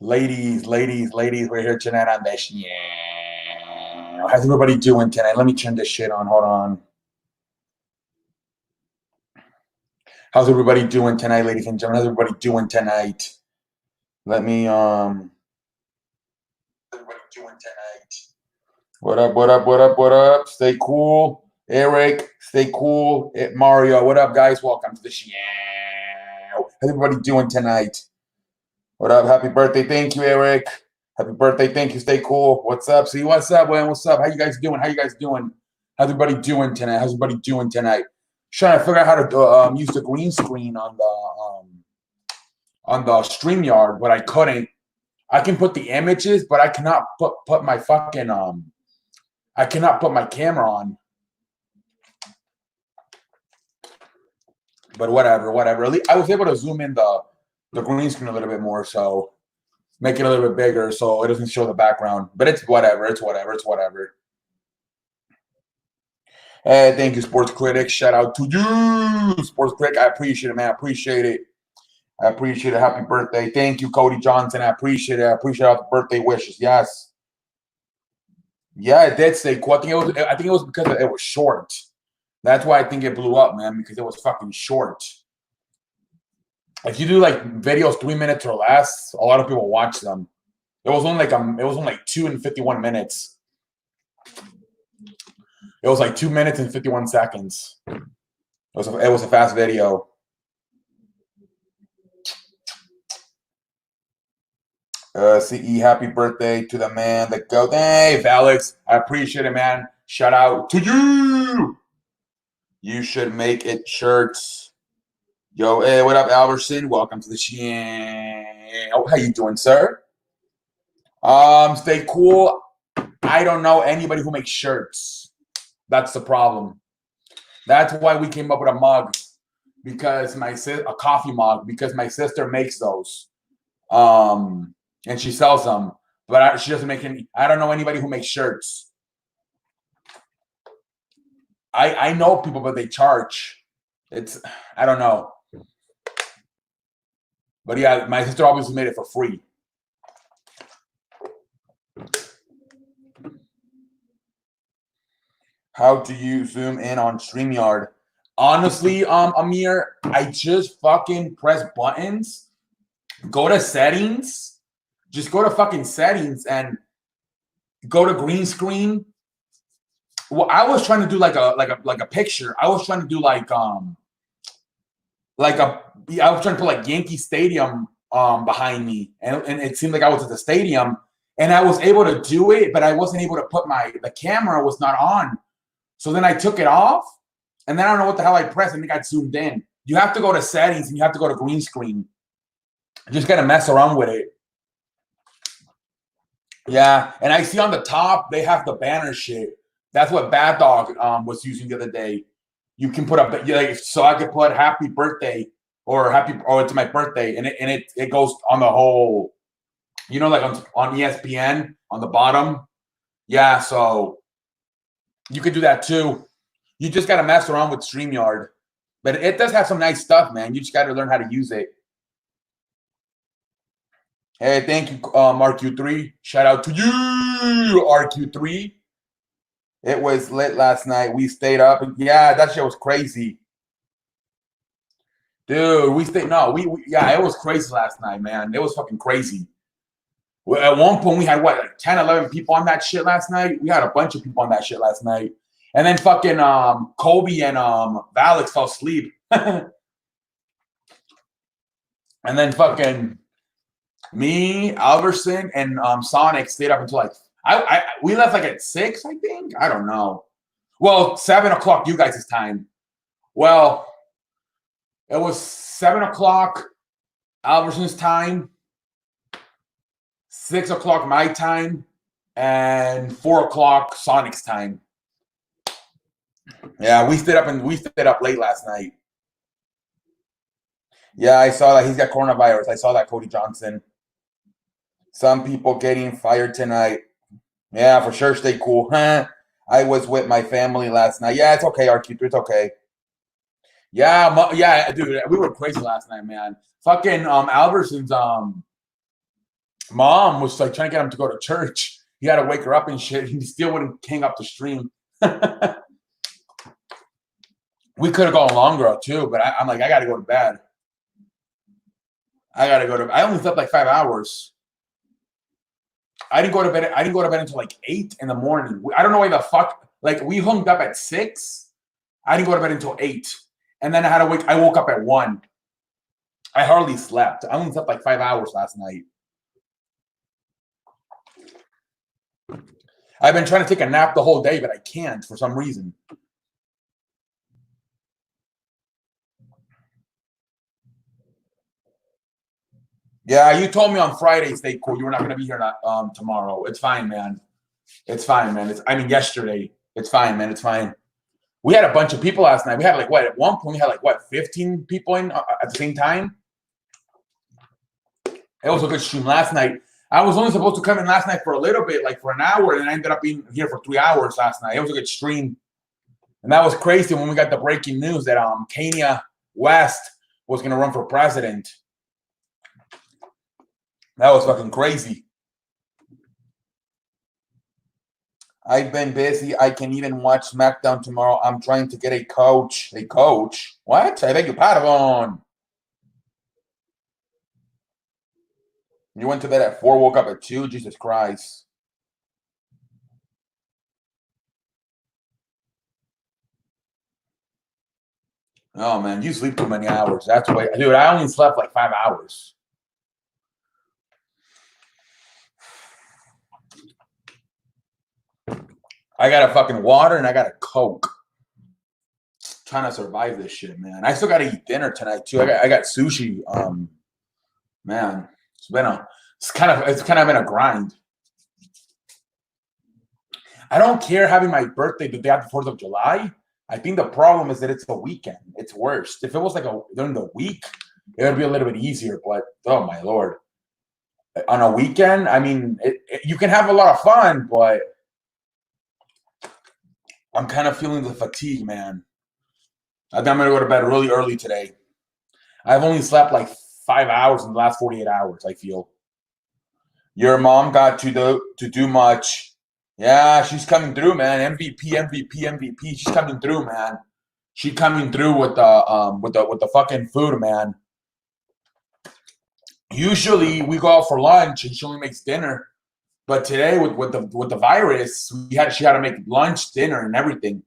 Ladies, we're here tonight on this. Yeah. How's everybody doing tonight? Let me turn this shit on. Hold on. How's everybody doing tonight, ladies and gentlemen? How's everybody doing tonight? Let me everybody doing tonight? What up? Stay cool. Eric, stay cool. Mario, what up, guys? Welcome to the show. How's everybody doing tonight? What up? Happy birthday. Thank you, Eric. Happy birthday. Thank you. Stay cool. What's up? See, what's up, man? What's up? How you guys doing? How's everybody doing tonight? Trying to figure out how to use the green screen on the StreamYard, but I couldn't. I can put the images, but I cannot put my fucking I cannot put my camera on. But whatever. At least I was able to zoom in the green screen a little bit more, so make it a little bit bigger so it doesn't show the background. But it's whatever. Hey, thank you, Sports Critic. Shout out to you, Sports Critic. I appreciate it, man. I appreciate it. Happy birthday. Thank you, Cody Johnson. I appreciate it. I appreciate all the birthday wishes. Yes. Yeah, it did stay cool. I think it was because it was short. That's why I think it blew up, man, because it was fucking short. If you do like videos 3 minutes or less, a lot of people watch them. It was only like 2 and 51 minutes. It was like 2 minutes and 51 seconds. It was a fast video. CE, happy birthday to the man that go. Hey, Alex, I appreciate it, man. Shout out to you. You should make it shirts. Yo, hey, what up, Alberson? Welcome to the channel. How you doing, sir? Stay cool. I don't know anybody who makes shirts. That's the problem. That's why we came up with a mug, because a coffee mug, because my sister makes those, and she sells them, but she doesn't make any. I don't know anybody who makes shirts. I know people, but they charge. I don't know. But yeah, my sister obviously made it for free. How do you zoom in on StreamYard? Honestly, Amir, I just fucking press buttons, go to settings, just go to fucking settings and go to green screen. Well, I was trying to do like a picture. I was trying to do I was trying to put like Yankee Stadium behind me, and it seemed like I was at the stadium, and I was able to do it, but I wasn't able to put the camera was not on. So then I took it off, and then I don't know what the hell I pressed. I think I zoomed in. You have to go to settings, and you have to go to green screen. You just got to mess around with it. Yeah, and I see on the top, they have the banner shit. That's what Bad Dog was using the other day. You can put so I could put happy birthday or it's my birthday, and it goes on the whole, like on ESPN on the bottom. Yeah, so you could do that too. You just got to mess around with StreamYard. But it does have some nice stuff, man. You just got to learn how to use it. Hey, thank you, RQ3. Shout out to you, RQ3. It was lit last night. We stayed up. Yeah, that shit was crazy. Dude, it was crazy last night, man. It was fucking crazy. At one point, we had, 10, 11 people on that shit last night? We had a bunch of people on that shit last night. And then fucking Kobe and Alex fell asleep. And then fucking me, Alberson, and Sonic stayed up until we left at 6, I think. I don't know. Well, 7 o'clock you guys' time. Well, it was 7 o'clock Alberson's time, 6 o'clock my time, and 4 o'clock Sonic's time. Yeah, we stayed up late last night. Yeah, I saw that he's got coronavirus. I saw that, Cody Johnson. Some people getting fired tonight. Yeah, for sure. Stay cool. I was with my family last night. Yeah, it's okay, RQ3. It's okay. Yeah, dude, we were crazy last night, man. Fucking Alberson's Mom was like trying to get him to go to church. He had to wake her up and shit. He still wouldn't hang up the stream. We could have gone longer too, but I'm like, I got to go to bed. I only slept like 5 hours. I didn't go to bed until like 8 in the morning. I don't know why the fuck. Like we hung up at 6. I didn't go to bed until 8, and then I woke up at 1. I hardly slept. I only slept like 5 hours last night. I've been trying to take a nap the whole day, but I can't for some reason. Yeah, you told me on Friday, stay cool. You were not going to be here tomorrow. It's fine, man. It's fine, man. Yesterday. It's fine, man. It's fine. We had a bunch of people last night. We had at one point we had 15 people in at the same time. It was a good stream last night. I was only supposed to come in last night for a little bit, like for an hour, and I ended up being here for 3 hours last night. It was a good stream. And that was crazy when we got the breaking news that Kanye West was going to run for president. That was fucking crazy. I've been busy. I can even watch SmackDown tomorrow. I'm trying to get a coach. A coach? What? I beg your pardon. You went to bed at 4, woke up at 2? Jesus Christ. Oh, man, you sleep too many hours. That's why. Dude, I only slept like 5 hours. I got a fucking water and I got a Coke. Trying to survive this shit, man. I still got to eat dinner tonight, too. I got sushi. Man, it's kind of been a grind. I don't care having my birthday the day after 4th of July. I think the problem is that it's a weekend. It's worse. If it was like during the week, it would be a little bit easier. But oh my Lord, on a weekend, I mean, you can have a lot of fun, but I'm kind of feeling the fatigue, man. I think I'm gonna go to bed really early today. I've only slept like 5 hours in the last 48 hours. I feel. Your mom got to do much. Yeah, she's coming through, man. MVP. She's coming through, man. She's coming through with the fucking food, man. Usually we go out for lunch and she only makes dinner, but today with the virus, she had to make lunch, dinner, and everything.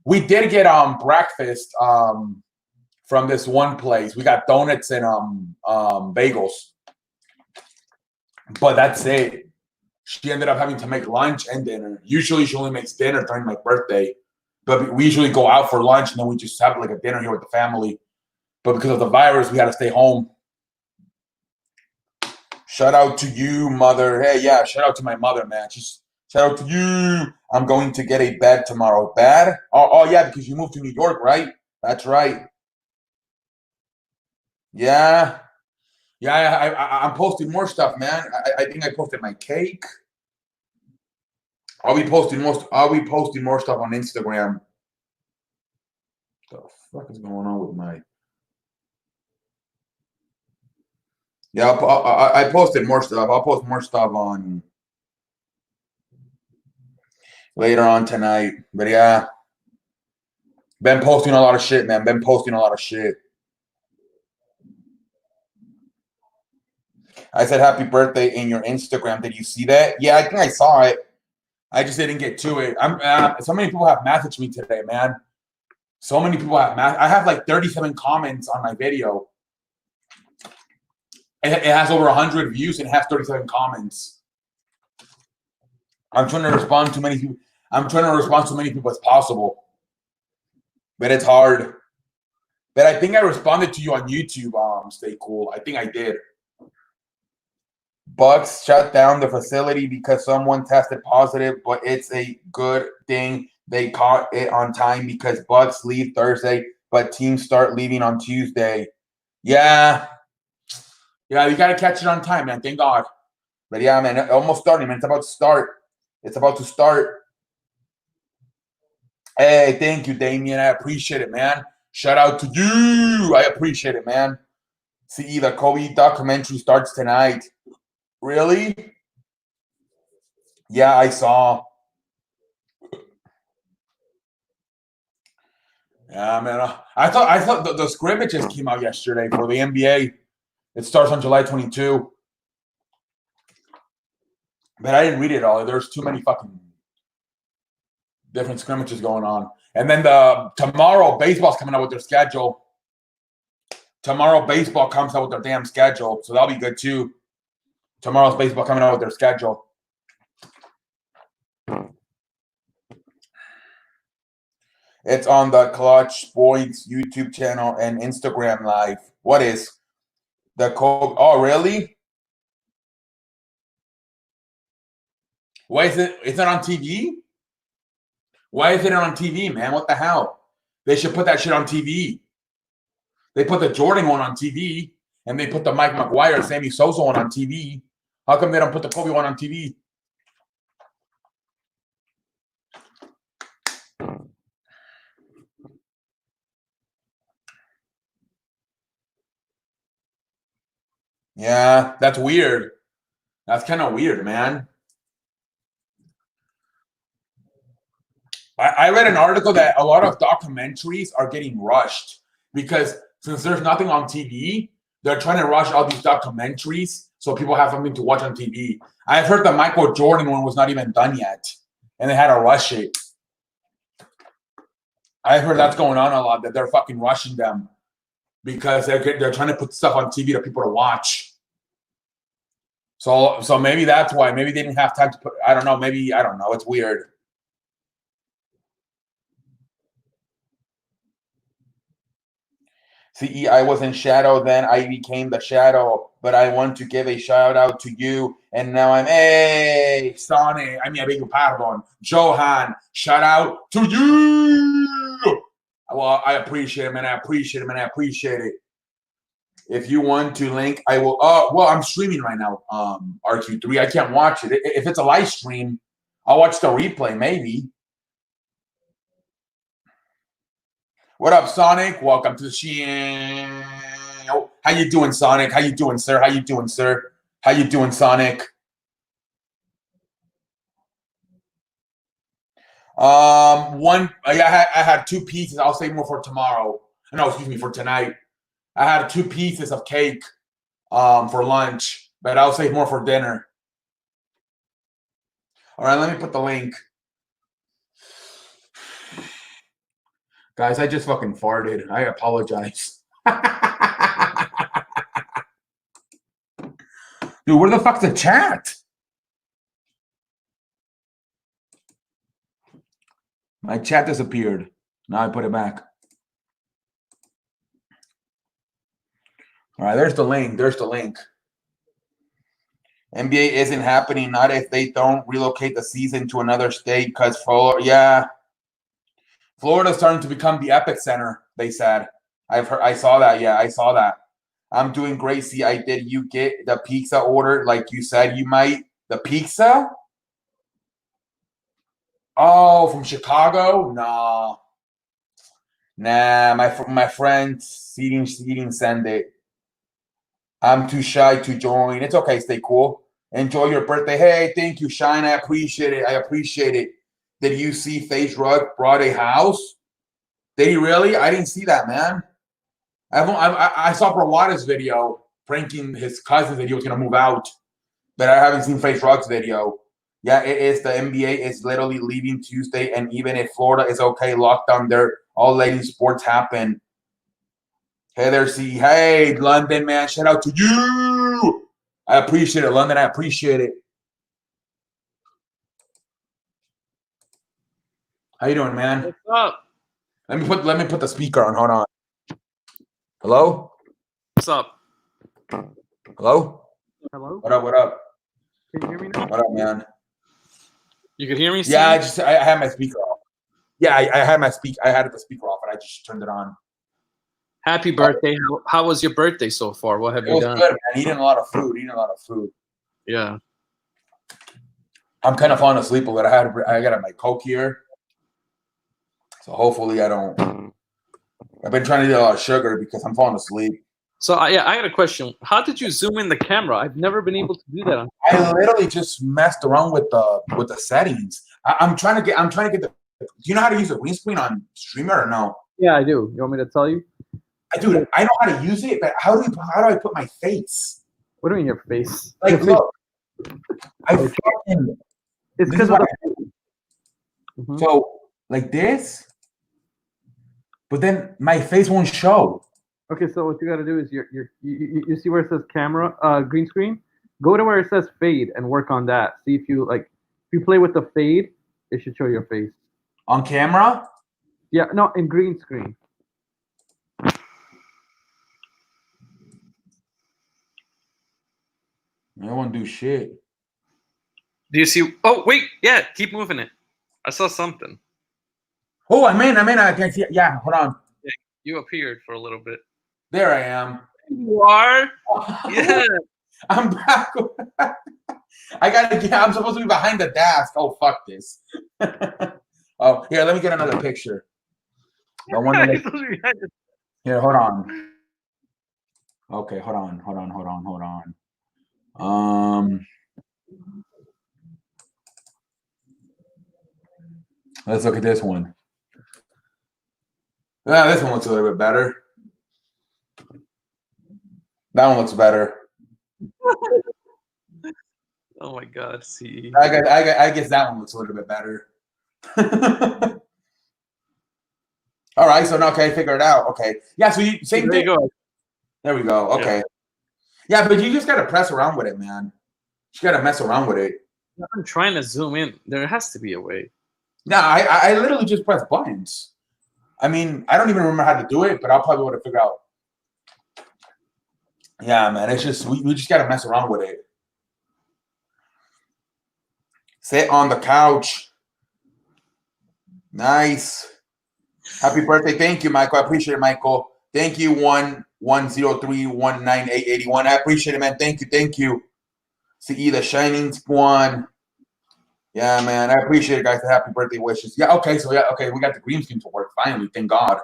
We did get breakfast from this one place. We got donuts and bagels, but that's it. She ended up having to make lunch and dinner. Usually she only makes dinner during my birthday, but we usually go out for lunch and then we just have like a dinner here with the family. But because of the virus, we had to stay home. Shout out to you, mother. Hey, yeah, shout out to my mother, man. Shout out to you. I'm going to get a bed tomorrow. Bed? Oh, yeah, because you moved to New York, right? That's right. Yeah. Yeah, I'm posting more stuff, man. I think I posted my cake. I'll be posting more stuff on Instagram. What the fuck is going on with my? Yeah, I posted more stuff. I'll post more stuff on later on tonight. But yeah, been posting a lot of shit, man. Been posting a lot of shit. I said happy birthday in your Instagram. Did you see that? Yeah, I think I saw it. I just didn't get to it. So many people have messaged me today, man. So many people have I have like 37 comments on my video. It has over 100 views and it has 37 comments. I'm trying to respond to many people. I'm trying to respond to many people as possible, but it's hard. But I think I responded to you on YouTube. Stay cool. I think I did. Bucks shut down the facility because someone tested positive, but it's a good thing they caught it on time because Bucks leave Thursday, but teams start leaving on Tuesday. Yeah. Yeah, you got to catch it on time, man. Thank God. But yeah, man, almost starting, man. It's about to start. It's about to start. Hey, thank you, Damien. I appreciate it, man. Shout out to you. I appreciate it, man. See, the Kobe documentary starts tonight. Really? Yeah, I saw. Yeah, man. I thought the scrimmages came out yesterday for the NBA. It starts on July 22. But I didn't read it all. There's too many fucking different scrimmages going on. And then tomorrow, baseball's coming out with their schedule. Tomorrow, baseball comes out with their damn schedule. So that'll be good, too. Tomorrow's baseball coming out with their schedule. It's on the Clutch Sports YouTube channel and Instagram Live. What is the code? Oh, really? Why is it? It's not on TV? Why is it on TV, man? What the hell? They should put that shit on TV. They put the Jordan one on TV, and they put the Mike McGuire, Sammy Sosa one on TV. How come they don't put the Kobe one on TV? Yeah, that's weird. That's kind of weird, man. I read an article that a lot of documentaries are getting rushed because since there's nothing on TV, they're trying to rush all these documentaries so people have something to watch on TV. I've heard the Michael Jordan one was not even done yet, and they had to rush it. I've heard that's going on a lot, that they're fucking rushing them because they're trying to put stuff on TV for people to watch. So maybe that's why. Maybe they didn't have time to put. I don't know. Maybe I don't know. It's weird. CE, I was in shadow, then I became the shadow, but I want to give a shout out to you, and now I'm, hey, Sonny, I beg your pardon, Johan, shout out to you. Well, I appreciate it, man. I appreciate it, man. I appreciate it. If you want to link, I will. Well, I'm streaming right now, RQ3. I can't watch it. If it's a live stream, I'll watch the replay, maybe. What up, Sonic? Welcome to the show. How you doing, Sonic? How you doing, sir? How you doing, sir? How you doing, Sonic? I had 2 pieces. I'll save more for tomorrow. No, excuse me, for tonight. I had 2 pieces of cake for lunch, but I'll save more for dinner. All right, let me put the link. Guys, I just fucking farted. I apologize. Dude, where the fuck's the chat? My chat disappeared. Now I put it back. All right, there's the link. There's the link. NBA isn't happening, not if they don't relocate the season to another state because Florida, yeah. Florida's starting to become the epicenter, they said. I saw that. Yeah, I saw that. I'm doing great. See, did you get the pizza order like you said you might? The pizza? Oh, from Chicago? Nah. Nah, my friend seating send it. I'm too shy to join. It's okay, stay cool. Enjoy your birthday. Hey, thank you, Shine. I appreciate it. I appreciate it. Did you see Face Rug brought a house? Did he really? I didn't see that, man. I saw Brawada's video pranking his cousins that he was going to move out, but I haven't seen Face Rug's video. Yeah, it is. The NBA is literally leaving Tuesday, and even if Florida is okay, lockdown, they're all letting sports happen. Hey there, C. Hey, London, man. Shout out to you. I appreciate it, London. I appreciate it. How you doing, man? What's up? Let me put the speaker on. Hold on. Hello? What's up? Hello? Hello? What up? What up? Can you hear me now? What up, man? You can hear me? Yeah, I had my speaker off. Yeah, I had my I had the speaker off, and I just turned it on. Happy birthday. How was your birthday so far? What have you done? Good, man. Eating a lot of food. Yeah. I'm kind of falling asleep a little. I got my Coke here. So hopefully I don't. I've been trying to eat a lot of sugar because I'm falling asleep. So yeah, I got a question. How did you zoom in the camera? I've never been able to do that. I literally just messed around with the settings. I'm trying to get the. Do you know how to use a green screen on Streamer or no? Yeah, I do. You want me to tell you? Dude, I know how to use it, but how do I put my face? What do you mean your face? Like, Your face. look, I fucking. It's This because is of what the. Mhm. So like this, but then my face won't show. Okay, so what you got to do is you see where it says camera, green screen. Go to where it says fade and work on that. See if you play with the fade, it should show your face. On camera? Yeah, no, in green screen. I won't do shit. Do you see? Oh wait, yeah, keep moving it. I saw something. Oh, I can see it. Yeah, hold on. You appeared for a little bit. There I am. You are? Yeah. I'm back. I'm supposed to be behind the desk. Oh, fuck this. Oh, here, let me get another picture. Here, hold on. Okay, hold on. Let's look at this one. Yeah, this one looks a little bit better. That one looks better. Oh my God, see. I guess that one looks a little bit better. All right, so now okay, figure it out. Okay, yeah. So you same thing. There we go. Okay. Yeah, but you just gotta press around with it, man. You gotta mess around with it. I'm trying to zoom in. There has to be a way. No, I literally just press buttons. I mean, I don't even remember how to do it, but I'll probably be able to figure out. Yeah, man, it's just we just gotta mess around with it. Sit on the couch. Nice. Happy birthday. Thank you, Michael. I appreciate it, Michael. Thank you, 1103198881. I appreciate it, man. Thank you. CE the Shining Swan. Yeah, man. I appreciate it, guys. The happy birthday wishes. Yeah, okay, so yeah, okay, we got the green screen to work finally. Thank God.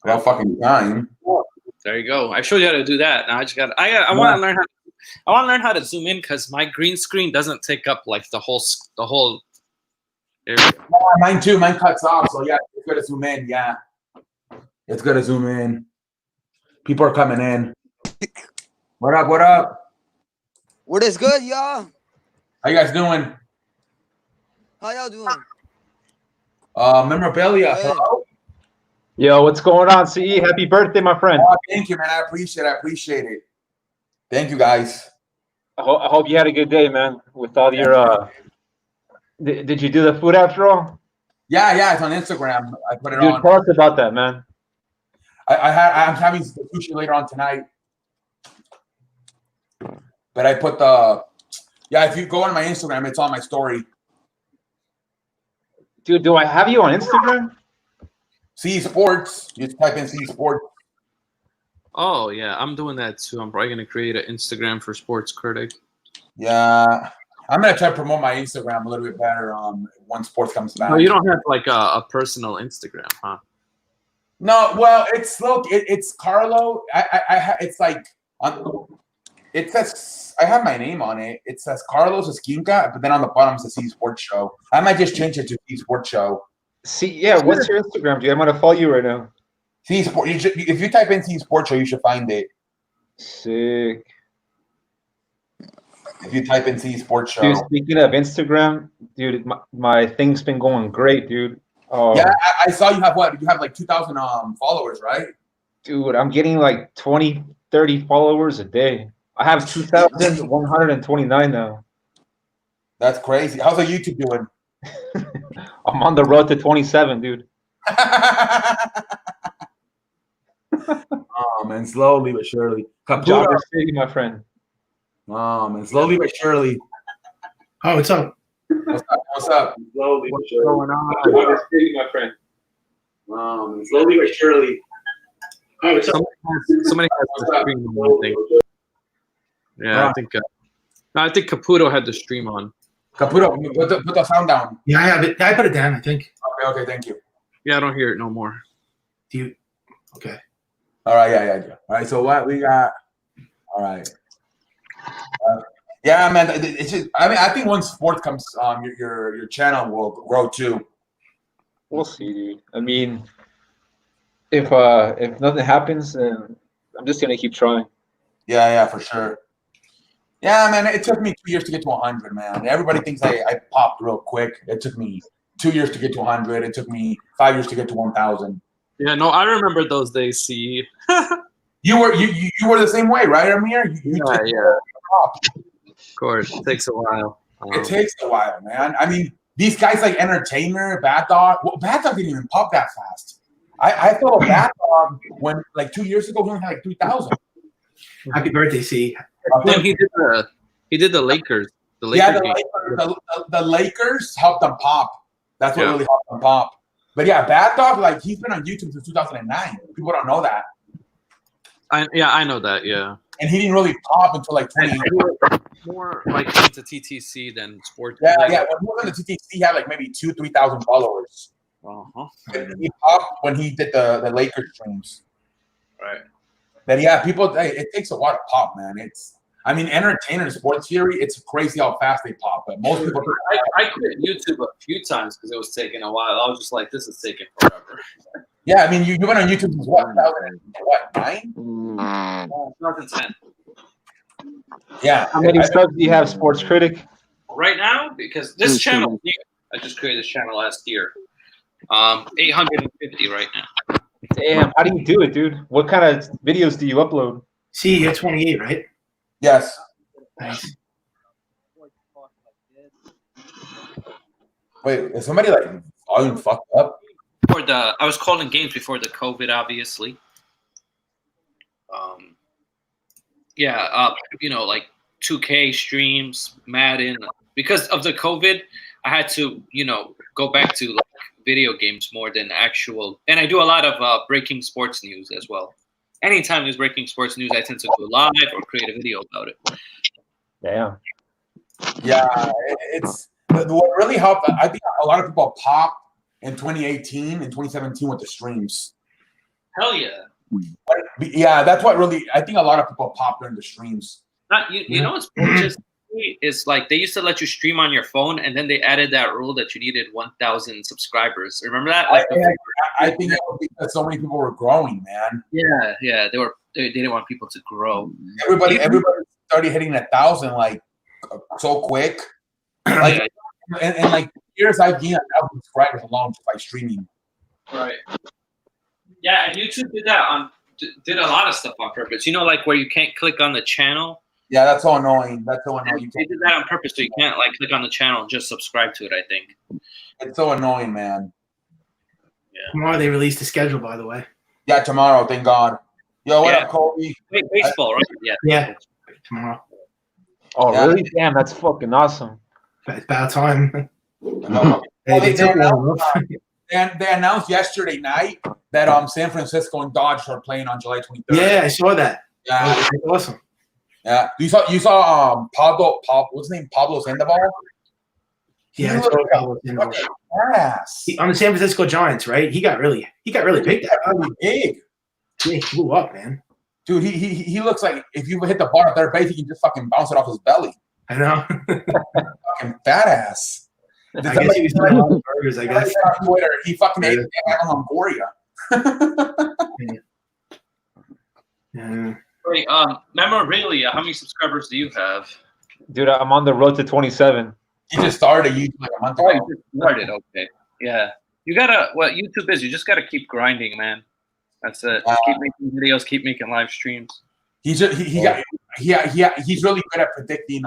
Without fucking time. There you go. I showed you how to do that. Now I just got. I want to learn how. I want to learn how to zoom in because my green screen doesn't take up like the whole area. Yeah, mine too. Mine cuts off. So yeah, it's good to zoom in. Yeah, it's good to zoom in. People are coming in. What up? What up? What is good, y'all? How you guys doing? How y'all doing? Memorabilia. Hey. Hello? Yo, what's going on, CE? Happy birthday, my friend. Oh, thank you, man. I appreciate it. Thank you, guys. I hope you had a good day, man, with all your did you do the food after all? Yeah, it's on Instagram. I put it Dude, on. tell us about that, man. I'm having sushi later on tonight. But I put if you go on my Instagram, it's on my story. Dude, do I have you on Instagram? CE Sports. You just type in CE Sports. Oh yeah, I'm doing that too. I'm probably gonna create an Instagram for Sports Critic. Yeah. I'm gonna try to promote my Instagram a little bit better when sports comes back. No, you don't have like a personal Instagram, huh? No, well, it's Carlo. It's like it says I have my name on it. It says Carlos Esquinca, but then on the bottom it says CE Sports Show. I might just change it to CE Sports Show. See, yeah, what's your Instagram, dude? I'm gonna follow you right now. CE Sport. If you type in CE Sports Show, you should find it. Sick. If you type in CE Sports Show. Dude, speaking of Instagram, dude, my thing's been going great, dude. Yeah, I saw you have what? You have like 2,000 followers, right? Dude, I'm getting like 20, 30 followers a day. I have 2,129 now. That's crazy. How's the YouTube doing? I'm on the road to 27, dude. Oh man, slowly but surely. Jogger City, my friend. Oh man, slowly but surely. Oh, what's up? What's up? Slowly but surely. Going on? Jogger City, my friend. Slowly but surely. Oh, what's up? Somebody has the stream on, I think. Yeah, I think Caputo had the stream on. Caputo, put the sound down. Yeah, I have it. I put it down, I think. Okay, thank you. Yeah, I don't hear it no more. Do you? Okay. All right, yeah. All right, so what we got? All right. Yeah, man. It's just, I mean, I think once sports comes on, your channel will grow too. We'll see, dude. I mean, if nothing happens, then I'm just gonna keep trying. Yeah, for sure. Yeah, man. It took me 2 years to get to 100, man. Everybody thinks I popped real quick. It took me 2 years to get to 100. It took me 5 years to get to 1,000. Yeah, no, I remember those days. See, You were the same way, right, Amir? You took pop. Of course, it takes a while. It takes a while, man. I mean, these guys like Entertainer, Bad Dog. Well, Bad Dog didn't even pop that fast. I thought Bad Dog when like 2 years ago he only had like 3,000. Happy birthday, C. Then he did the Lakers. The Lakers. Yeah, game. the Lakers helped them pop. That's what Yeah. really helped them pop. But yeah, Bad Dog, like he's been on YouTube since 2009. People don't know that, I know that. Yeah, and he didn't really pop until like 20. and you were more like into TTC than sports. Yeah. When he was on the TTC, he had like maybe 2,000-3,000 followers. Uh-huh. But he popped when he did the Lakers streams. Right. That yeah, people. It takes a while to pop, man. I mean, Entertainer and Sports Theory. It's crazy how fast they pop. But most people. I quit YouTube a few times because it was taking a while. I was just like, this is taking forever. Yeah, I mean, you went on YouTube since what? 2009? 2010. Yeah. How many subs do you have, Sports Critic? Right now, because this channel, I just created this channel last year. 850 right now. Damn, how do you do it, dude? What kind of videos do you upload? C, you're 28, right? Yes. Nice. Wait, is somebody like volume fucked up? I was calling games before the COVID, obviously. Like 2K streams, Madden. Because of the COVID, I had to, go back to like video games more than actual. And I do a lot of breaking sports news as well. Anytime there's breaking sports news, I tend to go live or create a video about it. Damn. Yeah, it's what really helped. I think a lot of people popped in 2018 and 2017 with the streams. Hell yeah. Yeah, that's what really. I think a lot of people popped during the streams. You know what's just is like they used to let you stream on your phone, and then they added that rule that you needed 1,000 subscribers. Remember that? Like I think it was because so many people were growing, man. Yeah. They didn't want people to grow. Everybody started hitting 1,000 like so quick. Like and like years I've gained 1,000 subscribers alone just by streaming. Right. Yeah, and YouTube did a lot of stuff on purpose. Like where you can't click on the channel. Yeah, that's so annoying. That's so annoying. They did that on purpose, so you can't like click on the channel and just subscribe to it. I think. It's so annoying, man. Tomorrow they released the schedule, by the way. Yeah, tomorrow. Thank God. Yo, what up, Kobe? Wait, baseball, right? Yeah, tomorrow. Oh, Yeah. really? Damn, that's fucking awesome. It's about time. Well, They took long And they announced yesterday night that San Francisco and Dodgers are playing on July 23rd. Yeah, I saw that. Yeah. That's awesome. Yeah. You saw Pablo what's his name? Pablo Sandoval? Yeah, I He saw looked that. fucking ass. On the San Francisco Giants, right? He got really big. That Really big. he blew up, man. Dude, he looks like if you hit the ball at third base, he can just fucking bounce it off his belly. I know. Fucking fat ass. I guess he was doing a lot of burgers. I guess. On Twitter, he fucking ate Longoria. Yeah. Wait, memorabilia. How many subscribers do you have? Dude, I'm on the road to 27. He just started YouTube like a month Oh, ago. you just started. Okay. Yeah. You gotta. What YouTube is? You just gotta keep grinding, man. That's it. Just keep making videos. Keep making live streams. He's really good at predicting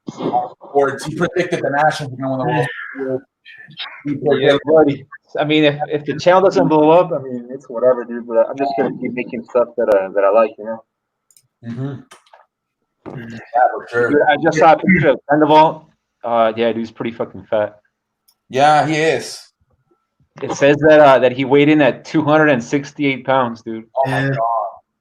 sports. He predicted the Nationals were going to win the World Series. Yeah, buddy. I mean, if the channel doesn't blow up, I mean, it's whatever, dude. But I'm just gonna keep making stuff that I like, Yeah, for sure. Dude, I just saw a picture of Sandoval. Yeah, dude's pretty fucking fat. Yeah, he is. It says that he weighed in at 268 pounds, dude. Oh my Yeah. god.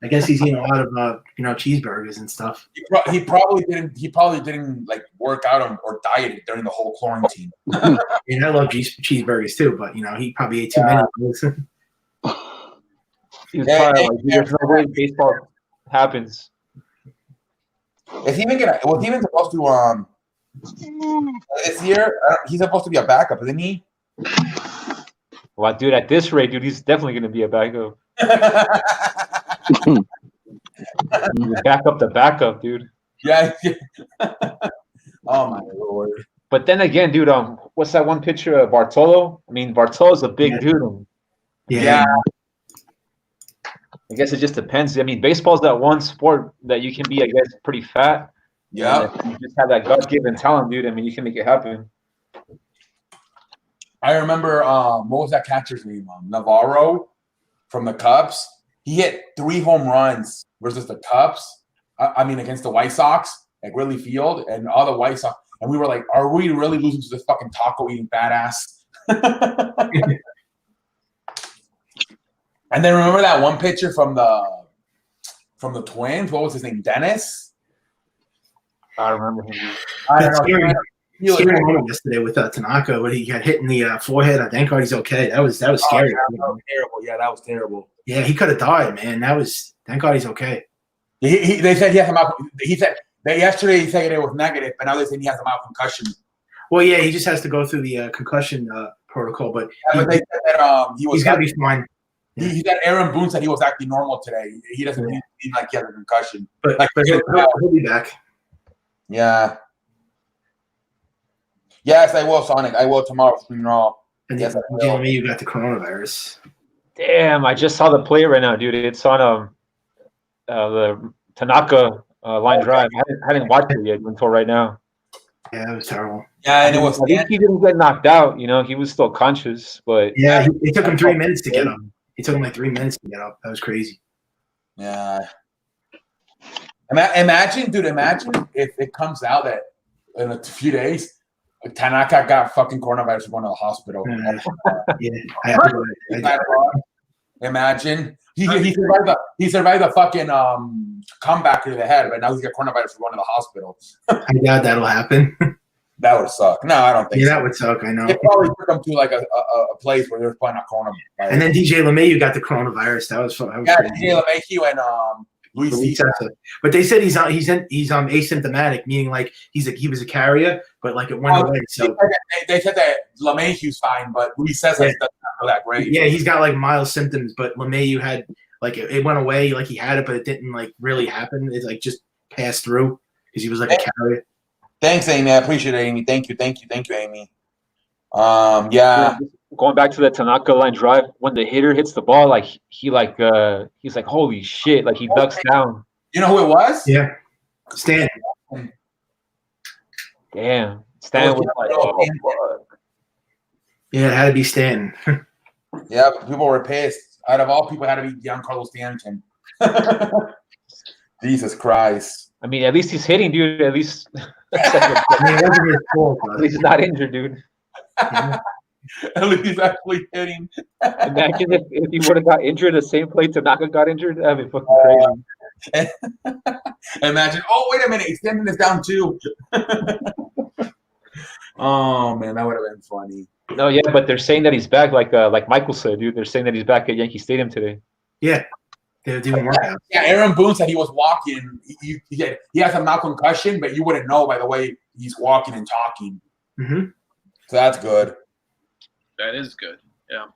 I guess he's eating a lot of cheeseburgers and stuff. He probably didn't like work out or diet during the whole quarantine. I mean, I love cheeseburgers too, but he probably ate too many. He was Yeah, probably yeah, like, "There's no way baseball happens." Is he even gonna? Was he even supposed to? This year, he's supposed to be a backup, isn't he? Well, dude, at this rate, dude, he's definitely going to be a backup. Backup the backup, dude. Yeah. Oh my lord. But then again, dude, what's that one picture of Bartolo? I mean, Bartolo's a big dude. Yeah. I guess it just depends. I mean, baseball's that one sport that you can be, I guess, pretty fat. Yeah. And if you just have that God-given talent, dude. I mean, you can make it happen. I remember what was that catcher's name? Navarro from the Cubs. He hit 3 home runs versus the Cubs. I mean, against the White Sox at Wrigley Field, and all the White Sox. And we were like, "Are we really losing to this fucking taco eating badass?" And then remember that one pitcher from the Twins? What was his name? Dennis? I remember him. I don't know. Scary moment yesterday with Tanaka, when he got hit in the forehead. Thank God he's okay. That was scary. Yeah, that was terrible. Yeah, that was terrible. Yeah, he could have died, man. Thank God he's okay. They said he has a mild. He said that yesterday. He said it was negative, but now they said he has a mild concussion. Well, yeah, he just has to go through the concussion protocol, but Yeah, but they said that he's got to be fine. He said Aaron Boone said he was acting normal today. He doesn't seem like he has a concussion. But, Like, he'll be back. Yeah. Yes, I will, Sonic. I will tomorrow. And Yes, I will. telling me you got the coronavirus. Damn, I just saw the play right now, dude. It's on the Tanaka line drive. I hadn't watched it yet until right now. Yeah, that was terrible. Yeah, and it was. I think he didn't get knocked out. You know, he was still conscious, but Yeah, it took him 3 minutes to get up. It took him like 3 minutes to get up. That was crazy. Yeah. Imagine, dude. Imagine if it comes out that in a few days, Tanaka got fucking coronavirus and going to the hospital. Imagine he survived the fucking comeback to the head, but now he's got coronavirus and going to the hospital. I doubt that'll happen. That would suck. No, I don't think. Yeah, so. that would suck. I know. It probably took them to like a place where there's probably not coronavirus. And then DJ LeMahieu got the coronavirus. That was fun. Yeah, DJ LeMahieu and Luis Cessa. But they said he's asymptomatic, meaning like he was a carrier, but like it went away. So They said that LeMahieu's fine, but Luis Cessa doesn't feel that great. yeah, he's got like mild symptoms, but LeMahieu had like it went away, like he had it, but it didn't like really happen. It like just passed through because he was like a carrier. Thanks, Amy. I appreciate it, Amy. Thank you, Amy. Yeah. Going back to the Tanaka line drive, when the hitter hits the ball, like he's like, holy shit! Like he ducks down. You know who it was? Yeah, Stan. Damn, Stan was like, oh, fuck. Yeah, it had to be Stan. Yeah, but people were pissed. Out of all people, it had to be Giancarlo Stanton. Jesus Christ. I mean, at least he's hitting, dude. At least, I mean, it wasn't his fault, at least he's not injured, dude. At least he's actually hitting. Imagine if he would have got injured the same play Tanaka got injured. That'd be fucking crazy. Imagine. Oh, wait a minute. Stanton is down too. Oh man, that would have been funny. No, yeah, but they're saying that he's back, like Michael said, dude. They're saying that he's back at Yankee Stadium today. Yeah, they were doing workouts. Yeah, Aaron Boone said he was walking. He has a mild concussion, but you wouldn't know by the way he's walking and talking. Mm-hmm. So that's good. That is good. Yeah.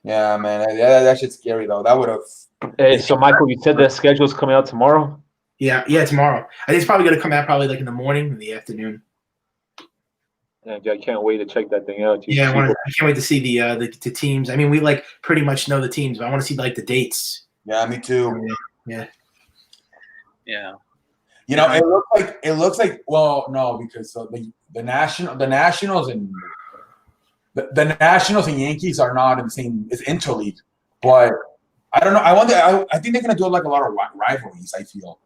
Yeah, man. That shit's scary though. That would have. Hey, so Michael, you said the schedule's coming out tomorrow? Yeah, tomorrow. I think it's probably gonna come out probably like in the morning, in the afternoon. Yeah, I can't wait to check that thing out. Yeah, I can't wait to see the teams. I mean, we like pretty much know the teams, but I want to see like the dates. Yeah, me too. Yeah. Yeah. You know, it looks like. Well, no, because the Nationals and the Nationals and Yankees are not in the same. It's interleague, but I don't know. I wonder. I think they're gonna do like a lot of rivalries. I feel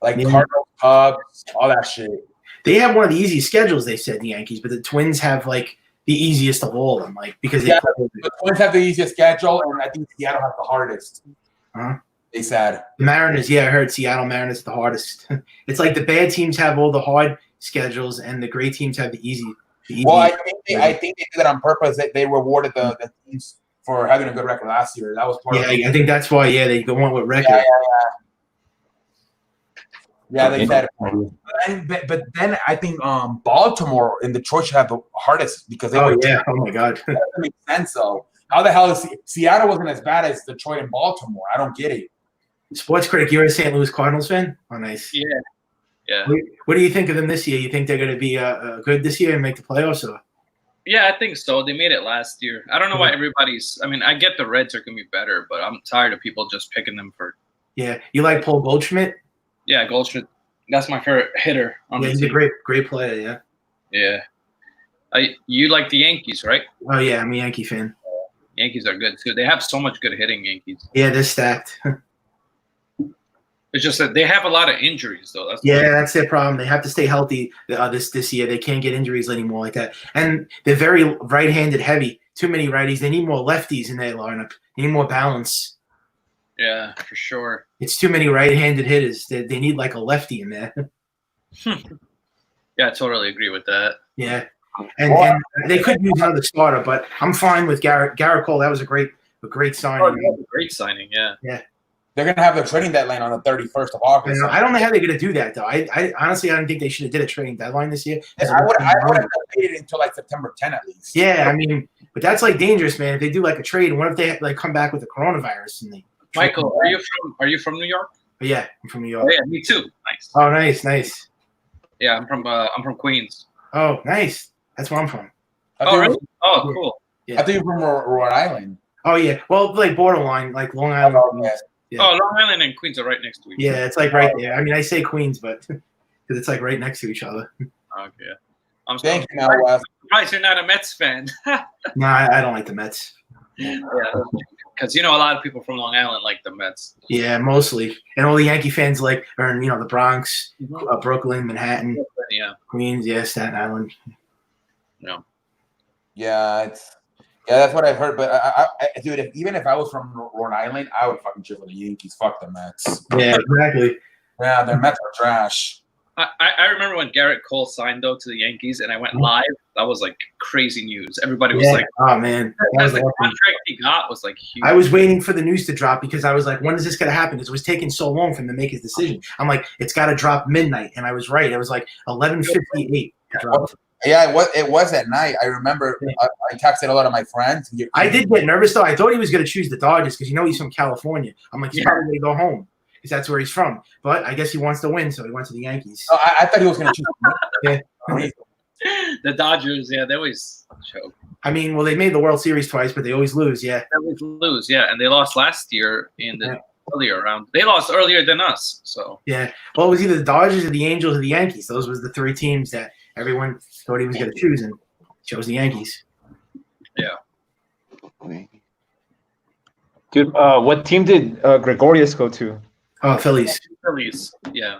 like Cardinals, Cubs, all that shit. They have one of the easiest schedules, they said, the Yankees, but the Twins have like the easiest of all of them, like because the Twins have the easiest schedule, and I think Seattle has the hardest. They said the Mariners. Yeah, I heard Seattle Mariners the hardest. It's like the bad teams have all the hard schedules, and the great teams have the easy. Well, I think they did that on purpose. They rewarded the teams for having a good record last year. That was part Yeah, of it. I think that's why. Yeah, they went with record. Yeah, they said it. But then I think Baltimore and Detroit should have the hardest because they Oh would yeah. Oh my God. that doesn't make sense though. How the hell is Seattle wasn't as bad as Detroit and Baltimore? I don't get it. Sports critic, you're a St. Louis Cardinals fan? Oh, nice. Yeah. Yeah. What do you think of them this year? You think they're going to be good this year and make the playoffs? Or? Yeah, I think so. They made it last year. I don't know why everybody's. I mean, I get the Reds are gonna be better, but I'm tired of people just picking them for. Yeah, you like Paul Goldschmidt? Yeah, Goldschmidt. That's my favorite hitter on Yeah, the he's a team. great player. Yeah. Yeah. You like the Yankees, right? Oh yeah, I'm a Yankee fan. Yankees are good too. They have so much good hitting. Yankees. Yeah, they're stacked. It's just that they have a lot of injuries, though. That's Yeah, that's their problem. They have to stay healthy this year. They can't get injuries anymore like that. And they're very right-handed heavy. Too many righties. They need more lefties in their lineup. They need more balance. Yeah, for sure. It's too many right-handed hitters. They need like a lefty in there. Yeah, I totally agree with that. Yeah. And they could use another starter, but I'm fine with Garrett Cole. That was a great Oh, signing. yeah, great signing. Yeah. They're gonna have the trading deadline on the 31st of August. I don't know how they're going to do that, though. I honestly, I don't think they should have did a trading deadline this year. I would have waited until like September 10 at least. Yeah, I mean, but that's like dangerous, man. If they do like a trade, what if they like come back with the coronavirus and they? Michael, are you from New York? But yeah, I'm from New Oh, York. yeah, me too. Nice. Oh, nice. Yeah, I'm from Queens. Oh, nice. That's where I'm from. I Oh, think- really? Oh, cool. I think you're from Rhode Island. Oh yeah, well, like borderline, like Long Island. Yeah. Yeah. Oh, Long Island and Queens are right next to each other. Yeah, it's like right there. I mean, I say Queens, but because it's like right next to each other. Okay. I'm Thank you, now, surprised, Wes. surprised you're not a Mets fan. No, I don't like the Mets. Yeah, because a lot of people from Long Island like the Mets. Yeah, mostly, and all the Yankee fans like, or the Bronx, Brooklyn, Manhattan, Yeah. Queens, yeah, Staten Island. No. Yeah, that's what I've heard. But dude, even if I was from Rhode Island, I would fucking cheer for the Yankees. Fuck the Mets. Yeah, exactly. Yeah, their Mets are trash. I remember when Garrett Cole signed though to the Yankees, and I went live. That was like crazy news. Everybody was like, oh man, that because was the awesome. contract he got was like huge. I was waiting for the news to drop because I was like, when is this going to happen? Because it was taking so long for him to make his decision. I'm like, it's got to drop midnight. And I was right. It was like 11:58. Yeah, it was at night. I remember I texted a lot of my friends. I did get nervous, though. I thought he was going to choose the Dodgers because he's from California. I'm like, he's probably going to go home because that's where he's from. But I guess he wants to win, so he went to the Yankees. No, I thought he was going to choose. Yeah. The Dodgers, yeah, they always choke. I mean, well, they made the World Series twice, but they always lose, yeah. They always lose, yeah, and they lost last year in the earlier round. They lost earlier than us, so. Yeah. Well, it was either the Dodgers or the Angels or the Yankees. Those was the three teams that everyone thought he was going to choose, and chose the Yankees. Dude, what team did Gregorius go to? Oh, Phillies. Phillies, yeah.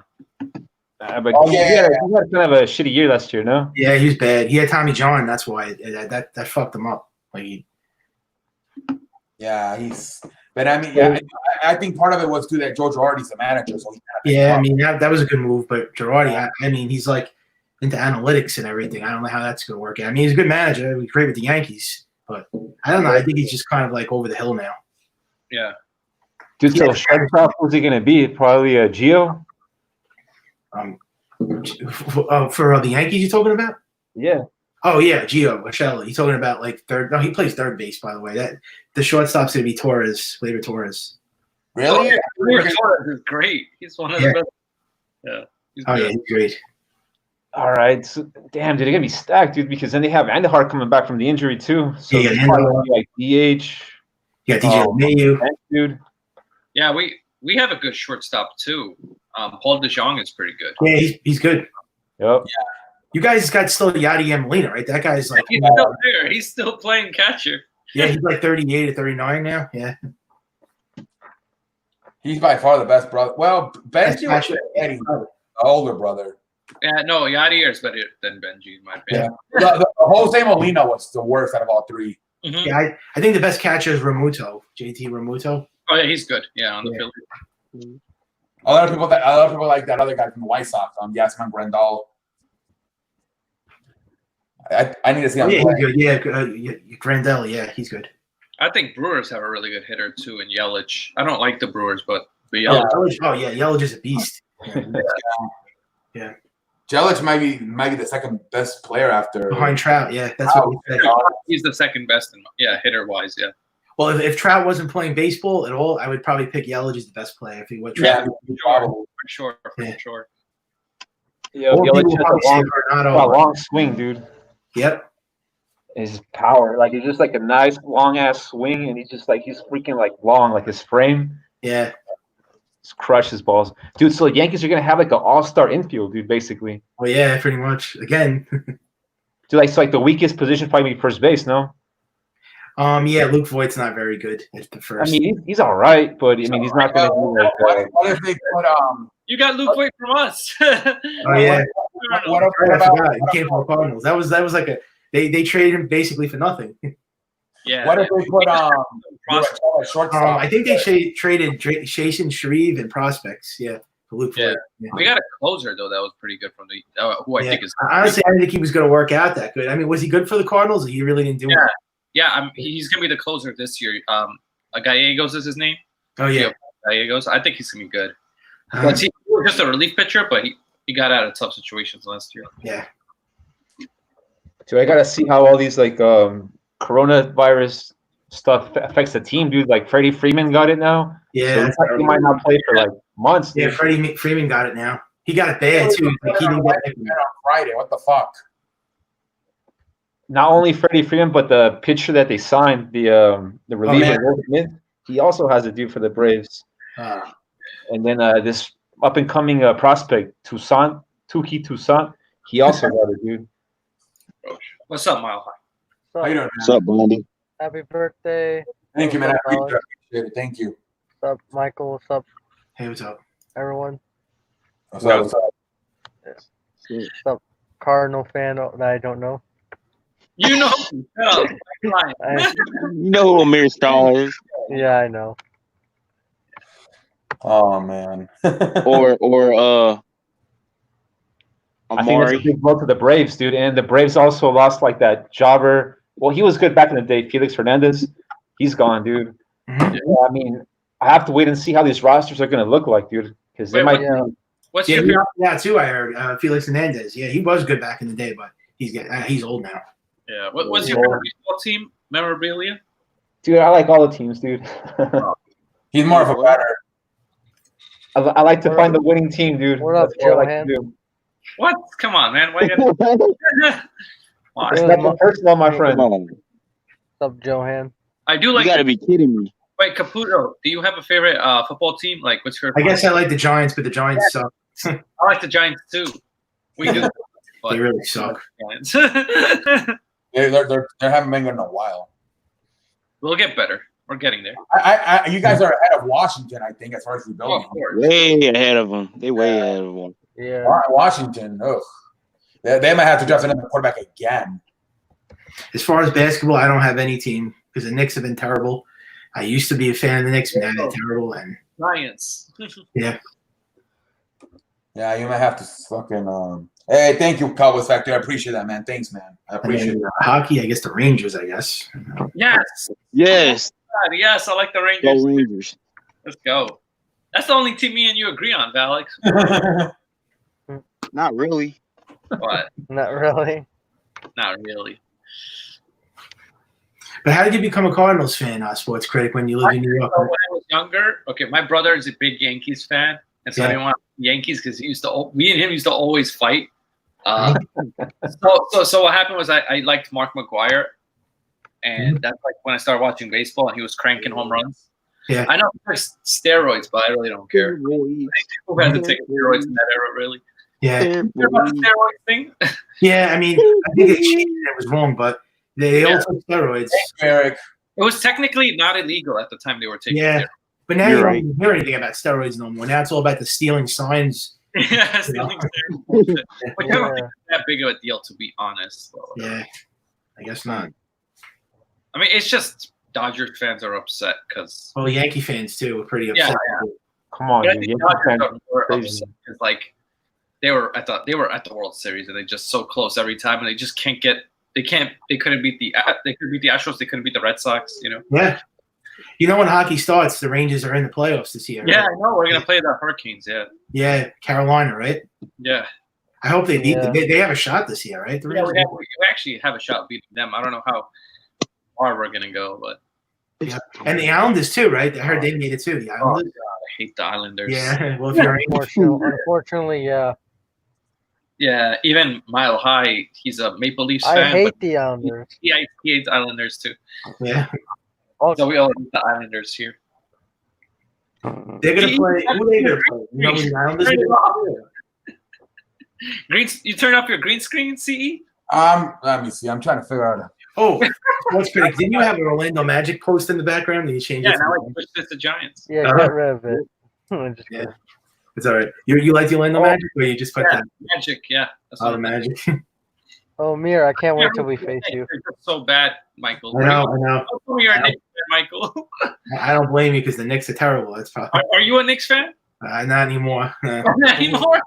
But Oh, he yeah. had kind of a shitty year last year, no? Yeah, he was bad. He had Tommy John. That's why that fucked him up. Like, Yeah, But I mean, I think part of it was too that Joe Girardi's the manager, so yeah, I mean that was a good move. But Girardi, I mean, he's like into analytics and everything. I don't know how that's going to work out. I mean, he's a good manager. He's great with the Yankees, but I don't know. I think he's just kind of like over the hill now. Yeah. Dude, so shortstop, who's he going to be? Probably Gio? For the Yankees, you talking about? Yeah. Oh yeah, Gio Urshela. You talking about like third? No, he plays third base. By the way, that the shortstop's gonna be Gleyber Torres. really. Gleyber Torres is great. He's one of the best. Yeah. He's Oh good. yeah, he's great. All right. So, damn, dude, they're going to be stacked, dude, because then they have Andahar coming back from the injury, too. So Yeah, they're Andahar. probably gonna be like DH. Yeah, DJ LeMahieu. Dude. Yeah, we have a good shortstop too. Paul DeJong is pretty good. Yeah, he's good. Yep. You guys got still Yadier Molina, right? That guy's like, He's still there. He's still playing catcher. yeah, he's like 38 or 39 now. Yeah. He's by far the best brother. Well, Benji was Actually, Eddie, the older brother. Yeah, no, Yadier is better than Benji, in my opinion. The Jose Molina was the worst out of all three. Mhm. Yeah, I think the best catcher is Ramuto, JT Ramuto. Oh yeah, he's good. Yeah, on the Yeah. field. A lot of people like that other guy from the White Sox, Yasman Grandal. I need to see Oh, him yeah, play. he's good. Yeah, Grandel. Yeah, he's good. I think Brewers have a really good hitter too in Yelich. I don't like the Brewers, but Yeah, Yelich. Yelich is a beast. Jelic might be the second best player after Behind Trout, yeah, that's what we said. He's the second best in hitter wise. Yeah. Well, if Trout wasn't playing baseball at all, I would probably pick Yelich as the best player if he was. Yeah, For sure. Yeah. Yeah, Or Yelich people has probably a say long, Arenado. a long swing, dude. Yep. His power, like it's just like a nice long ass swing, and he's freaking like long, like his frame. Yeah. Just crushes balls, dude. So the Yankees are gonna have like an all-star infield, dude. Basically, Well, yeah, pretty much. Again. dude, like so like the weakest position probably be first base, no? Yeah, Luke Voigt's not very good at the I first. mean, he's all right, but I mean, he's not gonna be like. What if they put You got Luke Voigt from us. Oh yeah. what I about forgot. He came from the Cardinals. That was like they traded him basically for nothing. Yeah. what if they put shortstop? I think they traded Jason Shreve and prospects. Yeah, for Luke Yeah. Voigt. Yeah. We got a closer though that was pretty good from the who I Yeah. think is Honestly, I didn't think he was going to work out that good. I mean, was he good for the Cardinals? Or he really didn't do it. he's gonna be the closer this year. Gallegos is his name. Oh yeah. Gallegos. I think he's gonna be good. Uh, He was just a relief pitcher, but he got out of tough situations last year. yeah. Dude, I gotta see how all these like coronavirus stuff affects the team, dude. Like Freddie Freeman got it now. Yeah. So that's he might not play for like months. Yeah, dude. Freddie Freeman got it now. He got it bad too. Like, he didn't get it. on Friday. What the fuck? Not only Freddie Freeman, but the pitcher that they signed, the reliever, man. Will Smith, he also has it, dude, for the Braves. And then this up and coming prospect, Tuki Toussaint, he also got it, dude. What's up, Mile High? How you doing, What's up, Blondie? Happy birthday. Thank you, man. I What's up, appreciate it. Thank you. What's up, Michael? What's up, Hey, what's up? everyone? What's up? What's up? What's up, Cardinal fan that I don't know? You know, shut up. I, You know who Amir Starr is, yeah, I know. Oh man. or I think that's a Amari. big blow to the Braves, dude. And the Braves also lost like that jobber. Well, he was good back in the day, Felix Hernandez. He's gone, dude. Mhm. Yeah, I mean, I have to wait and see how these rosters are going to look like, dude. Because they Wait, might. yeah. What's Yeah, your he favorite? got too. I heard Felix Hernandez. Yeah, he was good back in the day, but he's old now. Yeah. What's your favorite baseball team memorabilia? Dude, I like all the teams, dude. He's more of a batter. I like to What find up- the winning team, dude. what up, That's what I like Johan? to do. What? Come on, man. Why you gotta? Come It's on. nothing personal, my friend. Come on, What's up, Johan? I do you like. gotta be kidding me. Wait, Caputo. Do you have a favorite football team? Like, what's your? I guess I like the Giants, but the Giants suck. I like the Giants too. We do. But They really suck. Giants. They haven't been good in a while. We'll get better. We're getting there. You guys are ahead of Washington, I think, as far as Oh, rebuilding. of course. Way ahead of them. They way ahead of them. Yeah. Washington, ugh. They might have to draft another quarterback again. As far as basketball, I don't have any team because the Knicks have been terrible. I used to be a fan of the Knicks, but now they're terrible. And Giants. Yeah, you might have to fucking. Hey, thank you, Cowboys Factory. I appreciate that, man. Thanks, man. I appreciate it. hockey, I guess the Rangers. I guess. Yes. Yes, God, yes, I like the go Rangers. Rangers. Let's go. That's the only team me and you agree on, Alex. Not really. What? Not really. Not really. But how did you become a Cardinals fan, Sports Critic, when you lived in New York? So when I was younger, okay, my brother is a big Yankees fan, and so I Yeah. didn't want Yankees because we and him used to always fight. So what happened was I liked Mark McGuire, and that's like when I started watching baseball, and he was cranking home runs. Yeah. I know there's steroids, but I really don't care. Who had to take steroids in that era, really? Yeah, You hear about the steroid thing? yeah. I mean, I think they cheated. It was wrong, but they all took steroids. Eric. It was technically not illegal at the time they were taking Yeah. steroids. But now You're you don't right. even hear anything about steroids no more. Now it's all about the stealing signs. Yeah, stealing steroids. Which I don't Yeah. think it's that big of a deal, to be honest. But whatever. Yeah, I guess not. I mean, it's just Dodgers fans are upset because Well, Yankee fans too were pretty Yeah, upset. Come on, I dude. think Yankee fans Dodgers are were crazy. upset because like they were at the World Series and they just so close every time and they they can't. They couldn't beat the. They could beat the Astros. They couldn't beat the Red Sox. You know. Yeah. You know when hockey starts, the Rangers are in the playoffs this year. Yeah, Right? I know. We're gonna play the Hurricanes. Yeah. Yeah, Carolina, right? Yeah. I hope they beat Yeah. them. They have a shot this year, right? The Yeah, Rangers? we actually have a shot beating them. I don't know how far we're gonna go, but And the Islanders too, right? I heard they made it too. The oh, Islanders. God, I hate the Islanders. Yeah. Well, if you're Unfortunately, yeah. Yeah, even Mile High, he's a Maple Leafs I fan, hate but the Islanders. he hates Islanders too. yeah, So we all hate the Islanders here. they're gonna play. Who are they gonna play? You know who the Islanders are gonna play? You turn off your green screen, CE? Let me see. I'm trying to figure out. Oh, sports critic, didn't you have an Orlando Magic post in the background? Did you change Yeah, it? now I switched this to Giants. Yeah, Uh-huh. get rid of it. Just Yeah. kidding. It's all right. You like the Orlando Oh. Magic, or you just put Yeah, that? Magic, yeah. That's Oh, what the I meant. Magic. Oh, Mir, I can't wait till we face you. They're just so bad, Michael. I know. How come you're a Knicks fan, Michael? I don't blame you because the Knicks are terrible. That's probably Are you a Knicks fan? not anymore. Not anymore?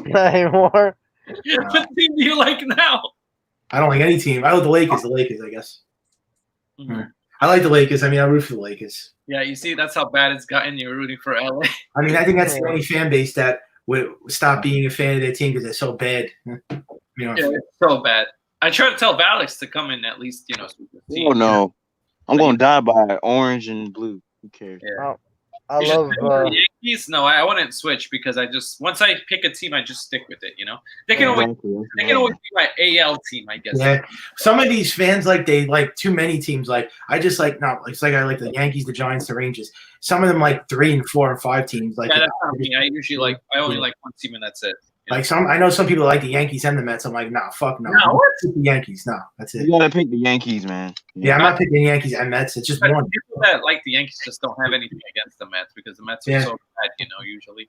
Not anymore. What team do you like now? I don't like any team. I like the Lakers. The Lakers, I guess. Mhm. I like the Lakers. I mean, I root for the Lakers. Yeah, you see, that's how bad it's gotten. You're rooting for LA. I mean, I think that's the only fan base that would stop being a fan of their team because they're so bad. You know, Yeah, it's so bad. I try to tell Alex to come in at least, you know. Oh no, I'm gonna die by orange and blue. Who cares? Yeah. I You should love. pick the Yankees. No, I wouldn't switch because I just once I pick a team, I just stick with it. You know, they can always be my AL team, I guess. yeah. Some of these fans they like too many teams. Like I just like no. It's like I like the Yankees, the Giants, the Rangers. Some of them like 3 and 4 and 5 teams. Like Yeah, that's not me. I usually I only like one team and that's it. You know? like some. I know some people like the Yankees and the Mets. I'm like, nah, fuck no. No, what? Pick the Yankees. No, that's it. You gotta pick the Yankees, man. Yeah, I'm not picking the Yankees and Mets. It's just But one. people that like the Yankees just don't have anything against the Mets because the Mets are Yeah. so bad, you know, usually.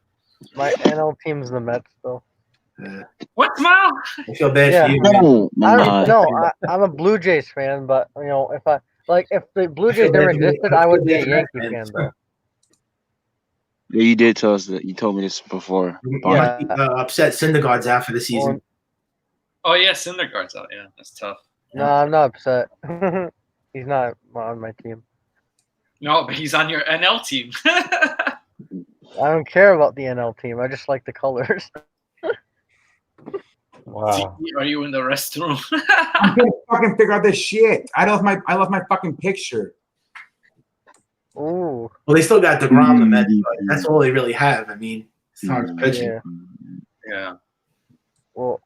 My NL team's the Mets, though. What, Smile? I feel bad Yeah. for you, man. No, I'm a Blue Jays fan, but if the Blue I feel Jays never bad for you. existed, I I would feel be a bad for Yankee that, fan, man. though. Yeah, you did tell us that. You told me this before. You Yeah. might be upset Syndergaard's out for the season. Oh, yeah, Syndergaard's out. Yeah, that's tough. No, I'm not upset. He's not on my team. No, but he's on your NL team. I don't care about the NL team. I just like the colors. Wow. Are you in the restroom? I can't fucking figure out this shit. I lost my fucking picture. Ooh, Well, they still got DeGrom, the Mets, but that's all they really have. I mean, as far as pitching. yeah. Yeah. Well,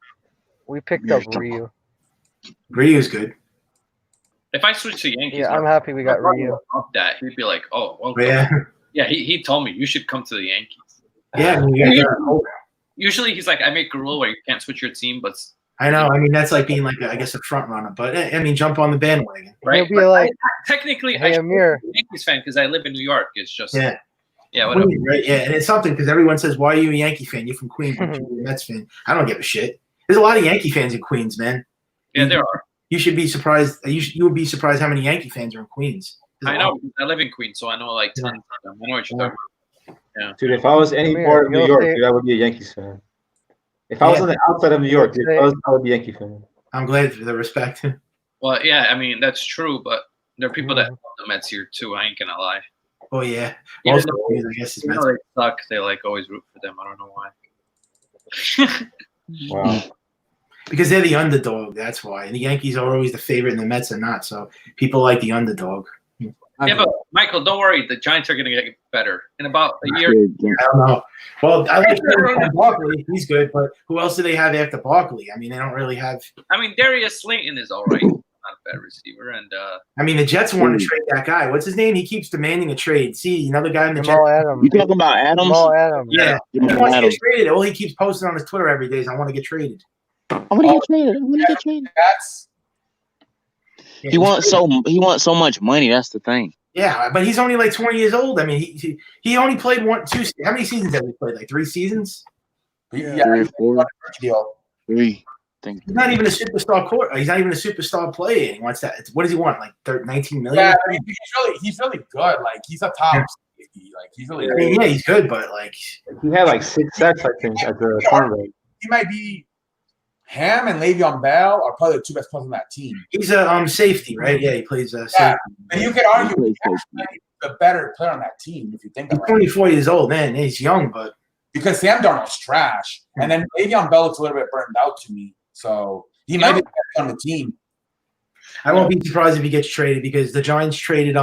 we picked up Ryu. Ryu's good. If I switch to Yankees, Yeah, I'm happy we got Ryu. Love that. He'd be like, "Oh, welcome." But yeah, Yeah, he told me you should come to the Yankees. yeah. I mean, you got Gerrit Cole. Usually, he's like, "I make a rule where you can't switch your team, but I know. I mean, that's like being like, I guess, a front runner. But I mean, jump on the bandwagon. right." He'll be like, Technically, I "Hey, should Amir." be a Yankees fan because I live in New York. It's just Yeah. yeah, whatever. Right? Yeah, and it's something because everyone says, "Why are you a Yankee fan? You're from Queens. You should be a Mets fan." I don't give a shit. There's a lot of Yankee fans in Queens, man. Yeah, there are. You should be surprised. You would be surprised how many Yankee fans are in Queens. There's I a lot. know. I live in Queens, so I know like tons of them. I know what you're talking about. Dude, if I was any Amir, part of New you'll York, say- dude, I would be a Yankees fan. If I was Yeah. on the outside of New York, dude, say- I would be a Yankee fan. I'm glad for the respect. Well, yeah, I mean that's true, but there are people that Mhm. love the Mets here too. I ain't gonna lie. Oh yeah, Even most of though, the Queens, I guess, is even Mets. though they suck, they like always root for them. I don't know why. Wow. Because they're the underdog. That's why. And the Yankees are always the favorite, and the Mets are not. So people like the underdog. Yeah, but Michael, don't worry. The Giants are gonna get better in about a year. I don't know. Well, I like Barkley. He's good, but who else do they have after Barkley? I mean, they don't really have. I mean, Darius Slayton is all right. Not a bad receiver, and I mean, the Jets want to trade that guy. What's his name? He keeps demanding a trade. See, another guy in the Jets. Jamal Adams. You talking about Adams? Jamal Adams. Yeah, he Jamal wants to Adams. get traded. All he keeps posting on his Twitter every day is, "I want to get traded." I want to get traded. I want to get traded. That's Yeah, He wants so much money. That's the thing. Yeah, but he's only like 20 years old. I mean, he only played 2. How many seasons have he played? Like 3 seasons. yeah. 3 or 4, Deal. 3. Think. He's not even a superstar He's not even a superstar player. He wants that. What does he want? Like 19 million? Yeah, I mean, he's really good. Like he's a top safety. Like he's really I mean, yeah, he's good, but like, He had like 6 sacks, I think, as a cornerback. he might be Ham and Le'Veon Bell are probably the two best players on that team. He's a safety, right? Yeah, he plays safety. And you could argue he's actually the better player on that team if you think He's about it. 24 years old, man. He's young, but Because Sam Darnold's trash, and then Le'Veon Bell looks a little bit burned out to me. So he might be the best on the team. I won't be surprised if he gets traded because the Giants traded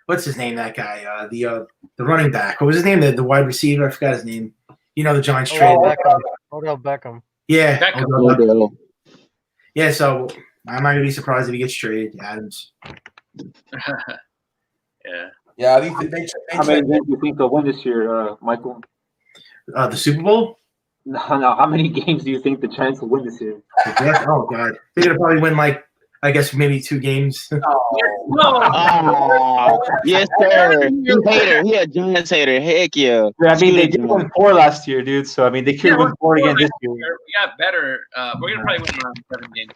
what's his name? That guy, the running back. What was his name? The wide receiver. I forgot his name. You know, the Giants traded. Odell Beckham. Yeah. Beckham. Odell. Yeah. So I'm not gonna be surprised if he gets traded. Adams. Yeah. Yeah, they How many games do you think they'll win this year, Michael? The Super Bowl. No. How many games do you think the Giants will win this year? Yeah. Oh God, they're gonna probably win I guess maybe 2 games. Yes, sir. He a Giants hater. Heck yeah. I mean, they did win 4 last year, dude. So I mean, they could win 4 again this year. We got better. We're gonna probably win around 7 games.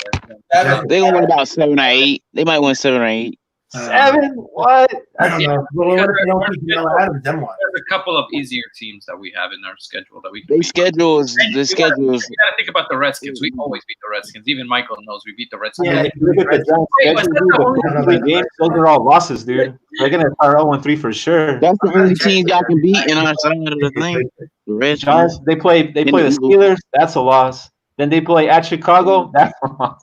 They're gonna win about 7 or 8. They might win 7 or 8. 7? What? I don't know. Well, what if they don't keep Jamal Adams? Then what? There's a couple of easier teams that we have in our schedule that we. The schedules. You gotta think about the Redskins. We always beat the Redskins. Even Michael knows we beat the Redskins. Yeah. Look at the Giants schedule, dude. The first 3 games, those are all losses, dude. They're gonna start 0-3 for sure. That's the only team y'all can beat in our side of the thing. The Redskins. Giants, they play the Steelers. That's a loss. Then they play at Chicago. That's a loss.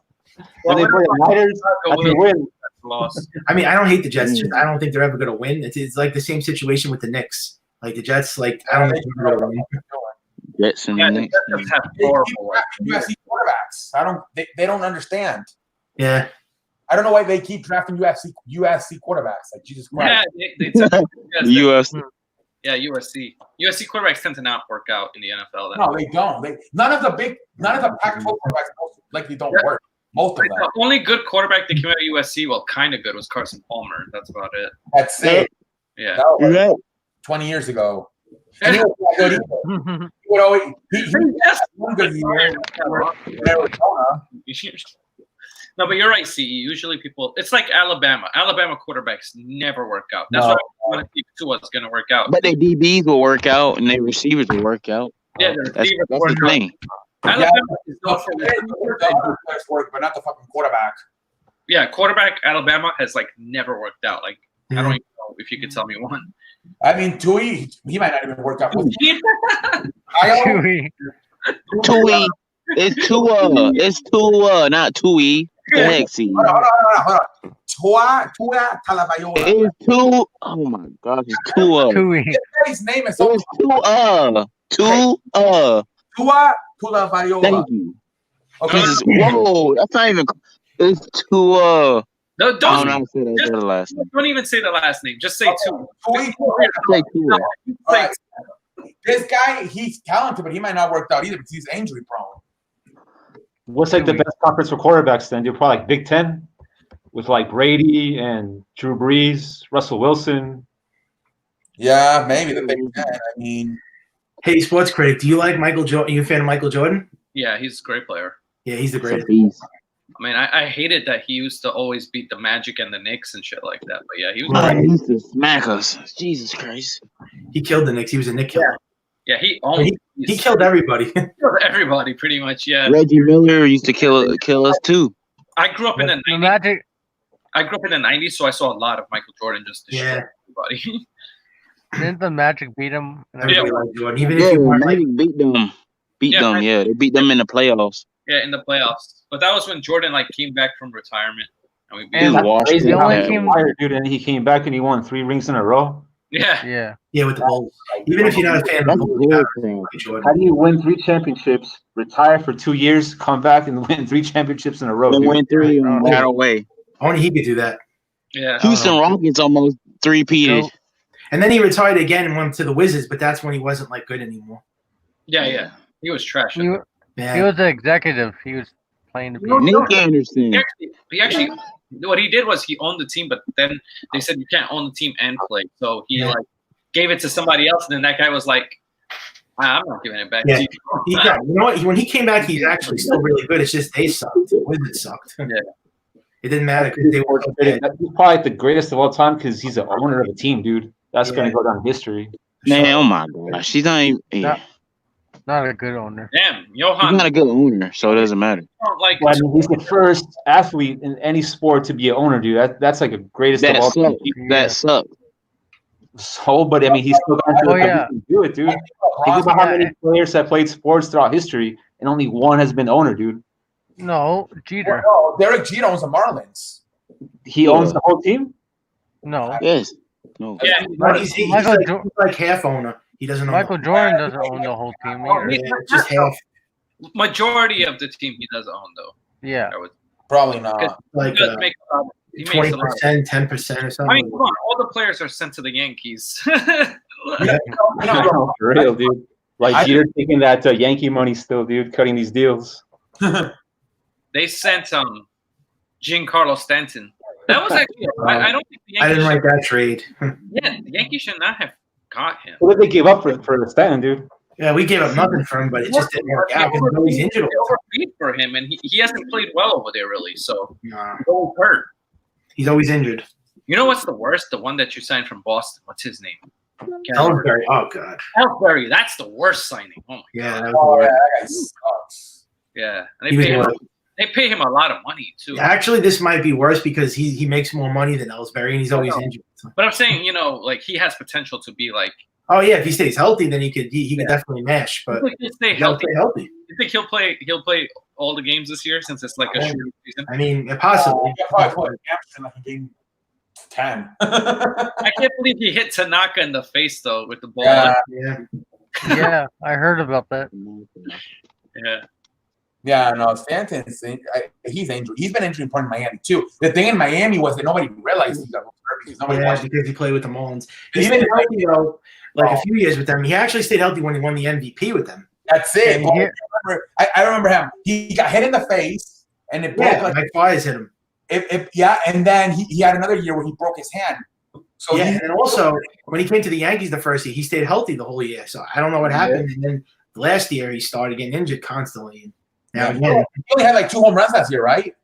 Then they play the Niners. That's a win. Loss. I mean, I don't hate the Jets. Just I don't think they're ever going to win. It's like the same situation with the Knicks. Like the Jets, I don't think they're going to win. Jets and Yeah, the the Knicks. Jets have They horrible. keep drafting UFC quarterbacks. They don't understand. Yeah. I don't know why they keep drafting UFC quarterbacks. Like Jesus Yeah, Christ. they tend to- UFC. yeah, USC. USC quarterbacks tend to not work out in the NFL. No, they don't. None of the Pac-12 quarterbacks most likely don't work. Most of them. The only good quarterback that came out of USC, well, kind of good, was Carson Palmer. That's about it. That's it. Yeah. That was Yeah. 20 years ago. And he was not good either. He would always he Yes. one good year in Arizona. No, but you're right, CE. Usually people, it's like Alabama. Alabama quarterbacks never work out. That's No. why I want to think Tua's going to work out. But their DBs will work out and their receivers will work out. Yeah, the That's receivers the work out. thing. Alabama is No, known for the other players work, but not the fucking quarterback. yeah, quarterback Alabama has never worked out. I don't even know if you could tell me one. I mean, Tui, he might not even work out. Chewy. Tui. It's Tua. It's Tua, not Tui. The heck, see. Hold on. Tua Tagovailoa. It's Tua. Oh my gosh, it's Tua. Chewy. His name is so It's Tua. Tua. Tua Tagovailoa. Thank you. Okay. Jesus. Whoa, that's not even. It's Tua. No, I don't know how don't, to say that the last name. don't even say the last name. Just say two. Tui. Say Tua. All right. This guy, he's talented, but he might not work out either because he's injury prone. What's the best conference for quarterbacks then? You're probably Big Ten with Brady and Drew Brees, Russell Wilson. Yeah, maybe the Big Ten. I mean, Hey, sports critic, do you like Michael Jordan? You a fan of Michael Jordan? Yeah, he's a great player. Yeah, he's the It's a greatest. beast. I mean, I hated that he used to always beat the Magic and the Knicks and shit like that. But yeah, he was. Man, he used to smack us. Jesus Christ. He killed the Knicks. He was a Nick killer. Yeah, he owned. He killed everybody. killed everybody pretty much. Yeah, Reggie Miller used to kill us too. I grew up in the The 90s. Magic. I grew up in the 90s, so I saw a lot of Michael Jordan just to Yeah. show everybody. Didn't the Magic beat him? Everybody liked Jordan. Even Yeah, if you weren't like, Magic beat them. Yeah, Yeah, they beat them in the playoffs. Yeah, in the playoffs. But that was when Jordan came back from retirement. And we beat Dude, him. And washed Crazy the him only out. team- Fired, dude, and he came back and he won 3 rings in a row. Yeah. Yeah. yeah, with the Bulls. Even if you're not a fan of the That's Bulls, good, you gotta man. like Jordan. How do you win 3 championships, retire for 2 years, come back and win 3 championships in a row? They Dude? went 3 right away. Only he could do that. Yeah. Houston Rockets almost 3-peated. So- And then he retired again and went to the Wizards, but that's when he wasn't good anymore. Yeah. He was trash. He, Yeah. he was the executive. He was playing to be. Nick Anderson. He actually, what he did was he owned the team, but then they said you can't own the team and play. So he gave it to somebody else, and then that guy was like, I'm not giving it back Yeah. to you. You know what? When he came back, he's actually still really good. It's just they sucked. The Wizards sucked. Yeah. It didn't matter because they were so bad. He's probably the greatest of all time because he's the owner of a team, dude. That's going to go down in history. Man, oh my gosh. She's not even. Yeah. Not a good owner. Damn, He's Johan. not a good owner, so it doesn't matter. don't like Well, I mean, he's the first athlete in any sport to be an owner, dude. That's like the greatest That of all sucks. time. That sucks. So, but I mean, he's still gone through Oh, the yeah. to do it, dude. Think about how Yeah. many players have played sports throughout history, and only one has been owner, dude. No, Jeter. No, Derek Jeter owns the Marlins. He owns the whole team. No, Yes. No. Yeah, But he's Michael like half owner. He doesn't own Michael the- Jordan doesn't own the whole team either. Yeah, just half. majority of the team he does own though. Yeah. I would Probably not. he Like does make a lot. He makes a lot. 20%, 10% or I something. mean, come on, all the players are sent to the Yankees. For real, dude. Like Jeter taking that Yankee money still, dude, cutting these deals. They sent Giancarlo Stanton. That was actually I don't think the I Yankees didn't like that trade. yeah, the Yankees should not have got him. What did they give up for Stanton, dude? Yeah, we gave up nothing for him, but it just didn't work out because he's injured. They overpaid for him, and he hasn't played well over there really. So Nah, he's always hurt. he's always injured. You know what's the worst? The one that you signed from Boston. What's his name? Ellsbury. Oh god. Ellsbury. That's the worst signing. Oh my Yeah, god. that Oh, was yeah, the that guy sucks. Yeah, and He was worse. they pay him a lot of money too. Actually, this might be worse because he makes more money than Ellsbury, and he's always injured. But I'm saying, like he has potential to be like. Oh yeah, if he stays healthy, then he could definitely mash. But I think he'll stay he gotta healthy. stay healthy. You think he'll play all the games this year since it's like a short season? I mean, possibly. He probably put Anderson like in game 10. I can't believe he hit Tanaka in the face though with the ball. Yeah. Yeah. Yeah, I heard about that. Yeah. Yeah, no, Stanton's he's injured. He's been injured in Miami too. The thing in Miami was that nobody realized he got hurt because nobody Yeah, watched. because he played with the Marlins. He Even stayed healthy though, like a few years with them. He actually stayed healthy when he won the MVP with them. That's it. Yeah. I remember him. He got hit in the face, and it broke. Yeah, Like, Mike Flyers hit him. and then he had another year where he broke his hand. So Yeah, he, and also when he came to the Yankees the first year, he stayed healthy the whole year. So I don't know what happened. And then last year he started getting injured constantly. Now again, he only had like 2 home runs last year, right?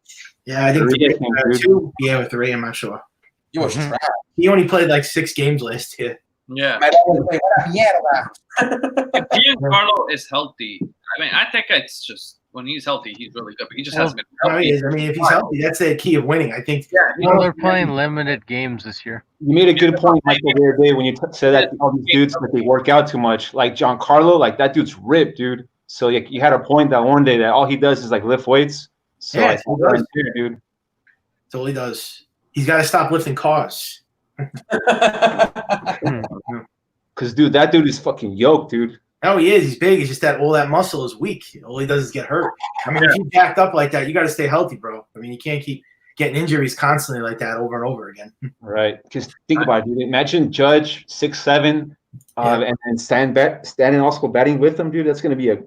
yeah, I think Three, two. Yeah, with 3, I'm not sure. He was Mhm. trash. He only played like 6 games last year. Yeah. My dad was like, "What a mierda." If Giancarlo is healthy, I mean, I think it's just when he's healthy, he's really good. But he just hasn't been No, he healthy. is. I mean, if he's healthy, that's the key of winning. I think. Well, they're playing limited games this year. You made a good point, Michael, the other day when you said that all these dudes that they work out too much. Like Giancarlo, like that dude's ripped, dude. So like, you had a point that one day that all he does is like lift weights. So Yeah, I think he does. that's it, dude. That's all he does. He's got to stop lifting cars. Because dude, that dude is fucking yoked, dude. No, he is. He's big. It's just that all that muscle is weak. All he does is get hurt. I mean, if you backed up like that, you got to stay healthy, bro. I mean, you can't keep getting injuries constantly like that over and over again. Right. Because think about it, dude. Imagine Judge 6'7", and Stanton also batting with him, dude. That's gonna be a Yeah,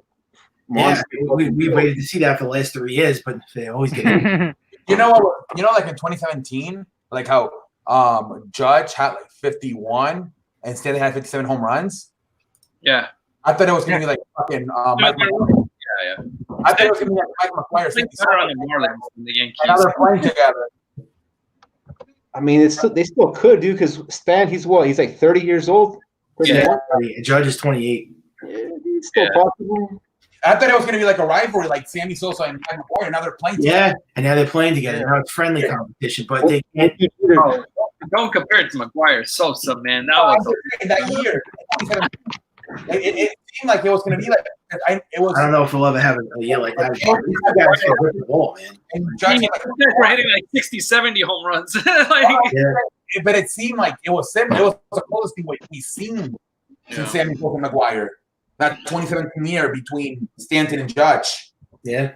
monster. we waited to see that for the last 3 years, but they always get injured. You know what? You know, like in 2017, like how Judge had like 51 and Stanley had 57 home runs. Yeah. I thought it was gonna be like fucking Mike McGuire. Yeah. I thought it was gonna be like Mike McGuire. I think better on the Marlins than the Yankees. Another playing together. I mean, they still could, dude. Because Stan, he's what? He's like 30 years old. Yeah. Judge is 28. Yeah, it's still possible. I thought it was gonna be like a rivalry, like Sammy Sosa and Mike McGuire. Now they're playing together. Yeah, and now they're playing together. Now it's friendly competition, but they can't. Oh, don't compare it to McGuire Sosa, man. That was That year, it seemed like it was gonna be like it was. I don't know if we'll ever have a year like that. These guys can whip the ball, man. And Judge, you guys were hitting like 60, 70 home runs. Like, Yeah, but it seemed like it was similar. It was the closest thing we've seen since Sammy Sosa and McGuire. That 2017 year between Stanton and Judge. yeah.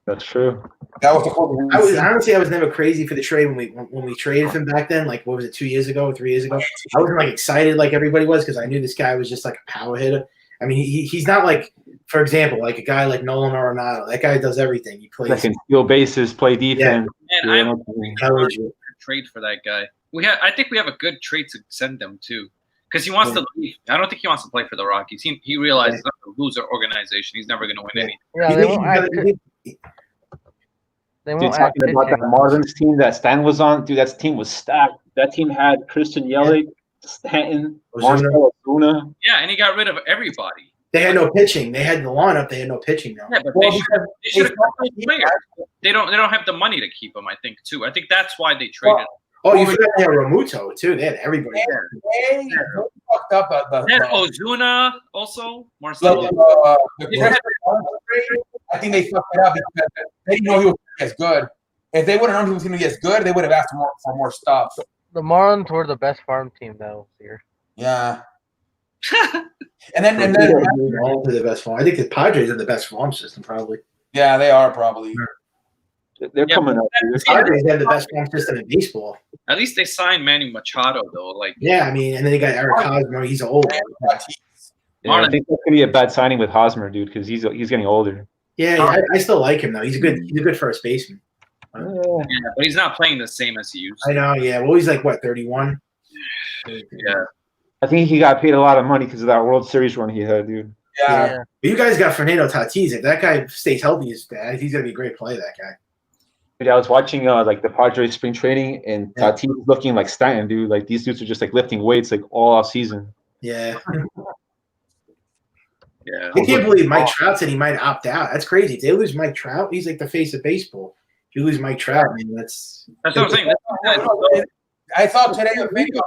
That's true. That was the closest. I was honestly, I was never crazy for the trade when we traded him back then. Like, what was it, 2 years ago, 3 years ago? I wasn't like excited like everybody was because I knew this guy was just like a power hitter. I mean, he's not like, for example, like a guy like Nolan Arenado. That guy does everything. He plays. That can steal bases, play defense. man, I'm intelligent. trade for that guy. I think we have a good trade to send them to. Because he wants to leave. I don't think he wants to play for the Rockies. He realizes that's a loser organization. He's never going to win anything. Yeah, they won't add. They Dude, won't add talking about that pitching. Marlins team that Stan was on, dude, that team was stacked. That team had Christian Yelich, Stanton, Ozuna. Marcell Ozuna. Yeah, and he got rid of everybody. They had no pitching. They had the lineup. They had no pitching though. Yeah, but Well, they should have kept those players. They don't have the money to keep them. I think too. I think that's why they traded. Oh, you forgot they had Ramuto too. They had everybody. They fucked up They had Ozuna also. Marcelo. I think they fucked it up because they didn't know he was as good. If they would have known he was going to be as good, they would have asked for more stuff. The Marlins were the best farm team though this year. Yeah. and then All to the best farm. I think the Padres are the best farm system probably. yeah, they are probably. They're coming up. Dude. The Padres have the best farm system in baseball. At least they signed Manny Machado though. Like Yeah, I mean, and then they got Eric Hosmer. He's old. Yeah, I think that's gonna be a bad signing with Hosmer, dude, because he's getting older. Yeah, I still like him though. He's a good first baseman. yeah, but he's not playing the same as he used to. I know. Yeah. Well, he's like what 31. Yeah. I think he got paid a lot of money because of that World Series run he had, dude. Yeah. But you guys got Fernando Tatis. If that guy stays healthy, he's gonna be a great player. That guy. Dude, I was watching like the Padres spring training, and Tatis was looking like Stanton, dude. Like these dudes are just like lifting weights like all off season. Yeah. Yeah. I can't believe Mike Trout said he might opt out. That's crazy. If they lose Mike Trout, he's like the face of baseball. If you lose Mike Trout, man, that's what I'm saying. I saw today a video.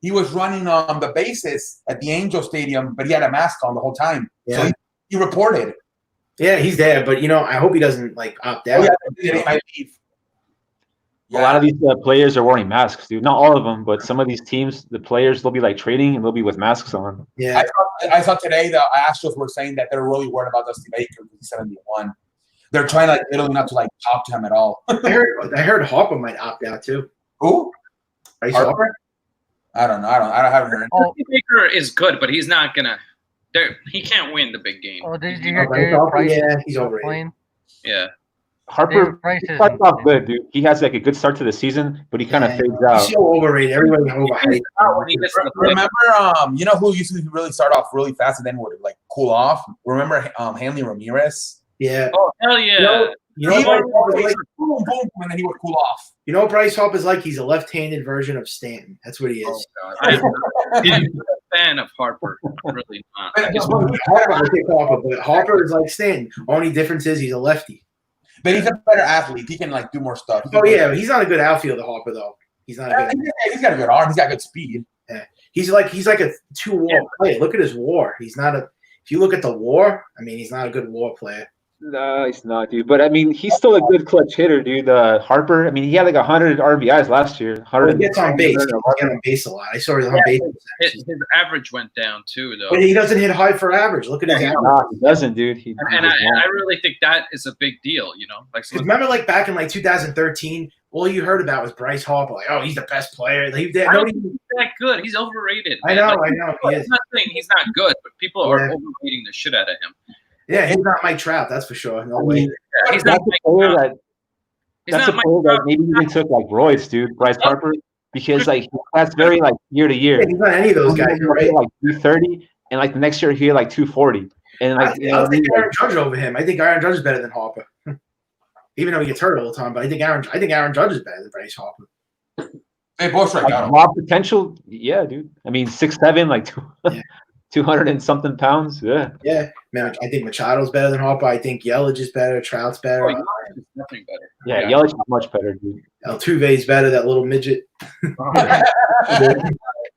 He was running the bases at the Angel Stadium, but he had a mask on the whole time. Yeah. So he reported. Yeah, he's there, but I hope he doesn't like opt out. He might leave. A lot of these players are wearing masks, dude. Not all of them, but some of these teams, the players, they'll be like trading and they'll be with masks on. Yeah. I saw today the Astros were saying that they're really worried about Dusty Baker because he's 71. They're trying like literally not to like talk to him at all. I heard Harper might opt out too. Who? Bryce Harper? Harper? I don't know. I haven't heard. Dusty Baker is good, but he's not gonna. He can't win the big game. Oh, did you hear Bryce David Harper? Price Yeah, he's is overrated. playing? Yeah. Harper David Price is starts off good, dude. He has like a good start to the season, but he kind of fades out. He's so overrated. Everybody overhyped. When he gets to the play. Remember, you know who used to really start off really fast and then would like cool off? Remember Hanley Ramirez? Yeah. Oh hell yeah! You know He what would Bryce Harper's like? boom, boom, and then he would cool off. You know what Bryce Harper's like? He's a left-handed version of Stanton. That's what he is. I'm a fan of Harper. I'm really not. I just- I pick Harper, but Harper is like Stanton. Only difference is he's a lefty. But he's a better athlete. He can like do more stuff. Oh yeah, but he's not a good outfielder, Harper though. He's not a good. He's got a good arm. He's got good speed. He's like a 2-WAR player. Look at his WAR. He's not a. If you look at the WAR, I mean, he's not a good WAR player. No, he's not, dude. But I mean, he's still a good clutch hitter, dude. Harper. I mean, he had like 100 RBIs last year. 100. He gets on base. He gets on base a lot. I saw his on base. His average went down too, though. But he doesn't hit high for average. Look at his average. No, he doesn't, dude. And I really think that is a big deal, you know. Like, Remember, like back in like 2013, all you heard about was Bryce Harper. Like, oh, he's the best player. I don't think he's that good. He's overrated. I know. He is. I'm not saying he's not good, but people are overrating the shit out of him. Yeah, he's not Mike Trout. That's for sure. No way. Yeah, he's That's not a player that. He's That's a not player Mike that Trout. maybe even took like roids, dude. Bryce Harper, because like that's very like year to year. Yeah, he's not any of those guys, right? Like 230, and like the next year he had like 240, and like I'll take Aaron Judge over him. I think Aaron Judge is better than Harper, even though he gets hurt all the time. But I think Aaron Judge is better than Bryce Harper. They both strike like out. raw potential, yeah, dude. I mean, 6'7", like 200 and something pounds, yeah. Yeah, man. I think Machado's better than Harper. I think Yelich is better. Trout's better. Oh, he's nothing better. Yeah, Yelich is much better, dude. Altuve's better. That little midget.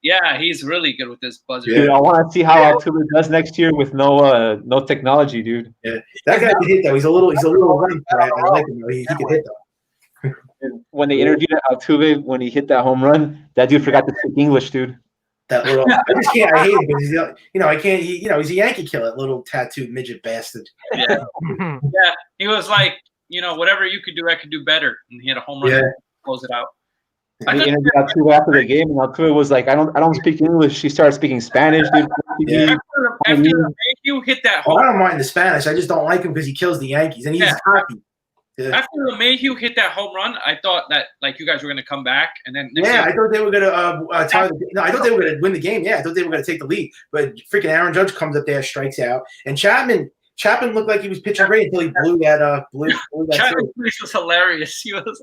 Yeah, he's really good with this buzzer. Dude, I want to see how Altuve does next year with no technology, dude. Yeah, that guy can hit though. He's a little running. I like him though. He can hit though. And when they interviewed Altuve when he hit that home run, that dude forgot to speak English, dude. That little, I just can't. I hate him because he's, I can't. He's a Yankee killer, that little tattooed midget bastard. Yeah. Yeah, he was like, whatever you could do, I could do better, and he had a home run to close it out. They interviewed Altuve after the game, and Altuve was like, "I don't speak English." He started speaking Spanish, dude. Yeah. After you hit that home, I don't mind the Spanish. I just don't like him because he kills the Yankees, and he's cocky. Yeah. After LeMahieu hit that home run, I thought that like you guys were gonna come back, and then I thought they were gonna tie the. No, I thought they were gonna win the game. Yeah, I thought they were gonna take the lead, but freaking Aaron Judge comes up there, strikes out, and Chapman looked like he was pitching great until he blew that. Chapman was hilarious. He was.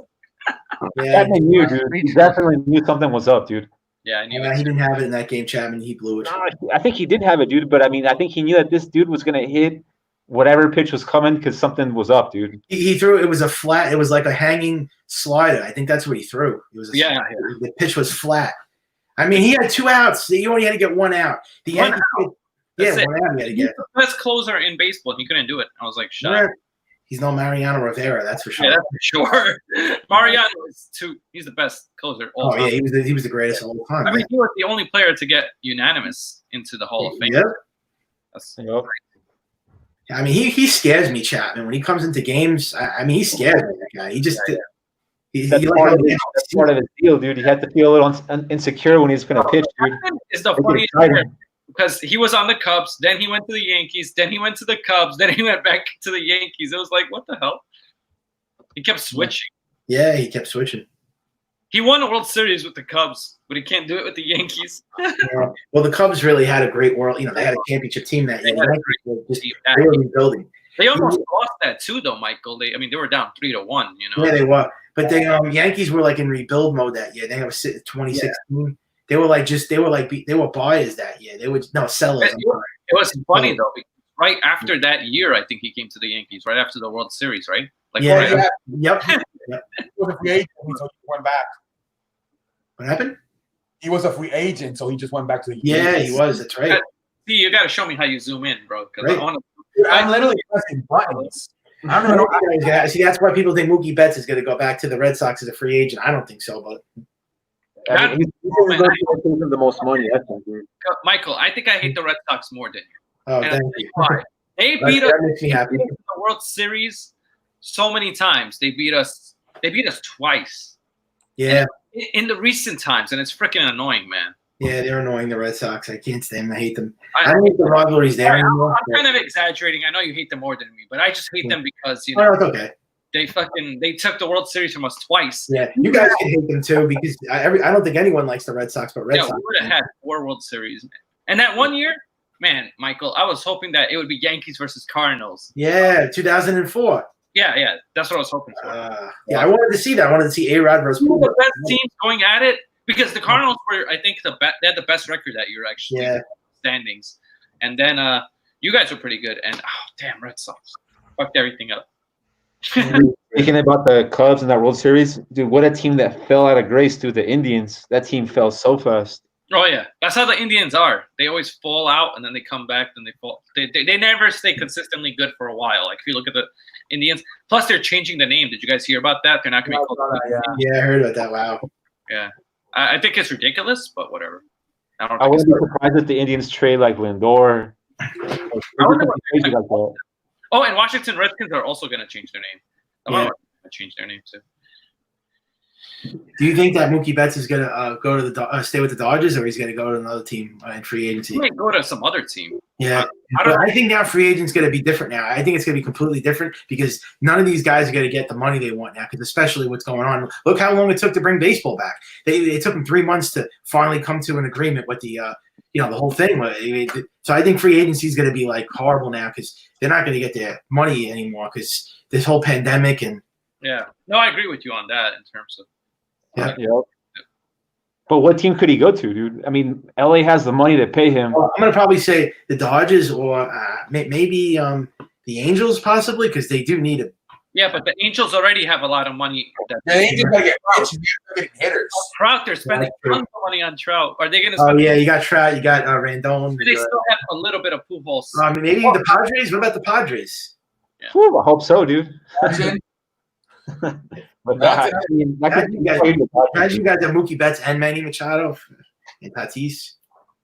Yeah, Chapman knew, dude. He definitely knew something was up, dude. Yeah, I knew Yeah, it. he didn't have it in that game, Chapman. He blew it. I think he did have it, dude. But I mean, I think he knew that this dude was gonna hit whatever pitch was coming because something was up, dude. He threw it was a flat. It was like a hanging slider. I think that's what he threw. It was Yeah. The pitch was flat. I mean, he had 2 outs. He only had to get 1 out. The One Yankees, That's it. 1 out he had to He's get. the best closer in baseball. He couldn't do it. I was like, shut up. He's no Mariano Rivera, that's for sure. Yeah, that's for sure. Mariano is he's the best closer. All Oh yeah, time. he was the greatest of all time. I mean, he was the only player to get unanimous into the Hall of Fame. Yep. That's Yep. I mean, he scares me, Chapman. When he comes into games, I mean, he scares me. That guy. He just he That's like, part of his deal, dude. He had to feel a little insecure when he's gonna pitch, dude. It's the Make it funniest exciting. player because he was on the Cubs, then he went to the Yankees, then he went to the Cubs, then he went back to the Yankees. It was like, what the hell? He kept switching. yeah, he kept switching. He won a World Series with the Cubs, but he can't do it with the Yankees. Yeah. Well, the Cubs really had a great world. You know, they had a championship team that year. They had a The Yankees were just team. really rebuilding. They almost lost that too, though, Michael. They were down 3-1. You know. Yeah, they were. But they Yankees were like in rebuild mode that year. They were 2016. They were buyers that year. They were sellers. It was funny though, because right after that year, I think he came to the Yankees. Right after the World Series, right? Like, Yeah, right yeah. Yep. He was a free agent, so he went back. What happened? He was a free agent, so he just went back to the Yeah, Yankees. he was. That's right. See, you got to show me how you zoom in, bro. Because Right. I want to. Dude, I'm literally pressing buttons. I don't even know. Yeah, see, that's why people think Mookie Betts is going to go back to the Red Sox as a free agent. I don't think so, but I mean, he's gonna go to the most money. That's for sure. Michael, I think I hate the Red Sox more than you. oh, And I'll thank tell you. you why. They beat us That makes me happy. in the World Series so many times. They beat us. They beat us twice Yeah, in the recent times, and it's freaking annoying, man. yeah, they're annoying, the Red Sox. I can't stand them. I hate them. I I, don't think the rivalry's there anymore. I'm kind of exaggerating. I know you hate them more than me, but I just hate them because Oh, know it's okay. they took the World Series from us twice. Yeah, you guys can hate them too because I don't think anyone likes the Red Sox, but Red Yeah, Sox. we would have had 4 World Series, and that one year, man, Michael, I was hoping that it would be Yankees versus Cardinals. Yeah, 2004. Yeah, that's what I was hoping for. Yeah, I wanted to see that. I wanted to see A-Rod versus Two of Puma. the best teams going at it because the Cardinals were, I think, they had the best record that year actually. Yeah. Standings, and then you guys were pretty good, and damn, Red Sox fucked everything up. Thinking about the Cubs in that World Series, dude, what a team that fell out of grace, dude. The Indians, that team fell so fast. Oh yeah, that's how the Indians are. They always fall out and then they come back. Then they fall. They never stay consistently good for a while. Like if you look at the Indians, plus they're changing the name. Did you guys hear about that? They're not going to be called. Yeah, I heard about that. Wow. Yeah, I think it's ridiculous, but whatever. I don't. I think wouldn't it's be surprised if the Indians trade like Lindor. I wonder what- Crazy like that. Oh, and Washington Redskins are also going to change their name. Yeah. Going to change their name too. Do you think that Mookie Betts is going to go to the stay with the Dodgers, or he's going to go to another team in free agency? He might go to some other team. Yeah, I don't but I think now free agent's going to be different now. I think it's going to be completely different because none of these guys are going to get the money they want now. Because especially what's going on. Look how long it took to bring baseball back. It took them 3 months to finally come to an agreement with the the whole thing. So I think free agency is going to be like horrible now because they're not going to get their money anymore because this whole pandemic and Yeah. No, I agree with you on that in terms of. Yeah. Yep. But what team could he go to, dude? I mean, LA has the money to pay him. I'm going to probably say the Dodgers or maybe the Angels possibly because they do need it. Yeah, but the Angels already have a lot of money. The Angels gotta get rich. They're getting hitters. Trout, they're spending That's true. tons of money on Trout. Are they going to Oh spend? yeah, you got Trout, you got Randon. They still have a little bit of Pujols. Maybe the Padres. What about the Padres? Whew, I hope so, dude. Imagine. But That's I mean, that could Imagine you guys- Imagine you got the Mookie Betts and Manny Machado and Tatis.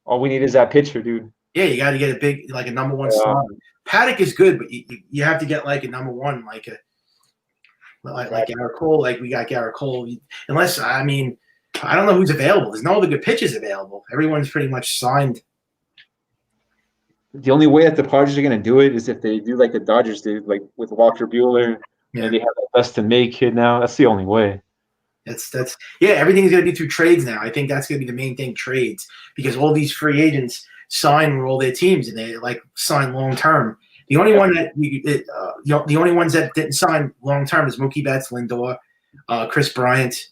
all we need is that pitcher, dude. Yeah, you got to get a big, like a number one Yeah. star. Paddock is good, but you have to get like a number one, like Garrett Cole. Like we got Garrett Cole. Unless I don't know who's available. There's no other good pitchers available. Everyone's pretty much signed. The only way that the Padres are going to do it is if they do like the Dodgers did, like with Walker Buehler. Yeah. And they have that best to make kid now. That's the only way. That's everything's gonna be through trades now. I think that's gonna be the main thing, trades, because all these free agents sign with all their teams and they like sign long term. The only one that the only ones that didn't sign long term is Mookie Betts, Lindor, Chris Bryant,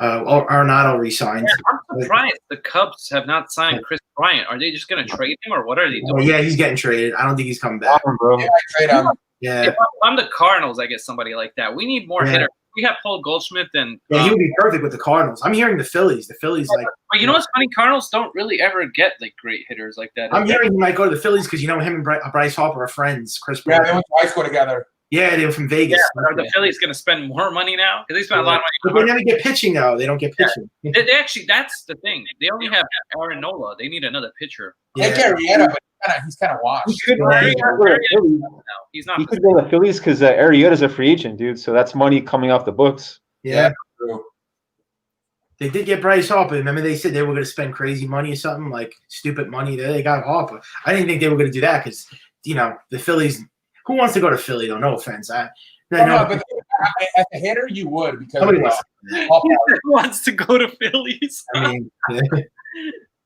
Arenado resigned. I'm surprised the Cubs have not signed Chris Bryant. Are they just going to trade him, or what are they Oh, doing? yeah, he's getting traded. I don't think he's coming back. Bro. Yeah, I trade him. Yeah, If I'm the Cardinals, I get somebody like that. We need more Yeah. hitters. We have Paul Goldschmidt and. yeah, he would be perfect with the Cardinals. I'm hearing the Phillies. The Phillies, like, But you know what's funny? Cardinals don't really ever get like great hitters like that. I'm hearing he might go to the Phillies because you know him and Bryce Harper are friends. Chris Yeah, Bryant. they went to high school together. Yeah, they were from Vegas. Yeah, but are the Phillies going to spend more money now? Because they spent a lot of But money. they never get pitching though. They don't get pitching. They actually, that's the thing. They only have Aaron Nola. They need another pitcher. They get Arrieta, but he's kind of washed. He could Yeah, go to the Phillies. No, he's not. He could go to the Phillies because Arrieta's a free agent, dude. So that's money coming off the books. Yeah. True. They did get Bryce Harper. Remember they said they were going to spend crazy money or something, like stupid money. They got Harper. I didn't think they were going to do that because, you know, the Phillies – who wants to go to Philly, though? No offense. No, but as a hitter, you would because Nobody wants to do that. Who wants to go to Phillies? I mean,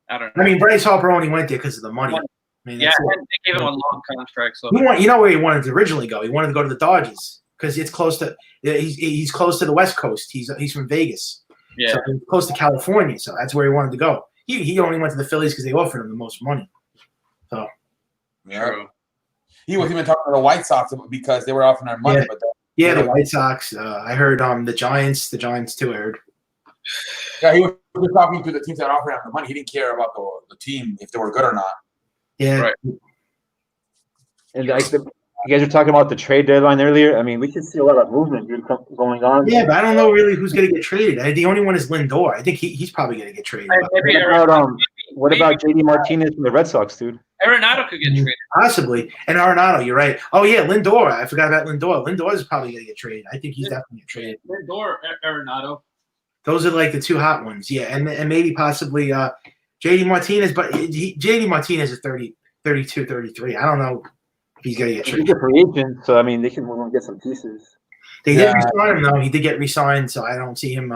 I don't know. I mean, Bryce Harper only went there because of the money. I mean, Yeah, that's it. and they gave him a long contract. So You know where he wanted to originally go? He wanted to go to the Dodgers because it's close to he's close to the West Coast. He's from Vegas, yeah, so he's close to California. So that's where he wanted to go. He only went to the Phillies because they offered him the most money. So Yeah. true. He was even talking to the White Sox because they were offering our money, Yeah. but yeah, the White Sox. I heard the Giants too. I heard. yeah, he was talking to the teams that offered him the money. He didn't care about the team if they were good or not. Yeah, Right. And like you guys were talking about the trade deadline earlier. I mean, we can see a lot of movement, dude, going on. yeah, but I don't know really who's going to get traded. The only one is Lindor. I think he's probably going to get traded. Maybe What about JD Martinez from the Red Sox, dude? Arenado could get traded. Possibly. And Arenado, you're right. Oh, yeah, Lindor. I forgot about Lindor. Lindor is probably going to get traded. I think he's definitely get traded. Lindor, Arenado. Those are like the two hot ones. Yeah, and maybe possibly JD Martinez. But JD Martinez is 32, 33. I don't know if he's going to get He's traded. a free agent, so I mean, they can move on and get some pieces. They Yeah. did re-sign him, though. He did get re-signed, so I don't see him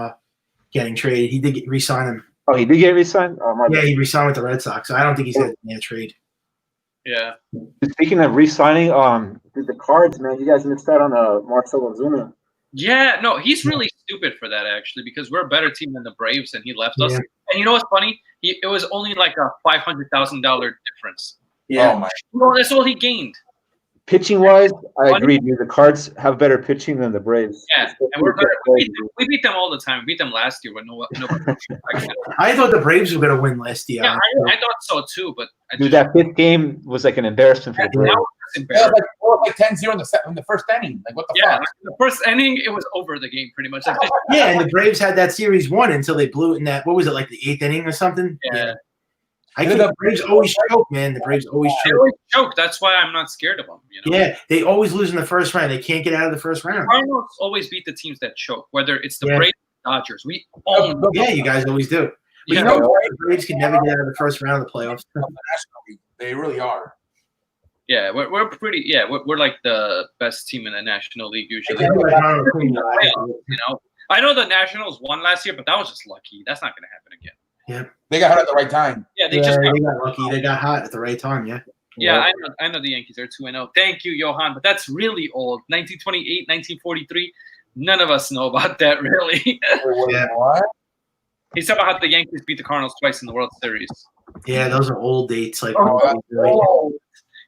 getting traded. He did re-sign him. Oh, he did get re-signed? Oh, my Yeah, bad. he re-signed with the Red Sox, so I don't think he's going to trade. Yeah. Speaking of re-signing, dude, the Cards, man, you guys missed out on Marcelo Ozuna. Yeah, no, he's really stupid for that actually because we're a better team than the Braves and he left us. Yeah. And you know what's funny? It was only like a $500,000 difference. Oh my! Well, that's all he gained. Pitching-wise, I agree, dude. The Cards have better pitching than the Braves. Yeah, and we're better. We beat them all the time. We beat them last year, but nobody. I thought the Braves were going to win last year. Yeah, I thought so too, but I Dude, just, that fifth game was like an embarrassment for the that Braves. was Yeah, embarrassing. it was like 10-0 in the first inning. Like what the Yeah, fuck? the first inning, it was over the game pretty much. Like, Yeah, and the Braves had that series won until they blew it in that, what was it, like the 8th inning or something? Yeah. I think the Braves always choke, man. The Braves always they choke. always choke. That's why I'm not scared of them. You know? Yeah, they always lose in the first round. They can't get out of the first round. Cardinals always beat the teams that choke, whether it's the Yeah. Braves or Dodgers. We always Yeah, you guys always do. But Yeah. you know, the Braves can never get out of the first round of the playoffs. National League. They really are. Yeah, we're pretty. Yeah, we're like the best team in the National League usually. Yeah, You know, I know the Nationals won last year, but that was just lucky. That's not going to happen again. They got hit at the right time. Yeah, they they just. got lucky. They got hot at the right time, yeah. Yeah, I know the Yankees are 2-0. Thank you, Johan, but that's really old. 1928, 1943. None of us know about that, really. Yeah. What? He's talking about how the Yankees beat the Cardinals twice in the World Series. Yeah, those are old dates. Like, Oh,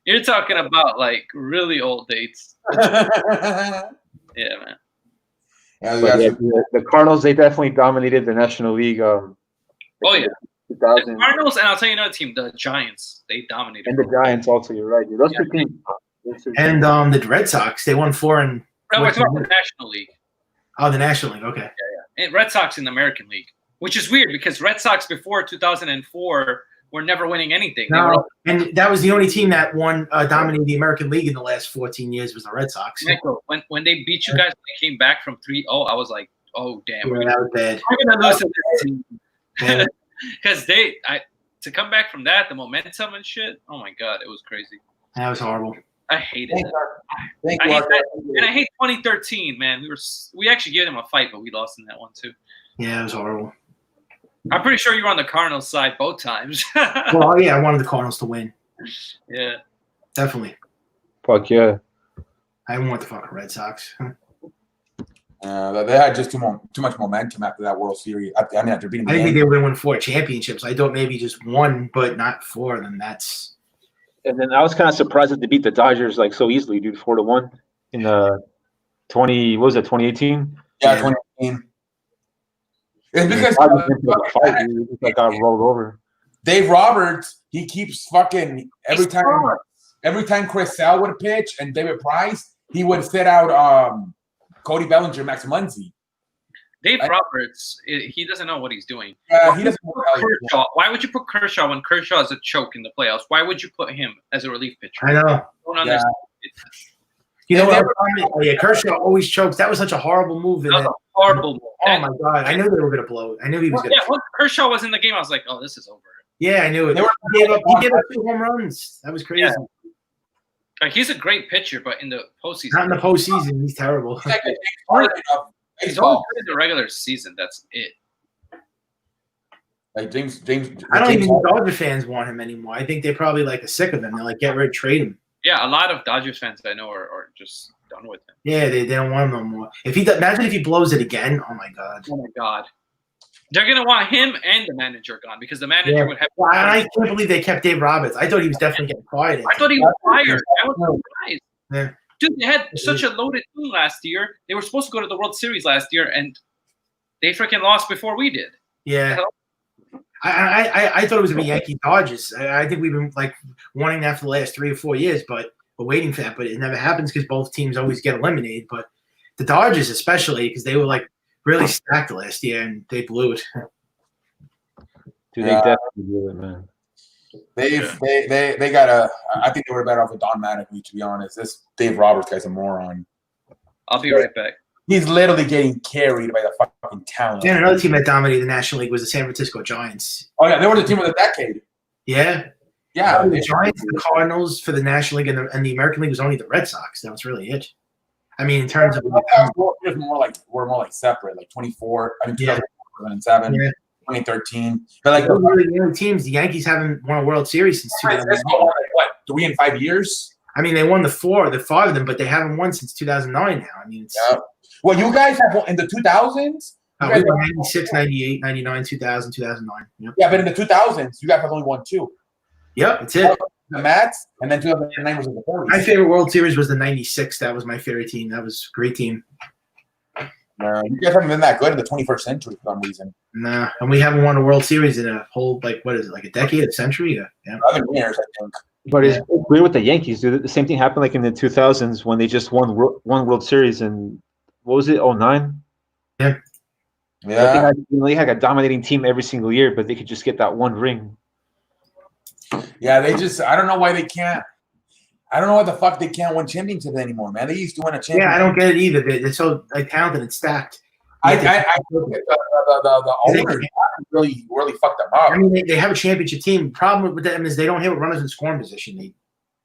You're talking about like really old dates. yeah, Yeah, man. you But guys- yeah, the Cardinals, they definitely dominated the National League. Oh yeah, 2000. the Cardinals, and I'll tell you another team, the Giants. They dominated. And the Giants also, you're right, dude. Those two teams. and the Red Sox, they won 4 and No, we're talking about the National League. the National League. Okay. And Red Sox in the American League, which is weird because Red Sox before 2004 were never winning anything. They were No, and that was the only team that won dominated the American League in the last 14 years was the Red Sox. when they beat you guys, when they came back from 3-0, I was like, oh damn, Yeah, we're that was bad. gonna lose to this team. Yeah. Because to come back from that, the momentum and shit. Oh my god, it was crazy. That was horrible. I hated Thank it. you. Thank I you, hate Arthur. And I hate 2013, man. We actually gave them a fight, but we lost in that one too. Yeah, it was horrible. I'm pretty sure you were on the Cardinals side both times. Well, yeah, I wanted the Cardinals to win. Yeah. Definitely. Fuck yeah. I didn't want the fucking Red Sox. They had just too much momentum after that World Series. I mean, after beating the I didn't think Yankees. they would win 4 championships. I thought maybe just 1, but not 4 of them. That's And then I was kind of surprised that they beat the Dodgers like so easily, dude, 4-1 in the 2018. Yeah, 2018. It's because Like got rolled over. Dave Roberts, he keeps fucking every time Chris Sale would pitch and David Price, he would sit out Cody Bellinger, Max Muncy. Dave Roberts, he doesn't know what he's doing. He doesn't know what Kershaw. Why would you put Kershaw when Kershaw is a choke in the playoffs? Why would you put him as a relief pitcher? I know. I don't understand. You know what? Oh, yeah, Kershaw always chokes. That was such a horrible move. That was a horrible move. Oh my god! I knew they were going to blow it. I knew he was going to. Yeah, once Kershaw was in the game, I was like, "Oh, this is over." Yeah, I knew it. He gave up 2 home runs. That was crazy. Yeah. Like he's a great pitcher, but in the postseason, Not in the postseason. He's terrible. he's only good in the regular season. That's it. Like James. I don't even think Dodger fans want him anymore. I think they probably like are sick of him. They're like, get rid, trade him. Yeah, a lot of Dodgers fans I know are just done with him. Yeah, they don't want him no more. Imagine if he blows it again. Oh my god. Oh my god, they're gonna want him and the manager gone because the manager would have. Well, I can't believe they kept Dave Roberts. I thought he was definitely getting fired. I thought he was fired. I was surprised. Yeah. Dude, they had such a loaded team last year. They were supposed to go to the World Series last year, and they freaking lost before we did. Yeah. I thought it was going to be Yankee Dodgers. I think we've been like wanting that for the last 3 or 4 years, but we're waiting for that. But it never happens because both teams always get eliminated. But the Dodgers, especially, because they were like really stacked last year and they blew it. Dude, they definitely blew it, man. They got a. I think they were better off with Don Mattingly, to be honest. This Dave Roberts guy's a moron. I'll be right back. He's literally getting carried by the fucking talent. And another team that dominated the National League was the San Francisco Giants. Oh yeah, they were the team of the decade. Yeah. Yeah, The Giants, the Cardinals for the National League and the American League was only the Red Sox. That was really it. I mean, in terms of we're more like separate, like 24. I mean, 2007, 2013. But like those are really the only teams. The Yankees haven't won a World Series since 2009. What, 3 in 5 years? I mean, they won the 5 of them, but they haven't won since 2009 now. I mean, it's, Well, you guys have won in the 2000s? we won 96, 98, 99, 2000, 2009. Yep. Yeah, but in the 2000s, you guys have only won 2. Yep, that's it. The Mets, and then 2009 was the 40s. My favorite World Series was the 96. That was my favorite team. That was a great team. You guys haven't been that good in the 21st century for some reason. Nah, and we haven't won a World Series in a whole, like, what is it, like a decade, a century? Yeah. 11 years, I think. But it's weird with the Yankees, dude. The same thing happened like in the 2000s when they just won one World Series in, what was it, 2009? Yeah. Yeah. They had a dominating team every single year, but they could just get that one ring. Yeah, they just, I don't know why they can't. I don't know what the fuck they can't win championships anymore, man. They used to win a championship. Yeah, I don't get it either. They're so like talented and stacked. The owners really fucked them up. I mean, they have a championship team. The problem with them is they don't hit runners in scoring position. They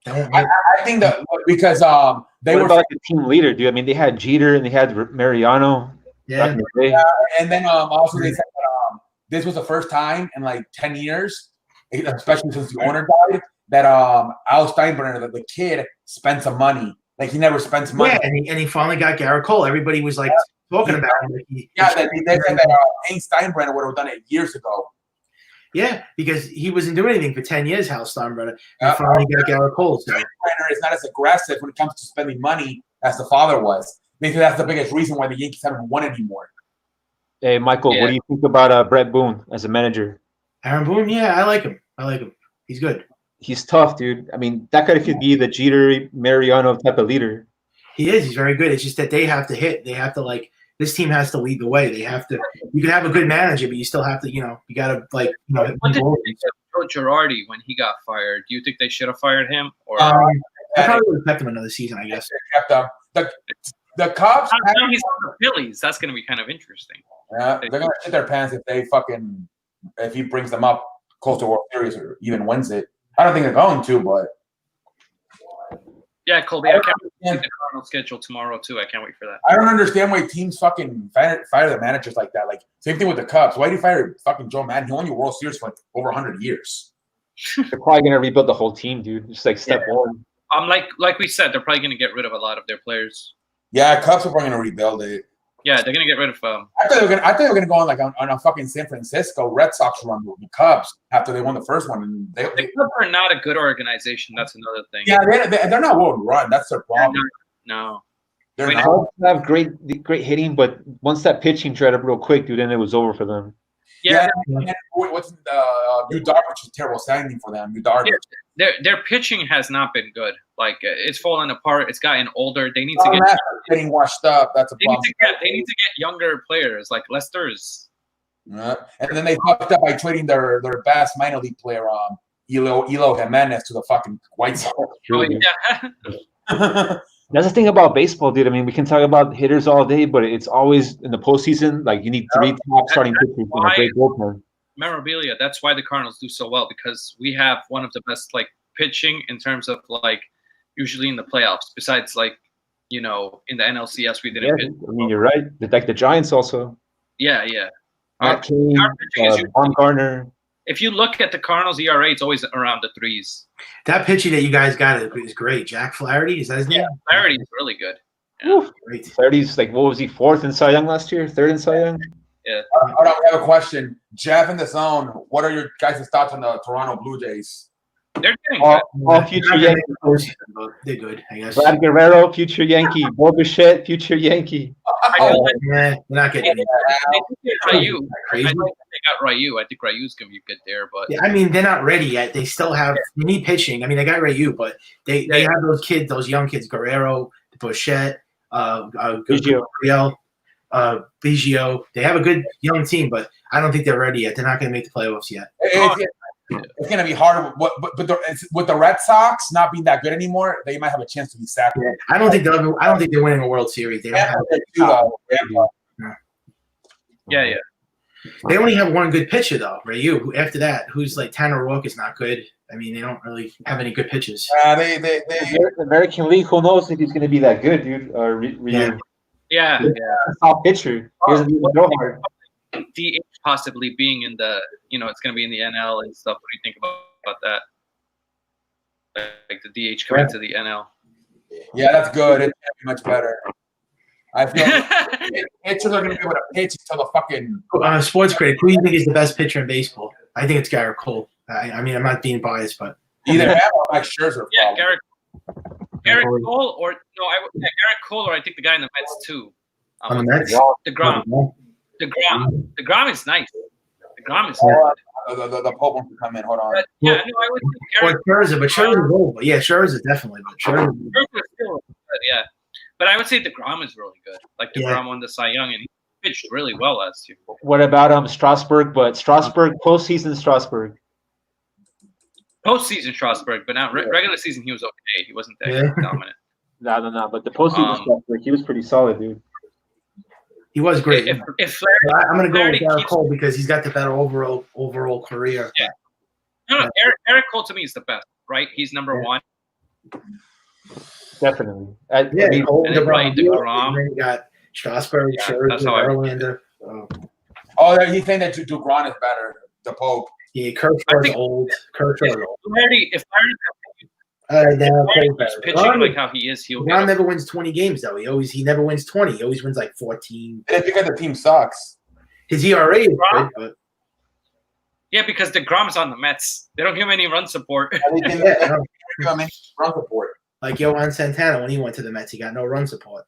don't. I think that because they were like a team leader, dude. I mean, they had Jeter and they had Mariano. Yeah. And then also they said that this was the first time in like 10 years, especially since the owner died, that Al Steinbrenner, the kid, spent some money. Like he never spent some money. Yeah, and he finally got Garrett Cole. Everybody was like talking about him. They said that Hank Steinbrenner would have done it years ago. Yeah, because he wasn't doing anything for 10 years, Hal Steinbrenner. And finally got Garrett Cole. So. Steinbrenner is not as aggressive when it comes to spending money as the father was. Maybe that's the biggest reason why the Yankees haven't won anymore. Hey, Michael, what do you think about Brett Boone as a manager? Aaron Boone, yeah, I like him. He's good. He's tough, dude. I mean, that guy could be the Jeter, Mariano type of leader. He is. He's very good. It's just that they have to hit. They have to, like, this team has to lead the way. They have to. You can have a good manager, but you still have to, you got to, like, What did you think of Joe Girardi when he got fired? Do you think they should have fired him? Or I probably would have kept him another season, I guess. The Cubs. Now he's on the Phillies. That's going to be kind of interesting. Yeah, they're gonna shit their pants if he brings them up close to World Series or even wins it. I don't think they're going to, but yeah, Colby, I can't wait to see the Cardinals schedule tomorrow too. I can't wait for that. I don't understand why teams fucking fire the managers like that. Like same thing with the Cubs. Why do you fire fucking Joe Madden? He won your World Series for like over 100 years. They're probably gonna rebuild the whole team, dude. Just like step one. Like we said, they're probably gonna get rid of a lot of their players. Yeah, Cubs are probably gonna rebuild it. Yeah, they're gonna get rid of. I thought they were gonna go on a fucking San Francisco Red Sox run with the Cubs after they won the first one. And The Cubs are not a good organization. That's another thing. yeah, they're not well run. That's their problem. No. They're Wait, not. Cubs have great hitting, but once that pitching dried up real quick, dude, then it was over for them. Yeah, And what's Yu Darvish is terrible signing for them. Yu Darvish. their pitching has not been good. Like it's fallen apart. It's gotten older. They need to get. Getting washed up. That's a They need problem. they need to get younger players like Lester's. Yeah. And then they fucked up by trading their best minor league player, Elo Jimenez, to the fucking White Sox. Oh, yeah. That's the thing about baseball, dude. I mean, we can talk about hitters all day, but it's always in the postseason. Like you need 3 top starting pitchers and a great bullpen. Memorabilia. That's why the Cardinals do so well because we have one of the best like pitching in terms of like usually in the playoffs. Besides like in the NLCS we didn't. Yeah, I mean, you're right. Like the Giants also. Yeah. Matt Cain, our pitching is Baumgartner. If you look at the Cardinals ERA, it's always around the 3s. That pitcher that you guys got is great. Jack Flaherty, is that his name? Yeah, Flaherty is really good. Yeah. Great. 30s, like what was he, 4th in Cy Young last year? 3rd in Cy Young? Hold on, we have a question. Jeff in the zone. What are your guys' thoughts on the Toronto Blue Jays? They're getting All future Yankee. They're good, I guess. Brad Guerrero, future Yankee. Bo Bichette, future Yankee. Yeah, they're not getting it. Ryu. Crazy. I don't think they got Ryu. I think Ryu's gonna be good there, but Yeah, I mean, they're not ready yet. They still have they need pitching. I mean, they got Ryu, but they have those kids, those young kids, Guerrero, Bichette, Biggio. Biggio. They have a good young team, but I don't think they're ready yet. They're not going to make the playoffs yet. It's going to be hard. But with the Red Sox not being that good anymore, they might have a chance to be sacked. Yeah. I don't think they're winning a World Series. They don't have. yeah. They only have one good pitcher though, Ryu. After that, who's like Tanner Rourke is not good. I mean, they don't really have any good pitchers. The American League, who knows if he's going to be that good, dude? Ryu. Yeah. Top pitcher. He doesn't even throw hard. DH possibly being in the, it's going to be in the NL and stuff. What do you think about that? Like the DH coming to the NL. Yeah, that's good. It's much better. I feel pitchers are going to be able to pitch until the fucking Sports critic. Who do you think is the best pitcher in baseball? I think it's Garrett Cole. I mean, I'm not being biased, but either him or Mike Scherzer. Yeah, Garrett Cole or Garrett Cole or I think the guy in the Mets too. On the Mets, DeGrom is nice. DeGrom is the Pope wants to come in. Hold on. But, yeah, no, I would think Garrett. Scherzer, but Scherzer's old. Yeah, Scherzer definitely. But Scherzer is still good, yeah. But I would say DeGrom is really good. Like DeGrom won the Cy Young and he pitched really well last year. What about Strasburg? But Strasburg, postseason Strasburg. Postseason Strasburg, but not regular season. He was okay. He wasn't that dominant. No. But the postseason Strasburg, he was pretty solid, dude. He was great. If I'm going to go with Garrett Cole because he's got the better overall career. Yeah. No, Garrett Cole to me is the best. Right? He's number one. Definitely. Cole, and then DeGrom. You got Strasburg, Scherzer, Verlander. Oh, he's saying that DeGrom is better. The Pope. Yeah, Kershaw's old. If he's pitching like how he is, DeGrom never wins 20 games though. He never wins 20. He always wins like 14. It's because the team sucks. His ERA is good, but yeah, because DeGrom's on the Mets. They don't give him any run support. Run support. Like Yohan Santana when he went to the Mets, he got no run support.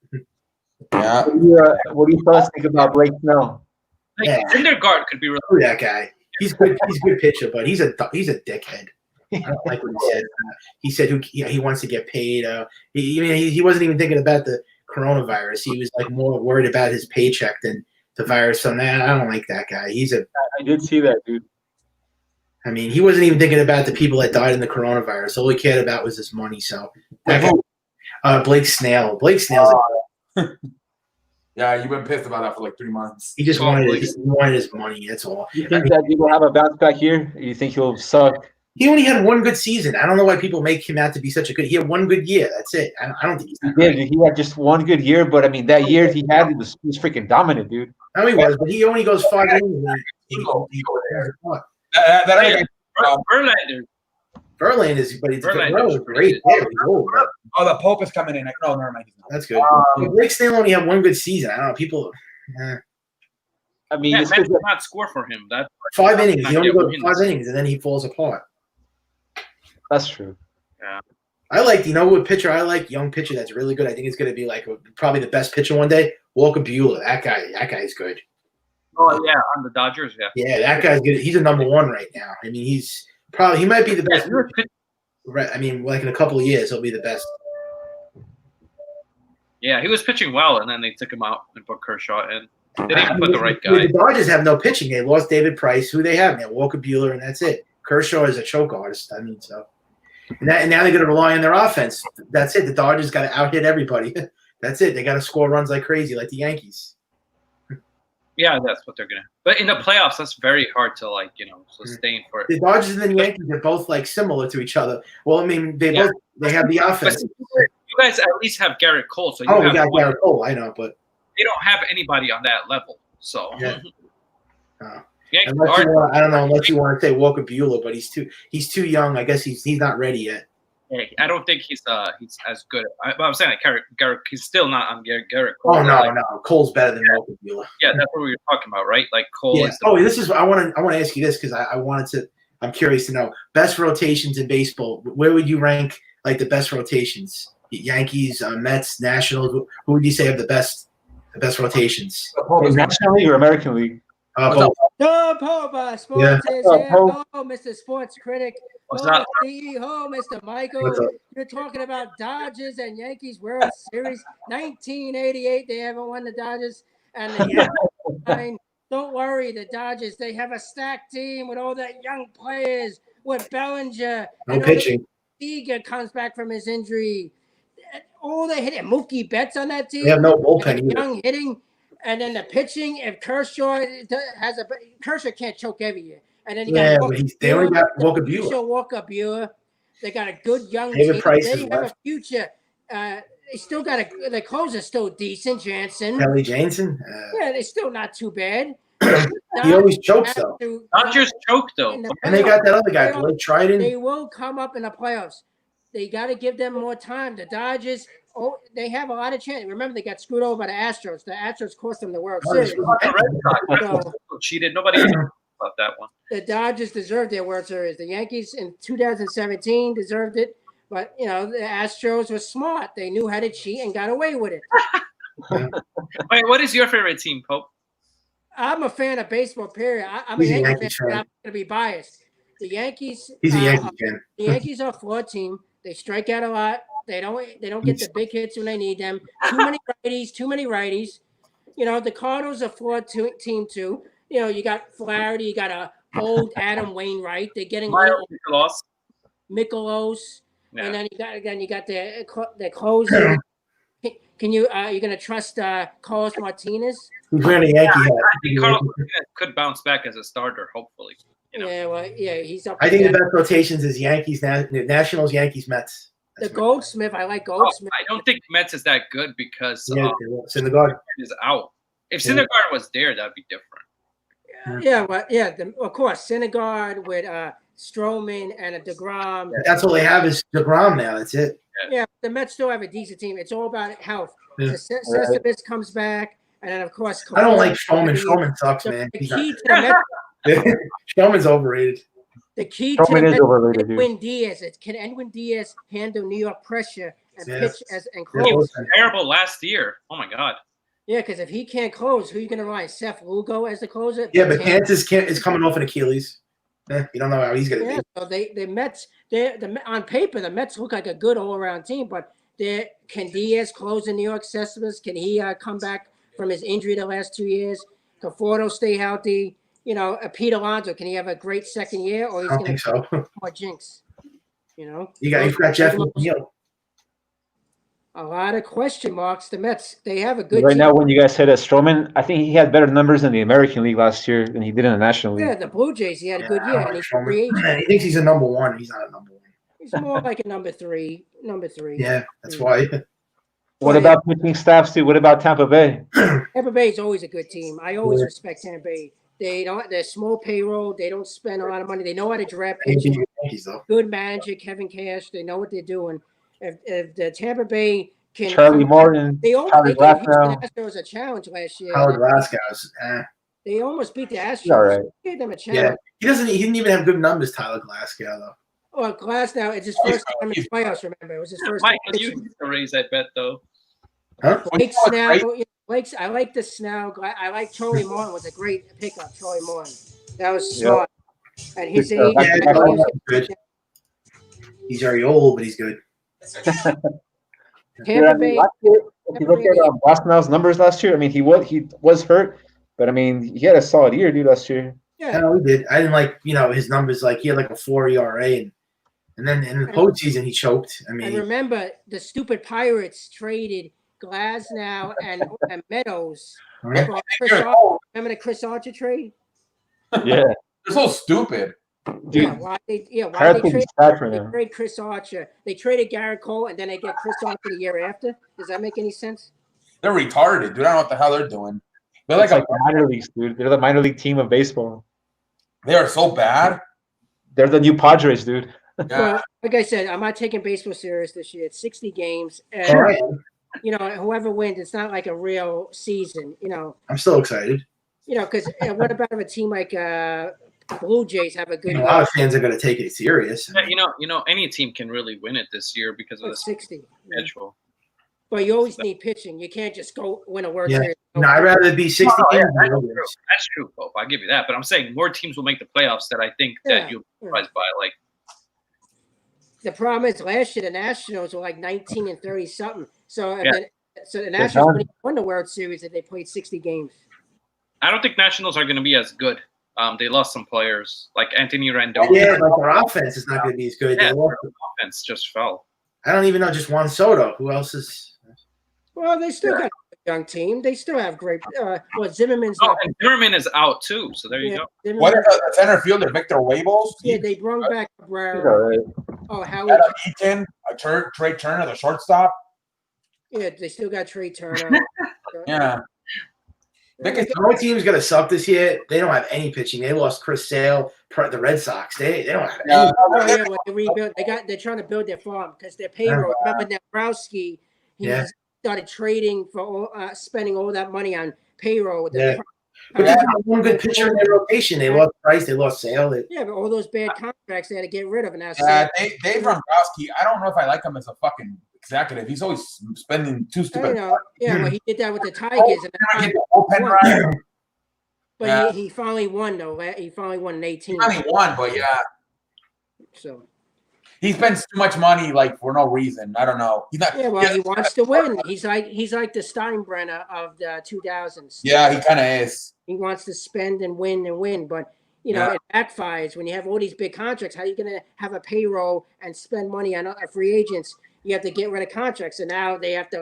Yeah. What do you fellas think about Blake Snell? Syndergaard could be really Screw that guy. He's good. He's a good pitcher, but he's a dickhead. I don't like what he said. He said he wants to get paid. He wasn't even thinking about the coronavirus. He was like more worried about his paycheck than the virus. So I don't like that guy. I did see that, dude. I mean, he wasn't even thinking about the people that died in the coronavirus. All he cared about was his money. So that guy, Blake Snell. Blake Snell's. Yeah, you've been pissed about that for like 3 months. He just wanted his money. That's all. You think that he will have a bounce back here? Or you think he'll suck? He only had one good season. I don't know why people make him out to be such a good. He had one good year. That's it. I don't think he's. He had just one good year, but I mean that year he was freaking dominant, dude. No, he was, but he only goes 5 innings. Verlander is, but he's great. Oh, the Pope is coming in. No, never mind. That's good. Blake Snell only had one good season. I don't know. People I mean, Yeah, it's Mets good. did not score for him. That 5 innings. not He only get goes wins. 5 innings, and then he falls apart. That's true. I like, you know what pitcher I like? Young pitcher that's really good. I think it's going to be like probably the best pitcher one day. Walker Buehler. That guy's good. Oh yeah, on the Dodgers. Yeah. Yeah, that guy's good. He's a number one right now. I mean, he might be the Yeah, best. he was pitch- Right. I mean, like in a couple of years, he'll be the best. yeah, he was pitching well, and then they took him out and put Kershaw in. They didn't put the right guy. The Dodgers have no pitching. They lost David Price. Who they have now? Walker Buehler, and that's it. Kershaw is a choke artist. I mean, so. And now they're going to rely on their offense. That's it. The Dodgers got to out-hit everybody. That's it. They got to score runs like crazy, like the Yankees. Yeah, that's what they're gonna. But in the playoffs, that's very hard to sustain for it. The Dodgers and the Yankees are both like similar to each other. Well, I mean, they have the But offense. you guys at least have Garrett Cole, so you Oh, we have got one. Garrett Cole. I know, but They don't have anybody on that level. So Yeah. Yankees unless you are- want, I don't know, unless you want to say Walker Buehler, but he's too young. I guess he's not ready yet. I don't think he's as good. I'm saying like Garrett, he's still not on Garrett Cole. Oh no, Like, no, Cole's better than Walker Buehler. Yeah, that's what we were talking about, right? Like Cole Yeah. is the Oh, this is I want to ask you this because I'm curious to know best rotations in baseball. Where would you rank like the best rotations? Yankees, Mets, Nationals. Who would you say have the best rotations? National League or American League? Both. No, Pope, sports Yeah. is Oh, here. Pope. Oh, Mr. Sports Critic. What's Oh, up? CEO, Mr. Michael. What's up? You're talking about Dodgers and Yankees World Series. 1988, they haven't won the Dodgers. And the Yankees, I mean, don't worry, the Dodgers, they have a stacked team with all that young players, with Bellinger. No and pitching. Seager comes back from his injury. All they hit, Mookie Betts on that team. They have no bullpen either. Young hitting, and then the pitching. If Kershaw Kershaw can't choke every year, and then you Yeah, got but they only got Walker Buehler. Walker Buehler. They got a good young David team. Price They is have left. a future. They still got the closer's still decent, Jansen. Kelly Jansen. Yeah, they're still not too bad. He always chokes though. Dodgers choke though. And they got that other guy, Blake Triton. They will come up in the playoffs. They got to give them more time. The Dodgers, they have a lot of chance. Remember, they got screwed over by the Astros. The Astros cost them the World Series. The Red Sox So, cheated. Nobody talked about that one. the Dodgers deserved their World Series. The Yankees in 2017 deserved it. But, the Astros were smart. They knew how to cheat and got away with it. Wait, what is your favorite team, Pope? I'm a fan of baseball, period. I'm a He's a Yankee Yankee fan. fan. I'm going to be biased. The Yankees. He's a Yankee fan. The Yankees are a flawed team. They strike out a lot. They don't get the big hits when they need them. Too many righties. The Cardinals are a flawed team too. You got Flaherty, you got a old Adam Wainwright. They're getting Lost. Mikolos, Yeah. and then you got the closer. Can you you're gonna trust Carlos Martinez? He's wearing a Yankee hat. I think Carlos could bounce back as a starter, hopefully. Yeah, he's up. I think the there. best rotations is Yankees, Nationals, Yankees, Mets. The Goldsmith. I like Oh, Goldsmith. I don't think Mets is that good because Yeah, Syndergaard. is out. If Yeah. Syndergaard was there, that'd be different. Of course, Syndergaard with Stroman and a DeGrom. That's all they have is DeGrom now. That's it. Yeah, the Mets still have a decent team. It's all about health. Yeah. Cespedes comes back, and then of course. I don't like Stroman. Stroman sucks, man. The He's key not- to the Mets, Stroman's overrated. the key to the Stroman is Mets overrated, dude. Edwin Diaz. Can Edwin Diaz handle New York pressure and Yeah. pitch and He close? was terrible last year. Oh my god. Yeah, because if he can't close, who are you going to rely? Seth Lugo as the closer? Yeah, but Kansas is coming off an Achilles. You don't know how he's going to Yeah, be. so the Mets, on paper, the Mets look like a good all-around team, but can Diaz close in New York Cespedes? Can he come back from his injury the last 2 years? Can Conforto stay healthy? Pete Alonso, can he have a great second year, or I he's don't going think so. to more jinx? You've got Jeff McNeil. A lot of question marks. The Mets, they have a good Right team. now, when you guys said Stroman, I think he had better numbers in the American League last year than he did in the National League. Yeah, the Blue Jays, he had a good I year. don't And like he's a free agent. Stroman. He thinks he's a number one. He's not a number one. He's more like a number three. Yeah, that's why. What about pitching staffs, too? What about Tampa Bay? Tampa Bay is always a good team. I always Yeah. respect Tampa Bay. They're small payroll. They don't spend a lot of money. They know how to draft Can't beat pitchers. the Yankees, though. Good manager, Kevin Cash. They know what they're doing. If the Tampa Bay can Charlie Morton, They almost Tyler they gave Houston Glasnow. Astros a challenge last year. Howard Glasgow's. They almost beat the Astros. He's all right. Gave them a Yeah, challenge. he didn't even have good numbers, Tyler Glasgow though. Well, Glasnow, it's his first time in the playoffs. Remember, it was his first Mike, time can you pitching. use the raise that bet though? Huh? Blake Well, Snell, right? Blake's. I like the Snell. I like Charlie Morton was a great pickup. Charlie Morton, that was Yeah. smart. And his age, Yeah, I thought he was good. He's very old, but he's good. Yeah, I mean, last year, if you look at Glasnow's numbers last year, I mean, he was hurt, but I mean, he had a solid year, dude, last year. I know he did. I didn't like his numbers. Like he had like a 4 ERA, and then in the postseason he choked. I And mean, remember, the stupid Pirates traded Glasnow and Meadows for Chris Archer. Remember the Chris Archer trade? Yeah, They're so stupid. dude. Why they Pirates would be sad for they him. trade Chris Archer? They traded Garrett Cole, and then they get Chris Archer the year after. Does that make any sense? They're retarded, dude. I don't know what the hell they're doing. They're It's like, like the minor leagues, dude. They're the minor league team of baseball. they are so bad. They're the new Padres, dude. Yeah. Well, like I said, I'm not taking baseball serious this year. It's 60 games, and all right, whoever wins, it's not like a real season. I'm still excited. Because what about if a team like Blue Jays have a good A lot of fans are going to take it serious. Yeah, any team can really win it this year because of the 60? schedule. But you always need pitching. You can't just go win a World Yeah. Series. No, I'd rather it be 60 games. than no games. That's true, Pope. I give you that. But I'm saying more teams will make the playoffs that I think that you'll be surprised by. Like, The problem is last year the Nationals were like 19 and 30 something. So Yeah. the Nationals would have won the World Series if they played 60 games. I don't think Nationals are going to be as good. They lost some players like Anthony Rendon. Yeah, but their offense is not going to be as good. Yeah, They lost- their offense just fell. I don't even know just Juan Soto. Who else is? Well, they still got a young team. They still have great. Zimmerman's Oh, not. and Zimmerman is out too. So there you Yeah, go. Zimmerman- What is the center fielder, Victor Huevos? Yeah, they brought back He's Cabrera. all right. Oh, Howie. Adam Eaton, Trey Turner, the shortstop. Yeah, they still got Trey Turner. Yeah. The only team's going to suck this year. They don't have any pitching. They lost Chris Sale, the Red Sox. They don't have Yeah. any. Oh yeah, when they rebuilt, they're trying to build their farm because their payroll. Remember Nabrowski? He Yeah. started trading for spending all that money on payroll. With Yeah. the, But they got one good pitcher in their rotation. They lost Price. They lost Sale. but all those bad contracts they had to get rid of. And now Dave Dombrowski, I don't know if I like him as a fucking executive. He's always spending too stupid. well, he did that with the Tigers, and Get the bullpen right. but Yeah. he finally won though. He finally won in 18. I mean, one, but yeah, So he spends too much money like for no reason. I don't know. He's not. yeah, well, he wants to win. He's like the Steinbrenner of the 2000s. Yeah, he kind of is. He wants to spend and win, but Yeah. it backfires when you have all these big contracts. How are you going to have a payroll and spend money on free agents? You have to get rid of contracts, and now they have to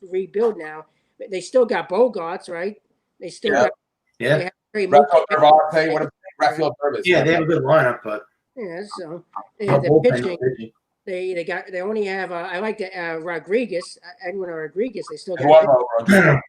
rebuild. Now they still got Bogarts, right? They still Yeah. got Yeah. they have Trey Rafael Mookie. Devarte, what about Rafael Davis? Yeah, they have a good lineup, but Yeah, so no the bullpen, pitching. no pitching. They only have I like the Rodriguez, Edwin Rodriguez. They still got Eduardo Rodriguez.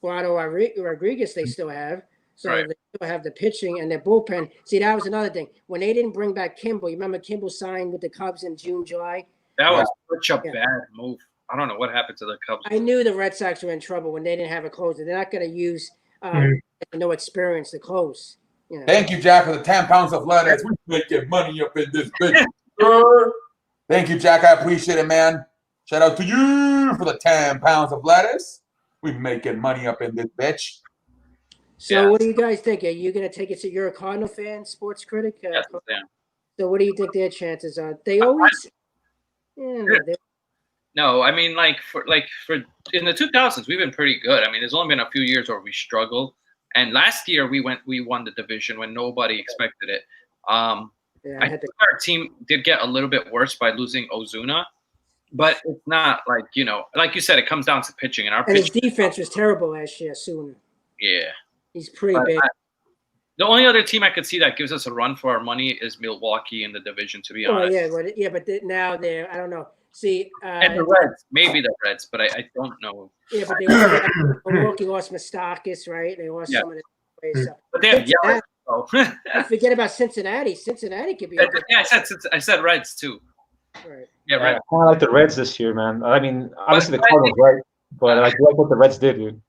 Guado Rodriguez. They still have. So Right. they still have the pitching and their bullpen. See, that was another thing. When they didn't bring back Kimball, you remember Kimball signed with the Cubs in June, July? That was such a Yeah. bad move. I don't know what happened to the Cubs. I knew the Red Sox were in trouble when they didn't have a closer. They're not going to use no experience to close. Thank you, Jack, for the 10 pounds of lettuce. We making money up in this bitch. Sir. Thank you, Jack. I appreciate it, man. Shout out to you for the 10 pounds of lettuce. We making money up in this bitch. So Yeah. what do you guys think? Are you going to take it to you're a Cardinal fan, sports critic? Yes, yeah. So what do you think their chances are? They always No, I mean, for in the 2000s, we've been pretty good. I mean, there's only been a few years where we struggled, and last year we won the division when nobody expected it. I think our team did get a little bit worse by losing Ozuna, but it's not like you said, it comes down to pitching, and our and his pitching. defense was terrible last year. Sooner, Yeah, he's pretty But big. the only other team I could see that gives us a run for our money is Milwaukee in the division. To be Oh honest, but now they're I don't know. See, and the Reds, maybe the Reds, but I don't know. yeah, but Milwaukee lost Mustakis, right? They lost some of the players. So. But they have Yelich. So. Forget about Cincinnati. Cincinnati could be. A good Yeah, I said Reds too. Right. Yeah, I right. kind of like the Reds this year, man. I mean, obviously the Cardinals, right? But I like what the Reds did, dude.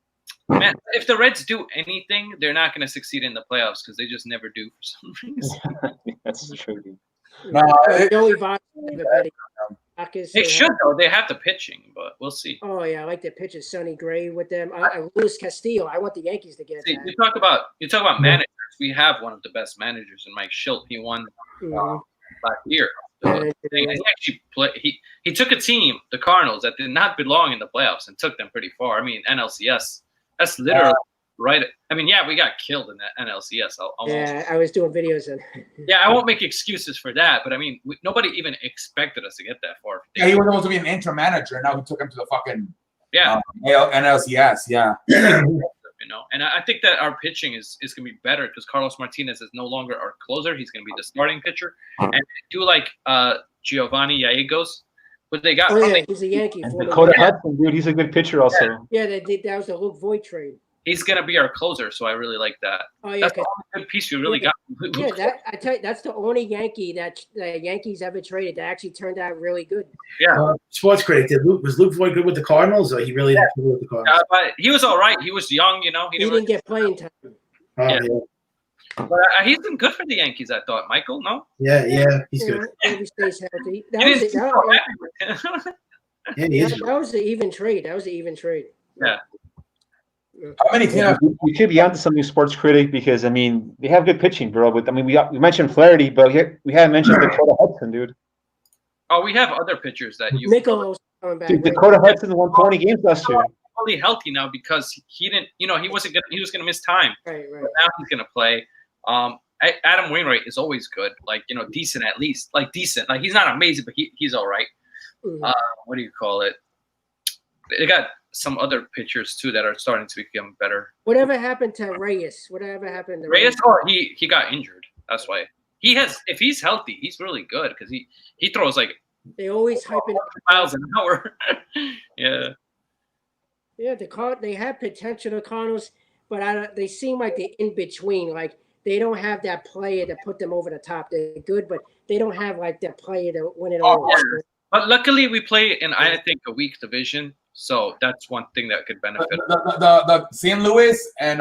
Man, if the Reds do anything, they're not going to succeed in the playoffs because they just never do for some reason. That's true, dude. No, Joey Votto is a better Marcus, They have- should though. They have the pitching, but we'll see. Oh yeah, I like the pitcher, Sonny Gray with them. Luis Castillo. I want the Yankees to get See, that. you talk about managers. We have one of the best managers in Mike Schilt. He won Mhm. last year. Yeah, And he actually he took a team, the Cardinals, that did not belong in the playoffs and took them pretty far. I mean, NLCS. That's literally right. I mean, yeah, we got killed in that NLCS. Almost. Yeah, I was doing videos and Yeah, I won't make excuses for that, but I mean, nobody even expected us to get that far. yeah, he was supposed to be an interim manager, and now he took him to the fucking Yeah, NLCS. Yeah. you know, and I think that our pitching is going to be better because Carlos Martinez is no longer our closer. He's going to be the starting pitcher. And I do like Giovanni Gallegos, but they got oh yeah, he's a Yankee. And former Dakota Yankee. Hudson, dude, he's a good pitcher also. Yeah, that was the Luke Voigt trade. he's going to be our closer, so I really like that. Oh yeah, That's 'cause- the only good piece we really got. yeah. That I tell you, that's the only Yankee that the Yankees ever traded that actually turned out really good. Yeah, Sports critic, was Luke Voigt good with the Cardinals, or he really didn't play with the Cardinals? but he was all right. He was young, you know. He didn't get playing time. Oh, yeah. yeah. But he's been good for the Yankees, I thought. Michael, no? Yeah, he's good. Maybe stays healthy. He That was didn't it. seem That, so happy with him. Yeah, he is. that was the even trade. That was the even trade. Yeah. How many teams? We could be onto something, sports critic, because I mean they have good pitching, bro. But I mean we mentioned Flaherty, but we haven't mentioned Dakota Hudson, dude. Oh, we have other pitchers that you Mikolos coming back. Dude, right? Dakota Hudson won 20 games last year. fully healthy now because he didn't, he wasn't gonna, he was gonna miss time. Right. But now he's gonna play. Adam Wainwright is always good, like decent at least, like decent. Like he's not amazing, but he's all right. Mhm. What do you call it? They got some other pitchers too that are starting to become better. Whatever happened to Reyes? Whatever happened to Reyes, oh, he got injured. That's why he has. If he's healthy, he's really good because he throws like They always hyping up. miles an hour. Yeah. Yeah, they have potential, the Cardinals, but they seem like they're in between. Like they don't have that player to put them over the top. They're good, but they don't have like that player to win it all. Yeah. But luckily, we play in I think a weak division, so that's one thing that could benefit. The St. Louis and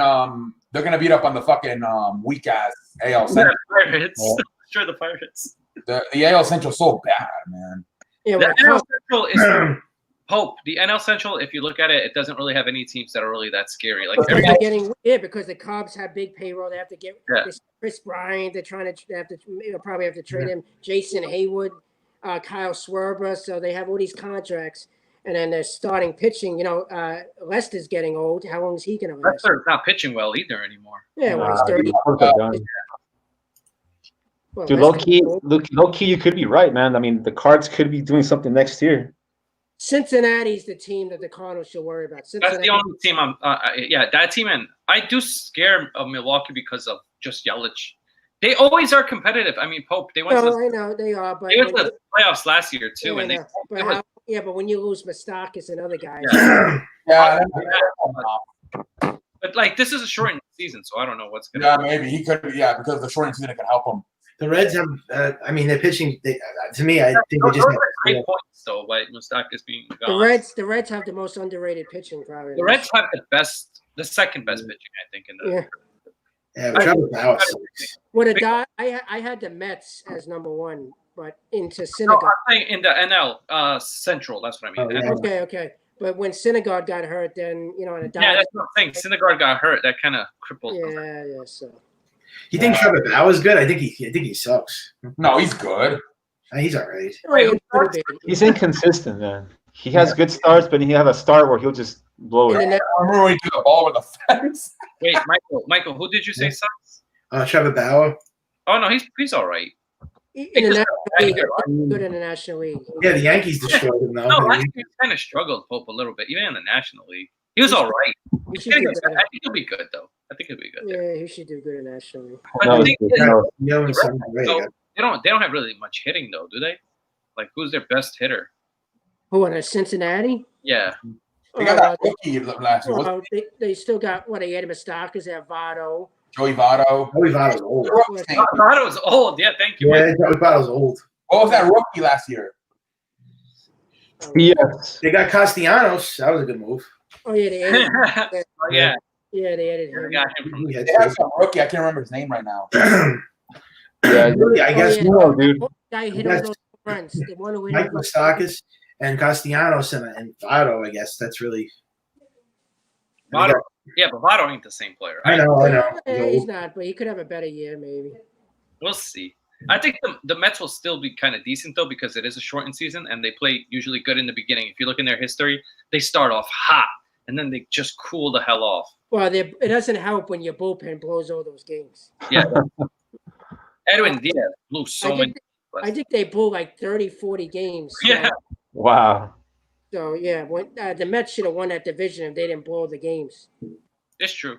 they're gonna beat up on the fucking weak ass AL Central. Pirates, sure the Pirates. The AL Central's so bad, man. Yeah, The well, NL Central is hope. The NL Central, if you look at it, it doesn't really have any teams that are really that scary. Like they're every, getting because the Cubs have big payroll. They have to get Yeah. Chris Bryant. They have to probably have to trade him. Jason Haywood, Kyle Schwarber. So they have all these contracts, and then they're starting pitching. Lester's getting old. How long is he going to last? Lester's not pitching well either anymore. Yeah, well, he's 30. Well, Dude, Lester's low key, you could be right, man. I mean, the Cards could be doing something next year. Cincinnati's the team that the Cardinals should worry about. That's Cincinnati. the only team I'm. Yeah, that team, and I do scare of Milwaukee because of just Yelich. They always are competitive. I mean, Pope. They went No, to I know they are, but they went to the playoffs last year too, yeah, and I they. know. But it was- but when you lose Mastakis and other guys, Yeah, But like this is a shortened season, so I don't know what's gonna. yeah, maybe he could. Yeah, because the shortened season can help him. The Reds have, they're pitching. To me, I think they Those just are have. great points though, by Moustakas being the gone. Reds have the most underrated pitching probably. The Reds have the second best pitching, I think. In the Yeah. Yeah, Trevor Bauer sucks. What a die! I had the Mets as number one, but into No, Syndergaard. I'm saying in the NL Central. That's what I mean. Oh, yeah. Okay. But when Syndergaard got hurt, then and a Yeah, that's what I'm saying. Syndergaard got hurt. That kind of crippled. yeah. So You think Trevor Bauer's good? I think he sucks. No, he's good. He's all right. He's inconsistent, man. He has good starts, but he have a start where he'll just blow And it. then that- I remember when he threw the ball over the fence. Wait, Michael, who did you say sucks? Trevor Bauer. Oh no, he's all right. in the National League, Right. good in the National League. Yeah, the Yankees destroyed him though. No, last year he kind of struggled, Pope, a little bit, even in the National League. He was all right. He I should do better. think he'll be good though. I think he'll be good. Yeah, he should do good in National League. But No, the thing is, no. Yo, and some great. so they don't have really much hitting though, do they? Like who's their best hitter? Who on Cincinnati? Yeah. They got that rookie last year. Well, they still got they had Mastakis, they have Votto. Joey Votto. Joey Votto's old. Votto's old. Yeah, thank you. Yeah, Joey Votto's old. What was that rookie last year? Yes. They got Castellanos. That was a good move. Oh yeah, they added. Oh, yeah. Yeah, they added I him. got him from He had They have some rookie. I can't remember his name right now. Yeah, really, I guess yeah. no, dude. Guy hit all those runs. The one who hit Mike all those- Moustakas and Castellanos and Votto, I guess that's really. Votto. Yeah, but Votto ain't the same player. I know. Yeah, he's not, but he could have a better year, maybe. We'll see. I think the Mets will still be kind of decent though because it is a shortened season and they play usually good in the beginning. If you look in their history, they start off hot and then they just cool the hell off. Well, it doesn't help when your bullpen blows all those games. Yeah. Edwin Diaz blew so many. I think they blew like 30, 40 games. Yeah. Wow. So yeah, when the Mets should have won that division if they didn't blow the games. It's true.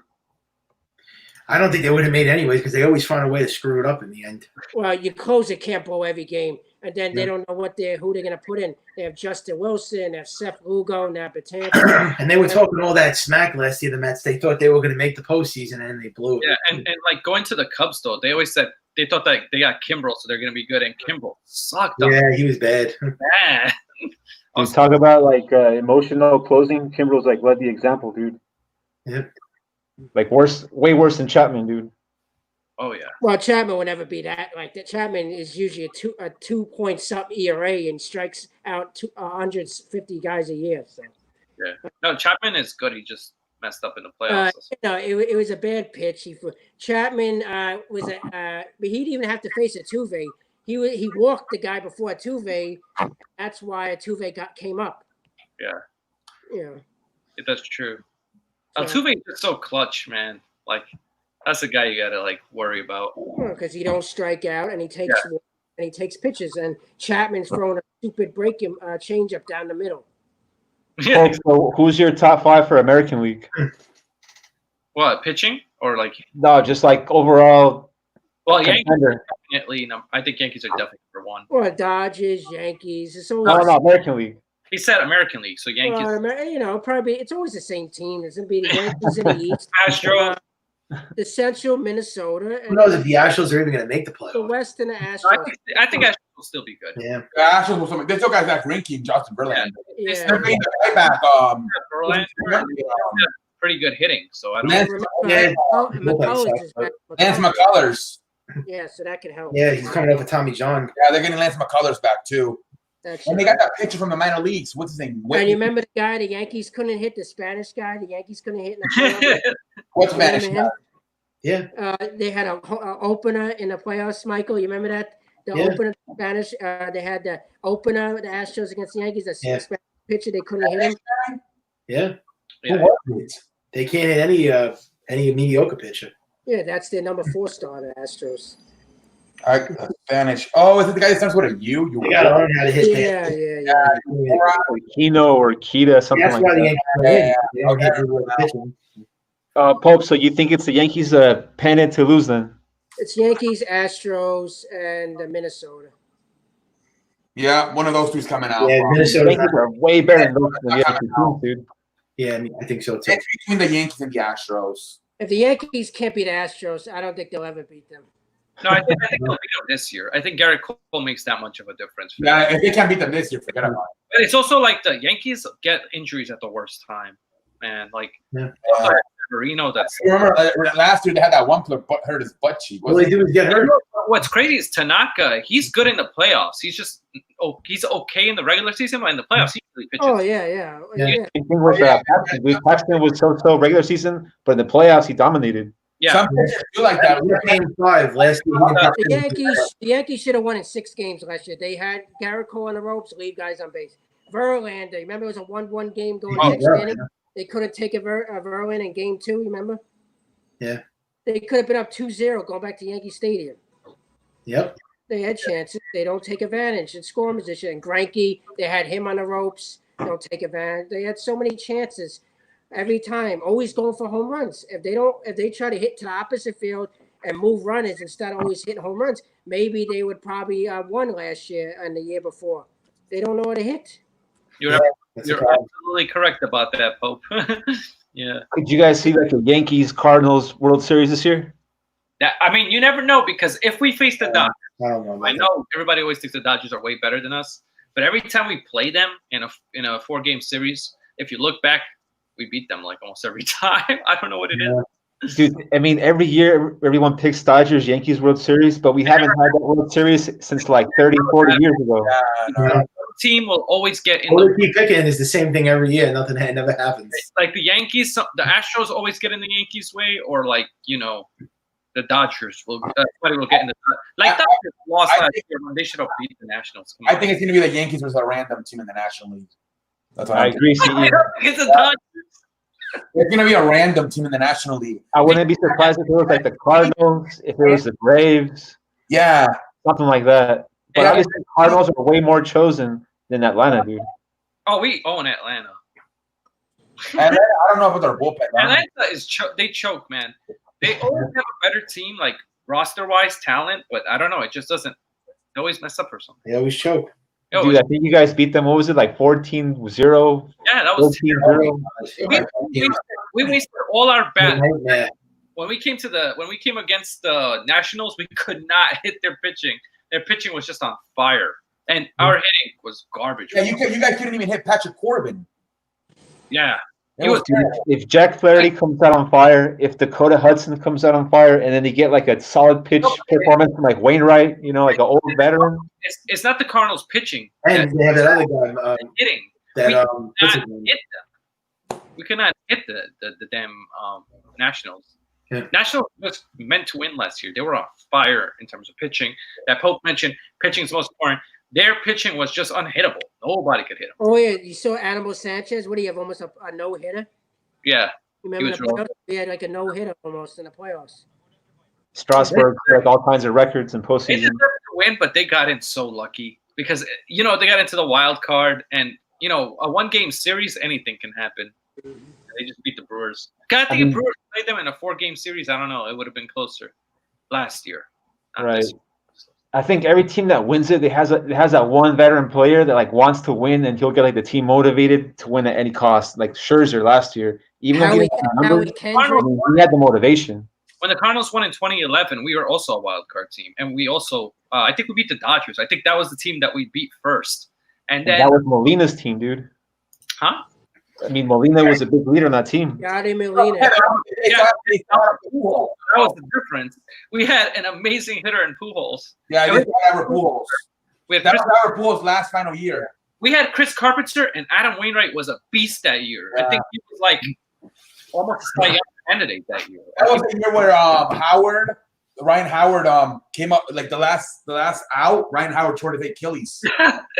I don't think they would have made it anyways because they always find a way to screw it up in the end. Well, you close it, can't blow every game, and then they don't know who they're gonna put in. They have Justin Wilson, they have Seth Lugo, now Batanza. And they were talking all that smack last year. The Mets, they thought they were going to make the postseason, and they blew it. Yeah, and like going to the Cubs though, they always said they thought that they got Kimbrel, so they're gonna be good, and Kimbrel sucked up Yeah, he was bad. bad. You talk about like emotional closing. Kimbrel's like led the example, dude. Yep. Like way worse than Chapman, dude. Oh yeah. Well, Chapman would never be that. Like that, Chapman is usually a 2 point something ERA and strikes out 150 guys a year. So Yeah. No, Chapman is good. He just messed up in the playoffs. it was a bad pitch. Chapman was but he didn't even have to face Altuve. He walked the guy before Altuve. That's why Altuve came up. Yeah. Yeah. That's true. Altuve is so clutch, man. Like that's the guy you gotta like worry about. Because he don't strike out and he takes pitches. And Chapman's throwing a stupid break him change up down the middle. Yeah. So who's your top 5 for American League? What, pitching or like? No, just like overall. Well, Yankees contender. definitely. I think Yankees are definitely number one. Or Dodgers, Yankees. It's always, No, American League. He said American League, so Yankees. Probably it's always the same team. It's gonna be the Yankees in the East, Astros. the Central, Minnesota, Who and knows if the Astros are even going to make the the playoffs? West and the No, Astros. I think Astros will still be good. Yeah. The Astros will something. They still got Zach Greinke and Justin Verlander. Yeah. They're bringing the guy back. Verlander pretty good hitting, so I don't. Lance, McCullers is back. Lance McCullers. Yeah, so that could help. Yeah, he's coming up with Tommy John. Yeah, they're getting Lance McCullers back too. That's And they got that pitcher from the minor leagues. What's his name? And you remember the guy the Yankees couldn't hit, the Spanish guy the Yankees couldn't hit in the playoffs? What's Spanish? Remember him? Yeah. They had a opener in the playoffs, Michael. You remember that? The Yeah. opener, Spanish. They had the opener, the Astros against the Yankees. The Yeah. Spanish pitcher, they couldn't hit him. Yeah. Yeah. Who was it? They can't hit any mediocre pitcher. Yeah, that's their number 4 star, the Astros. Spanish. Oh, is it the guy that starts with a U? You got to learn how to hit. Yeah. Kino or Kita, something That's like why the that. Yankees win. They don't get rid of pitching. Pope, so you think it's the Yankees' pennant to lose then? It's Yankees, Astros, and Minnesota. Yeah, one of those two's coming out. Yeah, The Minnesota. Yankees are way better than those than the other two teams, dude. Yeah, I think so too. It's between the Yankees and the Astros. If the Yankees can't beat the Astros, I don't think they'll ever beat them. No, I think they'll beat them this year. I think Garrett Cole makes that much of a difference. For Yeah, them. if they can't beat them this year, forget about it. But it's also like the Yankees get injuries at the worst time, man. Like Marino, that's. Remember last year they had that one player hurt his butt cheek. All they do is get hurt. What's crazy is Tanaka. He's good in the playoffs. He's just he's okay in the regular season, but in the playoffs he really pitches. Oh yeah. Same thing with Paxton. Dude. Paxton was so regular season, but in the playoffs he dominated. Yeah, Some pitchers do like that. We're Game 5 last year. The Yankees should have won in 6 games last year. They had Garrett Cole on the ropes, leave guys on base. Verlander, remember it was a 1-1 game going Oh, next yeah. inning. They couldn't take a Verlander in game 2. Remember? Yeah. They could have been up 2-0 going back to Yankee Stadium. Yep. They had chances. They don't take advantage in scoring position. And Greinke, they had him on the ropes. Don't take advantage. They had so many chances every time. Always going for home runs. If they try to hit to the opposite field and move runners instead of always hitting home runs, maybe they would probably won last year and the year before. They don't know how to hit. you're That's a you're problem. absolutely correct about that, Pope. Yeah. Did you guys see like the Yankees Cardinals World Series this year? I mean, you never know because if we face the Dodgers, I don't know. I know everybody always thinks the Dodgers are way better than us, But every time we play them in a 4-game series, if you look back, we beat them like almost every time. I don't know what it is. Dude, I mean, every year everyone picks Dodgers, Yankees World Series, but we haven't had that World Series since like 30, 40 years ago. Team will always get in. All they keep picking is the same thing every year. Nothing never happens. Like the Yankees, the Astros always get in the Yankees' way, or like the Dodgers will. Somebody will get in the like Dodgers lost last year when they should have beat the Nationals. I think it's going to be the Yankees versus a random team in the National League. That's what I agree. It's the Dodgers. It's going to be a random team in the National League. I wouldn't be surprised if it was like the Cardinals, if it was the Braves. Yeah. Something like that. But obviously, Cardinals are way more chosen than Atlanta, dude. Oh, we own Atlanta. Atlanta, I don't know about their bullpen. Atlanta is they choke, man. They always have a better team, like roster-wise, talent, but I don't know. It just doesn't. They always mess up or something. They always choke. Dude, I think you guys beat them. What was it, like 14-0? Yeah, that was 14-0. We wasted all our bat. When we came against the Nationals, we could not hit their pitching. Their pitching was just on fire, and our hitting was garbage. Yeah, you guys couldn't even hit Patrick Corbin. Yeah. If Jack Flaherty comes out on fire, if Dakota Hudson comes out on fire, and then they get like a solid pitch performance from like Wainwright, like an old veteran. It's not the Cardinals pitching. And they have that other guy hitting. We could not hit the damn Nationals. Yeah. Nationals was meant to win last year. They were on fire in terms of pitching. That Pope mentioned, pitching is most important. Their pitching was just unhittable. Nobody could hit them. Oh yeah, you saw Anibal Sanchez. What do you have? Almost a no hitter. Yeah, Remember the playoffs? He had like a no hitter almost in the playoffs. Strasburg like all kinds of records in They postseason. deserved to win, but they got in so lucky because they got into the wild card, and a 1-game series, anything can happen. They just beat the Brewers. I think if Brewers played them in a 4-game series, I don't know, it would have been closer last year. Right. I think every team that wins it has that one veteran player that like wants to win, and he'll get like the team motivated to win at any cost. Like Scherzer last year, even though he had the motivation. When the Cardinals won in 2011, we were also a wild card team, and we also I think we beat the Dodgers. I think that was the team that we beat first, and then that was Molina's team, dude. Huh? I mean, Molina was a big leader on that team. Yadi Molina. That was the difference. We had an amazing hitter in Pujols. Yeah, this was Albert Pujols. That was Albert Pujols' last final year. We had Chris Carpenter, and Adam Wainwright was a beast that year. I think he was like almost a Cy Young candidate that year. That was the year where Ryan Howard came up like the last out. Ryan Howard tore his Achilles.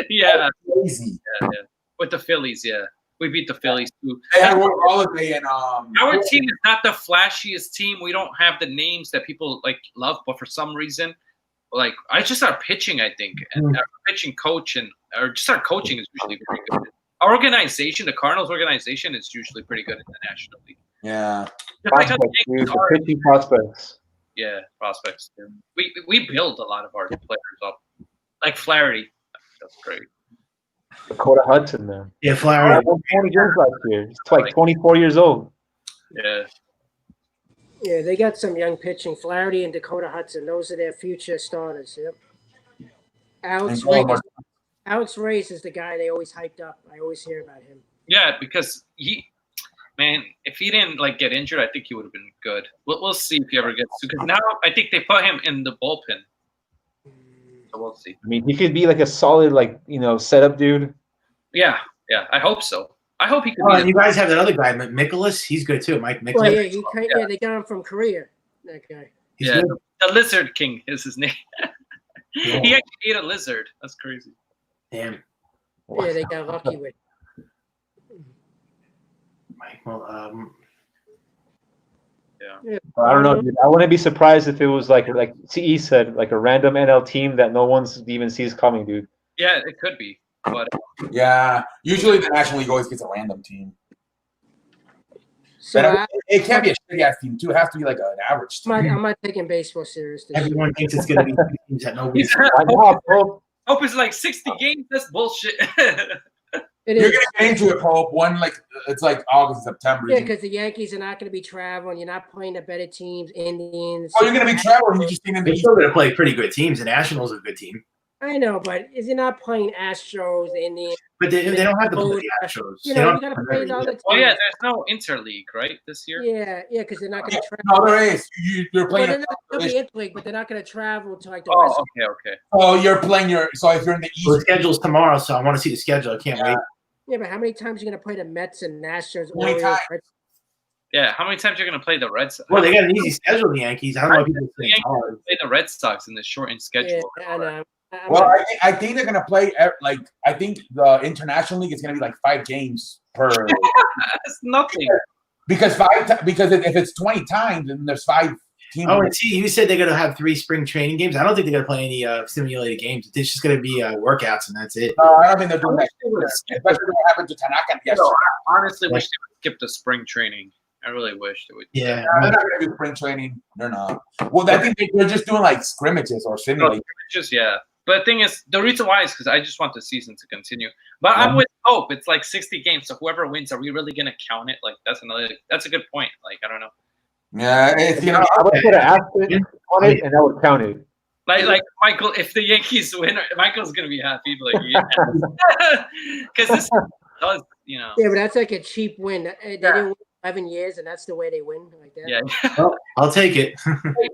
Yeah, crazy. Yeah. With the Phillies, yeah. We beat the Phillies too. They had Roy Halladay and our team is not the flashiest team. We don't have the names that people like love, but for some reason, like it's just our pitching, I think, and our pitching coach or just our coaching is usually pretty good. Our organization, the Cardinals organization, is usually pretty good in the National League. Yeah. Just like how the Prospects, Yankees dude, are. the pitching prospects. Yeah, prospects. Too. We build a lot of our players up, like Flaherty. That's great. Dakota Hudson, man. Yeah, Flaherty. 20 games last year. He's like 24 years old. Yeah. Yeah, they got some young pitching. Flaherty and Dakota Hudson. Those are their future starters. Yep. Alex Reyes is the guy they always hyped up. I always hear about him. Yeah, because if he didn't like get injured, I think he would have been good. We'll see if he ever gets to. Because now I think they put him in the bullpen. So we'll see. I mean, he could be like a solid, setup dude. Yeah. I hope so. I hope he could. You guys have that other guy, Mikolas. He's good too, Mike Mikolas. Well, they got him from Korea. That guy. He's good. The Lizard King is his name. He actually ate a lizard. That's crazy. Damn. Yeah, they got lucky with. Mike, well, Yeah. I don't know, dude. I wouldn't be surprised if it was like CE said, like a random NL team that no one even sees coming, dude. Yeah, it could be. But yeah, usually the National League always gets a random team. So it can't be a shitty ass team too. It has to be like an average team. I'm not taking baseball serious. Everyone thinks it's going to be teams that nobody. Hope it's like 60 games. That's bullshit. You're gonna get into it, Pope. It's like August, September. Yeah, because the Yankees are not going to be traveling. You're not playing the better teams. Indians. Oh, you're gonna be traveling. You just think They're still going to play pretty good teams. The Nationals are a good team. I know, but is he not playing Astros, Indians? But they don't have to play the Astros. You They know, don't you have got to to play play the other teams. Oh yeah, there's no interleague, right, this year? Yeah, because they're not going to No, travel. there is. You're Well, playing. they're not going to be interleague, but they're not going to travel to like the Oh, West. okay. Oh, you're playing your. So if you're in the Well, the East, schedule's tomorrow, so I want to see the schedule. I can't wait. Yeah, but how many times are you going to play the Mets and Astros? 20 Orioles, times. Red- Yeah, how many times you're gonna play the Red Sox? Well, they got an easy schedule, the Yankees. I don't know if people think it's hard. Play the Red Sox in the shortened schedule. Yeah, I know. I'm well, not- I think they're gonna play like I think the International League is gonna be like 5 games per That's nothing. because if it's 20 times then there's 5 teams. Oh, and see, you said they're going to have 3 spring training games. I don't think they're going to play any simulated games. It's just going to be workouts, and that's it. No, I don't think they're doing that. Especially what happened to Tanaka yesterday. I honestly wish they would skip the spring training. I really wish they would. Yeah. They're not gonna do spring training. They're not. Well, I think they're just doing like scrimmages or simulated. Just yeah. But the thing is, the reason why is because I just want the season to continue. But I'm with Hope. It's like 60 games, so whoever wins, are we really gonna count it? Like that's a good point. Like I don't know. Yeah, it's, you know, I would put an asterisk on it, and I would count it. Like Michael, if the Yankees win, Michael's gonna be happy. Like yeah, because this does, you know. Yeah, but that's like a cheap win. They didn't win 11 years, and that's the way they win like that. Yeah. Well, I'll take it.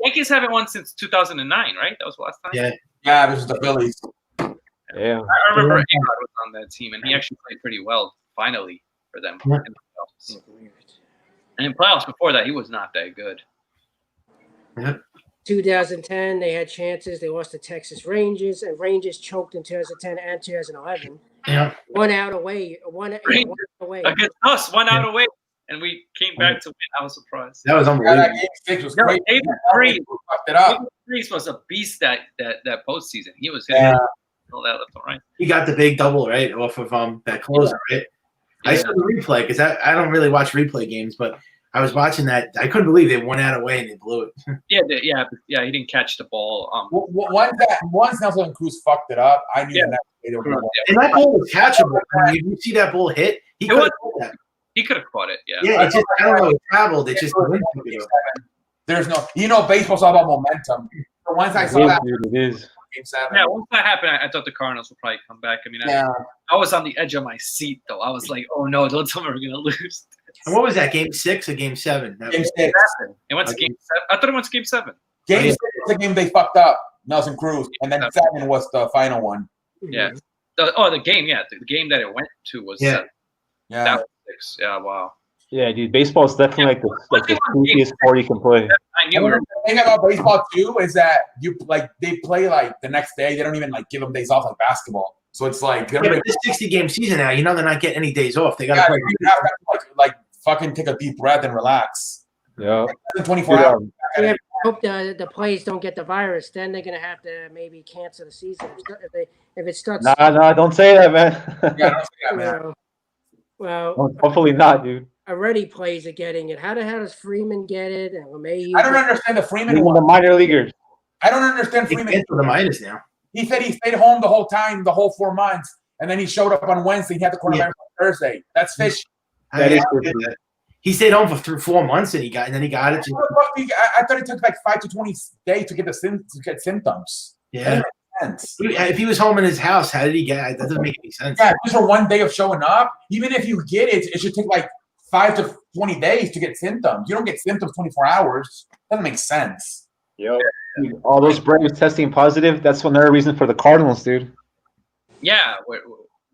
Yankees haven't won since 2009, right? That was the last time. Yeah. this is the Phillies. Yeah. I remember A-Rod was on that team, and he actually played pretty well, finally, for them Yeah. in the playoffs. And in playoffs before that, he was not that good. 2010, they had chances. They lost to Texas Rangers, and Rangers choked in 2010 and 2011. Yeah. One out away. One out away. Against us, 1 out away, and we came back to win. I was surprised. That was Yeah, unbelievable. that game 6 was No, great. David Freese. Fucked it up. David Freese was a beast that postseason. He was hitting Yeah. all that left and right. He got the big double, right, off of that closer, right? I saw the replay because I don't really watch replay games, but I was watching that. I couldn't believe they 1 out away and they blew it. Yeah. He didn't catch the ball. Once Nelson Cruz fucked it up, I knew Yeah. the next day they were going to win. And that ball was catchable. When you see that ball hit, he It could have was- caught that. He could have caught it. Yeah. Yeah, it just, I don't know. It traveled. It just went through you. There's no, baseball's all about momentum. So once I saw that It is. game 7, Yeah, once that happened, I thought the Cardinals would probably come back. I mean, yeah. I was on the edge of my seat, though. I was like, oh, no, don't tell me we're going to lose. And what was that, game 6 or game 7? That Game was, 6. It went to game 7. I thought it went to game 7. Game 6 was the game they fucked up, Nelson Cruz. And then 7 was the final one. Yeah. The game, yeah. The game that it went to was 7. Yeah. That was 6. Yeah, wow. Yeah, dude. Baseball is definitely like the spookiest sport you can play. I knew we were. The thing about baseball too is that they play like the next day. They don't even like give them days off like basketball. So it's like yeah, but this 60-game season now, you know they're not getting any days off. They got to yeah, play. you have to like fucking take a deep breath and relax. Yeah. 24 Dude, hours. Yeah, I hope the players don't get the virus. Then they're gonna have to maybe cancel the season if it starts. Nah, don't say that, man. Yeah, don't say that, you man. know. Well, Hopefully not, dude. already players are getting it. How the hell does Freeman get it? And LeMahieu? I don't understand the Freeman Even one. the minor leaguers. I don't understand They Freeman. cancel the minus now. He said he stayed home the whole time, the whole 4 months, and then he showed up on Wednesday. He had the coronavirus on Thursday. That's fish. That is I get that. He stayed home for 4 months and then he got it. I thought it took like 5 to 20 days to get symptoms. Yeah. Sense. If he was home in his house, how did he get it? That doesn't make any sense. Yeah, just for 1 day of showing up. Even if you get it, it should take like 5 to 20 days to get symptoms. You don't get symptoms 24 hours. Doesn't make sense. Yo, dude, all those Braves testing positive. That's another reason for the Cardinals, dude. Yeah.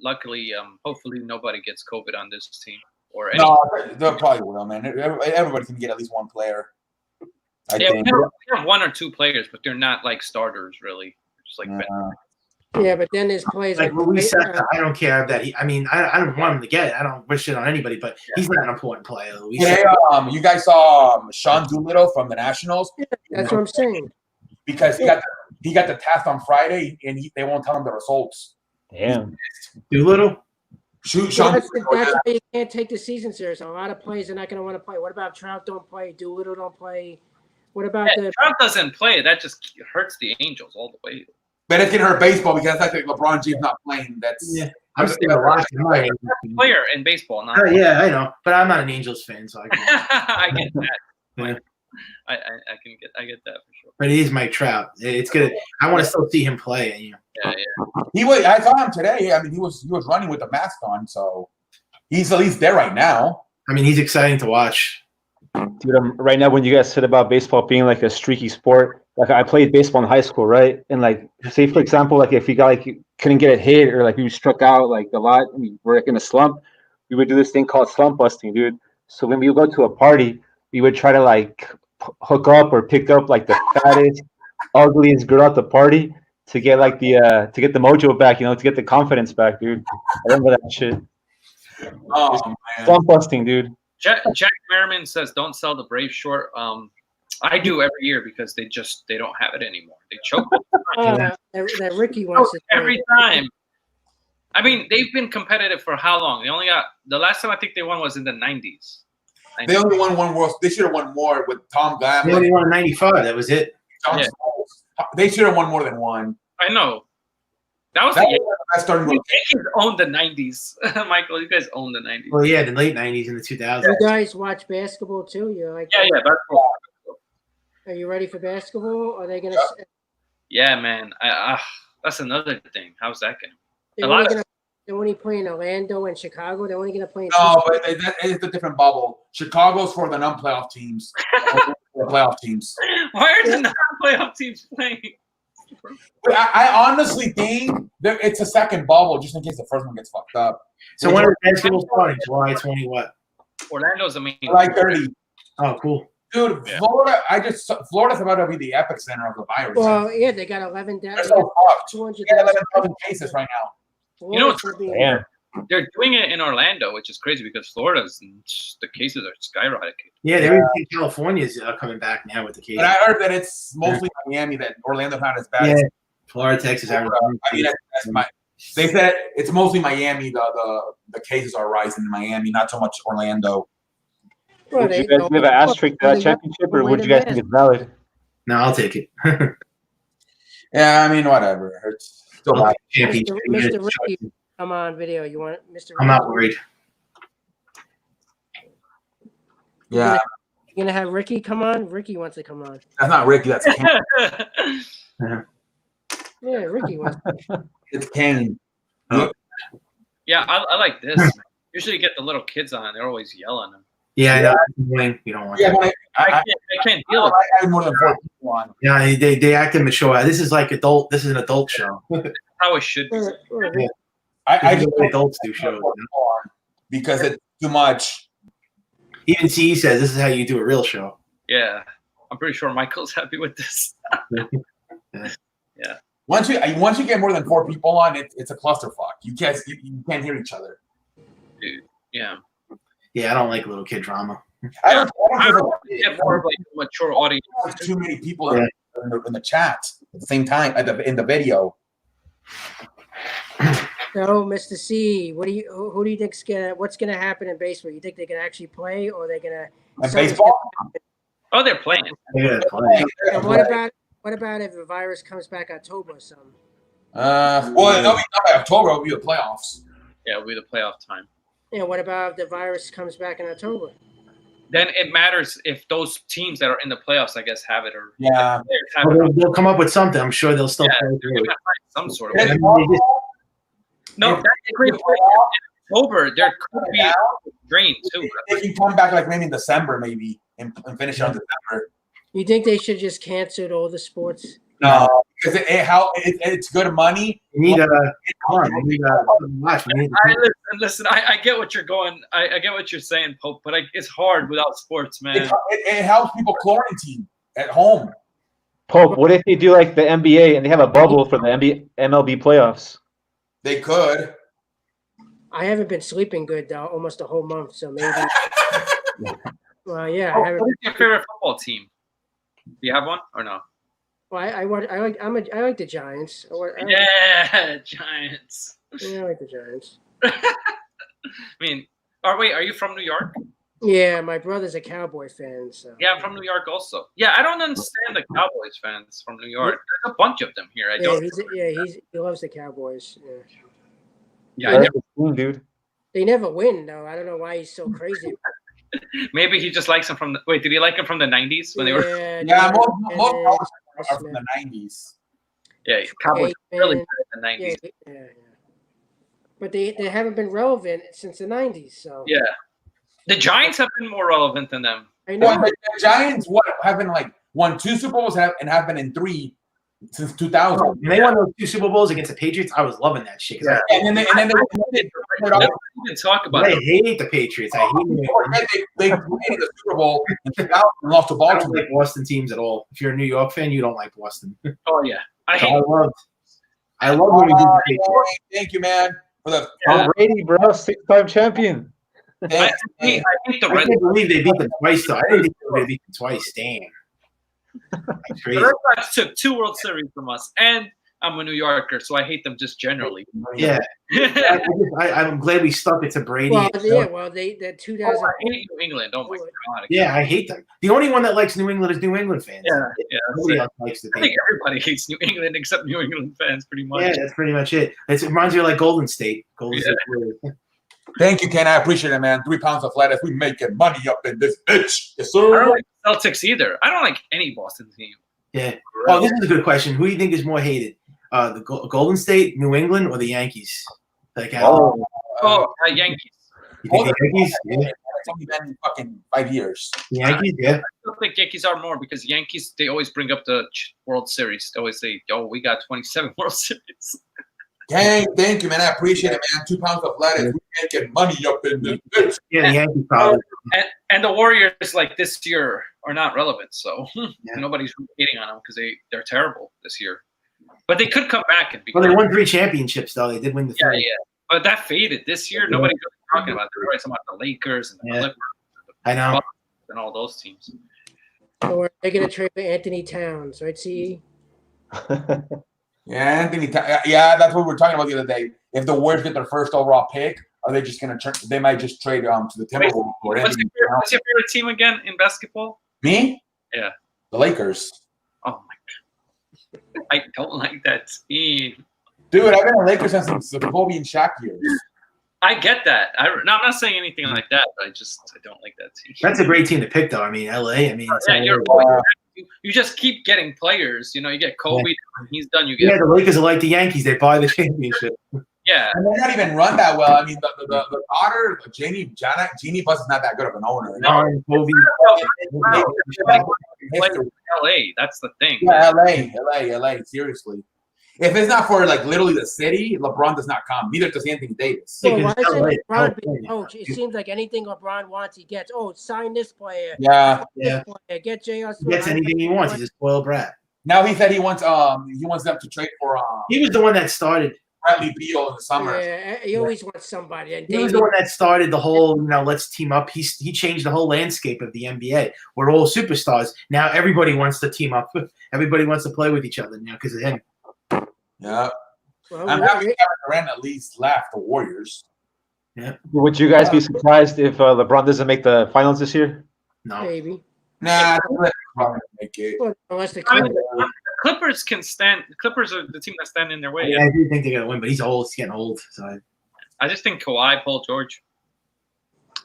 Luckily, hopefully nobody gets COVID on this team or any. No, they probably will, man. Everybody can get at least one player. I Yeah, think. we have 1 or 2 players, but they're not like starters, really. Just like Yeah, but then there's players Like Luis Sessa, I don't care that I don't want him to get it. I don't wish it on anybody, but he's not an important player. Luis Today, Sessa. you guys saw Sean Doolittle from the Nationals That's what I'm saying. because he got the test on Friday and they won't tell him the results. Damn. Doolittle? Shoot, Well, Sean. that's why you can't take the season serious. A lot of players are not going to want to play. What about Trout don't play? Doolittle don't play. What about the? Trump doesn't play. That just hurts the Angels all the way. But it can hurt baseball because that's like LeBron James not playing. That's Yeah. I'm still watching. Player in baseball, not. Yeah, I know, but I'm not an Angels fan, so I can. I get that. I get that for sure. But he is Mike Trout. It's good. I want to still see him play. You know. Yeah. He was. I saw him today. I mean, he was running with the mask on, so he's at least there right now. I mean, he's exciting to watch. Dude, right now, when you guys said about baseball being like a streaky sport, like I played baseball in high school, right? And like, say for example, like if you got like you couldn't get a hit or like you struck out like a lot, and we were like in a slump, we would do this thing called slump busting, dude. So when we would go to a party, we would try to like hook up or pick up like the fattest, ugliest girl at the party to get like the to get the mojo back, you know, to get the confidence back, dude. I remember that shit. Oh man, Slump busting, dude. Jack Merriman says, "Don't sell the Brave short." I do every year because they don't have it anymore. They choke That Ricky wants to every time. I mean, they've been competitive for how long? They only got the last time I think they won was in the 90s. they only won one World. They should have won more with Tom They Glavine. only won in '95. That was it. John Yeah. Smoltz. They should have won more than one. I know. That was That the was the best starting you rotation. guys owned the 90s. Michael, you guys owned the 90s. Well, yeah, the late '90s and the 2000s. You guys watch basketball too? You're like, Yeah, basketball. Are you ready for basketball? Are they gonna? Yeah, man. That's another thing. How's that going? They're only playing Orlando and Chicago. They're only gonna play. In No, but that is a different bubble. Chicago's for the non-playoff teams. The playoff teams. Why are the non-playoff teams playing? I honestly think that it's a second bubble just in case the first one gets fucked up. So when is basketball starting? July 20 what? Orlando's the main. Like 30. Oh, cool. Dude, Yeah. Florida's about to be the epicenter of the virus. Well, yeah, they got 11 They're down. so fucked. 200,000 They got 11,000 cases right now. You know what's Damn. They're doing it in Orlando, which is crazy because Florida's the cases are skyrocketing. Yeah, they're even saying California's coming back now with the case. But I heard that it's mostly Miami, that Orlando's not as bad. Yeah, As, Florida, Texas, Arizona. I mean, they said it's mostly Miami. The cases are rising in Miami, not so much Orlando. Well, Would they you guys go- give an asterisk to that they championship, or win would the you guys think it's valid? No, I'll take it. Yeah, I mean, whatever. It's still bad. Championship. Mr. Ricky, come on video. You want Mr. I'm not worried. Yeah, You gonna have Ricky come on? Ricky wants to come on. that's not Ricky. That's Kane. Yeah, Ricky wants. It's Kane. Yeah, I like this. Man. Usually you get the little kids on, and they're always yelling. Yeah, I know. You don't want Yeah, that. but I can't deal with I had more than 4 people on. Yeah, they acted mature. This is like adult. This is an adult show. how it should be. I This is just what adults do shows. You know? because it's too much. Even CE says this is how you do a real show. Yeah, I'm pretty sure Michael's happy with this. Once you get more than 4 people on, it's a clusterfuck. You can't hear each other. Dude, yeah. Yeah, I don't like little kid drama. I don't I give don't a- get more of like a mature audience. There's too many people in the chat at the same time in the video. So, Mr. C, who do you think's what's gonna happen in baseball? You think they're gonna actually play, or they're gonna? And baseball. Oh, they're playing. Yeah, play. And what about if the virus comes back October or something? Well, it'll be not by October. It'll be the playoffs. Yeah, it'll be the playoff time. Yeah, what about if the virus comes back in October? Then it matters if those teams that are in the playoffs, I guess, have it or Yeah. players have Well, it. they'll come up with something. I'm sure they'll still Yeah, play they're through gonna it. find some sort of. Then I mean, they just- No, that's a great point. In October, there could be a drain too. They can come back like maybe in December, maybe and finish on December. You think they should just cancel all the sports? No, because it's good money. You need come on, we need watch. We need Listen. I get what you're going. I get what you're saying, Pope. But it's hard without sports, man. It helps people quarantine at home. Pope, what if they do like the NBA and they have a bubble for the MLB playoffs? They could. I haven't been sleeping good though, almost a whole month. So maybe. Well, yeah, I haven't. What is your favorite football team? Do you have one or no? Well, I like the Giants. Yeah, Giants. Yeah, I like the Giants. I mean, are you from New York? Yeah, my brother's a Cowboy fan. So Yeah, I'm from New York also. Yeah, I don't understand the Cowboys fans from New York. There's a bunch of them here. he loves the Cowboys. Yeah. Yeah, I never, Dude. They never win though. I don't know why he's so crazy. Maybe he just likes him from the. Wait, did he like him from the '90s when they were? Yeah, most Cowboys are from the '90s. Yeah, Cowboys Aikman, really good in the '90s. yeah. But they haven't been relevant since the '90s. So Yeah, the Giants have been more relevant than them. I know. Well, the Giants have been like won 2 Super Bowls and have been in 3 since 2000. When they won those 2 Super Bowls against the Patriots, I was loving that shit. Yeah. And then they didn't talk about I it. hate the Patriots. I hate them. they made the Super Bowl in 2000 and lost to I don't Baltimore. like Boston teams at all. If you're a New York fan, you don't like Boston. Oh yeah, I So hate. I love when we beat the Patriots. Thank you, man, for the. Tom Brady, bro, 6-time champion. I Thanks, hate the I Red can't believe they beat them twice, though. I didn't think they would beat them twice. Damn. That's crazy. The Red Sox took 2 World Series from us, and I'm a New Yorker, so I hate them just generally. Yeah. I'm glad we stuck it to Brady. Well, yeah. Well, the 2000. Oh, I hate New England. Oh my god. Yeah, I hate them. The only one that likes New England is New England fans. Yeah, that's Nobody it. else likes the I think everybody hates New England except New England fans, pretty much. Yeah, that's pretty much it. It reminds me of like Golden State. Golden State. Thank you, Ken. I appreciate it, man. 3 pounds of lettuce. We making money up in this bitch. Yes, I sir. don't like Celtics either. I don't like any Boston team. Yeah. Oh, this is a good question. Who do you think is more hated? The Golden State, New England, or the Yankees? Like, Yankees. You think the Yankees? Yeah. It's only been fucking 5 years. The Yankees, yeah. I still think Yankees are more because Yankees, they always bring up the World Series. They always say, "Oh, we got 27 World Series." Gang, thank you, man. I appreciate it, man. 2 pounds of lettuce. We making money up in this bitch. Yeah, the Yankees probably. And the Warriors, like this year, are not relevant. So nobody's really hating on them because they're terrible this year. But they could come back and be. Well, they won 3 championships, though. They did win the Yeah, 3. yeah. But that faded this year. Nobody's really talking about it. Everybody's talking about the Lakers and the Clippers I know. and all those teams. Or they're gonna trade for Anthony Towns, right? See. Yeah, Anthony. Yeah, that's what we were talking about the other day. If the Warriors get their first overall pick, are they just gonna? They might just trade to the Timberwolves. What's your favorite team again in basketball? Me? Yeah. The Lakers. Oh my god, I don't like that team. Dude, I've been a Lakers since the Kobe and Shaq years. I get that. I'm not saying anything like that, but I don't like that team. That's a great team to pick, though. I mean, LA. I mean, you just keep getting players. You know, you get Kobe, he's done. You yeah, get the Lakers are like the Yankees. They buy the championship. yeah. And they're not even run that well. I mean, the daughter, Jeannie Buss, is not that good of an owner. No, Kobe. LA, that's the thing. Yeah, LA. Seriously. If it's not for like literally the city, LeBron does not come. Neither does Anthony Davis. Well, why isn't LeBron being coach? It seems like anything LeBron wants, he gets. Oh, sign this player. Yeah. This player. Get J.R. He gets anything he wants. He's a spoiled brat. Now he said he wants them to trade for He was the one that started. Bradley Beal in the summer. Yeah, he always wants somebody. And He was the one that started the whole, let's team up. He changed the whole landscape of the NBA. We're all superstars. Now everybody wants to team up. Everybody wants to play with each other now because of him. Yeah. Well, I'm happy Kevin Durant at least left the Warriors. Yeah. Would you guys be surprised if LeBron doesn't make the finals this year? No. Maybe. Nah, they're probably gonna make it. Well, unless the Clippers can stand. The Clippers are the team that stand in their way. I do think they're gonna win, but he's old. He's getting old. So I just think Kawhi, Paul George,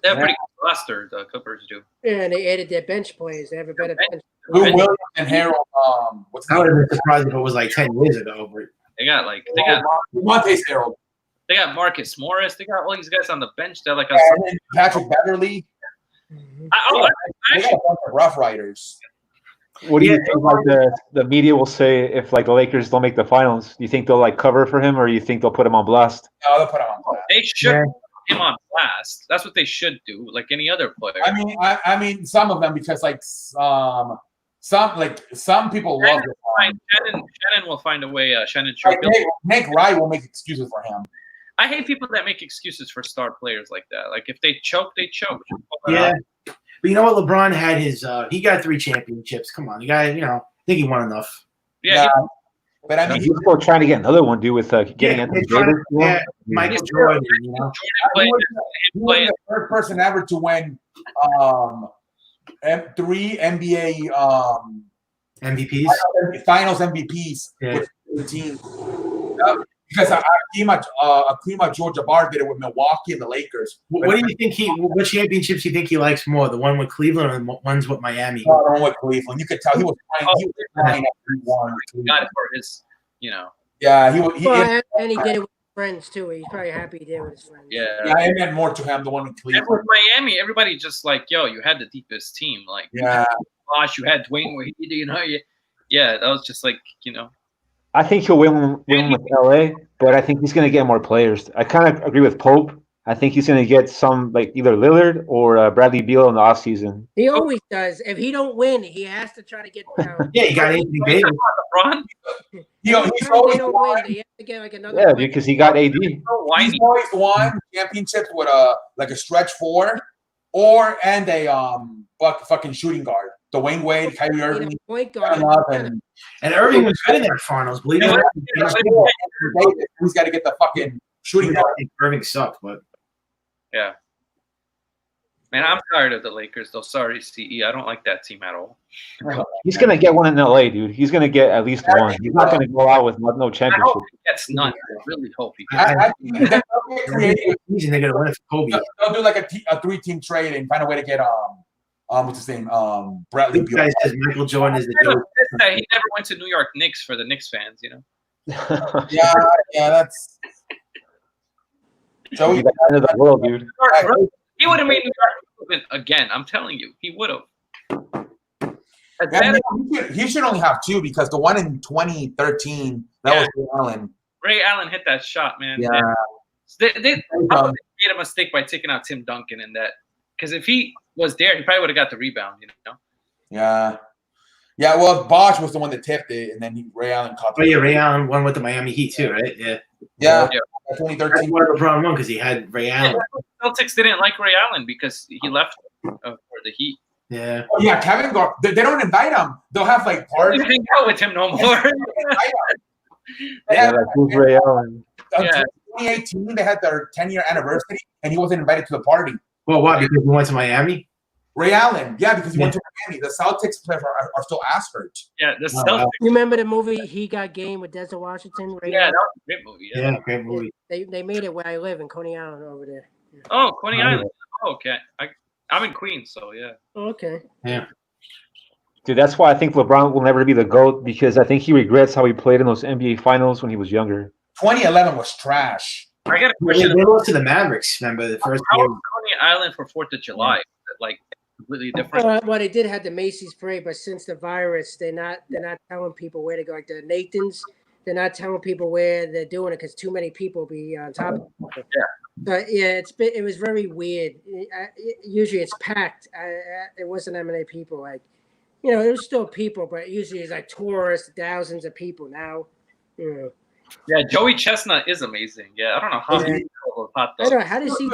they have pretty good roster. The Clippers do. Yeah, and they added their bench players. They have a better bench. Lou Williams and Harold. What's I would have been surprised if it was like 10 years ago. But They got Monte Harold. They got Marcus Morris. They got all these guys on the bench. They're like And then Patrick Beverly. They got a bunch of Rough Riders. What do you think like the media will say if like the Lakers don't make the finals? Do you think they'll like cover for him, or you think they'll put him on blast? No, they'll put him on blast. They should put him on blast. That's what they should do, like any other player. I mean, some of them because like some people love it. Shannon will find a way. Shannon Like Sharp. Nick Wright will make excuses for him. I hate people that make excuses for star players like that. Like if they choke, they choke. yeah. But you know what? LeBron had his he got 3 championships. Come on. The guy, I think he won enough. Yeah. But I mean, he's still trying to get another one, dude, with getting Anthony Davis. Michael Jordan. He was the third person ever to win 3 NBA MVPs, finals MVPs yeah. with the team. because Akeem Abdul-Jabbar did it with Milwaukee and the Lakers. What do you think what championships do you think he likes more? The one with Cleveland or the ones with Miami? Oh, the one with Cleveland. You could tell he was crying after he won. Got it for his, Yeah, he Well, and he did it with his friends too. He's probably happy he did it with his friends. Yeah. Yeah, it meant more to him, the one with And Cleveland. with Miami, everybody just like, yo, you had the deepest team. Like, Yeah. Bosh, you had Dwayne Wade, yeah, that was just like, I think he'll win with LA, but I think he's going to get more players. I kind of agree with Pope. I think he's going to get some, like either Lillard or Bradley Beal in the offseason. He always does. If he don't win, he has to try to get. Yeah, you got Anthony Davis. LeBron? He's always don't won. win. They have to get like another. Yeah, because he got AD. He's always won championships with like a stretch four and a fucking shooting guard. Dwayne Wade, Kyrie Irving, point guard, and Irving was good in their finals. Believe it or not, he's got to get the fucking shooting guard. Irving sucked, but Yeah. Man, I'm tired of the Lakers, though. Sorry, CE. I don't like that team at all. He's going to get one in LA, dude. He's going to get at least one. He's not going to go out with no I championship. hope he gets none. I really hope he gets I think they're gonna win it for Kobe. They'll do like a 3-team trade and find a way to get what's his name? Bradley This Beal. guy says Michael Jordan is the He joke. never went to New York Knicks for the Knicks fans, Yeah, that's Joey, the end of the world, dude. He would have made New York relevant again. I'm telling you, he would have. He should only have two because the one in 2013 that was Ray Allen. Ray Allen hit that shot, man. Yeah, They made a mistake by taking out Tim Duncan in that, because if he was there, he probably would have got the rebound. Yeah. Well, Bosh was the one that tipped it, and then Ray Allen caught. Oh yeah, Ray Allen won with the Miami Heat too, right? Yeah. 2013. That's one of the problem because he had Ray Allen. Celtics didn't like Ray Allen because he left for the Heat. Yeah. Oh yeah, Kevin Garnett. They don't invite him. They'll have like parties. They hang out with him no more. Yeah, like who's Ray Allen? 2018, they had their 10-year anniversary, and he wasn't invited to the party. Well, why? Because he went to Miami. Ray Allen, yeah, because he went to Miami. The Celtics players are still ass hurt. Yeah, the Celtics. You remember the movie He Got Game with Denzel Washington? Yeah, that was a great movie. Yeah, great movie. They made it where I live in Coney Island over there. Oh, Coney Island. Oh, okay. I'm in Queens, so yeah. Oh, okay. Yeah. Dude, that's why I think LeBron will never be the GOAT, because I think he regrets how he played in those NBA finals when he was younger. 2011 was trash. I got a They question. lost to the Mavericks. Remember the first How year? was Coney Island for 4th of July? Like completely different. Well, they did have the Macy's parade, but since the virus, they're not telling people where to go. Like the Nathans, they're not telling people where they're doing it because too many people be on top of it. Yeah. But yeah, it was very weird. Usually it's packed. It wasn't that many people. Like, there was still people, but usually it's like tourists, thousands of people now. Yeah, Joey Chestnut is amazing. Yeah, I don't know how he hot I don't know. How does he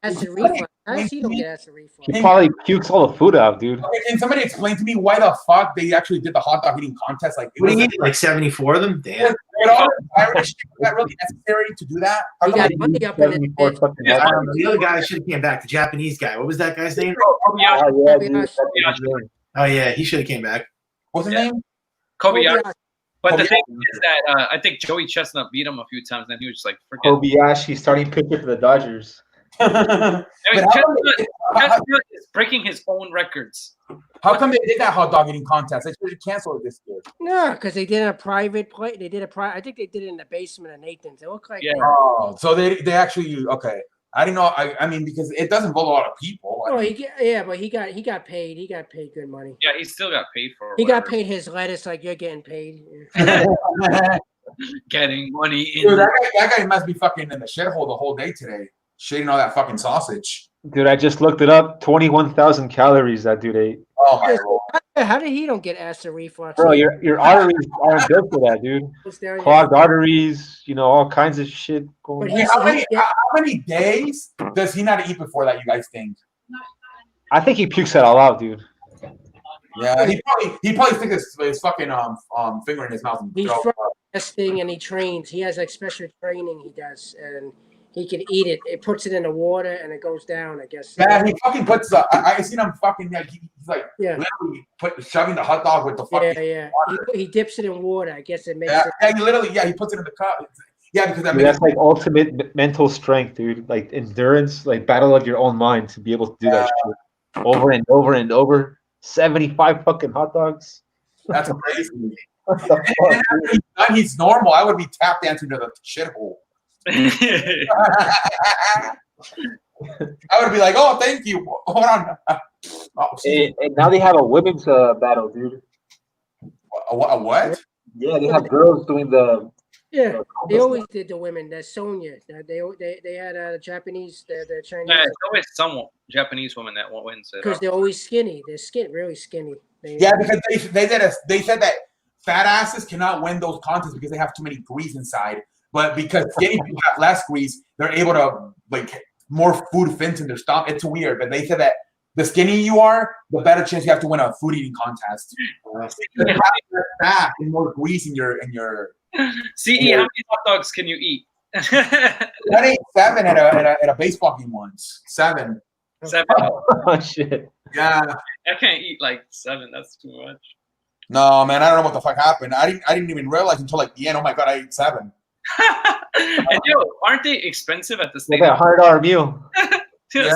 ask the refund? How does he don't get asked the refund? He probably pukes all the food out, dude. Okay, can somebody explain to me why the fuck they actually did the hot dog eating contest? Like, What do you mean? Like 74 of them? Damn. With all the virus shit, was that really necessary to do that? He got money up in his head. I don't know. The other guy should have came back. The Japanese guy. What was that guy's name? Kobayashi. Oh yeah, he should have came back. What's his name? Kobayashi. But the thing is that I think Joey Chestnut beat him a few times, and he was just like, forget it. Kobayashi starting pitcher for the Dodgers. I mean, Chestnut is breaking his own records. How come they did that hot dog eating contest? They should have canceled it this year. No, because they did a private play. They did I think they did it in the basement of Nathan's. It looked like Oh, so they actually okay. I didn't know. I mean, because it doesn't involve a lot of people. Oh, but he got paid. He got paid good money. Yeah, he still got paid for it. He got paid his lettuce like you're getting paid. Getting money in. Dude, that guy must be fucking in the shithole the whole day today, shitting all that fucking sausage. Dude, I just looked it up. 21,000 calories that dude ate. Oh my god! How did he don't get acid reflux? Bro, your arteries aren't built for that, dude. Clogged arteries, all kinds of shit going on. How many days does he not eat before that? You guys think? I think he pukes that all out, dude. Yeah, he probably sticks his fucking finger in his mouth and He's throw up. testing and he trains. He has like special training he does, and he can eat it. It puts it in the water and it goes down, I guess. Yeah, he fucking puts. I seen him fucking. Like, he's like literally shoving the hot dog with the fucking. Yeah. He dips it in water. I guess it makes. Yeah, he literally. Yeah, he puts it in the cup. Yeah, because Dude, that's like ultimate mental strength, dude. Like endurance, like battle of your own mind to be able to do that shit over and over and over. 75 fucking hot dogs. That's crazy. What the And fuck? after he's done, he's normal. I would be tap dancing to the shithole. I would be like, "Oh, thank you. Hold on." Oh, And now they have a women's battle, dude. a what? Yeah, they have girls doing the. Yeah, they always did the women. That's Sonya. They had Japanese, the Chinese. Yeah, it's always some Japanese woman that wins it. Because they're always skinny. They're really skinny. Yeah, because they said that fat asses cannot win those contests because they have too many grease inside. But because skinny people have less grease, they're able to like more food fits in their stomach. It's weird, but they said that the skinnier you are, the better chance you have to win a food eating contest. You have fat and more grease in your. CE, how many hot dogs can you eat? That ain't 7 at a baseball game once. 7. 7. Oh shit. Yeah. I can't eat like 7. That's too much. No, man, I don't know what the fuck happened. I didn't even realize until like the end. Oh my god, I ate 7. And yo, aren't they expensive at the Like stadium? a $100 meal. Yeah.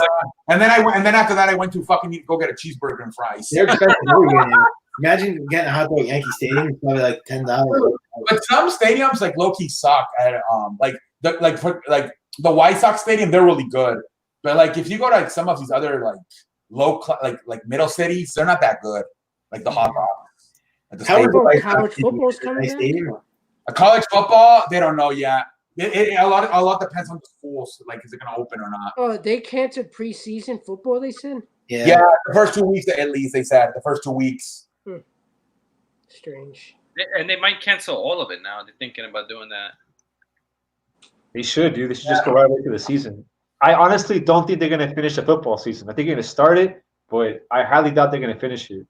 And then after that, I went to fucking go get a cheeseburger and fries. They're expensive. Imagine getting a hot dog at Yankee Stadium. It's probably like $10. But some stadiums like low key suck. At like the White Sox stadium, they're really good. But like if you go to like some of these other like like middle cities, they're not that good. Like the hot dogs. College football's coming back? A college football, they don't know yet. A lot depends on the schools. Like, is it going to open or not? Oh, they canceled preseason football. They said. Yeah, the first 2 weeks at least. They said the first 2 weeks. Strange. And they might cancel all of it now. They're thinking about doing that. They should, dude. They should just go right into the season. I honestly don't think they're going to finish the football season. I think they're going to start it, but I highly doubt they're going to finish it.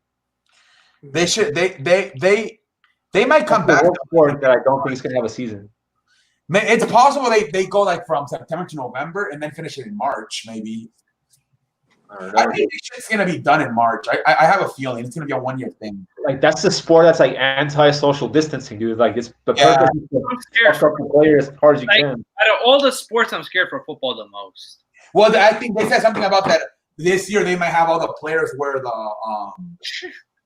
They should. They might come back. That I don't think it's going to have a season. It's possible they go like from September to November and then finish it in March, maybe. I think it's going to be done in March. I have a feeling it's going to be a 1 year thing. Like that's the sport that's like anti-social distancing, dude. Like it's the purpose is to fuck up the player as hard as you can. Out of all the sports, I'm scared for football the most. Well, I think they said something about that this year. They might have all the players wear the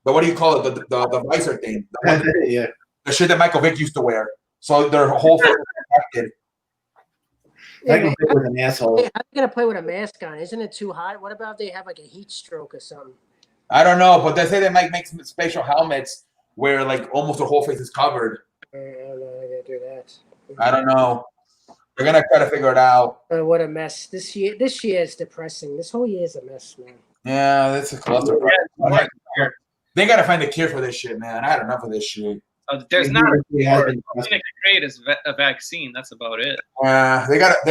what do you call it? The visor thing. Yeah. The shit that Michael Vick used to wear. So their whole face is protected. Michael Vick was an asshole. Hey, how are they gonna play with a mask on? Isn't it too hot? What about if they have like a heat stroke or something? I don't know, but they say they might make some spatial helmets where like almost their whole face is covered. I don't know. I gotta do that. I don't know. They're gonna try to figure it out. What a mess. This year is depressing. This whole year is a mess, man. Yeah, that's a cluster. They gotta find a cure for this shit, man. I had enough of this shit. There's not a cure. The only thing they can create is a vaccine. That's about it.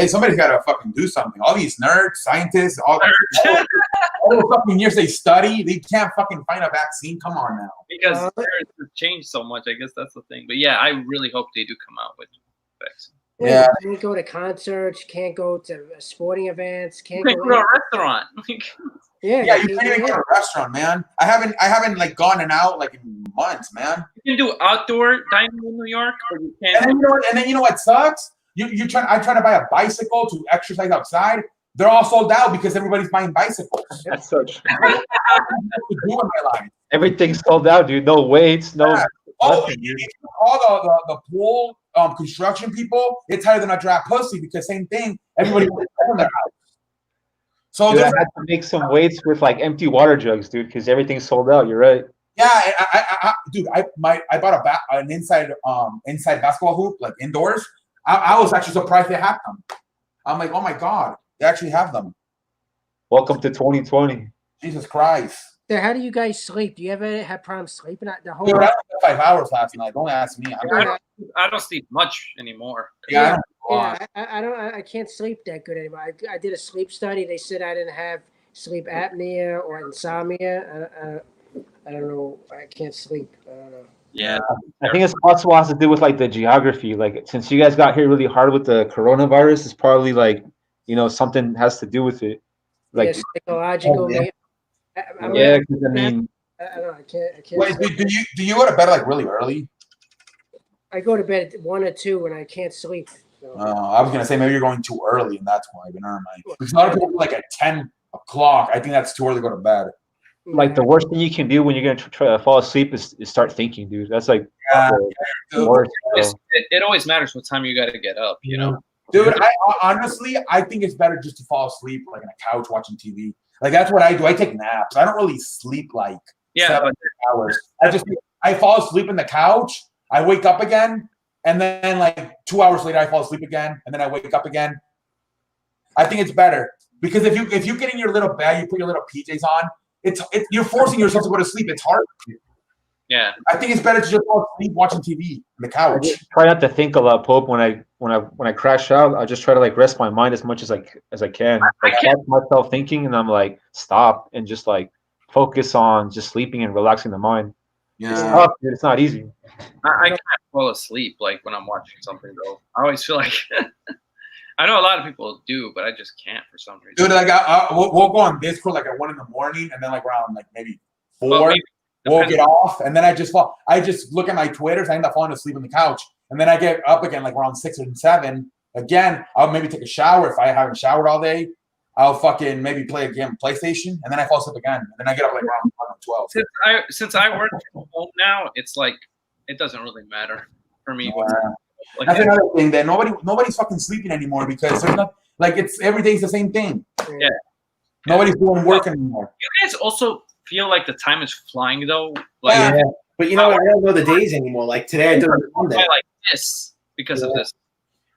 Somebody's gotta fucking do something. All these nerds, scientists, all the fucking years they study, they can't fucking find a vaccine. Come on now. Because it's changed so much. I guess that's the thing. But yeah, I really hope they do come out with vaccine. Yeah. You can't go to concerts. Can't go to sporting events. Can't go go to a restaurant. Yeah, you can't even go to a restaurant, man. I haven't like gone and out like in months, man. You can do outdoor dining in New York, but you can't. And then you know what sucks? I try to buy a bicycle to exercise outside. They're all sold out because everybody's buying bicycles. That's so true. life. Everything's sold out, dude. No weights, no. Yeah. All the pool construction people, they tell you they're not draft pussy because same thing. Everybody wants to own their house. So dude, I had to make some weights with like empty water jugs, dude, because everything's sold out. You're right. Yeah, I bought an inside basketball hoop, like indoors. I was actually surprised they have them. I'm like, oh my god, they actually have them. Welcome to 2020. Jesus Christ. So how do you guys sleep? Do you ever have problems sleeping the whole Dude, I slept 5 hours last night. Don't ask me. I don't sleep much anymore. Yeah, I can't sleep that good anymore. I did a sleep study. They said I didn't have sleep apnea or insomnia. I don't know. I can't sleep. I don't know. Yeah, I think it's also has to do with like the geography. Like since you guys got here really hard with the coronavirus, it's probably like something has to do with it. Like psychological. Yeah, because I mean, I don't know. I can't. Wait, do you go to bed like really early? I go to bed at 1 or 2 when I can't sleep. I was gonna say maybe you're going too early, and that's why. But never mind. Because a lot of people like at 10 o'clock. I think that's too early to go to bed. Like the worst thing you can do when you're gonna try to fall asleep is start thinking, dude. That's like the worst. It always matters what time you got to get up. You know, dude. Honestly, I think it's better just to fall asleep like on a couch watching TV. Like that's what I do. I take naps. I don't really sleep like 7 hours. I fall asleep in the couch. I wake up again, and then like 2 hours later, I fall asleep again, and then I wake up again. I think it's better because if you get in your little bed, you put your little PJs on. You're forcing yourself to go to sleep. It's hard. Yeah. I think it's better to just fall asleep watching TV on the couch. I try not to think a lot, Pope. When I crash out, I just try to like rest my mind as much as I can. Like catch myself thinking, and I'm like stop and just like focus on just sleeping and relaxing the mind. Yeah, it's tough, dude. It's not easy. I can't fall asleep like when I'm watching something though. I always feel like I know a lot of people do, but I just can't for some reason. Dude, like we'll go on Discord like at 1 a.m, and then like around like maybe 4, we'll get off, and then I just fall. I just look at my Twitter, so I end up falling asleep on the couch, and then I get up again like around 6 or 7. Again, I'll maybe take a shower if I haven't showered all day. I'll fucking maybe play a game of PlayStation, and then I fall asleep again, and then I get up like around 12. Since I work from home now, it's like it doesn't really matter for me. Like, that's another thing that nobody's fucking sleeping anymore because there's not like every day's the same thing. Yeah. Nobody's doing work anymore. You guys also feel like the time is flying though. Like, yeah. But you know, I don't know the days anymore. Like today, I do it Monday. Like this because of this.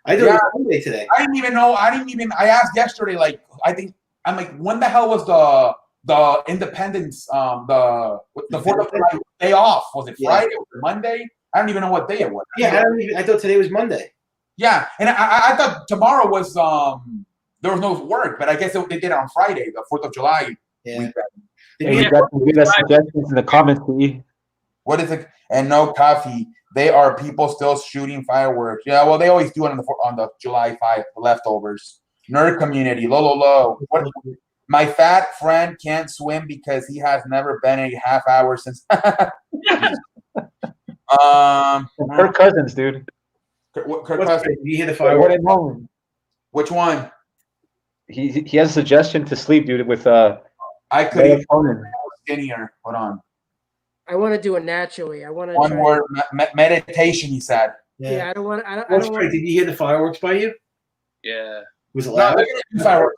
I do it Monday today. I didn't even know. I asked yesterday. Like I'm like, when the hell was the Independence? The 4th of July day off? Was it Friday? Was it Monday? I don't even know what day it was. Yeah, I thought today was Monday. Yeah, and I thought tomorrow was there was no work, but I guess they did it on Friday, the 4th of July. Yeah. You got some good suggestions in the comments, please. What is it? And no coffee. They are people still shooting fireworks. Yeah, well, they always do it on the July 5th, the leftovers. Nerd community, low. What? My fat friend can't swim because he has never been a half hour since. Kirk Cousins, dude. Kirk Cousins. Did you hear the fireworks? Which one? He has a suggestion to sleep, dude. With I could skinnier. Hold on. I want to do it naturally. I want to. One word meditation. He said. Yeah, I don't want. Did you hear the fireworks by you? Yeah. Was it loud? No, fireworks.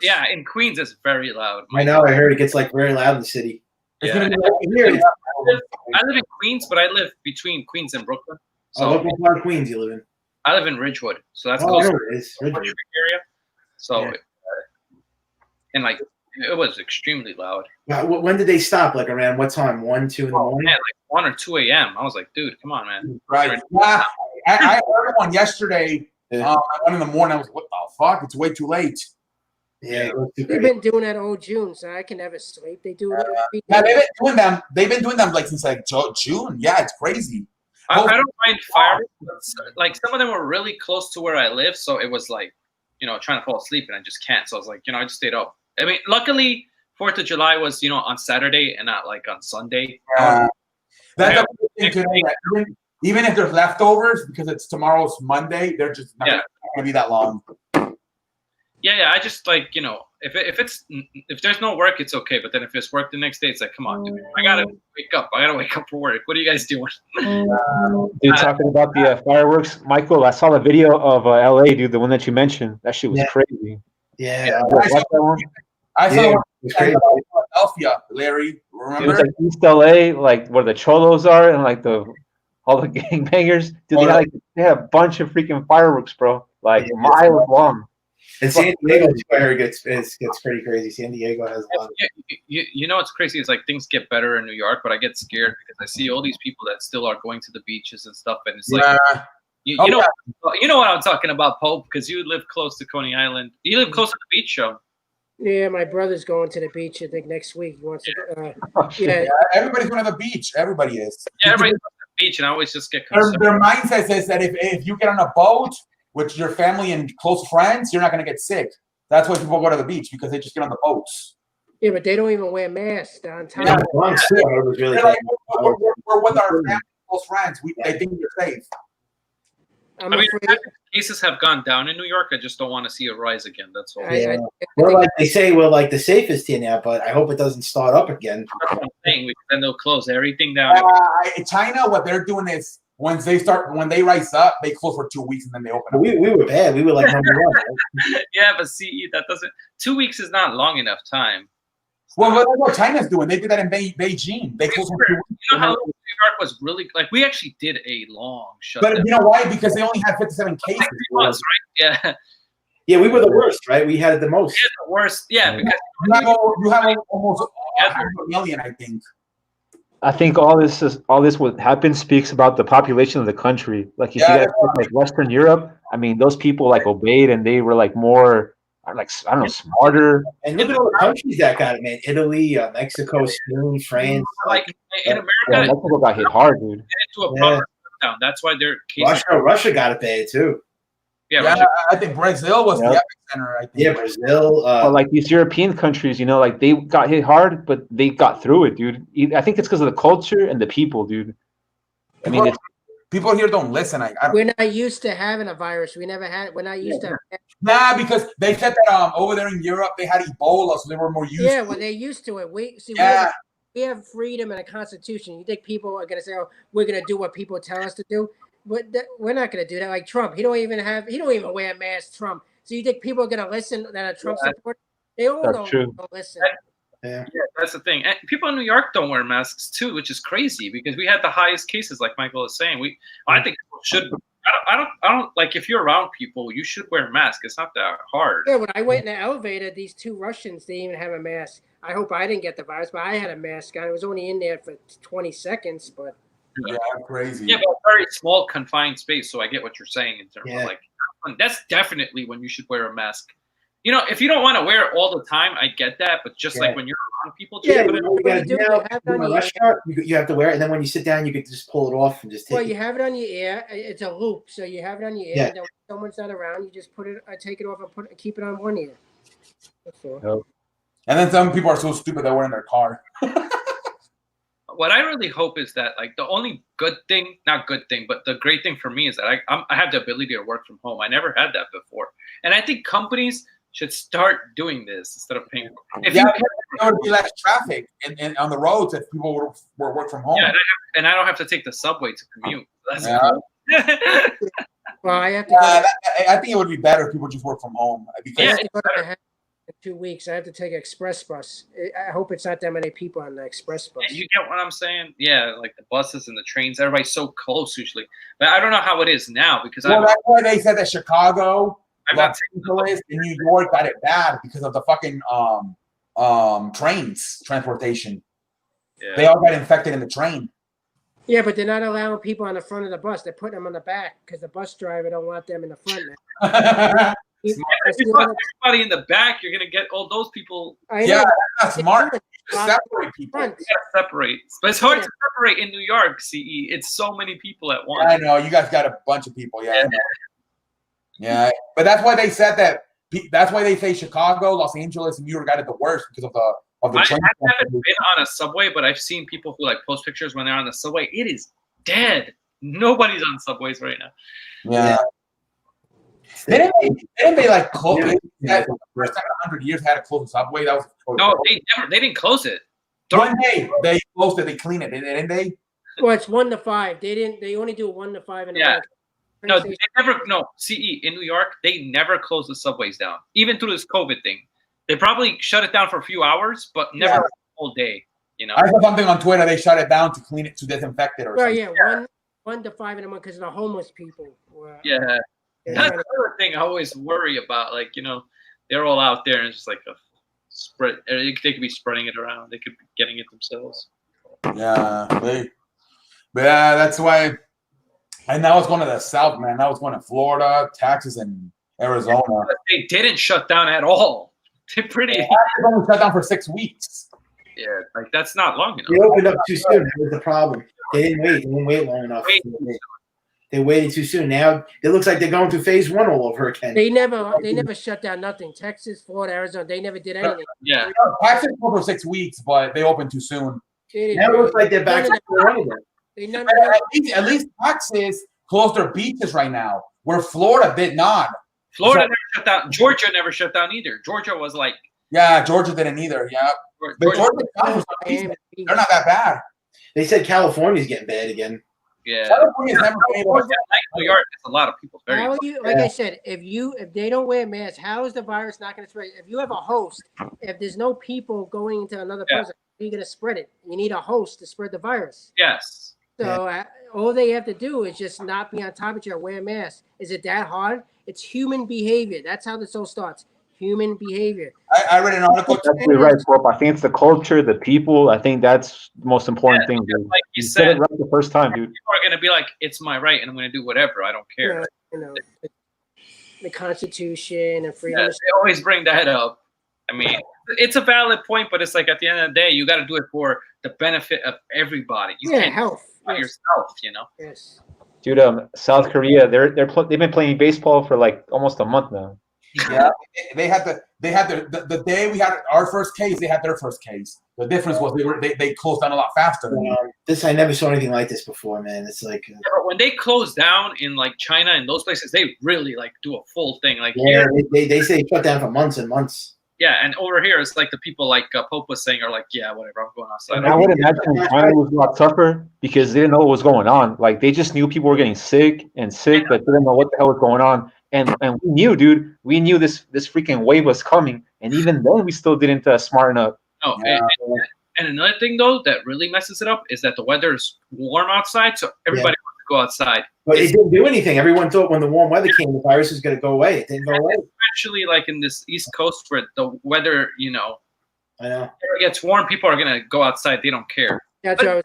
Yeah, in Queens it's very loud. I know. I heard it gets like very loud in the city. Yeah. I live in Queens, but I live between Queens and Brooklyn. So what part of Queens you live in? I live in Ridgewood, so that's close to it is. Ridgewood area. So, and like it was extremely loud. When did they stop? Like around what time? 1, 2 in the morning? Yeah, like 1 or 2 a.m. I was like, dude, come on, man. Right. Yeah, I heard one yesterday. At 1 in the morning. I was, what the fuck? It's way too late. Yeah, we've been doing that all June, so I can never sleep. They do it. Yeah, they've been doing them like since like June. Yeah, it's crazy. I don't mind fireworks. Like some of them were really close to where I live, so it was like, trying to fall asleep and I just can't. So I was like, I just stayed up. I mean, luckily 4th of July was, on Saturday and not like on Sunday. That's the thing today. Even if there's leftovers, because it's tomorrow's Monday, they're just not gonna be that long. Yeah. I just like, if there's no work, it's okay. But then if it's work the next day, it's like, come on, dude, I gotta wake up. I gotta wake up for work. What are you guys doing? Dude, talking about the fireworks, Michael, I saw the video of LA, dude, the one that you mentioned. That shit was crazy. Yeah. I saw one in Philadelphia, Larry. Remember? It was like East LA, like where the cholos are, and like all the gangbangers. Dude, they had a bunch of freaking fireworks, bro. Like miles long. And San Diego, I heard, gets pretty crazy. San Diego has a lot. You know what's crazy is like things get better in New York, but I get scared because I see all these people that still are going to the beaches and stuff, and it's like, you know what I'm talking about, Pope, because you live close to Coney Island. You live close to the beach, show. Yeah, my brother's going to the beach. I think next week. He wants to. Yeah, everybody's going to the beach. Everybody is. Yeah, everybody's going to the beach, and I always just get concerned. Their mindset is that if you get on a boat with your family and close friends, you're not going to get sick. That's why people go to the beach, because they just get on the boats. Yeah, but they don't even wear masks downtown. Yeah, we're with our family, close friends. They think you're safe. I'm I mean, afraid. cases have gone down in New York. I just don't want to see a rise again. That's all. Yeah. We're like they say we're like the safest here now, but I hope it doesn't start up again. That's what I'm saying. Then they'll close everything down. China, what they're doing is when they rise up, they close for 2 weeks and then they open up. We were bad. We were like number one. Right? Yeah, but CE, that doesn't. 2 weeks is not long enough time. Well, that's what China's doing. They did that in Beijing. They closed for 2 weeks. You know how New York was really like we actually did a long shutdown. But you know why? Because they only had 57 cases. Like 3 months, right? Yeah. Yeah, we were the worst, right? We had it the most. Yeah, the worst. Yeah, because you have almost 500,000,000, I think. I think all this what happened speaks about the population of the country. Like if you guys look like Western Europe, I mean, those people like obeyed and they were like more like I don't know, smarter. And look at all the countries that got it, man. Italy, Mexico, Spain, France. Like in America, Mexico got hit hard, dude. Into a proper shutdown. That's why their cases. Russia got it bad too. Yeah, I think Brazil was the epicenter. I think. Yeah, Brazil. But like these European countries, you know, like they got hit hard, but they got through it, dude. I think it's because of the culture and the people, dude. I mean, people here don't listen. We're not used to having a virus. We never had. We're not used to. Nah, because they said that over there in Europe they had Ebola, so they were more used. Yeah, to well, they're used to it. We have freedom and a constitution. You think people are going to say, "Oh, we're going to do what people tell us to do"? We're not going to do that. Like Trump, he don't even wear a mask. Trump. So you think people are going to listen that are Trump supporters? They all don't listen. Yeah, that's the thing. And people in New York don't wear masks too, which is crazy because we had the highest cases, like Michael is saying. I think people should. I don't like if you're around people, you should wear a mask. It's not that hard. Yeah, when I went in the elevator, these 2 Russians didn't even have a mask. I hope I didn't get the virus, but I had a mask on. I was only in there for 20 seconds, but. Yeah, crazy. Yeah, but a very small confined space. So I get what you're saying in terms of like that's definitely when you should wear a mask. You know, if you don't want to wear it all the time, I get that. But just like when you're around people, you have to wear it, and then when you sit down, you can just pull it off and just take it. Well, you have it on your ear. It's a loop, so you have it on your ear. Yeah. And then when someone's not around, you just take it off and keep it on one ear. That's all. And then some people are so stupid that we're in their car. What I really hope is that like the only good thing, not good thing, but the great thing for me is that I have the ability to work from home. I never had that before. And I think companies should start doing this instead of paying. There would be less traffic on the roads if people were work from home. Yeah, and I don't have to take the subway to commute. That's well, I have to. I think it would be better if people just work from home. Because I have to go to Manhattan in 2 weeks. I have to take an express bus. I hope it's not that many people on the express bus. You get what I'm saying? Yeah, like the buses and the trains, everybody's so close usually. But I don't know how it is now because that's why they said that Chicago, Los Angeles, and New York got it bad because of the fucking transportation. Yeah. They all got infected in the train. Yeah, but they're not allowing people on the front of the bus. They're putting them on the back because the bus driver don't want them in the front now. If you put everybody in the back, you're gonna get all those people. Yeah, that's smart. Separate people. Yeah, separate. But it's hard to separate in New York, CE. It's so many people at once. I know. You guys got a bunch of people. Yeah. But that's why they said that. That's why they say Chicago, Los Angeles, and New York got it the worst because of the train. I haven't been on a subway, but I've seen people who like post pictures when they're on the subway. It is dead. Nobody's on subways right now. Yeah. Didn't they like close it? The first time in 100 years had to close the subway. That was no, they didn't close it. One day they closed it, they cleaned it, didn't they? Well, it's 1 to 5. They only do 1 to 5 in the No, they never. No, CE in New York, they never close the subways down, even through this COVID thing. They probably shut it down for a few hours, but never a whole day. You know, I saw something on Twitter. They shut it down to clean it, to disinfect it, or something. Yeah, 1 to 5 in the morning because of the homeless people. Yeah, that's another thing I always worry about. Like, you know, they're all out there and it's just like a spread. They could be spreading it around. They could be getting it themselves. Yeah, that's why. And now it's going to the South, man. Now it's going to Florida, Texas, and Arizona. They didn't shut down at all. They're pretty. They only shut down for 6 weeks. Yeah, like that's not long enough. They opened up too soon. That was the problem. They didn't wait. They didn't wait long enough. They waited too soon. Now it looks like they're going through phase 1 all over again. They never shut down nothing. Texas, Florida, Arizona, they never did anything. Yeah. Texas for 6 weeks, but they opened too soon. Now it looks like they're back to normal. At least Texas closed their beaches right now, where Florida did not. Florida never shut down. Georgia never shut down either. Georgia was like, Yeah, Georgia didn't either. Yeah, but Georgia, they're not that bad. They said California's getting bad again. yeah. California's never been able to. Like New York, it's a lot of people. Very How are you? Like I said, if they don't wear masks, how is the virus not going to spread? If you have a host, if there's no people going into another Yeah. person, you're going to spread it. You need a host to spread the virus. yes. So all they have to do is just not be on top of each other, wear masks. Is it that hard? It's human behavior. That's how this all starts. Human behavior. I read an article. That's absolutely right, Bob. I think it's the culture, the people. I think that's the most important thing, dude. Like you said said, it right the first time, dude. people are gonna be like, "It's my right, and I'm gonna do whatever. I don't care." You know, the Constitution and freedom. Yeah, they always bring that up. I mean, it's a valid point, but it's like at the end of the day, you got to do it for the benefit of everybody. You Yeah, can't health. do it by yourself, you know. Yes. Dude, South Korea, they've been playing baseball for like almost a month now. Yeah, they had the day we had our first case, they had their first case. The difference was they closed down a lot faster. I never saw anything like this before, man. It's like Yeah, but when they close down in like China and those places, they really like do a full thing. Like yeah, here, they say shut down for months and months. yeah, and over here it's like the people like Pope was saying are like, yeah, whatever, I'm going outside. And I would imagine China was a lot tougher because they didn't know what was going on. Like they just knew people were getting sick, but they didn't know what the hell was going on. And we knew, dude, we knew this freaking wave was coming, and even then we still didn't smarten up. Oh, and another thing though that really messes it up is that the weather is warm outside, so everybody wants to go outside. But it didn't do anything. Everyone thought when the warm weather came, the virus was going to go away. It didn't go away. Especially like in this East Coast where the weather, you know, I know. it gets warm, people are gonna go outside. They don't care. That's But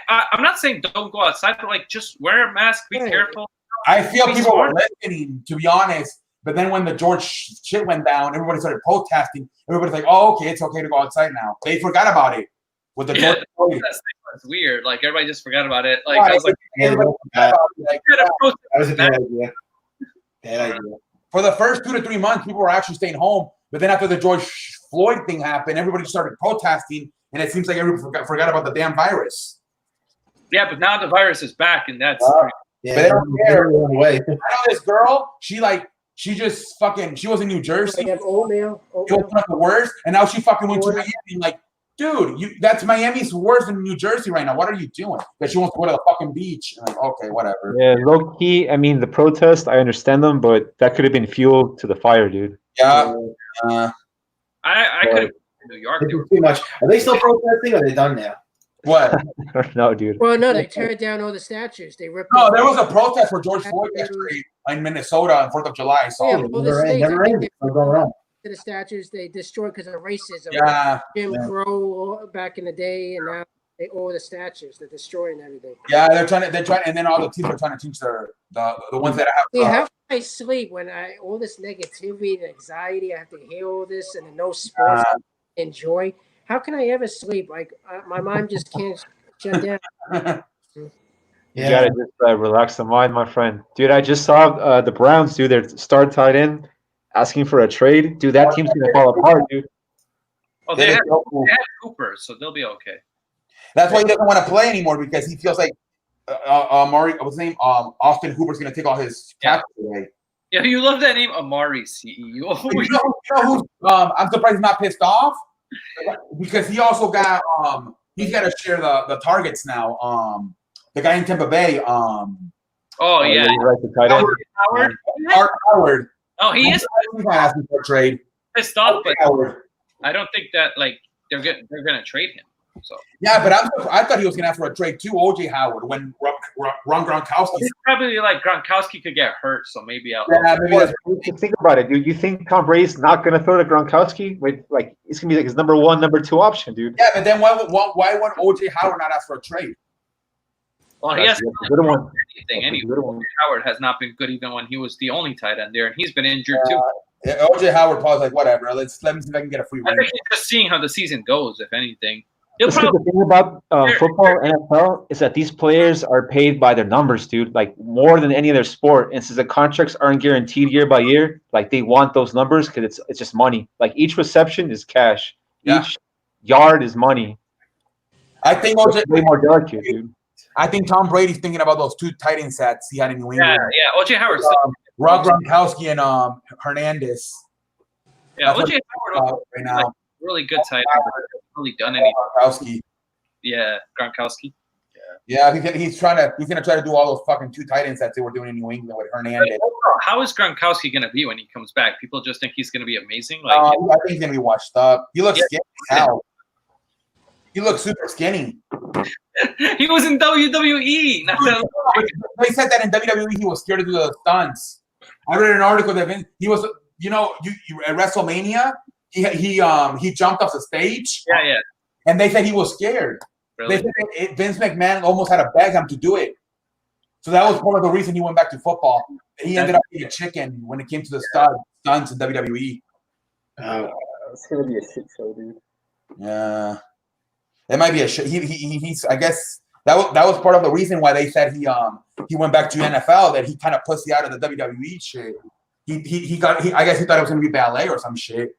I'm not saying don't go outside, but like just wear a mask, be careful. I feel people were listening, to be honest. But then when the George shit went down, everybody started protesting. Everybody's like, "Oh, okay, it's okay to go outside now." They forgot about it with the George. That's weird. Like everybody just forgot about it. Like I was like, that was a bad idea. Bad idea. For the first 2 to 3 months, people were actually staying home. But then after the George Floyd thing happened, everybody started protesting, and it seems like everybody forgot about the damn virus. yeah, but now the virus is back, and that's But they don't care. I know this girl. She just fucking. She was in New Jersey. Oatmeal. She was one of the worst, and now she fucking went to Miami. Like, dude, that's Miami's worse than New Jersey right now. What are you doing? That she wants to go to the fucking beach. I'm like, okay, whatever. Yeah, low key. I mean, the protest, I understand them, but that could have been fuel to the fire, dude. Yeah. I could have in New York. Too much. Are they still protesting or are they done now? What? No, dude. Well, no, they tore down all the statues. They ripped. No, there was a protest for George Floyd yesterday in Minnesota on 4th of July. So Yeah, all the states, never ended. What's going on? to the statues they destroyed because of racism. Yeah. Jim Crow back in the day, and now they all the statues. They're destroying everything. Yeah, they're trying, and then all the teams are trying to teach the ones that have. See, how can I sleep when all this negativity and anxiety? I have to hear all this and then no sports enjoy. How can I ever sleep? Like my mind just can't shut down. You gotta just relax the mind, my friend. Dude, I just saw the Browns do their star tight end asking for a trade. Dude, that team's gonna fall apart, dude. Oh, they had Cooper, so they'll be okay. That's why he doesn't want to play anymore because he feels like what's his name? Austin Hooper's gonna take all his tackles away. Yeah, you love that name, Amari CEO. You know who's, I'm surprised he's not pissed off because he also got he's got to share the targets now. The guy in Tampa Bay. Oh yeah, right, the tight end. Howard. Oh, he is. He's not asking for a trade. Pissed off, but Howard. I don't think that like they're gonna trade him. So yeah, but I thought he was gonna ask for a trade too. OJ Howard when Ron Gronkowski. It's probably like Gronkowski could get hurt, so maybe I'll. Yeah, maybe that's, think about it, dude. You think Tom Brady's not gonna throw to Gronkowski? Like it's gonna be like his number 1, number 2 option, dude. Yeah, but then why would OJ Howard not ask for a trade? Well, he has good one. Anything anyway. Howard has not been good even when he was the only tight end there, and he's been injured too. Yeah, OJ Howard probably like whatever. Let me see if I can get a free I win. think he's just seeing how the season goes, if anything. The thing about football, NFL, is that these players are paid by their numbers, dude. Like more than any other sport. And since the contracts aren't guaranteed year by year, like they want those numbers because it's just money. Like each reception is cash. Yeah. Each yard is money. I think OJ way more delicate, dude. I think Tom Brady's thinking about those 2 tight end sets he had in New England. Yeah. OJ Howard. Rob Gronkowski and Hernandez. Yeah, That's OJ Howard right was now. like really good tight end. Really done anything. Gronkowski. Yeah, Gronkowski. Yeah, he's gonna try to do all those fucking 2 tight ends that they were doing in New England with Hernandez. How is Gronkowski gonna be when he comes back? People just think he's gonna be amazing. Like, I think he's gonna be washed up. He looks skinny as hell. He looks super skinny. he was in WWE. Not that They said that in WWE he was scared to do the stunts. I read an article that he was, you at WrestleMania, he jumped off the stage. Yeah. And they said he was scared. Really? They said Vince McMahon almost had to beg him to do it. So that was part of the reason he went back to football. He ended up being a chicken when it came to the stunts in WWE. It's gonna be a shit show, dude. Yeah, it might be a shit. He's. I guess that was part of the reason why they said he went back to NFL. That he kind of pussy out of the WWE shit. I guess he thought it was gonna be ballet or some shit.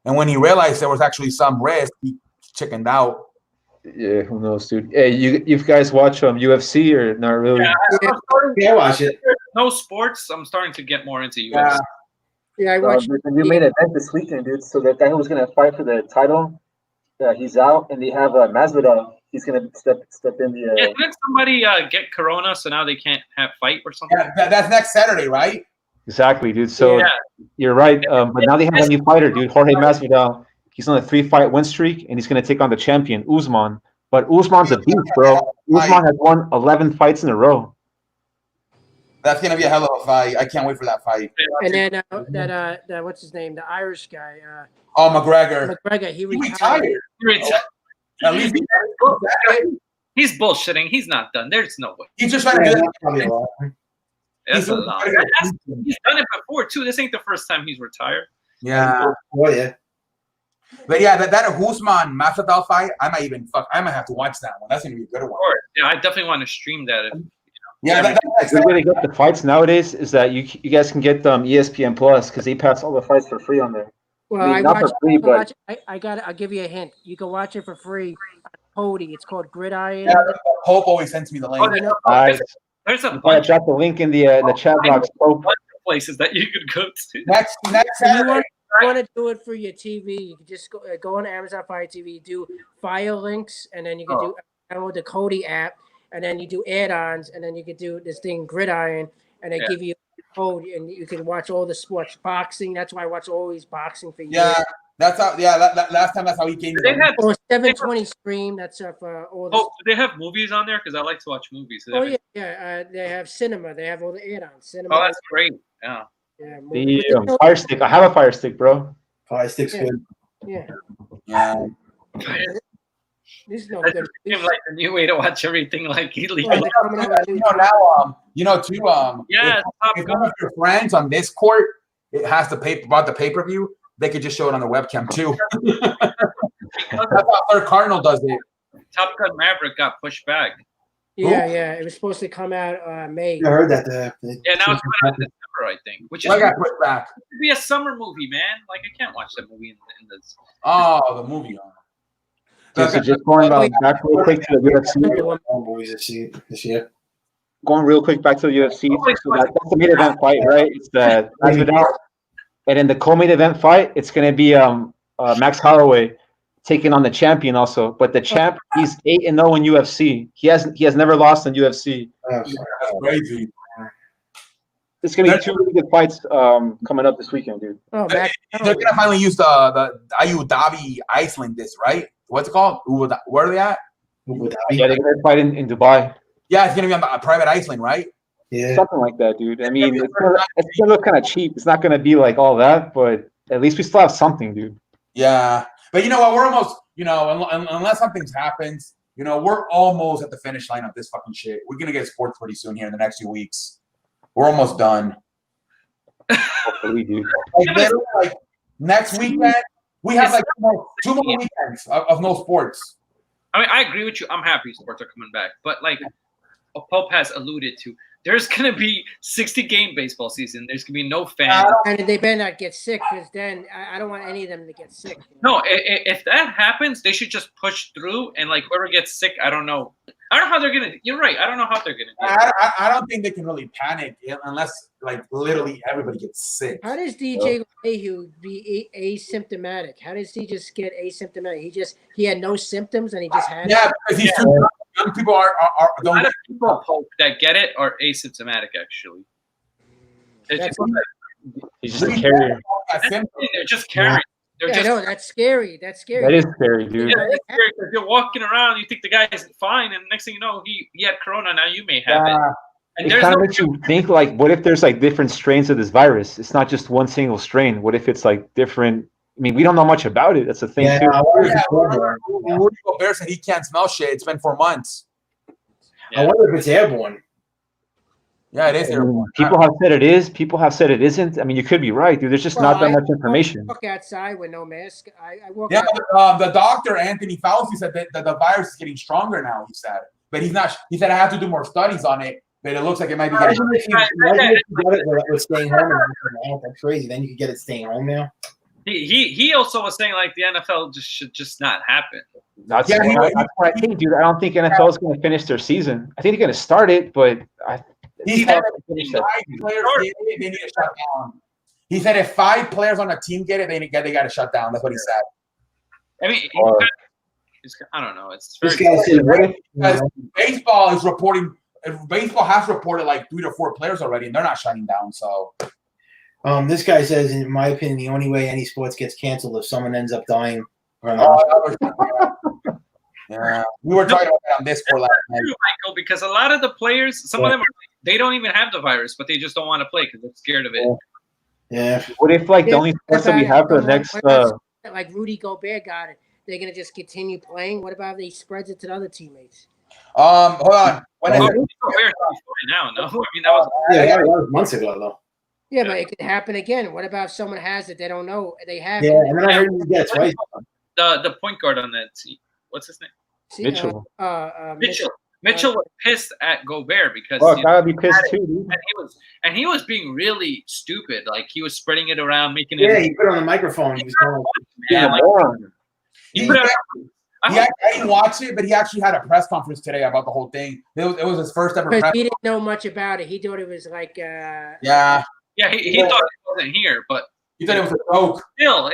And when he realized there was actually some risk, he chickened out. Yeah, who knows, dude? Hey, you guys watch UFC or not really? Yeah, I watch it. No sports. I'm starting to get more into UFC. Yeah, I watched. The new main event this weekend, dude. So that Daniel was gonna fight for the title. He's out, and they have Masvidal. He's gonna step in the. Didn't somebody get corona, so now they can't fight or something? Yeah, that's next Saturday, right? Exactly, dude. So you're right. But now they have a new fighter, dude. Jorge Masvidal. He's on a 3-fight win streak, and he's going to take on the champion, Usman. But Usman's a beast, bro. Usman has won 11 fights in a row. That's going to be a hell of a fight. I can't wait for that fight. And then that what's his name? The Irish guy. McGregor. McGregor. He retired. At least he's bullshitting. He's not done. There's no way. He's just trying to do that. That's a lot. He's done it before too. This ain't the first time he's retired. Yeah. Oh yeah. But yeah, that Usman Masvidal fight, I might have to watch that one. That's gonna be a good one. Yeah, I definitely want to stream that. The way to get the fights nowadays is that you guys can get ESPN Plus because they pass all the fights for free on there. Well, I mean, not for free, but I'll give you a hint. You can watch it for free on Cody. It's called Gridiron. Yeah, Hope always sends me the link. There's a bunch. Drop the link in the chat box. Places that you could go to. Next Saturday. You want to do it for your TV, you can just go on Amazon Fire TV, do file links, and then you can download the Kodi app, and then you do add-ons, and then you can do this thing Gridiron, and they give you a code, and you can watch all the sports. Boxing, that's why I watch always boxing for years. Yeah, that's how. Yeah, last time that's how he came. Or 720 Stream. That's for all the. Oh, do they have movies on there? Because I like to watch movies. Yeah. They have cinema. They have all the add-ons. Cinema. Oh, that's great. Yeah. Yeah, the Fire Stick. I have a Fire Stick, bro. Fire Stick's good. Yeah. This is no good. Seems like the new way to watch everything. Like now, too. If one of your friends on Discord it has bought the pay-per-view, they could just show it on the webcam too. That's how Third Cardinal does it. Top Gun Maverick got pushed back. Yeah. It was supposed to come out May. I heard that. Yeah, now it's coming out in December, I think. Which is got pushed back. It'd be a summer movie, man. Like I can't watch that movie in this. Oh, the movie. So just going back real quick to the UFC. This year. Going real quick back to the UFC. So that's the main event fight, right? It's the Masvidal. And in the co-main event fight, it's going to be Max Holloway taking on the champion also. But the champ, he's 8-0 in UFC. He has never lost in UFC. That's crazy. It's gonna be 2 really good fights coming up this weekend, dude. Oh, they're gonna finally use the Abu Dhabi Iceland disc, right? What's it called? Where are they at? Yeah, they're gonna fight in Dubai. Yeah, it's gonna be on a private Iceland, right? Yeah, something like that, dude. I mean, it's gonna look kind of cheap. It's not gonna be like all that, but at least we still have something, dude. Yeah, but you know what? We're almost, unless something happens, we're almost at the finish line of this fucking shit. We're gonna get sports pretty soon here in the next few weeks. We're almost done. Hopefully, dude. Like next weekend, we have like two more weekends of no sports. I mean, I agree with you. I'm happy sports are coming back, but like Pope has alluded to, there's gonna be 60-game baseball season. There's gonna be no fans, and they better not get sick, because then I don't want any of them to get sick. No, if that happens, they should just push through, and like whoever gets sick, I don't know. I don't know how they're gonna. You're right. I don't know how they're gonna. I don't think they can really panic unless like literally everybody gets sick. How does DJ LeMahieu be asymptomatic? How does he just get asymptomatic? He had no symptoms and he just had Yeah, because he's too young. People are A don't. lot of people that get it are asymptomatic. Actually, That's- He's just a carrier. they're just carrying. They're Yeah, I just. know that's scary. That's scary. That is scary, dude. Yeah, it's scary 'cause you're walking around, you think the guy's fine, and next thing you know, he had corona. Now you may have it. And It there's kind of no makes you think, like, what if there's like different strains of this virus? It's not just one single strain. What if it's like different? I mean, we don't know much about it. That's the thing, too. Rudy Gobert said he can't smell shit. It's been 4 months. I wonder if it's airborne. Yeah, it is. I mean, people have said it is. People have said it isn't. I mean, you could be right, dude. There's just not that much information. I walk outside with no mask. I walk Yeah, out. the doctor Anthony Fauci said that the virus is getting stronger now. He said, but he's not. He said I have to do more studies on it, but it looks like it might be getting. Imagine if you got it with staying home. That's crazy. Then you could get it staying home now. He also was saying like the NFL should just not happen. That's what I think, dude. I don't think NFL is going to finish their season. I think they're going to start it, but He said if 5 players get it, they need to shut down. He said if 5 players on a team get it, they got to shut down. That's what he said. I mean, I don't know. It's This very. guy said, Because baseball is reporting. Baseball has reported like 3 to 4 players already, and they're not shutting down. So, this guy says, in my opinion, the only way any sports gets canceled if someone ends up dying. Yeah, we were talking about that on Discord last night. True, Michael, because a lot of the players, some of them they don't even have the virus, but they just don't want to play because they're scared of it. Yeah. What if like the only sports that we have for the next? Like Rudy Gobert got it, they're gonna just continue playing. What about if he spreads it to the other teammates? Hold on. When Gobert's now, no, I mean that was that was months ago though. Yeah, but it could happen again. What about if someone has it? They don't know. They have Yeah, it. and then I heard he gets right. the point guard on that team. What's his name? See, Mitchell. Mitchell was pissed at Gobert because I'd be pissed too, dude. and he was being really stupid. Like he was spreading it around, making it. Yeah, he put it on the microphone. He was going. Yeah, I didn't watch it, but he actually had a press conference today about the whole thing. It was his first ever Because press. he didn't know much about it. He thought it was like. Yeah. Yeah, he thought it wasn't here, but he thought it was a joke. Still,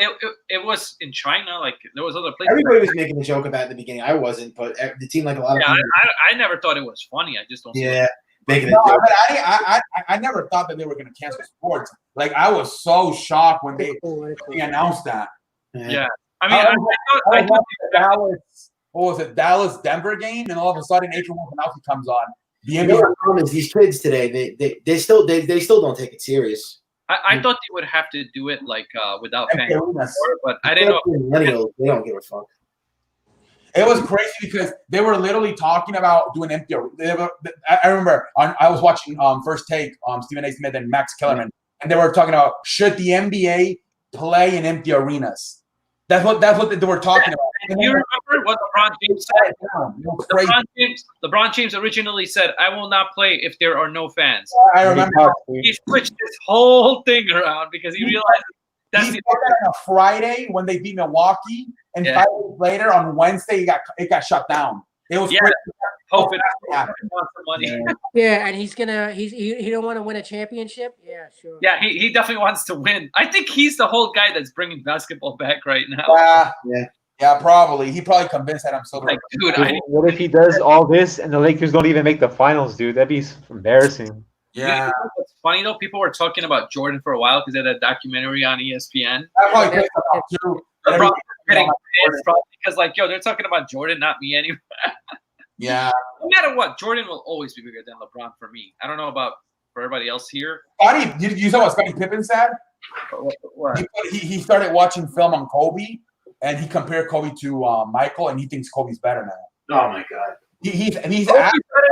it was in China. Like there was other places. Everybody was making a joke about it at the beginning. I wasn't, but it seemed like a lot of Yeah, people. I never thought it was funny. I just don't. Yeah, making a No, joke. but I never thought that they were going to cancel sports. Like I was so shocked when they announced that. Yeah, I mean, I thought Dallas. What was it? Dallas Denver game, and all of a sudden, Adrian Wojnarowski comes on. The You NBA. know the problem is these kids today. They still don't take it serious. I thought they would have to do it like without fans, Yes. but I didn't know. Millennials, they don't give a fuck. It was crazy because they were literally talking about doing empty. I remember I was watching First Take, Stephen A. Smith and Max Kellerman, and they were talking about should the NBA play in empty arenas. That's what they were talking about. And you remember what LeBron James said? LeBron James originally said, "I will not play if there are no fans." I remember. He switched this whole thing around because he realized that's He said that on a Friday when they beat Milwaukee, and 5 days later on Wednesday it got shut down. It was crazy. hoping he wants the money. Yeah, and he don't want to win a championship. Yeah, sure. Yeah, he definitely wants to win. I think he's the whole guy that's bringing basketball back right now. Yeah, probably. He probably convinced that I'm so like, dude. What if he does all this and the Lakers don't even make the finals, dude? That'd be embarrassing. Yeah. It's funny though. People were talking about Jordan for a while because they had that documentary on ESPN. That probably pissed him off too. Probably getting pissed because like, yo, they're talking about Jordan, not me anyway. Yeah. No matter what, Jordan will always be bigger than LeBron for me. I don't know about for everybody else here. Scottie, you saw what Scottie Pippen said? What? He started watching film on Kobe, and he compared Kobe to Michael, and he thinks Kobe's better now. Oh my god. He's Kobe's better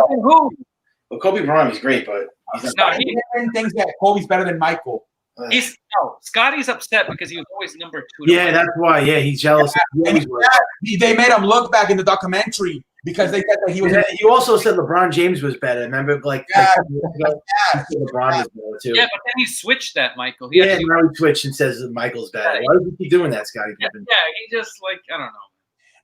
than who? Well, Kobe Bryant is great, but he thinks that Kobe's better than Michael. Scotty's upset because he was always number 2. Yeah, that's why. Yeah, he's jealous. They made him look back in the documentary because they said that he was. You also said LeBron James was better. Remember, LeBron was better too. Yeah, but then he switched that, Michael. Now he switched and says that Michael's better. Why does he keep doing that, Scotty Pippen? Yeah, he just like I don't know.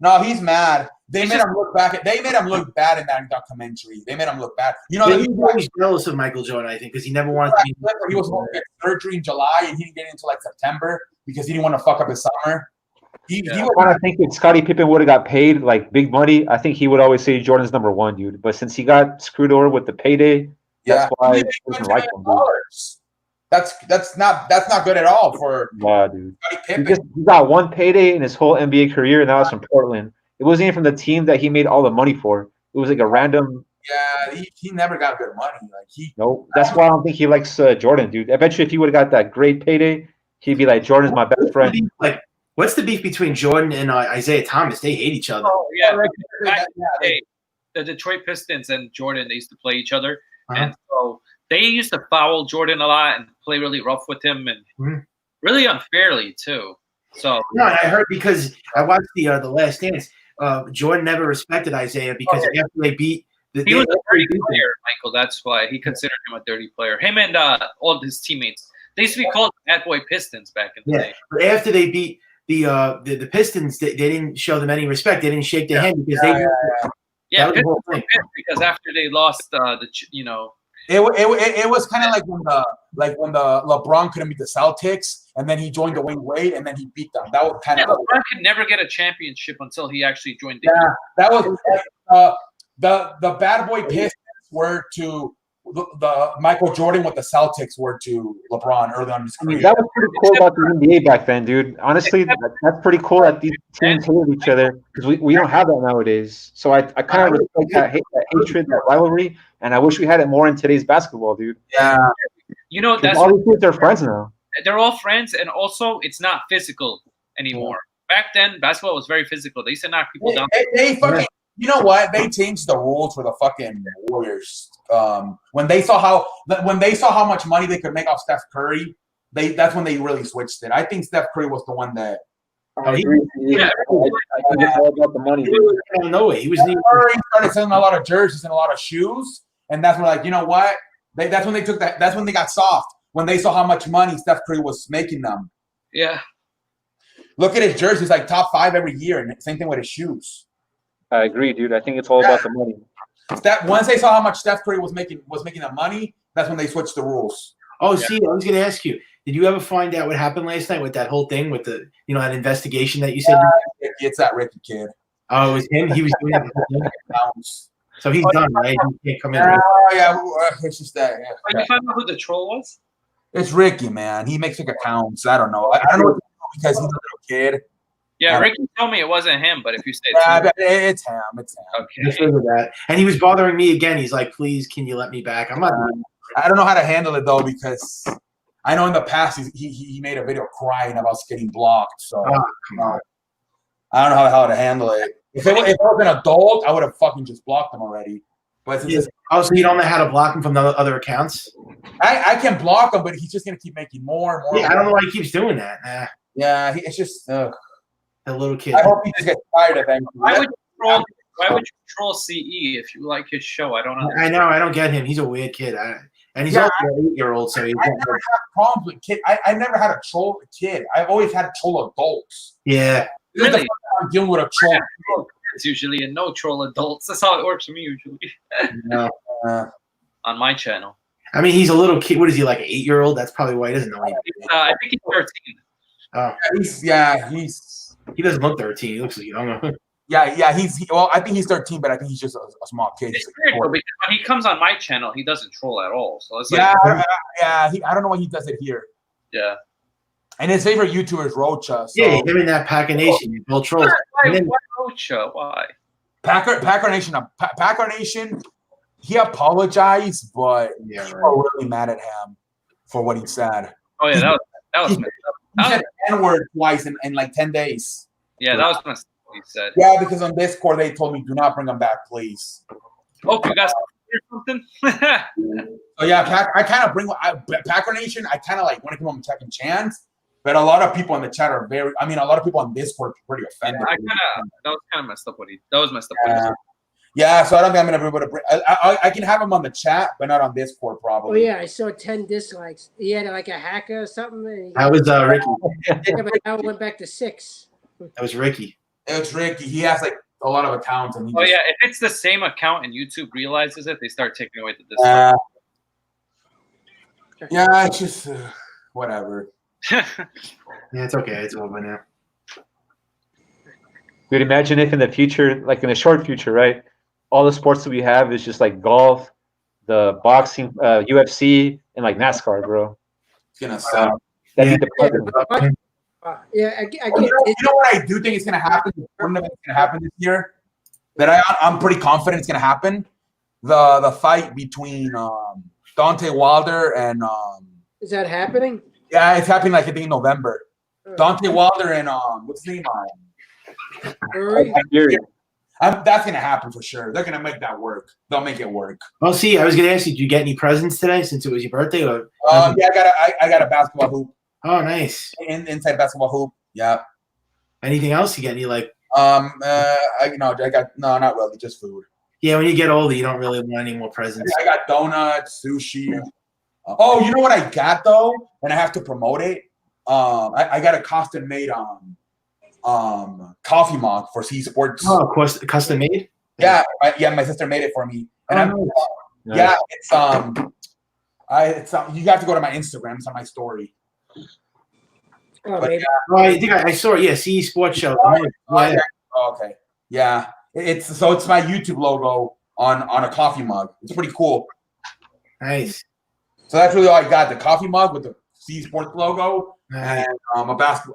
No, he's mad. They made him look back. They made him look bad in that documentary. They made him look bad. You know, he was always jealous of Michael Jordan, I think, because he never wanted to be. He was going to get surgery in July, and he didn't get into like September because he didn't want to fuck up his summer. I think if Scottie Pippen would have got paid like big money, I think he would always say Jordan's number one, dude. But since he got screwed over with the payday, that's why he doesn't like him, dude. That's not good at all for dude. He got one payday in his whole NBA career, and that was from Portland. It wasn't even from the team that he made all the money for. It was like a random. Yeah, he never got good money. Nope. That's why I don't think he likes Jordan, dude. I bet you if he would have got that great payday, he'd be like, Jordan's my best friend. Like, what's the beef between Jordan and Isaiah Thomas? They hate each other. Oh yeah, back in the day, the Detroit Pistons and Jordan, they used to play each other, and so they used to foul Jordan a lot and play really rough with him and really unfairly too. So no, I heard because I watched the Last Dance. Jordan never respected Isaiah because after they beat. He was a dirty player, Michael. That's why he considered him a dirty player. Him and all of his teammates. They used to be called Bad Boy Pistons back in the day. But after they beat the Pistons, they didn't show them any respect. They didn't shake their hand because Pistons were pissed because after they lost It was kind of like when the LeBron couldn't beat the Celtics, and then he joined Dwayne Wade, and then he beat them. That was kind of LeBron could never get a championship until he actually joined. That was the Bad Boy Pistons were to the Michael Jordan what the Celtics were to LeBron early on in his career. That was pretty cool about the NBA back then, dude. Honestly, that's pretty cool that these teams hated each other because we don't have that nowadays. So I kind of respect that hatred, that rivalry, and I wish we had it more in today's basketball, dude. Yeah. That's all these kids are friends now. They're all friends, and also it's not physical anymore. Back then, basketball was very physical. They used to knock people down. They fucking, you know what? They changed the rules for the fucking Warriors. When they saw how much money they could make off Steph Curry, that's when they really switched it. I think Steph Curry was the one that. I agree. I think it's all about the money. No way. He started selling a lot of jerseys and a lot of shoes, and that's when, like, you know what? That's when they took that. That's when they got soft. When they saw how much money Steph Curry was making them. Yeah. Look at his jerseys, like top 5 every year, and same thing with his shoes. I agree, dude. I think it's all about the money. Once they saw how much Steph Curry was making the money, that's when they switched the rules. Oh, see, I was going to ask you, did you ever find out what happened last night with that whole thing with the, that investigation that you said? It's that Ricky kid. Oh, it was him? He was doing it. So he's done, right? He can't come in. Oh, yeah. It's just that. Yeah. Did you find out who the troll was? It's Ricky, man. He makes accounts. I don't know. I don't know what to do because he's a little kid. Yeah, Ricky told me it wasn't him, but if you say it's him. Okay. I figured that. And he was bothering me again. He's like, please, can you let me back? I'm not. I don't know how to handle it, though, because I know in the past he made a video crying about getting blocked. So come on. I don't know how to handle it. If it was an adult, I would have fucking just blocked him already. But since so you don't know how to block him from the other accounts? I can block him, but he's just going to keep making more and more. Yeah, I don't know why he keeps doing that. Yeah, it's just a little kid. I hope he just gets tired of him. Why would you troll CE if you like his show? I don't know. I know. I don't get him. He's a weird kid. And he's also an 8-year-old, so he's. I never had problems with kids. I never had a troll kid. I've always had troll adults. Yeah. Really? I'm dealing with a troll. It's usually and no troll adults. That's how it works for me usually. No. On my channel. I mean, he's a little kid. What is he, like an 8-year-old? That's probably why he doesn't know. I think he's 13. Oh. He doesn't look 13. He looks like younger. Yeah. I think he's 13, but I think he's just a small kid. It's weird though, because when he comes on my channel, he doesn't troll at all. So it's I don't know why he does it here. Yeah. And his favorite YouTuber is Rocha. So. Yeah, him and that Packer Nation. Both trolls. Why Rocha? Why? Packer Nation. Packer Nation. He apologized, but people are really mad at him for what he said. Oh yeah, that was messed up. He said the N-word twice in like 10 days. Yeah, that was messed up. He said. Yeah, because on Discord they told me, "Do not bring him back, please." Oh, you guys hear something? So yeah, I kind of bring Packer Nation. I kind of like want to give him a second chance, but a lot of people in the chat are very. I mean, a lot of people on Discord are pretty offended. That was kind of messed up. That was messed up. Yeah, so I don't think I'm gonna be able to bring. I can have him on the chat, but not on Discord probably. Oh yeah, I saw 10 dislikes. He had like a hacker or something. That was Ricky. Yeah, but now it went back to 6. That was Ricky. It's Ricky. He has like a lot of accounts, and he Oh just, yeah, if it's the same account and YouTube realizes it, they start taking away the discount. yeah, it's just whatever. Yeah, it's okay. It's over now. Dude, imagine if in the future, like in the short future, right? All the sports that we have is just like golf, the boxing, UFC, and like NASCAR, bro. It's gonna suck. That'd be the Yeah, I You know what I do think is gonna happen? The tournament is gonna happen this year. That I'm pretty confident it's gonna happen. The fight between Deontay Wilder and is that happening? yeah, it's happening like I think in November. Deontay Wilder and what's his name? Fury? That's gonna happen for sure. They're gonna make that work. They'll make it work. Well, see, I was gonna ask you, did you get any presents today since it was your birthday? Or Yeah, I got a basketball hoop. Oh, nice. Inside basketball hoop. Yeah. Anything else? You get any like? I got no, not really, just food. Yeah, when you get older, you don't really want any more presents. I got donuts, sushi. Oh, you know what I got though, and I have to promote it. I got a custom made coffee mug for C Sports. Oh, of course, custom made. Yeah, my sister made it for me, and yeah, it's you have to go to my Instagram. It's on my story. Oh, But, maybe. Oh, I think I saw it. Yeah, CE Sports Show. yeah. Okay. Yeah. It's my YouTube logo on a coffee mug. It's pretty cool. Nice. So that's really all I got. The coffee mug with the C Sports logo Nice. and a basketball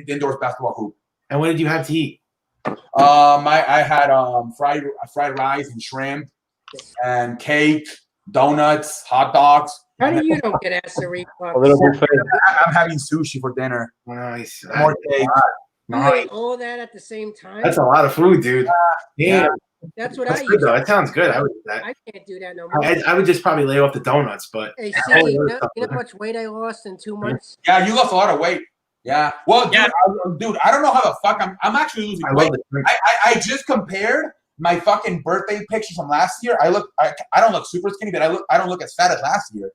indoors basketball hoop. And what did you have to eat? I had fried rice and shrimp and cake, donuts, hot dogs. How do you don't get acid reflux? A little buffet. I'm having sushi for dinner. Nice. More cake. You ate all that at the same time? That's a lot of food, dude. Yeah. That's what That's I good used though. to That sounds good. I would do that. I can't do that no more. I would just probably lay off the donuts, but Hey, all see, the other you know stuff how was- much weight I lost in 2 months? Yeah, you lost a lot of weight. Yeah. Well, dude, Yeah. dude, I don't know how the fuck I'm actually losing I weight. love it. I just compared my fucking birthday pictures from last year. I don't look super skinny, but I don't look as fat as last year.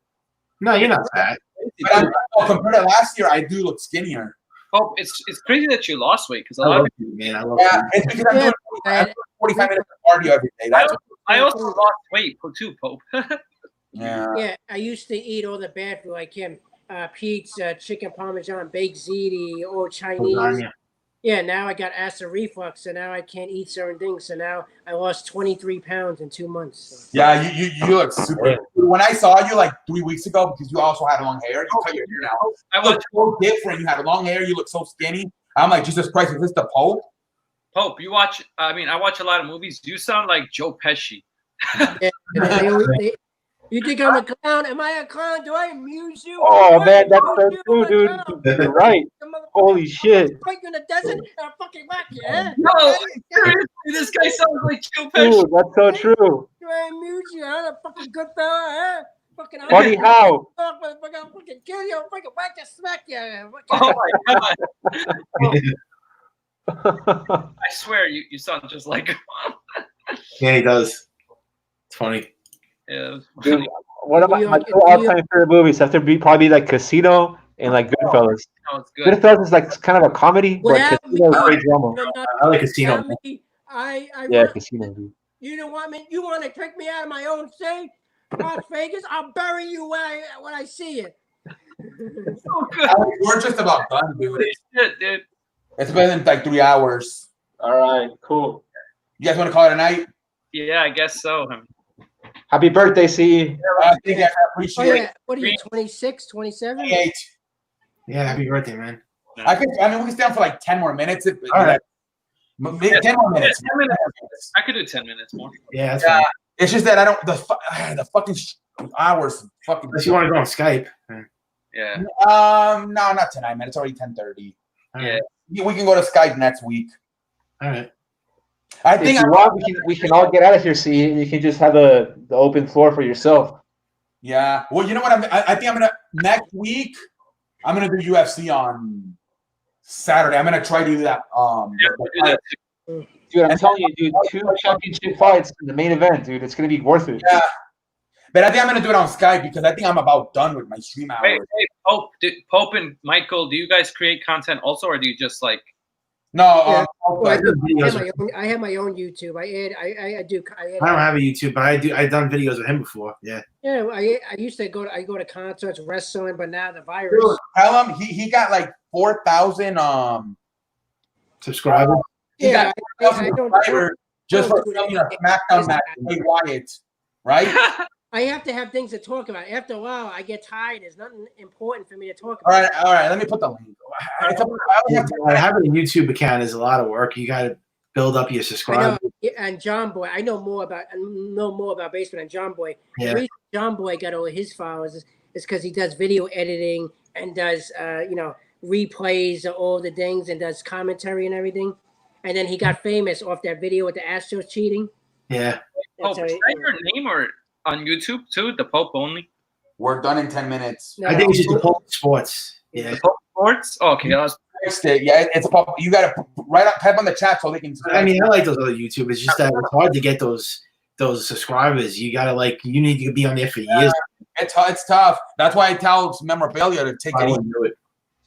No, you're not fat. But compared to last year, I do look skinnier. Oh, it's crazy that you lost weight because a I lot love of you, man. I love Yeah, you. it's because I'm doing 45 minutes of cardio every day. That's I also lost weight too, Pope. yeah. Yeah, I used to eat all the bad food like him. Pizza, chicken parmesan, baked ziti, or Chinese. Lasagna. Yeah, now I got acid reflux, so now I can't eat certain things. So now I lost 23 pounds in 2 months. Yeah, you look super. When I saw you like 3 weeks ago, because you also had long hair, you cut your hair now. I You look watch so different. You had long hair. You look so skinny. I'm like, Jesus Christ, is this the Pope? Pope. You watch. I mean, I watch a lot of movies. You sound like Joe Pesci. Yeah, you think I'm a clown? Am I a clown? Do I amuse you? Oh Do I man, that's amuse so you? true, I'm a dude. clown. You're right. The motherfucker- Holy shit. Fight you in the desert and I'll fucking whack you, huh? No, seriously, this guy sounds like Joe Pesci. Dude, that's so true. Do I amuse you, huh? The fucking good fella, huh? Fucking Funny how? I'll fucking kill you. I'll fucking whack you, smack you. Oh my god! I swear, you sound just like him. Yeah, he does. It's funny. Yeah. Dude, one of my New York- two all-time favorite movies have to be probably like Casino and like Goodfellas. No, it's good. Goodfellas is like kind of a comedy, but Without Casino is me- great drama. I like Casino. Without me, I Yeah, Casino, dude. you know what, man? You want to take me out of my own state, Las Vegas? I'll bury you when I see you. So good. We're just about done, dude. Holy shit, dude. It's been like 3 hours. All right, cool. You guys want to call it a night? Yeah, I guess so. Happy birthday, C. Thank you. I Oh, appreciate it. yeah. What are you, 26, 27? 28. Yeah, happy birthday, man. We can stay on for like 10 more minutes. If, All right. 10 more minutes. 10 minutes. I could do 10 minutes more. Yeah, that's Yeah. fine. It's just that I don't, the fucking hours fucking. Unless you want to go on Skype. Yeah. No, not tonight, man. It's already 10:30. All Yeah. right. We can go to Skype next week. All right. I If think you want, we can all get out of here, C, and you can just have the open floor for yourself. Yeah. Well, you know what? I think I'm gonna next week. I'm gonna do UFC on Saturday. I'm gonna try to do that. Yeah, we'll do that too. Dude, I'm telling you, dude, 2 championship fights in the main event, dude. It's gonna be worth it. Yeah. But I think I'm gonna do it on Skype because I think I'm about done with my stream hours. Hey, Pope and Michael, do you guys create content also, or do you just like? No, Yeah. Well, I, I do videos I have my own YouTube. I don't have a YouTube, but I've done videos with him before. Yeah. Yeah, I used to go to concerts, wrestling, but now the virus. Dude, tell him he got like 4,000 Subscribers. He Yeah, got I 4,000 don't- subscribers just for do it filming a anyway. SmackDown match with Bray Wyatt, right? I have to have things to talk about. After a while, I get tired. There's nothing important for me to talk All about. right. Let me put the link. Having a YouTube account is a lot of work. You got to build up your I subscribers. know, and John Boy, I know more about baseball than John Boy. Yeah. The reason John Boy got all his followers is because he does video editing and does replays of all the things and does commentary and everything. And then he got famous off that video with the Astros cheating. Yeah. Pope, is that your name or on YouTube too? The Pope only? We're done in 10 minutes. I think it's just the Pope Sports. Yeah. The Pope Sports? Oh, okay. Fixed it. Yeah, it's pop. You got to write up, type on the chat so they can. I mean, I like those other YouTubers. It's just that it's hard to get those subscribers. You gotta you need to be on there for years. It's tough. That's why I tell memorabilia to take it. Do it.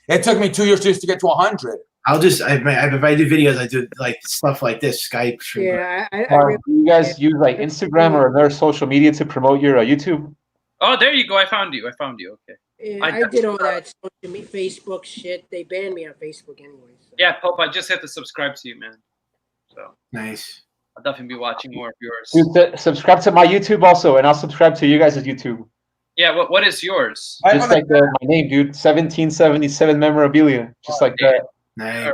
It took me 2 years just to get to 100. I'll just if I do videos, I do like stuff like this, Skype. Stream. Yeah, Do you guys use like Instagram or another social media to promote your YouTube? Oh, there you go. I found you. Okay. Yeah, I did all that social media, Facebook shit. They banned me on Facebook anyway. So. Yeah, Pope, I just have to subscribe to you, man. So Nice. I'll definitely be watching more of yours. Dude, subscribe to my YouTube also, and I'll subscribe to you guys' YouTube. Yeah, what is yours? Just like my name, dude. 1777 memorabilia. Just like that. Nice.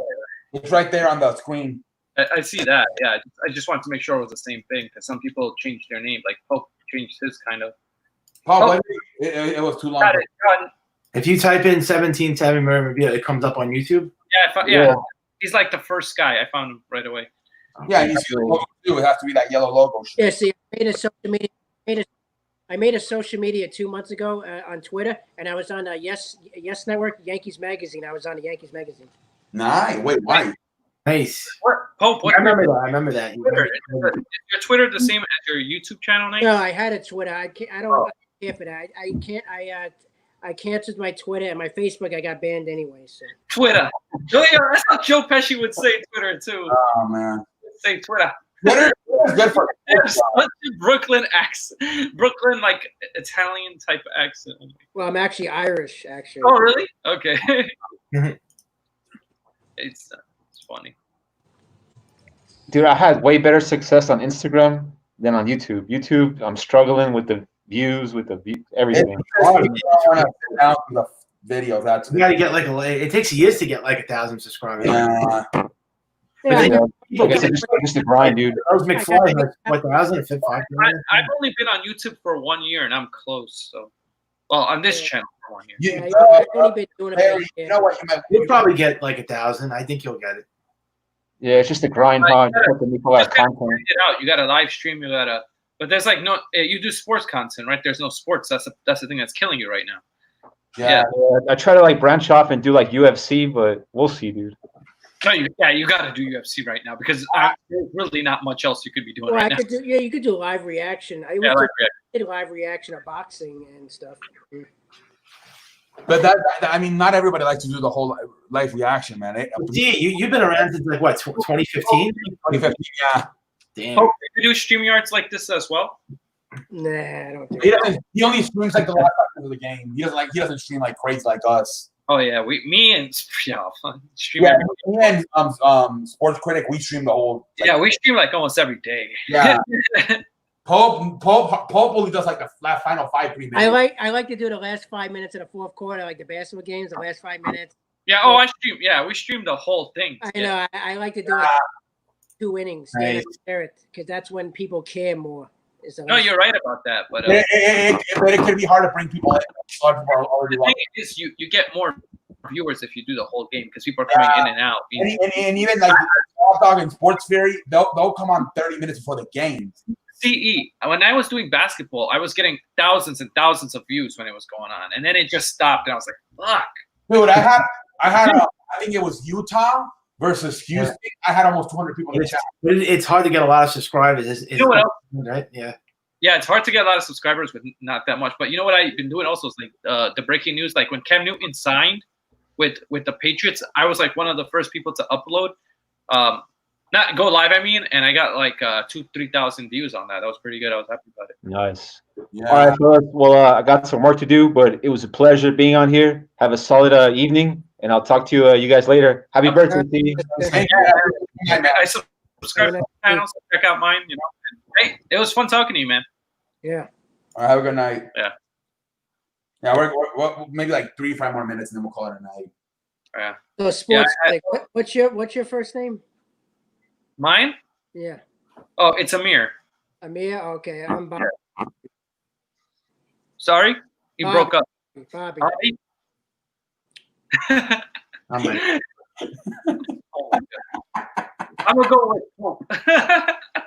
It's right there on the screen. I see that. Yeah, I just wanted to make sure it was the same thing because some people changed their name. Like Pope changed his kind of. Paul, it was too long. Got it done. If you type in 1770 memorabilia, it comes up on YouTube. Yeah, he's like the first guy. I found him right away. Yeah, he's it has to be that yellow logo. Yeah, see, I made a social media. I made a social media 2 months ago on Twitter, and I was on Yes Network, Yankees Magazine. I was on the Yankees Magazine. Nice. Wait, why? Nice. Pope, I remember that. Twitter. Is your Twitter the same as your YouTube channel name? No, I had a Twitter. I don't care for that. I canceled my Twitter and my Facebook. I got banned anyway. So Twitter. That's what Joe Pesci would say. Twitter too. Oh man. Say Twitter. Twitter is good for There's such a Brooklyn accent, Brooklyn like Italian type accent. Well, I'm actually Irish, actually. Oh, really? Okay. It's funny. Dude, I had way better success on Instagram than on YouTube. YouTube, I'm struggling with the views, with the everything. the videos. That's You gotta get it takes years to get like 1,000 subscribers. Yeah, I guess it's just a grind, dude. Those McFly has 1,000 and 5,000. I've only been on YouTube for 1 year and I'm close. So, well, on this channel for 1 year. I've only been doing it for a year. You know what? You might. You'll probably get like 1,000. I think you'll get it. Yeah, it's just a grind hard. You have to make a lot of content. It out. You got to live stream. You got to, but there's like no. You do sports content, right? There's no sports. That's the thing that's killing you right now. Yeah. I try to like branch off and do like UFC, but we'll see, dude. No, you got to do UFC right now because there's really not much else you could be doing Well, right now. you could do live reaction. I did live reaction of boxing and stuff. But I mean, not everybody likes to do the whole life reaction, man. Gee, you've been around since like what, 2015? 2015, yeah. Damn. Oh, you do StreamYards like this as well? Nah, I don't do it. He only streams like the last of the game. He doesn't stream like crazy like us. Oh yeah, me and stream. Yeah, me and Sports Critic, we stream the whole. Yeah, we stream like almost every day. Yeah. Pope only does like the final 5 3 minutes. I like to do the last 5 minutes of the fourth quarter, like the basketball games, the last 5 minutes. Yeah. Oh, I stream. Yeah, we stream the whole thing. I know. I like to do it 2 innings. Nice. Because that's when people care more. No, you're right about that. But it can be hard to bring people in. A lot of people are already the thing is, you get more viewers if you do the whole game because people are coming in and out. And even like Hot Dog and Sports Fury, they'll come on 30 minutes before the game. CE. When I was doing basketball, I was getting thousands and thousands of views when it was going on, and then it just stopped, and I was like, "Fuck." Dude, I had I think it was Utah versus Houston. Yeah. I had almost 200 people in the chat. It's hard to get a lot of subscribers. You know what else? Right? Yeah. Yeah, it's hard to get a lot of subscribers with not that much. But you know what I've been doing also is like the breaking news. Like when Cam Newton signed with the Patriots, I was like one of the first people to upload not go live, I mean, and I got like 2,000-3,000 views on that. That was pretty good. I was happy about it. Nice. Yeah. All right, fellas. Well, I got some work to do, but it was a pleasure being on here. Have a solid evening, and I'll talk to you guys later. Happy birthday, T. Thank you. I subscribe to the channel, so check out mine. You know, hey, it was fun talking to you, man. Yeah. All right, have a good night. Yeah. Yeah, we're maybe like 3-5 more minutes, and then we'll call it a night. Yeah. So sports. Like, what's your first name? Mine? Yeah. Oh, it's Amir. Amir. Okay, I'm Bob. Sorry, you broke up. Bobby. Bobby? I'm like, Oh my God. I'm gonna go with.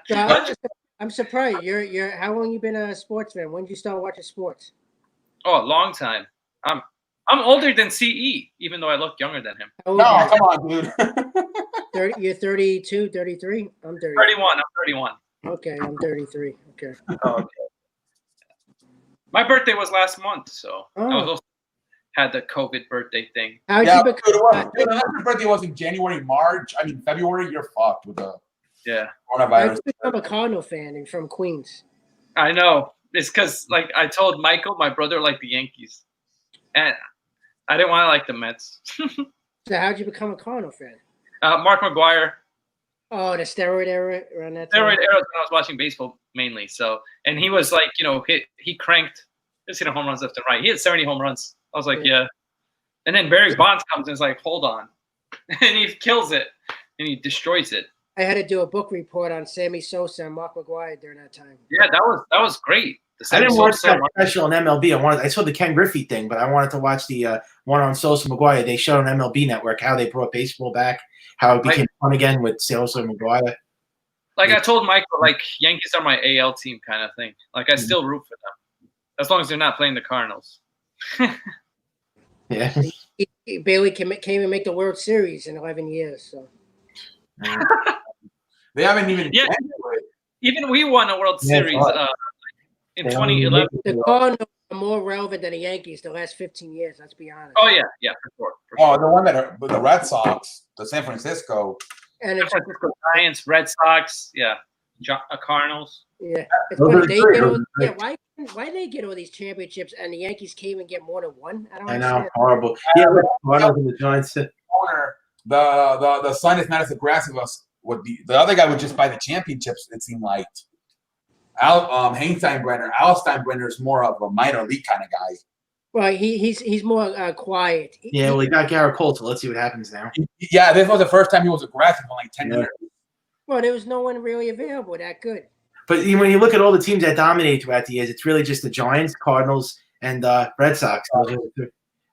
So, I'm surprised. You're. How long you been a sports fan? When did you start watching sports? Oh, a long time. I'm older than CE, even though I look younger than him. How old No, are you? come on, dude. You're 32, 33? I'm 30. 31. I'm 31. Okay, I'm 33. Okay. Oh, okay. My birthday was last month, so I was also had the COVID birthday thing. How'd Yeah, you dude, become? unless your birthday was in January, March. I mean, February. You're fucked with the Yeah, How'd coronavirus. you become a Cardinal fan and from Queens? I know. It's because like I told Michael, my brother liked the Yankees, and I didn't want to like the Mets. So how'd you become a Cardinal fan? Mark McGuire. Oh, the steroid era around that time. Steroid era when I was watching baseball mainly. So, and he was like, he cranked, just hitting home runs left and right. He had 70 home runs. I was like, yeah. And then Barry Bonds comes and is like, hold on, and he kills it and he destroys it. I had to do a book report on Sammy Sosa and Mark McGuire during that time. Yeah, that was great. I didn't watch that special on MLB. I saw the Ken Griffey thing, but I wanted to watch the one on Sosa McGuire. They showed on MLB Network how they brought baseball back, how it became fun again with Sosa McGuire. Like I told Michael, like Yankees are my AL team kind of thing. Like I still root for them, as long as they're not playing the Cardinals. Yeah. Bailey came and make the World Series in 11 years. So. They haven't even. Yeah. Even we won a World Series in 2011. The Cardinals are more relevant than the Yankees the last 15 years. Let's be honest. Oh yeah, for sure. Oh, the one that the Red Sox, the San Francisco. And San Francisco Giants, Red Sox, Cardinals. Yeah, it's Those funny. are They great. get Those all, are yeah, why do they get all these championships and the Yankees can't even get more than one? I don't I know, understand. horrible. Yeah, the Cardinals and the Giants. Owner, the son is not as aggressive as what the other guy would just buy the championships. It seemed like Al Steinbrenner is more of a minor league kind of guy. Well, he's more quiet. Yeah, well, he got Garrett Cole, so let's see what happens now. Yeah, this was the first time he was aggressive in like 10 years. Well, there was no one really available that good. But when you look at all the teams that dominate throughout the years, it's really just the Giants, Cardinals, and Red Sox.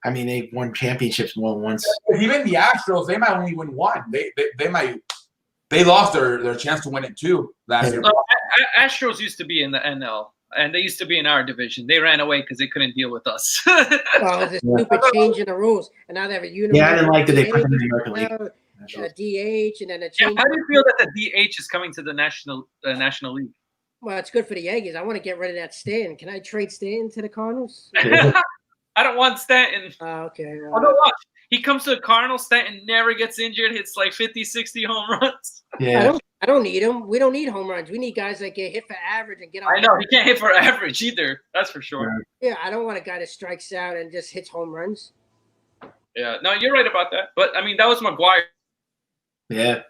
I mean, they've won championships more than once. Even the Astros, they might only win one. They lost their chance to win it too last year. Astros used to be in the NL, and they used to be in our division. They ran away because they couldn't deal with us. Well, it's a stupid change in the rules, and now they have a uniform. Yeah, I didn't like that they put them in the American League. DH, and then a Yeah, change. how do you feel that the DH is coming to the National League? Well, it's good for the Yankees. I want to get rid of that Stanton. Can I trade Stanton to the Cardinals? I don't want Stanton. Okay. Oh, no, watch. He comes to the Cardinals. Stanton never gets injured. Hits like 50, 60 home runs. Yeah. I don't need him. We don't need home runs. We need guys that get hit for average and get on. I know. He can't hit for average either. That's for sure. Yeah, I don't want a guy that strikes out and just hits home runs. Yeah. No, you're right about that. But, I mean, that was McGuire. Yeah.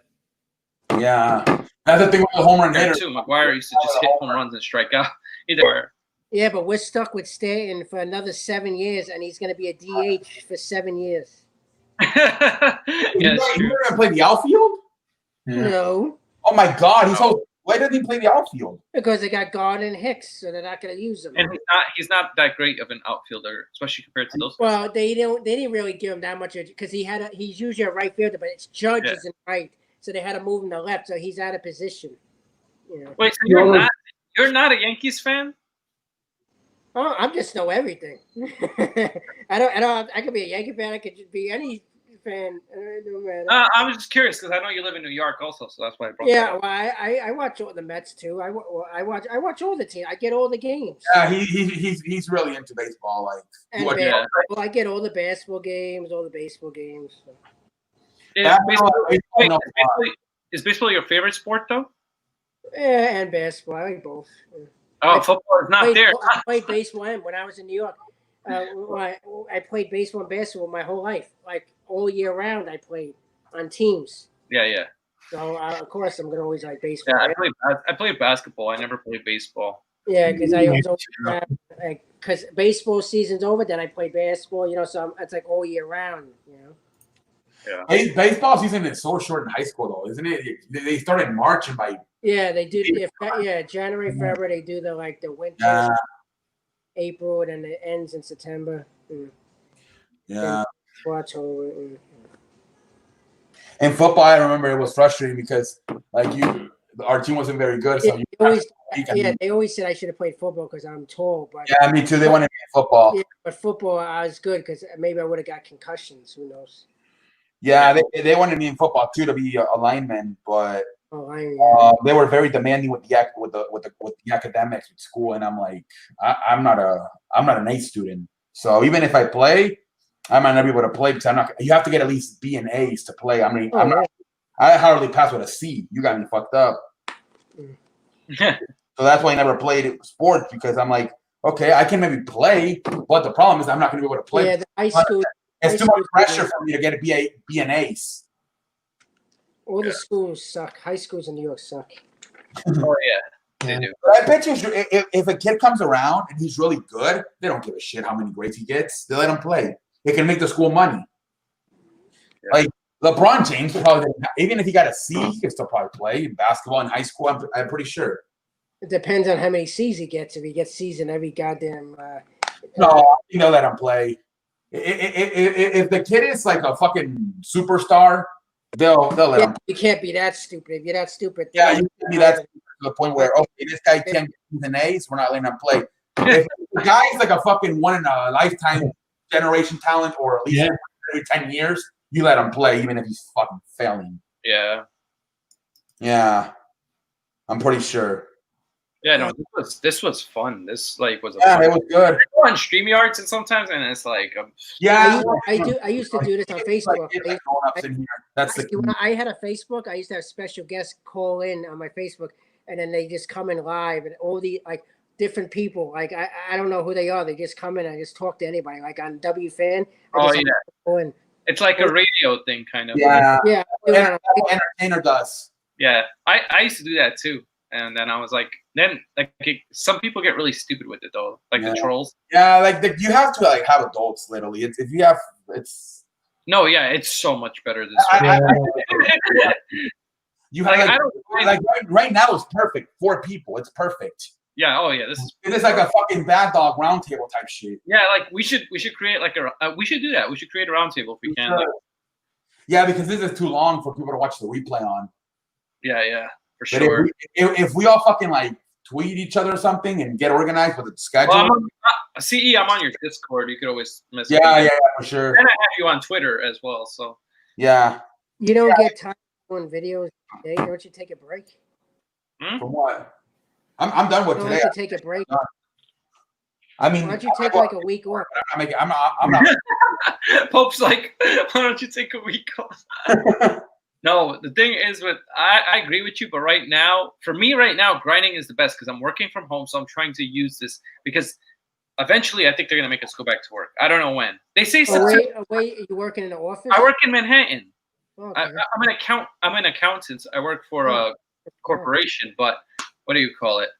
Yeah. That's the thing with the home run hitter. Too. McGuire used to just hit home runs and strike out. Either. Yeah, but we're stuck with Stanton for another 7 years, and he's going to be a DH for 7 years. Yeah, You're going to play the outfield? Yeah. No. Oh, my God. Why didn't he play the outfield? Because they got Gardner and Hicks, so they're not going to use him. And he's not that great of an outfielder, especially compared to those. Well, they didn't really give him that much because he's usually a right fielder, but it's Judge isn't right, so they had to move him to left, so he's out of position. You know. Wait, so you're not a Yankees fan? Oh, I just know everything. I could be a Yankee fan. I could just be any fan. No matter. I was just curious because I know you live in New York also, so that's why I brought that up. Well, I watch all the Mets too. I watch all the teams. I get all the games. Yeah, he's really into baseball. And Like, well, I get all the basketball games, all the baseball games. So. It's basically Is baseball your favorite sport though? Yeah, and basketball. I like both. Oh, football is not there. I played baseball when I was in New York. I played baseball and basketball my whole life. Like all year round, I played on teams. Yeah. So of course, I'm gonna always like baseball. Yeah, I played basketball. I never played baseball. Yeah, because I was always because baseball season's over, then I play basketball. You know, so it's like all year round. You know. Yeah. Baseball season is so short in high school, though, isn't it? They start in March and by Yeah, they do. Yeah, January, February, they do the winter, April, and then it ends in September. Yeah. October. In football, I remember it was frustrating because our team wasn't very good. So They always said I should have played football because I'm tall. But yeah, me too. They wanted me in football. Yeah, but football, I was good because maybe I would have got concussions. Who knows? Yeah, they wanted me in football too to be a lineman, but they were very demanding with the academics at school, and I'm like, I'm not an A student. So even if I play, I might not be able to play because I'm not. You have to get at least B and A's to play. I mean, I hardly pass with a C. You got me fucked up. So that's why I never played sports because I'm like, okay, I can maybe play, but the problem is I'm not going to be able to play. Yeah, the high school. It's too much pressure for me to get a B and A's. All the schools suck. High schools in New York suck. Oh yeah, they do. But I bet you if a kid comes around and he's really good, they don't give a shit how many grades he gets. They let him play. It can make the school money. Yeah. Like LeBron James, probably even if he got a C, he can still probably play in basketball in high school. I'm pretty sure. It depends on how many C's he gets. If he gets C's in every goddamn. No, you know, let him play. If the kid is like a fucking superstar, they'll let him. You can't be that stupid. If you're that stupid, yeah, you can be that stupid to the point where this guy can't get an A's, we're not letting him play. If the guy's like a fucking one in a lifetime generation talent, or at least every 10 years, you let him play, even if he's fucking failing. Yeah, I'm pretty sure. Yeah, no, this was fun. This was it was good. I go on StreamYards and sometimes, and it's like I used to do this on Facebook. I had a Facebook. I used to have special guests call in on my Facebook, and then they just come in live, and all the different people. Like I don't know who they are. They just come in and I just talk to anybody. Like on WFan. It's like a radio thing, kind of. Yeah. Entertainer does. Yeah, I used to do that too. And then I was like, some people get really stupid with it though, like the trolls. Yeah, you have to have adults literally. It's so much better this way. You have right now it's perfect. 4 people, it's perfect. Yeah. Oh yeah. It is like a fucking bad dog roundtable type shit. Yeah, we should create we should do that. We should create a roundtable if we can. Yeah, because this is too long for people to watch the replay on. Yeah. For sure. If we all fucking tweet each other or something and get organized with the schedule. Well, I'm on your Discord. You could always message me. Yeah, for sure. And I have you on Twitter as well. So. Yeah. You don't get time doing videos today. Don't you take a break? For what? I'm done with today. Don't you take a break? I mean, why don't you take a week off? I'm not. Pope's like, why don't you take a week off? No, the thing is I agree with you, but for me right now, grinding is the best because I'm working from home, so I'm trying to use this because eventually I think they're going to make us go back to work. I don't know when. They say wait, you working in the office? I work in Manhattan. Okay. I'm an accountant. I work for a corporation, but what do you call it?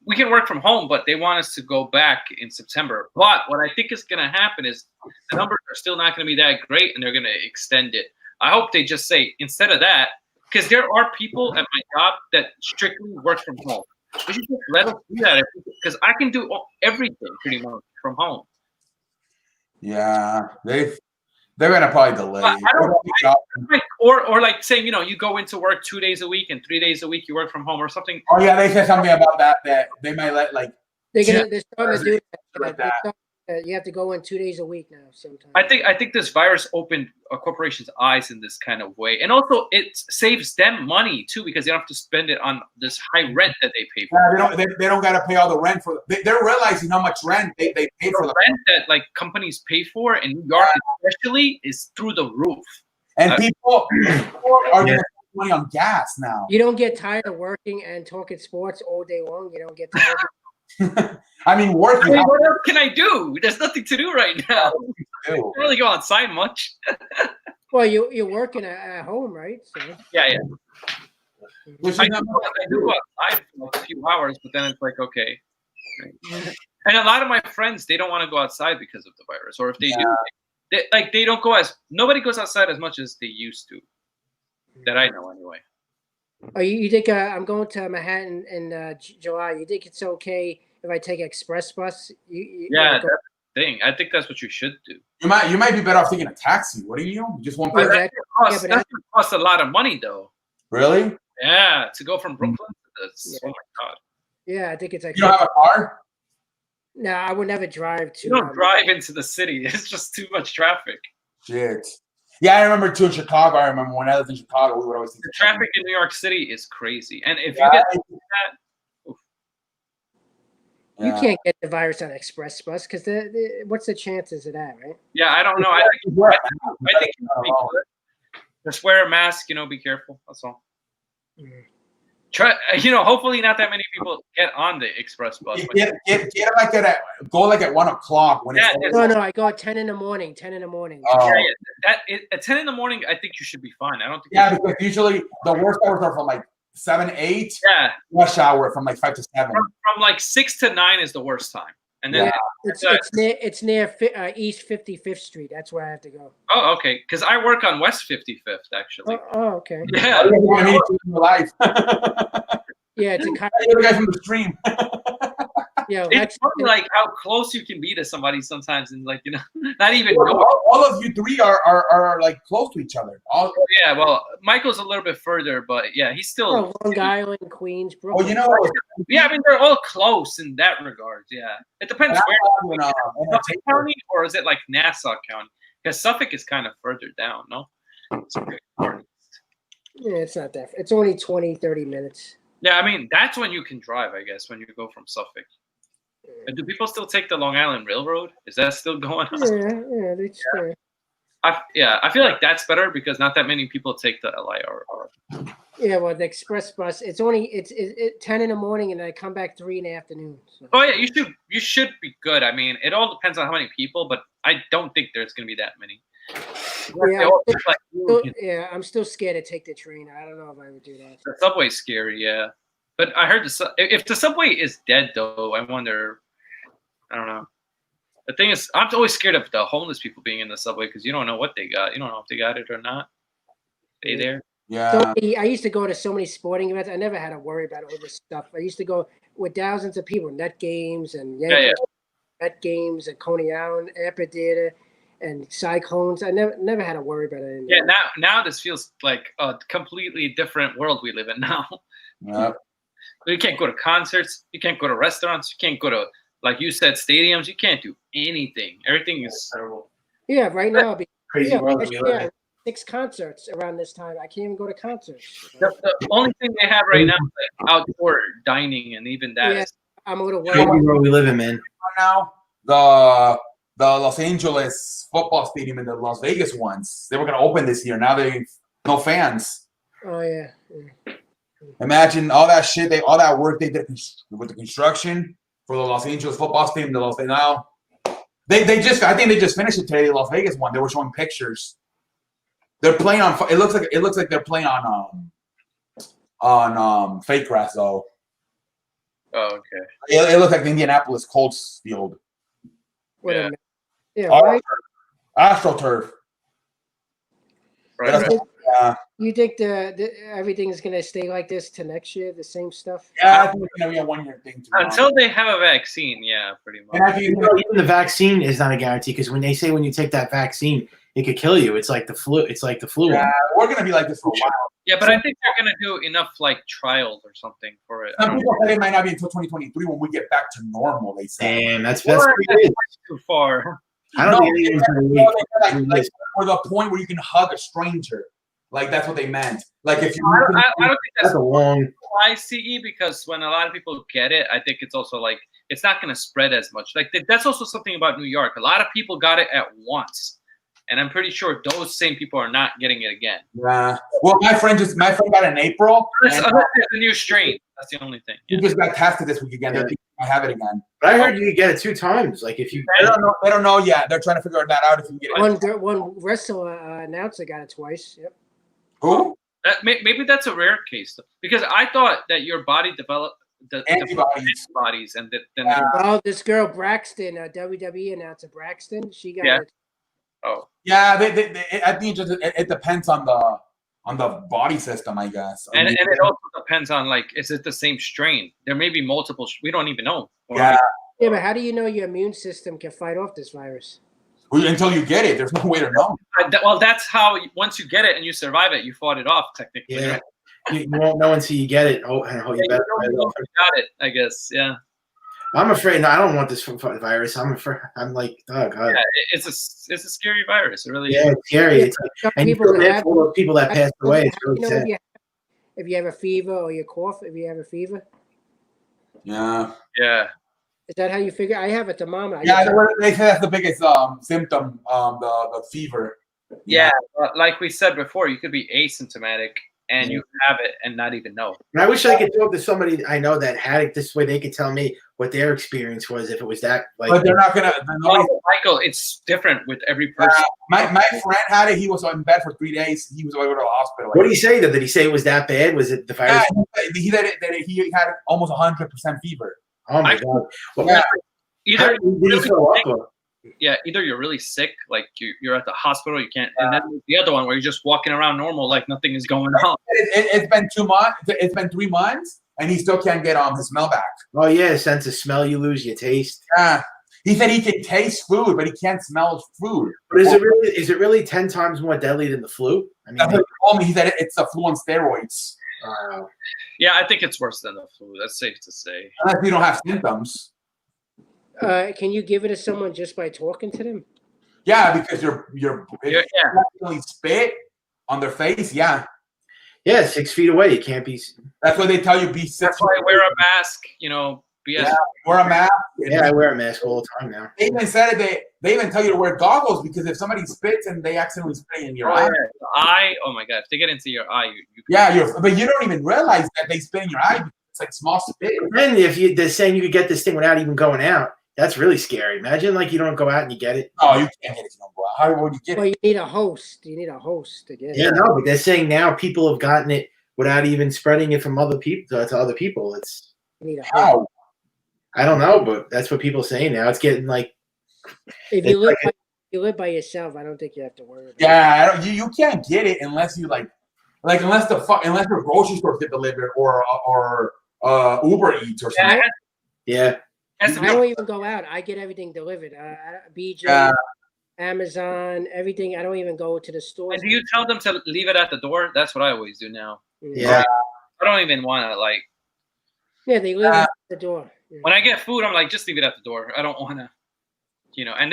We can work from home, but they want us to go back in September. But what I think is going to happen is the numbers are still not going to be that great, and they're going to extend it. I hope they just say, instead of that, because there are people at my job that strictly work from home. We should just let us do that because I can do everything pretty much from home. Yeah, they're gonna probably delay. Or saying, you go into work 2 days a week and 3 days a week you work from home or something. Oh yeah, they said something about that they might let they're starting to do that. You have to go in 2 days a week now. Sometimes I think this virus opened a corporation's eyes in this kind of way, and also it saves them money too because they don't have to spend it on this high rent that they pay for. Yeah, they don't got to pay all the rent for. They're realizing how much rent they pay for the rent that companies pay for in New York, especially, is through the roof. And people are going to money on gas now. You don't get tired of working and talking sports all day long. You don't get tired. I mean, working. What else can I do? There's nothing to do right now. I Ew. don't really go outside much. Well, you're working at home, right? So Yeah. Which is I not- do go outside for like a few hours, but then it's like, okay. And a lot of my friends, they don't want to go outside because of the virus. Or if they do, they don't go nobody goes outside as much as they used to. That I know anyway. Oh, you think I'm going to Manhattan in July? You think it's okay if I take express bus? Yeah, that's the thing. I think that's what you should do. You might be better off taking a taxi. What do you? Just one Yeah, person? but That's gonna cost a lot of money, though. Really? Yeah, to go from Brooklyn to this. Oh my god. yeah, I think it's like. You don't have a car? No, I would never drive to. You don't drive into the city. It's just too much traffic. Shit. Yeah, I remember too in Chicago. I remember when I lived in Chicago, we would always take The traffic in New York City is crazy. And if Yeah. you get that, oof. You can't get the virus on express bus because what's the chances of that, right? Yeah, I don't know. I think you should be good. Just wear a mask, be careful. That's all. Try, hopefully not that many people get on the express bus. but- Get like go like at 1 o'clock when Yeah, it's No, I go at 10 in the morning. 10 in the morning. Oh. At 10 in the morning, I think you should be fine. I don't think. Yeah, because usually the worst hours are from like 7, 8. Yeah. Rush hour from like 5 to 7. From like 6 to 9 is the worst time, and then It's near East 55th Street. That's where I have to go. oh, okay, because I work on West 55th actually. Oh, okay. Yeah. I mean, it's in your life. Yeah, it's a You're the guy from the stream. Yeah, It's funny, like how close you can be to somebody sometimes, and like not even. All of you three are like close to each other. Yeah, well, Michael's a little bit further, but yeah, he's still. Long Island, Queens, Oh, Brooklyn. you know what? Yeah, I mean they're all close in that regard. Yeah, it depends where. Suffolk County or is it like Nassau County? Because Suffolk is kind of further down, no? Yeah, it's not that. It's only 20, 30 minutes. Yeah, I mean that's when you can drive, I guess, when you go from Suffolk. And do people still take the Long Island Railroad? Is that still going on? Yeah. I feel like that's better because not that many people take the LIRR. Yeah, well, the express bus. It's 10 in the morning, and I come back 3 in the afternoon. So. Oh yeah, you should be good. I mean, it all depends on how many people, but I don't think there's gonna be that many. Yeah, I'm still scared to take the train. I don't know if I would do that. The subway's scary, yeah. But I heard if the subway is dead, though, I wonder. I don't know. The thing is, I'm always scared of the homeless people being in the subway because you don't know what they got. You don't know if they got it or not. They there? Yeah. I used to go to so many sporting events. I never had to worry about all this stuff. I used to go with thousands of people, Net games and Net games and Coney Island Amphitheater and Cyclones. I never had to worry about it. Yeah, now this feels like a completely different world we live in now. Yeah. You can't go to concerts. You can't go to restaurants. You can't go to, like you said, stadiums. You can't do anything. Everything is terrible. Yeah, right now. Crazy world that we live in. 6 concerts around this time. I can't even go to concerts. The only thing they have right now is like outdoor dining, and even that is. I'm a little Crazy worried. world we live in, man. Now the Los Angeles football stadium and the Las Vegas ones, they were going to open this year. Now they no fans. Oh yeah. Imagine all that shit, all that work they did with the construction for the Los Angeles football stadium. Now I think they just finished it today. The Las Vegas one, they were showing pictures. They're playing on. It looks like they're playing on fake grass though. Oh, okay. It looks like the Indianapolis Colts field. Yeah. Yeah. Right. AstroTurf. Right. You think the everything is going to stay like this to next year? The same stuff? Yeah, I think it's going to be a 1-year thing. Until they have a vaccine, yeah, pretty much. And even the vaccine is not a guarantee because when you take that vaccine, it could kill you. It's like the flu. Yeah, we're going to be like this for a while. Yeah, but I think they're going to do enough like trials or something for it. Some people say it might not be until 2023 when we get back to normal. They say. Damn, that's Or pretty good. too far. I don't think like for the point where you can hug a stranger. Like that's what they meant. Like if you, I don't think that's a long ICE because when a lot of people get it, I think it's also like it's not going to spread as much. Like that's also something about New York. A lot of people got it at once, and I'm pretty sure those same people are not getting it again. Yeah. Well, my friend got it in April. Unless and, there's a new strain. That's the only thing. he just got tested this week again. They're thinking I have it again. But I heard you could get it 2 times. Like if you, They don't know yet. They're trying to figure that out if you can get it. One wrestler announcer got it twice. Yep. Who? Maybe that's a rare case, though, because I thought that your body developed antibodies, and then Oh, this girl Braxton, WWE announcer Braxton, she got it. Oh. Yeah, I think it depends on the body system, I guess. And it also depends on, like, is it the same strain? There may be multiple. We don't even know. Yeah. Yeah, but how do you know your immune system can fight off this virus? Well, until you get it, there's no way to know. Well, that's how. Once you get it and you survive it, you fought it off technically. yeah, Right? you won't know until you get it. Oh, and you better. You got it, I guess. Yeah. I'm afraid. No, I don't want this virus. I'm afraid. I'm like, oh god. Yeah, it's a scary virus. It really Yeah, is. it's scary. It's like, and you feel bad for those people that passed away. It's really sad. If you have a fever or you cough, if you have a fever. Yeah. Yeah. Is that how you figure? I have a thermometer. Yeah, they say that's the biggest symptom, the fever. Yeah, like we said before, you could be asymptomatic and you have it and not even know. And I wish I could talk to somebody I know that had it this way. They could tell me what their experience was if it was that. Like, But they're not gonna. Michael, it's different with every person. My friend had it. He was in bed for 3 days. He was going to the hospital. what did he say though? Did he say it was that bad? Was it the virus? Yeah, he said he had almost 100% fever. Oh my god! Well, Yeah. Either did he throw up? Or? yeah, either you're really sick, like you're at the hospital, you can't, and then the other one where you're just walking around normal, like nothing is going on. It's been 2 months. It's been 3 months, and he still can't get his smell back. Oh yeah, sense of smell you lose, your taste. Yeah, he said he can taste food, but he can't smell food. But is it really 10 times more deadly than the flu? I mean, That's what he told me. He said it's the flu on steroids. Yeah, I think it's worse than the flu. That's safe to say. Unless you don't have symptoms. Can you give it to someone just by talking to them? Yeah, because if you spit on their face. Yeah. Yeah, 6 feet away. You can't be. That's why they tell you be 6 That's why I wear a mask. Yeah, wear a mask. Yeah, I wear a mask all the time now. They even said it. They even tell you to wear goggles because if somebody spits and they accidentally spit in your eye. Oh my god! If they get into your eye, but you don't even realize that they spit in your eye. Because it's like small spit. And if they're saying you could get this thing without even going out, that's really scary. Imagine like you don't go out and you get it. Oh, you can't get it if you don't go out. How would you get it? Well, you need a host. You need a host to get it. Yeah, no, but they're saying now people have gotten it without even spreading it from other people to other people. It's You need a host. I don't know, but that's what people are saying now. It's getting like If you live by yourself, I don't think you have to worry about it. Yeah, you can't get it unless you unless your grocery store get delivered or Uber Eats or something. Yeah. I don't even go out. I get everything delivered. BJ, Amazon, everything. I don't even go to the store. And do you tell them to leave it at the door? That's what I always do now. Yeah. I don't even want to Yeah, they leave it at the door. Yeah. When I get food, I'm like, just leave it at the door. I don't want to, and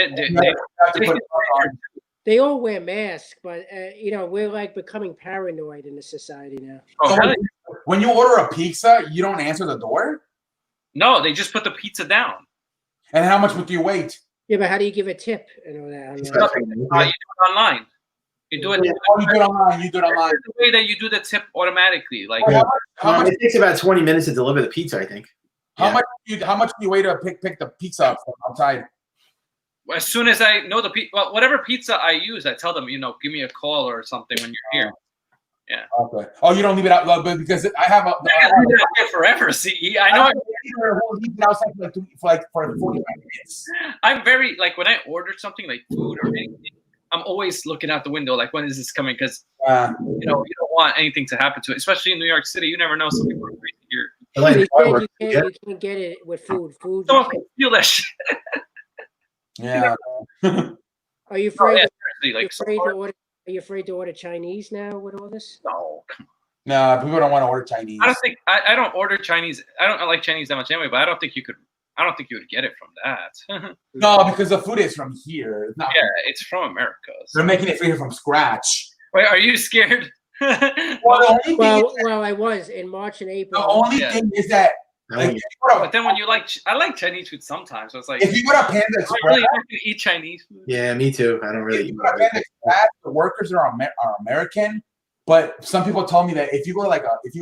They all wear masks, but we're like becoming paranoid in the society now. Oh, really? When you order a pizza, you don't answer the door? No, they just put the pizza down. And how much would you wait? Yeah, but how do you give a tip and all that? You do it online. You do it. You do it online. You do it online. The way that you do the tip automatically, like how much? It takes about 20 minutes to deliver the pizza, I think. How much do you wait to pick the pizza up from outside? As soon as I know whatever pizza I use, I tell them, give me a call or something when you're here. Yeah. Okay. Oh, you don't leave it out because I have a. I leave it out there forever. See, I know. Leave it outside for 45 minutes. I'm very when I order something like food or anything, I'm always looking out the window like, when is this coming? Because you don't want anything to happen to it, especially in New York City. You never know. Some people are crazy here. You can't get it with food. Don't feel that shit. Yeah. Are you afraid? Are you afraid to order Chinese now with all this? No. No, people don't want to order Chinese. I don't think I don't order Chinese. I don't like Chinese that much anyway. But I don't think you would get it from that. No, because the food is from here. It's not it's from America. So. They're making it here from scratch. Wait, are you scared? Well, I was in March and April. The only thing is that Like, But then when you I like Chinese food sometimes. So it's like if you go to Panda I Express, really like to eat Chinese food. Yeah, me too. I don't if really you eat go to Panda Express, the workers are American. But some people told me that if you go to like Chinese, Well, if you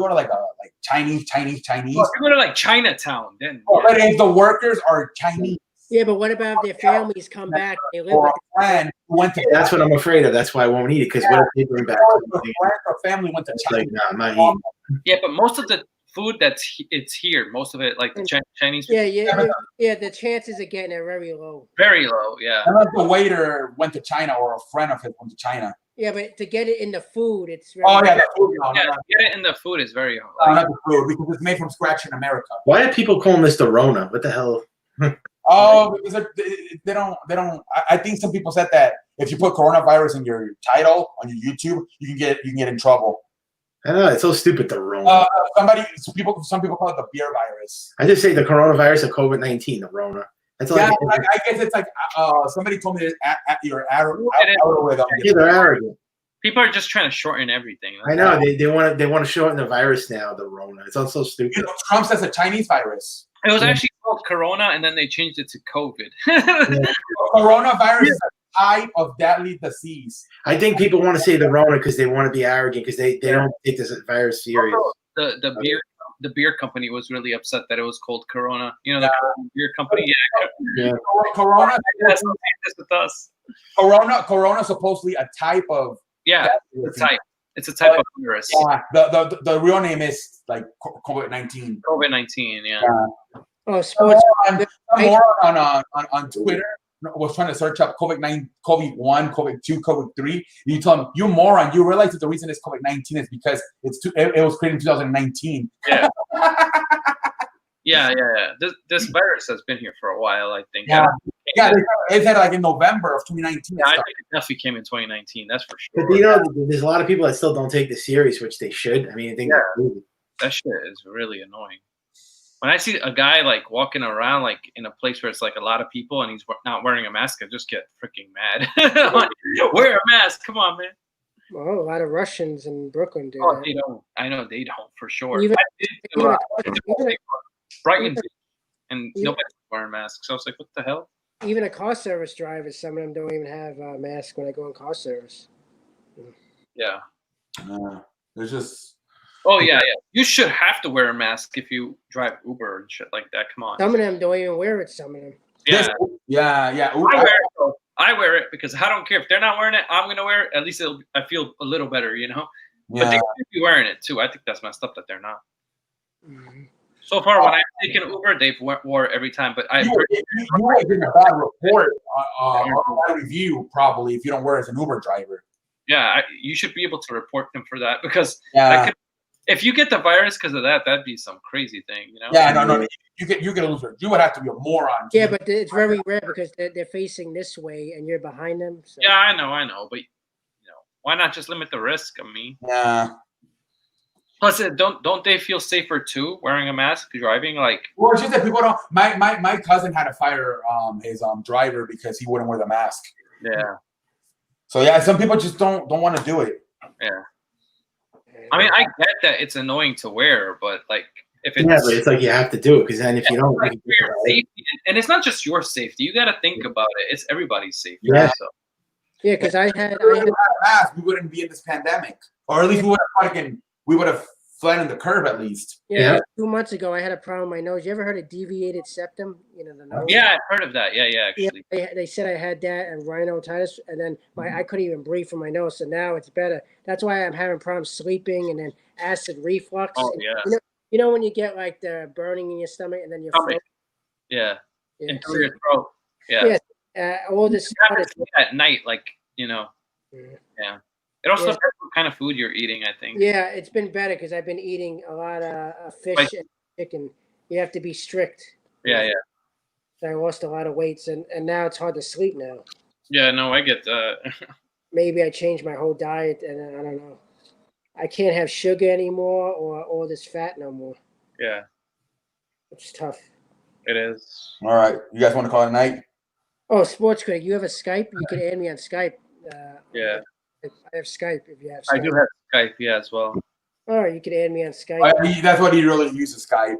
go to like Chinatown, then but if the workers are Chinese Yeah, but what about if their families come back? They live or with a friend who went to That's what I'm afraid of. That's why I won't eat it because what if they bring back? or a friend or family went to It's China. like, no, I'm not eating. yeah, but most of the food it's here. Most of it, like the Chinese food, Yeah. The chances of getting it very low. very low. Yeah. Unless the waiter went to China or a friend of his went to China. Yeah, but to get it in the food, it's very Oh yeah, the food. No, Yeah, no, get it in the food is very no, hard. not the food because it's made from scratch in America. Why are people calling this the Rona? What the hell? Oh, because they don't. I think some people said that if you put coronavirus in your title on your YouTube, you can get in trouble. I know it's so stupid. The Rona. Some people call it the beer virus. I just say the coronavirus of COVID-19. The Rona. That's all. Yeah, I I guess it's like somebody told me that you're arrogant. yeah, they're arrogant. People are just trying to shorten everything. I know they want to shorten the virus now. The Rona. It's all so stupid. You know, Trump says a Chinese virus. It was actually called Corona, and then they changed it to COVID. Coronavirus is a type of deadly disease. I think people want to say the Rona because they want to be arrogant because they don't take this virus serious. The beer company was really upset that it was called Corona. You know, the beer company. Yeah. Corona. That's with us. Corona supposedly a type of. Yeah, it's a type. It's a type of virus. The real name is like COVID-19. COVID-19. Yeah. Oh, sports. More on Twitter was trying to search up COVID-1, COVID-2, COVID-3. You tell them, you moron, you realize that the reason it's COVID-19 is because it was created in 2019. Yeah. Yeah. This virus has been here for a while, I think. Yeah, it said like in November of 2019. Yeah, I think it definitely came in 2019. That's for sure. But you know, there's a lot of people that still don't take this serious, which they should. I mean, I think that shit is really annoying. When I see a guy like walking around like in a place where it's like a lot of people and he's not wearing a mask, I just get freaking mad. Like, wear a mask, come on, man. Well, a lot of Russians in Brooklyn do. Oh, they don't. I know they don't for sure. Even, Brighton and nobody's wearing masks. So I was like, what the hell? Even a car service drivers, some of them don't even have a mask when I go on car service. Yeah. There's just. Oh yeah. You should have to wear a mask if you drive Uber and shit like that. Come on. Some of them don't even wear it. Some of them. Yeah. I wear it because I don't care if they're not wearing it. I'm gonna wear it. At least I feel a little better, you know. Yeah. But they should be wearing it too. I think that's messed up that they're not. Mm-hmm. So far, when I've taken Uber, they've wore it every time. But you might get a bad report, a bad review probably if you don't wear it as an Uber driver. Yeah, you should be able to report them for that because if you get the virus because of that, that'd be some crazy thing, you know? Yeah, no. You get a loser. You would have to be a moron. Yeah, but it's very rare because they're facing this way and you're behind them. So. Yeah, I know, but why not just limit the risk? I mean, yeah. Plus, don't they feel safer too wearing a mask driving? Like, well, it's just that people don't. My cousin had to fire his driver because he wouldn't wear the mask. Yeah. So yeah, some people just don't want to do it. Yeah. I mean, I get that it's annoying to wear, but like if it's but it's like you have to do it because then if you don't, like for your safety, and it's not just your safety. You got to think about it. It's everybody's safety. Yeah. So. Yeah, because I had a mask, we wouldn't be in this pandemic, or at least we would have fled in the curve at least. Yeah. 2 months ago, I had a problem with my nose. You ever heard of deviated septum? You know the nose. Yeah, I've heard of that. Yeah, actually. Yeah, they said I had that and rhinotitis, and then I couldn't even breathe from my nose. So now it's better. That's why I'm having problems sleeping, and then acid reflux. Oh yeah. You know when you get like the burning in your stomach, and then your throat. Yeah. Into your throat. Yeah. Yeah. All this at night, like Yeah. It also depends what kind of food you're eating, I think. Yeah, it's been better because I've been eating a lot of fish and chicken. You have to be strict. Yeah. So I lost a lot of weight, and now it's hard to sleep now. Yeah, no, I get that. Maybe I changed my whole diet, and I don't know. I can't have sugar anymore or all this fat no more. Yeah. It's tough. It is. All right. You guys want to call it a night? Oh, Sports Critic, you have a Skype? You can add me on Skype. Yeah. I have Skype if you have Skype. I do have Skype, as well. All right, you can add me on Skype. That's what he really uses, Skype.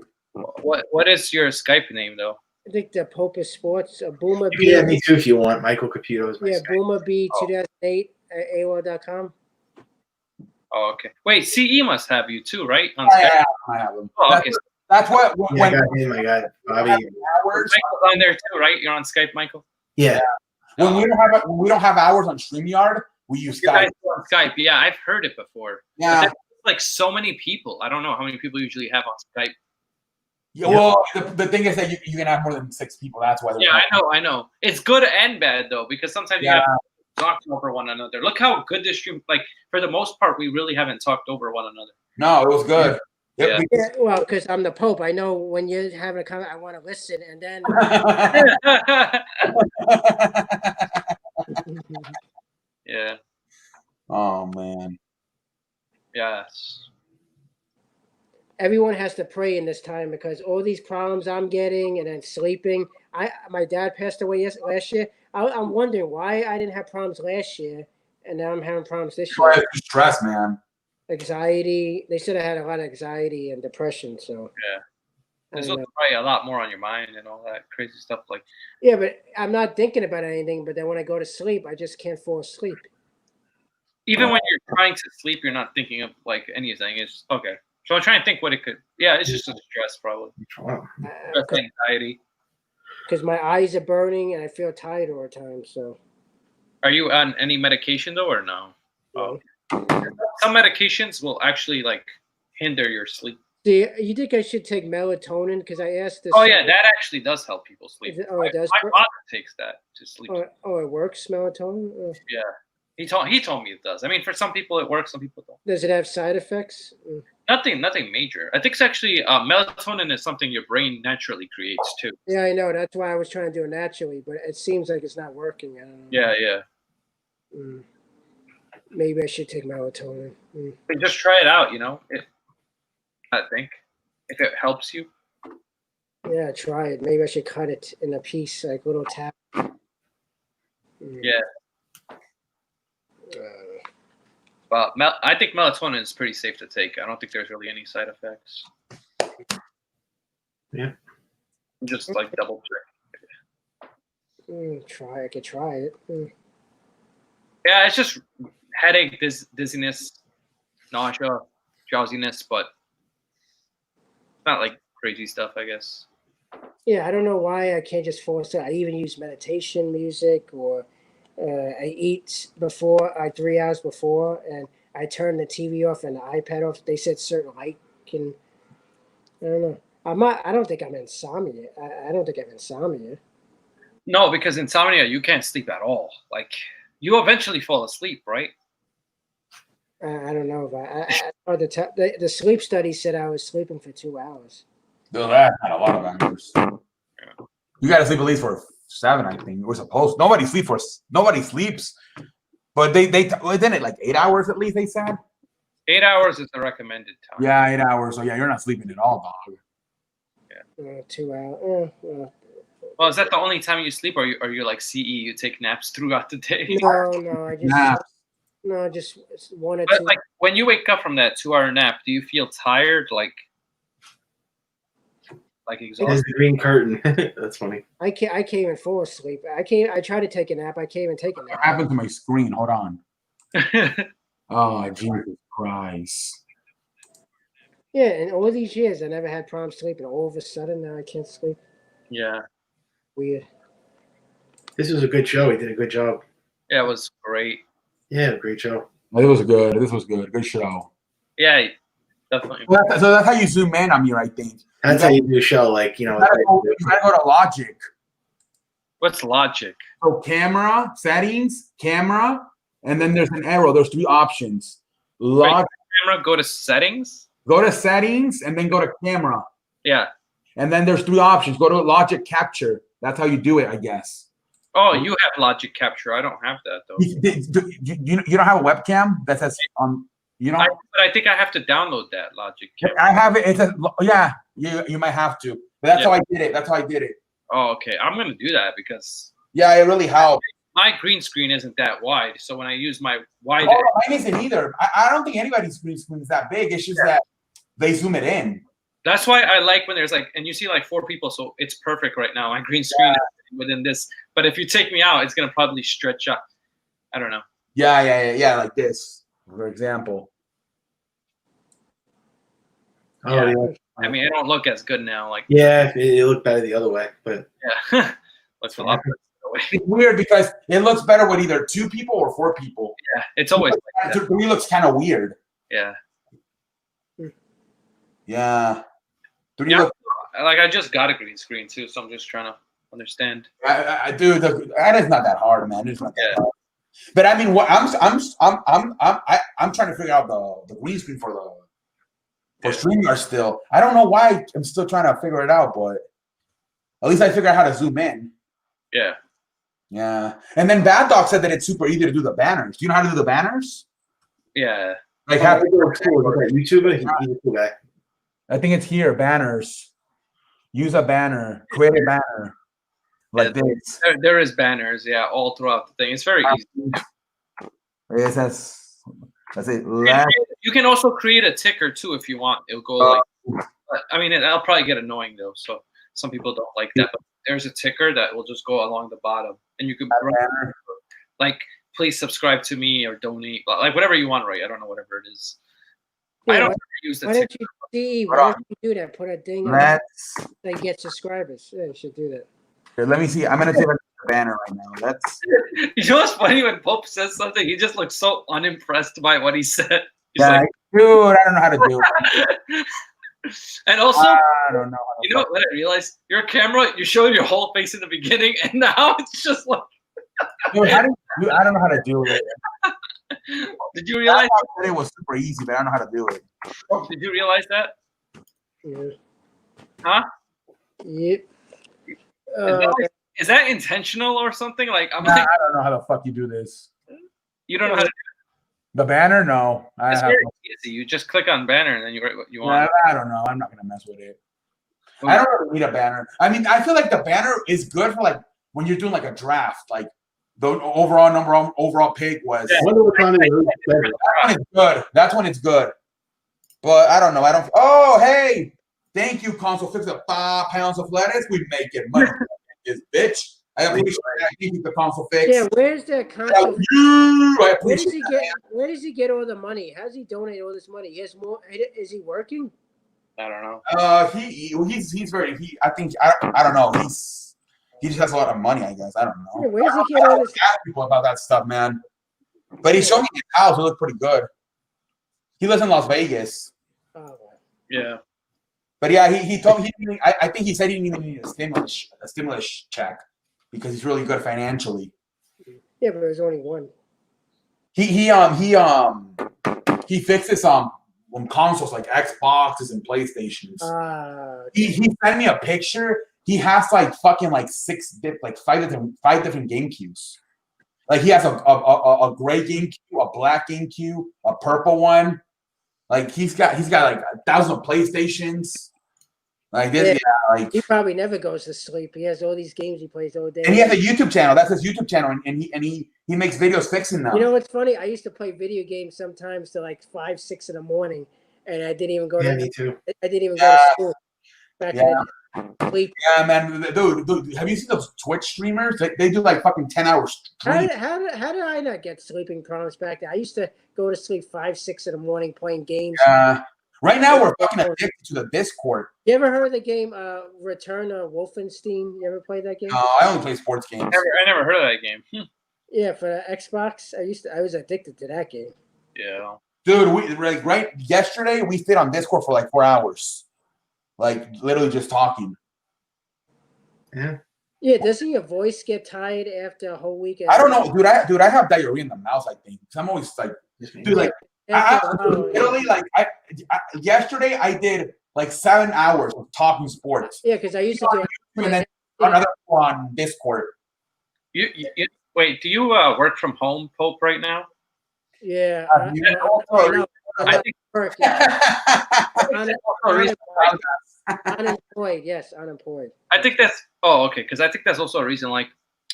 What is your Skype name though? I think the Pope of Sports, Boomer You B. can get me too if you want. Michael Caputo is my Yeah, Skype. Boomer B 2008 at AOL.com. Oh, okay. Wait, CE must have you too, right? On Yeah, Skype. I have them. Oh, okay. That's what Yeah, I when got him. I got Bobby. hours. Michael's on there too, right? You're on Skype, Michael. Yeah. When we don't have hours on StreamYard, we use You guys Skype. are on Skype. Yeah, I've heard it before. But Yeah. that's like so many people. I don't know how many people usually have on Skype. Yeah, well, the thing is that you can have more than 6 people. That's why. Yeah, I know. It's good and bad though, because sometimes you have to talk over one another. Look how good this stream. Like for the most part, we really haven't talked over one another. No, it was good. Yeah. Yeah, well, because I'm the Pope. I know when you're having a comment, I want to listen, and then Yeah. Oh man. Yes. everyone has to pray in this time because all these problems I'm getting, and then sleeping. My dad passed away last year. I'm wondering why I didn't have problems last year, and now I'm having problems this year. Stress, man. Anxiety. They said I had a lot of anxiety and depression. So Yeah. I There's don't know. probably a lot more on your mind and all that crazy stuff. Like, Yeah, but I'm not thinking about anything. But then when I go to sleep, I just can't fall asleep. even when you're trying to sleep, you're not thinking of like anything. It's okay. So I'm trying to think what it could. Yeah, it's just a stress, probably. Stress, anxiety. Because my eyes are burning and I feel tired all the time. So Are you on any medication though, or no? Oh. Some medications will actually like hinder your sleep. see, you think I should take melatonin? Because I asked this. Oh yeah, that actually does help people sleep. Is it- oh, it does? My father takes that to sleep. Oh, it works, melatonin? Yeah, he told me it does. I mean, for some people it works, some people don't. Does it have side effects? Nothing major. I think it's actually melatonin is something your brain naturally creates too. Yeah, I know. That's why I was trying to do it naturally, but it seems like it's not working. I don't know. Yeah. Maybe I should take melatonin. But just try it out, I think if it helps you. Yeah, try it. Maybe I should cut it in a piece, like little tab. Yeah. But I think melatonin is pretty safe to take. I don't think there's really any side effects. Yeah. Just like double check. I could try it. Yeah, it's just headache, dizziness, nausea, drowsiness, but it's not like crazy stuff, I guess. Yeah, I don't know why I can't just fall asleep. I even use meditation music, or I eat before, like 3 hours before, and I turn the TV off and the iPad off. They said certain light can. I don't know. I don't think I'm insomnia. I don't think I have insomnia. No, because insomnia, you can't sleep at all. Like, you eventually fall asleep, right? I don't know. The sleep study said I was sleeping for 2 hours. Dude, that's not a lot of hours. You got to sleep at least for 7, I think. We're supposed. Nobody sleeps. But they isn't it like 8 hours at least? They said. 8 hours is the recommended time. Yeah, 8 hours. So yeah, you're not sleeping at all, dog. 2 hours. Well, is that the only time you sleep, or are you like CE? You take naps throughout the day? No. Just 1 or 2. But like when you wake up from that 2-hour nap, do you feel tired, like There's exhausted? the green curtain. That's funny. I can't even fall asleep. I try to take a nap. I can't even take a What nap. happened to my screen? Hold on. Oh, Jesus Christ. Yeah, and all these years I never had problems sleeping. All of a sudden now I can't sleep. Yeah. Weird. This was a good show. He did a good job. Yeah, it was great. Yeah, great show. It was good. This was good. Good show. Yeah, definitely. So that's how you zoom in on me, I think. That's how you do a show, like, You gotta go to Logic. What's Logic? So camera, settings, camera, and then there's an arrow. There's 3 options. Logic. Camera, go to settings. Go to settings and then go to camera. Yeah. And then there's 3 options. Go to Logic Capture. That's how you do it, I guess. Oh, you have Logic Capture. I don't have that though. You don't have a webcam that says you know. But I think I have to download that Logic Capture. I have it. It says, yeah. You might have to. But that's how I did it. Oh, okay. I'm gonna do that because Yeah, it really helped. my green screen isn't that wide. So when I use my wide, Mine isn't either. I don't think anybody's green screen is that big. It's just that they zoom it in. That's why I like when there's like, and you see like 4 people, so it's perfect right now. My green screen is within this, but if you take me out, it's gonna probably stretch up. I don't know. Yeah, like this, for example. Oh, Yeah. yeah. I mean, it don't look as good now. Like, Yeah, it looked better the other way, but yeah. Let's fill up. It's weird because it looks better with either 2 people or 4 people. Yeah, it's always like that. 3 looks kind of weird. Yeah. Yeah. 3 Yeah. looks, Like I just got a green screen too, so I'm just trying to understand. dude, that is not that hard, man. It's not that hard. But I mean, what I'm trying to figure out the green screen for StreamYard still. I don't know why I'm still trying to figure it out, but at least I figured out how to zoom in. Yeah. Yeah. And then Bad Dog said that it's super easy to do the banners. Do you know how to do the banners? Yeah. Like how YouTuber, he's a cool guy. I think it's here, banners. Use a banner, create a banner like this. There is banners, yeah, all throughout the thing. It's very easy. Yes, that's it. You can also create a ticker too if you want. It'll go like, I mean, that'll probably get annoying though. So some people don't like that. But there's a ticker that will just go along the bottom, and you can like, please subscribe to me or donate, like whatever you want, right? I don't know, whatever it is. Yeah, I don't use the why ticker. don't you see? Why don't you do that? Put a ding on it. They get subscribers. Yeah, you should do that. Here, let me see. I'm gonna take a banner right now. That's You know what's funny when Pope says something? He just looks so unimpressed by what he said. He's yeah, like, dude. I don't know how to do it. and also, I don't know. you know what I realized? Your camera, you showed your whole face in the beginning, and now it's just like. Dude, I don't know how to do it. Did you realize it was super easy, but I don't know how to do it. Did you realize that? Yeah. Huh? Yep. Is that intentional or something? Like I'm Nah, like, I don't know how the fuck you do this. you don't know how to do The banner? No, it. It's very easy. You just click on banner and then you write what you want. I don't know. I'm not gonna mess with it. I don't really need a banner. I mean, I feel like the banner is good for like when you're doing like a draft, like the overall pick was. I wonder what kind of that one is good. That's when it's good. But I don't know. I don't. Oh, hey, thank you, Console Fix. 5 pounds of lettuce. We make it money, this bitch. I appreciate that. Thank you, the Console Fix. Yeah, where's the console? I Where does appreciate he get? Where does he get all the money? How does he donate all this money? He has more. Is he working? I don't know. He's very. I think I don't know. He just has a lot of money. I guess I don't know. Yeah, where does he get all this? Ask people about that stuff, man. But he showed me his house. It looked pretty good. He lives in Las Vegas. Oh, Yeah. But yeah, he told me I think he said he didn't even need a stimulus check because he's really good financially. yeah, but there's only one. He fixes consoles like Xboxes and PlayStations. He sent me a picture. He has like fucking like 5 different GameCubes. Like he has a gray GameCube, a black GameCube, a purple one. Like he's got like 1,000 PlayStations. Like this, like He probably never goes to sleep. He has all these games he plays all day. and he has a YouTube channel. That's his YouTube channel, and he makes videos fixing them. You know what's funny? I used to play video games sometimes till like 5, 6 in the morning, and I didn't even go to. me too. I didn't even go to school. Back in the day. Yeah, man, dude, have you seen those Twitch streamers? They do like fucking 10 hours. How did I not get sleeping problems back then? I used to go to sleep 5, 6 in the morning playing games. Right now we're fucking addicted to the Discord. You ever heard of the game Return of Wolfenstein? You ever played that game? No, I only play sports games. I never heard of that game. Yeah, for the Xbox. I was addicted to that game. Yeah. Dude, right yesterday we stayed on Discord for like 4 hours. Like literally just talking. Yeah. Yeah, doesn't your voice get tired after a whole weekend? I don't know, dude. I have diarrhea in the mouth. I think. I'm always like, dude, like, literally, like, yesterday I did like 7 hours of talking sports. Yeah, because I used to do it. And then another on Discord. You wait. Do you work from home, Pope, right now? Yeah. I think Unemployed, yes, unemployed. I think that's okay, because I think that's also a reason, like,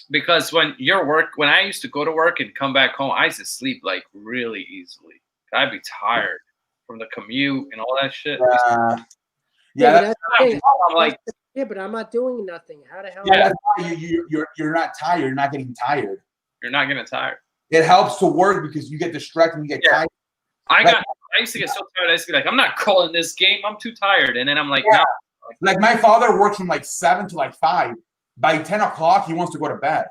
because when I used to go to work and come back home, I used to sleep like really easily. I'd be tired from the commute and all that shit. Yeah, but that's, the thing. I'm like, Yeah, but I'm not doing nothing. How the hell? that's why you're not tired. You're not getting tired. you're not getting tired. It helps to work because you get distracted and you get tired. I used to get so tired. I used to be like, I'm not calling this game. I'm too tired. And then I'm like, no. Like my father works from like 7 to like 5. By 10 o'clock, he wants to go to bed.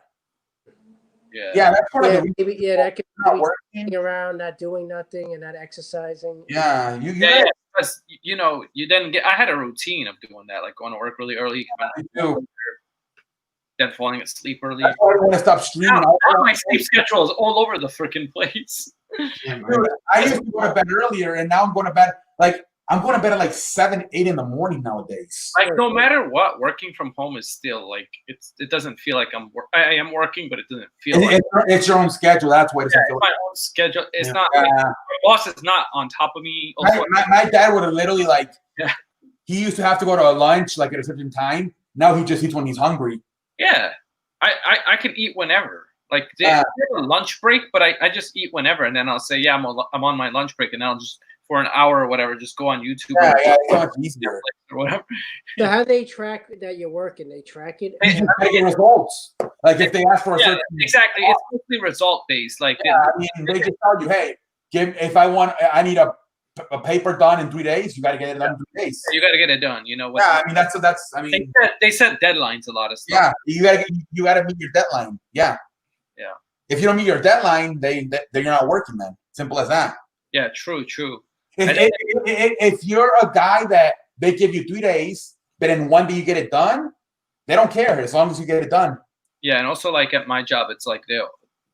Yeah, that's part of the maybe, that could not be working. sitting around, not doing nothing, and not exercising. Yeah, Yeah, because you know, you didn't get. I had a routine of doing that, like going to work really early, then falling asleep early. That's why I want to stop streaming. Now my sleep schedule is all over the freaking place. Dude, I used to go to bed earlier, and now I'm going to bed I'm going to bed at like 7, 8 in the morning nowadays. Like no matter what, working from home is still like it doesn't feel like I am working, but it doesn't feel like It's your own schedule. That's what it's it's my own schedule. It's not like, my boss is not on top of me. My dad would have literally he used to have to go to a lunch like at a certain time. Now he just eats when he's hungry. Yeah, I can eat whenever. Like they have a lunch break, but I just eat whenever, and then I'll say, yeah, I'm on my lunch break, and I'll just for an hour or whatever, just go on YouTube. It's so much easier. Or whatever. So how they track that you're working? They track it. They get results. Like if they ask for a certain exactly, it's mostly result based. Like I mean, they just tell you, hey, I need a paper done in 3 days. You got to get it done in 3 days. You got to get it done. You know what? Yeah, I mean that's. I mean, they set deadlines a lot of stuff. Yeah, you got to meet your deadline. Yeah. Yeah. If you don't meet your deadline, you're not working. Then simple as that. Yeah, true. If you're a guy that they give you 3 days, but in 1 day you get it done, they don't care as long as you get it done. Yeah, and also like at my job, it's like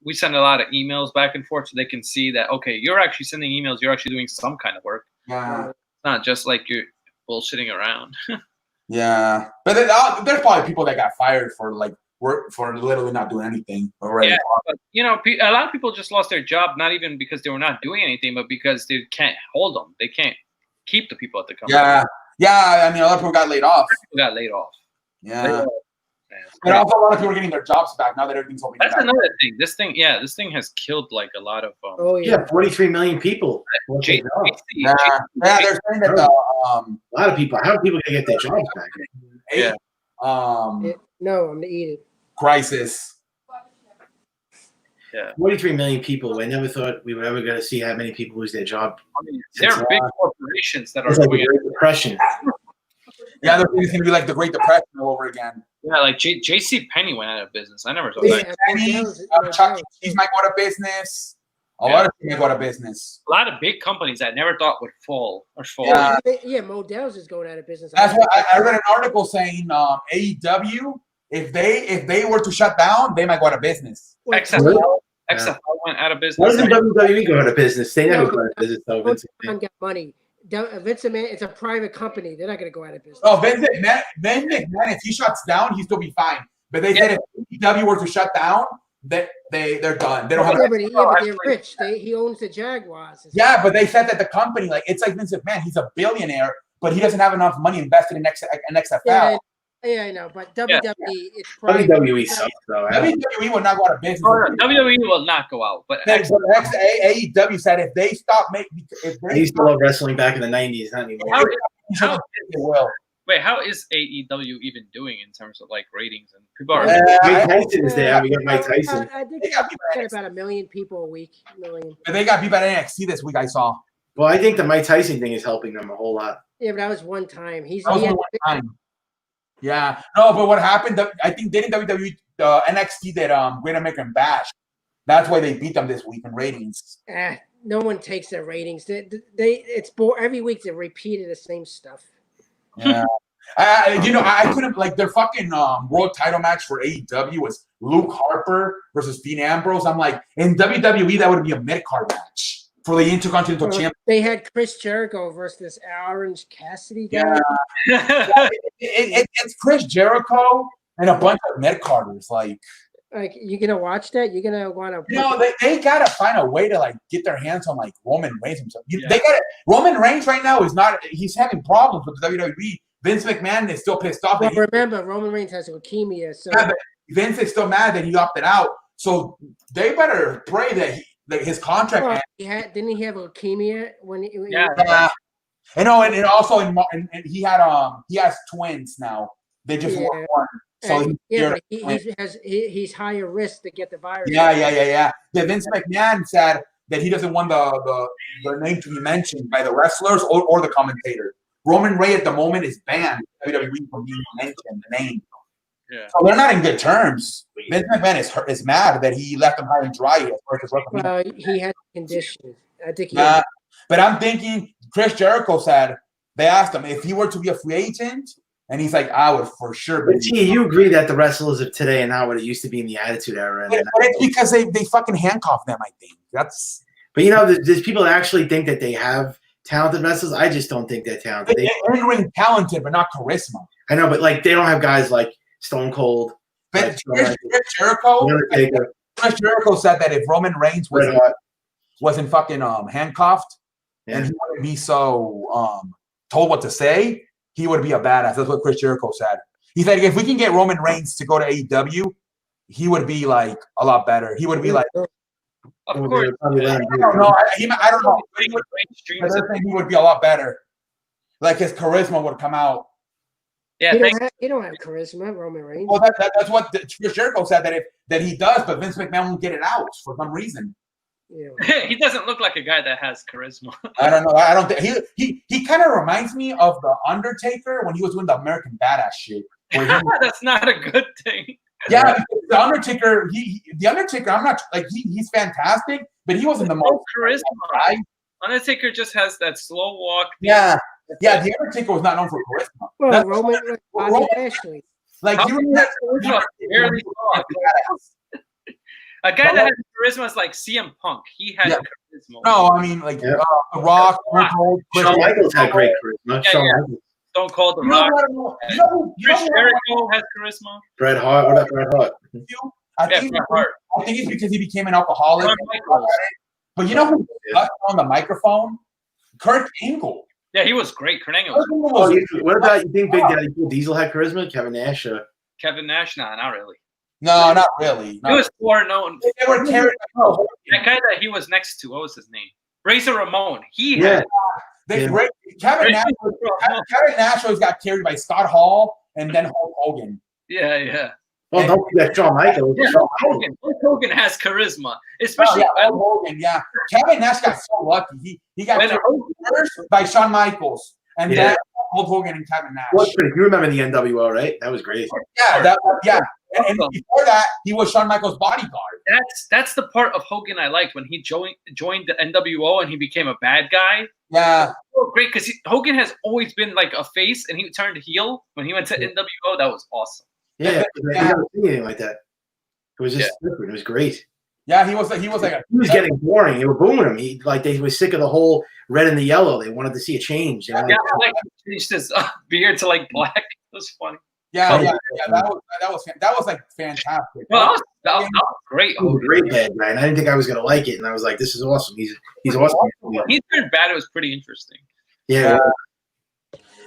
we send a lot of emails back and forth so they can see that, okay, you're actually sending emails, you're actually doing some kind of work. Yeah. It's not just like you're bullshitting around. Yeah. But there's probably people that got fired for work for literally not doing anything already. Yeah, but, you know, a lot of people just lost their job, not even because they were not doing anything, but because they can't hold them. They can't keep the people at the company. Yeah. I mean, a lot of people got laid off. Yeah. But also a lot of people are getting their jobs back now that everything's open. That's another thing. This thing has killed like a lot of. 43 million people. They're saying that a lot of people. How are people gonna get their jobs back? Yeah. No, I'm gonna eat it. Crisis. Yeah. 43 million people. I never thought we were ever going to see how many people lose their job. I mean, there are big corporations that are like doing the Great Depression. Yeah, it's going to be like the Great Depression all over again. Yeah, like J.C. Penney went out of business. I never thought that. Chuck E. Cheese might go out of business. A lot of people go out of business. A lot of big companies that I never thought would fall. Yeah, Modell's is going out of business. That's what I read an article saying AEW, if they were to shut down, they might go out of business. XFL went out of business. Why doesn't WWE go out of business? They never go out of business though. Vince McMahon got money. Vince McMahon, it's a private company. They're not going to go out of business. Oh, Vince McMahon, if he shuts down, he'll still be fine. But they said if AEW were to shut down, they're done. They don't have. But they're rich. He owns the Jaguars. Yeah, but they said that the company, like it's like Vince McMahon, he's a billionaire, but he doesn't have enough money invested in XFL. Yeah, I know, but WWE, it's WWE sucks though. WWE will not go out of business. WWE will not go out, but AEW said if they stop making, I used to love wrestling back in the '90s. Not anymore. How is AEW even doing in terms of like ratings and people are? Mike Tyson is there. We got Mike Tyson. I think they got about 1 million people a week. But they got people at NXT this week. I saw. Well, I think the Mike Tyson thing is helping them a whole lot. Yeah, but that was one time. Yeah, no, but what happened? I think didn't WWE NXT did Great American Bash. That's why they beat them this week in ratings. No one takes their ratings. It's every week they repeated the same stuff. Yeah. I couldn't like their fucking world title match for AEW was Luke Harper versus Dean Ambrose. I'm like, in WWE that would be a mid-card match for the Intercontinental Championship. They had Chris Jericho versus this Orange Cassidy guy. Yeah. It's Chris Jericho and a bunch of mid-carders. Like you're gonna watch that? You're gonna want to? They gotta find a way to like get their hands on like Roman Reigns himself. They got Roman Reigns right now is not. He's having problems with the WWE. Vince McMahon is still pissed off. Well, remember, Roman Reigns has leukemia, so Vince is still mad that he opted out. So they better pray that his contract. Didn't he have leukemia when? And no, and also and he has twins now. They just Yeah. won one. So And, yeah, but he's he's higher risk to get the virus. Yeah. Yeah, Vince McMahon said that he doesn't want the name to be mentioned by the wrestlers or the commentator. Roman Reigns at the moment is banned WWE from being mentioned, the name. Yeah. So they're not in good terms. Vince McMahon is mad that he left them high and dry as far as WrestleMania. Well, he had conditions. I think he. Nah, but I'm thinking Chris Jericho said they asked him if he were to be a free agent, and he's like, I would for sure. But T, you agree that the wrestlers of today are not what it used to be in the Attitude Era. But it's because they fucking handcuff them. I think that's. But you know, there's people that actually think that they have talented wrestlers. I just don't think they're talented. They're in-ring talented, but not charisma. I know, but like they don't have guys like Stone Cold. But Chris Jericho said that if Roman Reigns wasn't fucking handcuffed and he wouldn't be so told what to say, he would be a badass. That's what Chris Jericho said. He's like, if we can get Roman Reigns to go to AEW, he would be like a lot better. He would be like, of course. I don't know. I don't know. He would be a lot better. Like his charisma would come out. Yeah, he don't have charisma, Roman Reigns. Well, that's what Chris Jericho said that he does, but Vince McMahon won't get it out for some reason. Yeah. He doesn't look like a guy that has charisma. I don't know. I don't think he kind of reminds me of the Undertaker when he was doing the American Badass shit. That's not a good thing. Yeah, the Undertaker. The Undertaker. I'm not like he's fantastic, but he wasn't the most charisma. Undertaker just has that slow walk. Yeah. Yeah, the Undertaker was not known for charisma. Well, Roman Ashley. Like he really barely a guy that has charisma is like CM Punk. He had charisma. No, I mean like The Rock, Shawn Michaels had great charisma. Stone Cold, The Rock. Chris Jericho has charisma. Bret Hart. What about Bret Hart? I think it's because he became an alcoholic. But you know who was on the microphone? Kurt Angle. Yeah, he was great. Kurt Angle what about you think Big Daddy Diesel had charisma? Kevin Nash? Kevin Nash? Nah, not really. No, not really. He was more known. They were carried. That guy that he was next to, what was his name? Razor Ramon. Kevin Nash always got carried by Scott Hall and then Hulk Hogan. Yeah. Well, don't forget Shawn Michaels. Hulk Hogan has charisma, especially Hulk Hogan. Yeah, Kevin Nash got so lucky. He got first by Shawn Michaels, and then Hulk Hogan and Kevin Nash. You remember the NWO, right? That was great. Yeah, and before that, he was Shawn Michaels' bodyguard. That's the part of Hogan I liked when he joined the NWO and he became a bad guy. Yeah, great because Hogan has always been like a face, and he turned heel when he went to NWO. That was awesome. Yeah, I never seen anything like that. It was just different. It was great. Yeah, he was getting boring. They were booing him. They were sick of the whole red and the yellow. They wanted to see a change. He changed his beard to like black. It was funny. Yeah. That was like fantastic. Well, that was great. He was a great bad guy, and I didn't think I was going to like it. And I was like, "This is awesome. He's awesome." When he turned bad, it was pretty interesting. Yeah.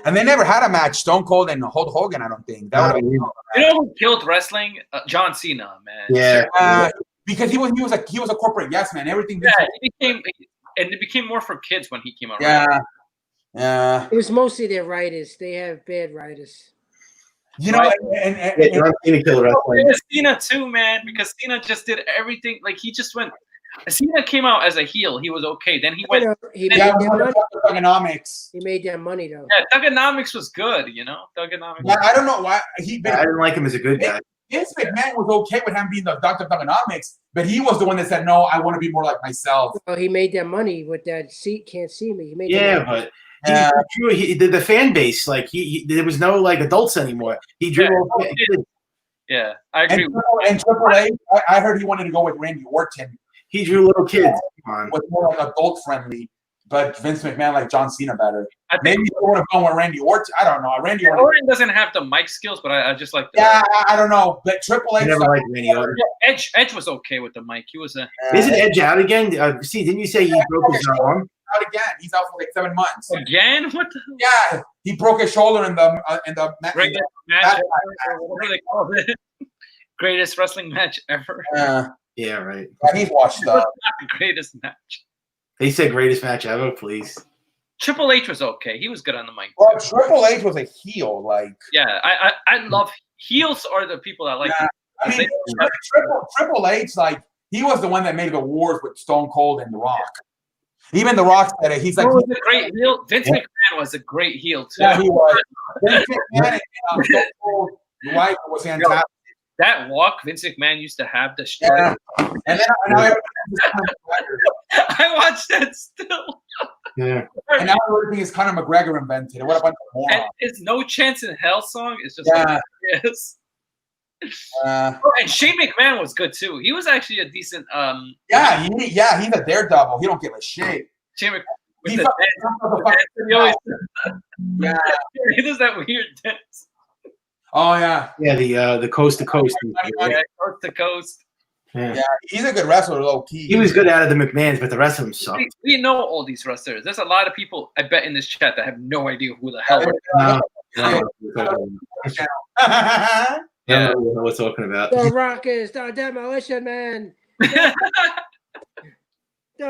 And they never had a match, Stone Cold and Hulk Hogan. I don't think that would. You know who killed wrestling? John Cena, man. Yeah. Because he was a corporate yes man. Everything. Yeah, it became more for kids when he came out. Yeah. It was mostly their writers. They have bad writers. You know, and John Cena killed wrestling. Cena too, man, because Cena just did everything. Like he just went. Cena came out as a heel. He was okay. Then he went. He made Thugonomics. He made their money though. Yeah, Thugonomics was good. You know, Thugonomics. Yeah, I don't know why I didn't like him as a good guy. Vince McMahon was okay with him being the Dr. Thugonomics, but he was the one that said, "No, I want to be more like myself." Well, he made their money with that. Can't see me. He made. But the fan base, like there was no like adults anymore. He drew. Yeah, I agree. And Triple H, I heard he wanted to go with Randy Orton. He drew little kids. Was more like adult friendly, but Vince McMahon like John Cena better. Maybe he would have gone with Randy Orton. I don't know. Randy Orton doesn't have the mic skills, but I just like. I don't know. But Triple H. I never liked Randy Orton. Edge was okay with the mic. He was a. Isn't Edge out again? Didn't you say he broke his arm? Out again. He's out for like 7 months. Again? What the? Yeah, he broke his shoulder in the greatest match ever. What do they call it? Greatest wrestling match ever. Yeah, right. Yeah, he's watched not the greatest match. They said greatest match ever, please. Triple H was okay. He was good on the mic. Well, Triple H was a heel. Like, Yeah, I love heels are the people that like. yeah, I mean, Triple H, like, he was the one that made the wars with Stone Cold and The Rock. Even The Rock said it. He's like, Who was a great heel? Vince McMahon was a great heel too. yeah, he was. Vince McMahon and Stone Cold White was fantastic. That walk Vince McMahon used to have the strike. Yeah. And then now I watched that still. Yeah. and now everything is Conor McGregor invented. What a bunch of And morons. his No Chance in Hell song is just Yeah. yes. Uh, Oh, and Shane McMahon was good too. He was actually a decent yeah, he's a daredevil. He don't give a shit. Shane McMahon with He the fucking dance. comes with the He always yeah. he does that weird dance. Oh yeah. Yeah, the coast to coast. Yeah, coast to coast. Yeah. Yeah, he's a good wrestler, low key. He was good out of the McMahons, but the rest of them sucked. We know all these wrestlers. There's a lot of people I bet in this chat that have no idea who the hell. Yeah, I don't know what we're talking about. The Rockers, the Demolition Man, the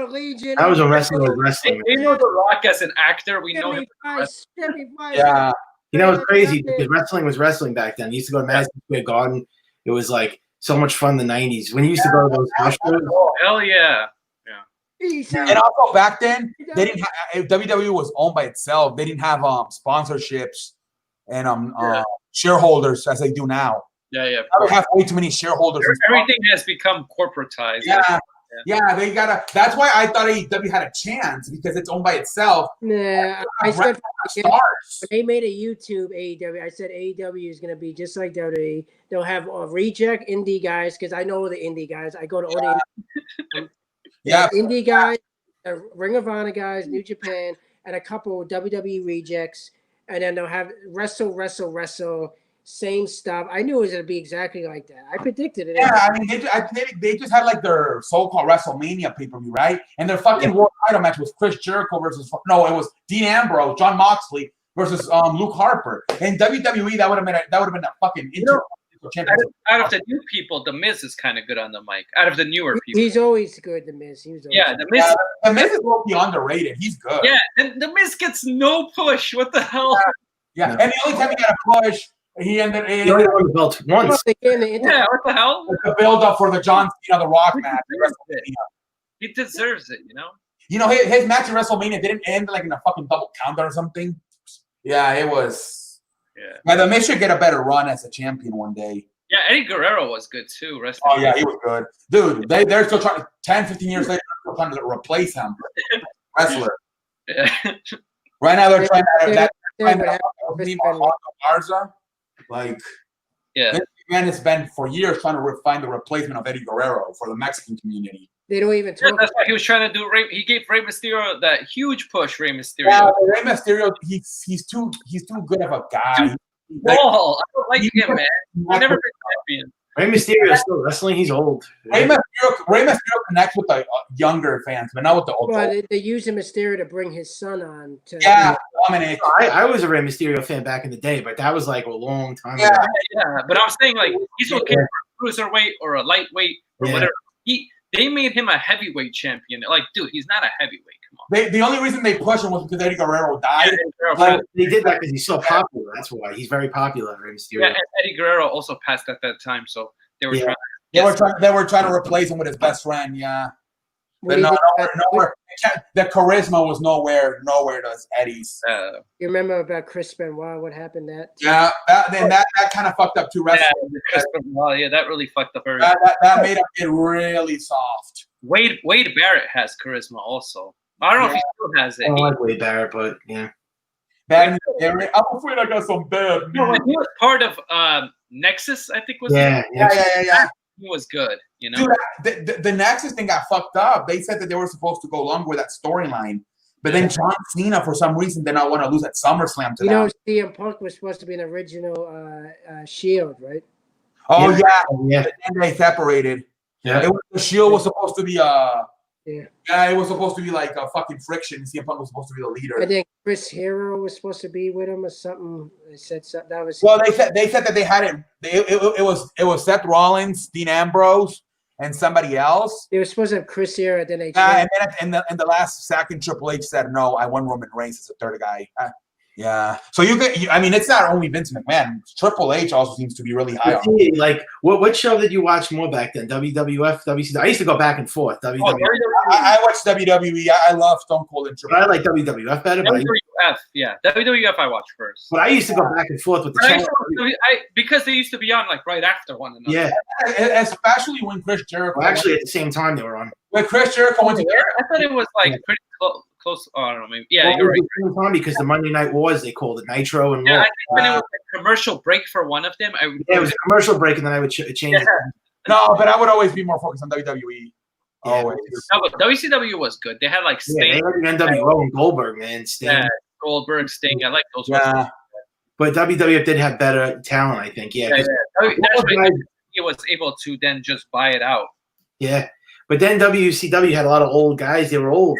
Legion. That was when wrestling was wrestling. We know The Rock as an actor. We know him. Yeah. You know, it's crazy because wrestling was wrestling back then. You used to go to Madison Square Garden. It was like so much fun in the 90s. When you used to go to those house shows. Oh, hell yeah. And also back then, they didn't have WWE was owned by itself. They didn't have sponsorships and shareholders as they do now. Yeah, yeah. Now they have way too many shareholders. and Everything has become corporatized. Yeah, they gotta. That's why I thought AEW had a chance because it's owned by itself. Nah, I said when Stars. they made a YouTube AEW. I said AEW is going to be just like WWE. They'll have reject indie guys because I know the indie guys. I go to all the indie guys, Ring of Honor guys, New Japan, and a couple WWE rejects, and then they'll have wrestle. Same stuff. I knew it was going to be exactly like that. I predicted it. Yeah, I mean, they just had like their so-called WrestleMania pay-per-view, right? And their fucking world title match was Chris Jericho versus it was Dean Ambrose, John Moxley versus Luke Harper. And WWE that would have been a fucking championship. Out of the new people, The Miz is kind of good on the mic. Out of the newer people, He's always good. The Miz. The Miz. The Miz is low-key underrated. He's good. Yeah, and The Miz gets no push. What the hell? Yeah, and the only time he got a push. He ended He only won the belt once. Yeah, what the hell? The build up for the John Cena, The Rock match. He deserves it, you know? You know, his match at WrestleMania didn't end like in a fucking double countdown or something. Yeah, it was. Yeah, the Miz should get a better run as a champion one day. Yeah, Eddie Guerrero was good too. Oh, yeah, he was good. Dude, they're still trying, 10, 15 years later, they're still trying to replace him. Wrestler. Yeah. Right now, they're trying to Garza. Like, yeah, this man has been for years trying to find the replacement of Eddie Guerrero for the Mexican community. They don't even talk. That's why he was trying to do. He gave Rey Mysterio that huge push. Rey Mysterio. Yeah, Rey Mysterio. He's too good of a guy. Wall. I don't like him, man. He's never been champion. Rey Mysterio is still wrestling. He's old. Rey Mysterio connects with the younger fans, but not with the old. Well, they use a Mysterio to bring his son on. Dominate. I was a Rey Mysterio fan back in the day, but that was like a long time ago. Yeah, but I'm saying like he's okay for a cruiserweight or a lightweight or whatever. They made him a heavyweight champion. Like, dude, he's not a heavyweight. Come on. The only reason they pushed him was because Eddie Guerrero died. They did that because he's so popular. That's why he's very popular. Rey Mysterio. Yeah, and Eddie Guerrero also passed at that time, so they were trying. They were trying to replace him with his best friend. Yeah, but nowhere. The charisma was nowhere does Eddie's. You remember about Chris Benoit? What happened that? Yeah, that kind of fucked up too. Yeah, that really fucked up everything. That made him get really soft. Wade Barrett has charisma also. I don't know if he still has it. I don't like Wade Barrett, but yeah. I'm afraid I got some bad news. No, he was part of Nexus, I think was. Yeah. He was good, you know. Dude, the Nexus thing got fucked up. They said that they were supposed to go along with that storyline, but then John Cena, for some reason, did not want to lose at SummerSlam to them. CM Punk was supposed to be an original Shield, right? Oh yeah. And they separated. Yeah, the Shield was supposed to be it was supposed to be like a fucking friction. CM Punk was supposed to be the leader. I think Chris Hero was supposed to be with him or something. They said something that was. Well, they said that they had it. It was Seth Rollins, Dean Ambrose, and somebody else. They were supposed to have Chris here, then they Yeah, changed. and then in the last second, Triple H said, "No, I want Roman Reigns as the third guy." Yeah. So I mean, it's not only Vince McMahon. Triple H also seems to be really high on. Like, what show did you watch more back then? WWF, WCW? I used to go back and forth. WWF. I watched WWE. I love Stone Cold and Triple But I H. like WWF better. But WWF, yeah, WWF I watched first. I used to go back and forth with the channel. Because they used to be on like right after one another. Yeah. Especially when Chris Jericho. Well, actually, at the same time they were on. When Chris Jericho went to I thought it was like pretty close. Oh, I don't know. Maybe. Yeah, you're right. Because the Monday Night Wars, they called it Nitro and Yeah, Raw. I think when it was a commercial break for one of them, it was a commercial break, and then I would change it. No, but I would always be more focused on WWE. Always. No, but WCW was good. They had like Sting. Yeah, they had NWO and Goldberg, man. Sting. Yeah, Goldberg, Sting. I like those. Yeah. But WWF did have better talent, I think. Yeah. That's why he was able to then just buy it out. Yeah. But then WCW had a lot of old guys. They were old.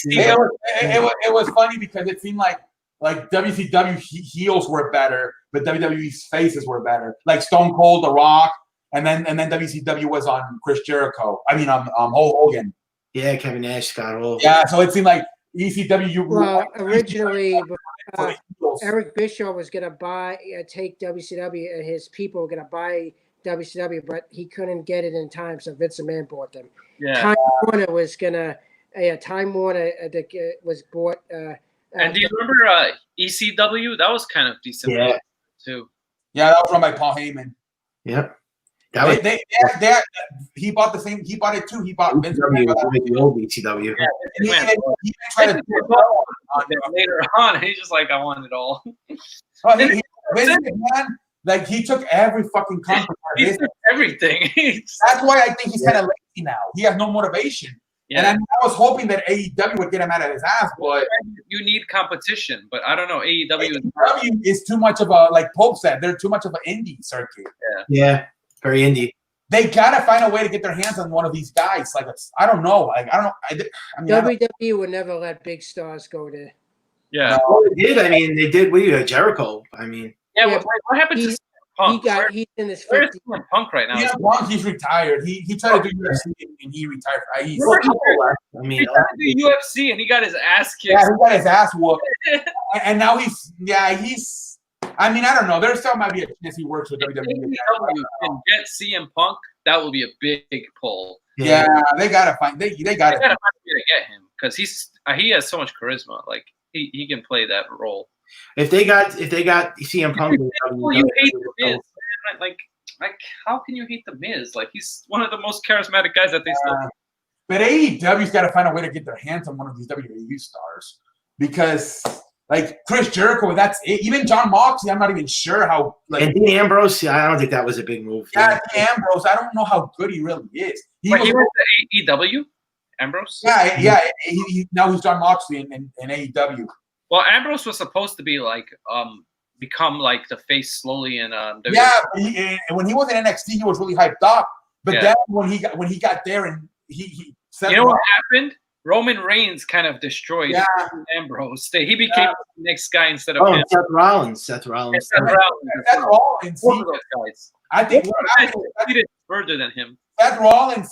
It was funny because it seemed like WCW heels were better, but WWE's faces were better. Like Stone Cold, The Rock, and then WCW was on Chris Jericho. I mean, Hulk Hogan. Yeah, Kevin Nash, Scott Hall. Yeah, so it seemed like ECW. Well, originally, Eric Bischoff was going to take WCW, and his people were going to buy WCW, but he couldn't get it in time, so Vince McMahon bought them. Yeah. Time Warner was gonna. Time Warner was bought. And do you remember ECW? That was kind of decent. Yeah. Too. Yeah, that was run by Paul Heyman. Yep. He bought the same. He bought it too. He bought Vince the old ECW. Yeah, he tried to do it later on. He's just like, I want it all. Vince McMahon, like he took every fucking contract. He took everything. That's why I think he's kind of lazy now. He has no motivation. Yeah. And I was hoping that AEW would get him out of his ass, but you need competition. But I don't know. AEW is too much of a, like Pope said, they're too much of an indie circuit. Yeah, very indie. They gotta find a way to get their hands on one of these guys. Like I don't know. Like I don't know. I mean, WWE would never let big stars go there. Yeah, well, they did. I mean, they did with Jericho. I mean, yeah. What happened to Punk? He's in his 50s. Where's Punk right now? Yeah, Punk, he's retired. He tried to do UFC and he retired. He tried to do UFC and he got his ass kicked. Yeah, he got his ass whooped. And now he's. I mean, I don't know. There still might be a chance he works with WWE. Can get CM Punk. That will be a big pull. Yeah, they gotta find. They gotta find a way to get him because he has so much charisma. Like he can play that role. If they got CM Punk, you hate the Miz, man. Like how can you hate the Miz? Like he's one of the most charismatic guys that they still. But AEW's got to find a way to get their hands on one of these WWE stars because, like Chris Jericho, that's it. Even John Moxley, I'm not even sure how. Like, and Dean Ambrose, I don't think that was a big move. Yeah, Dean Ambrose, I don't know how good he really is. He went to AEW, Ambrose. Yeah. Now he's John Moxley in AEW. Well, Ambrose was supposed to be like become like the face slowly in WWE. Yeah, when he was in NXT, he was really hyped up. But then when he got there and he said, you know what happened? Roman Reigns kind of destroyed Ambrose. He became the next guy instead of him. Seth Rollins. Seth Rollins. Both of those guys. I think he did further than him. Seth Rollins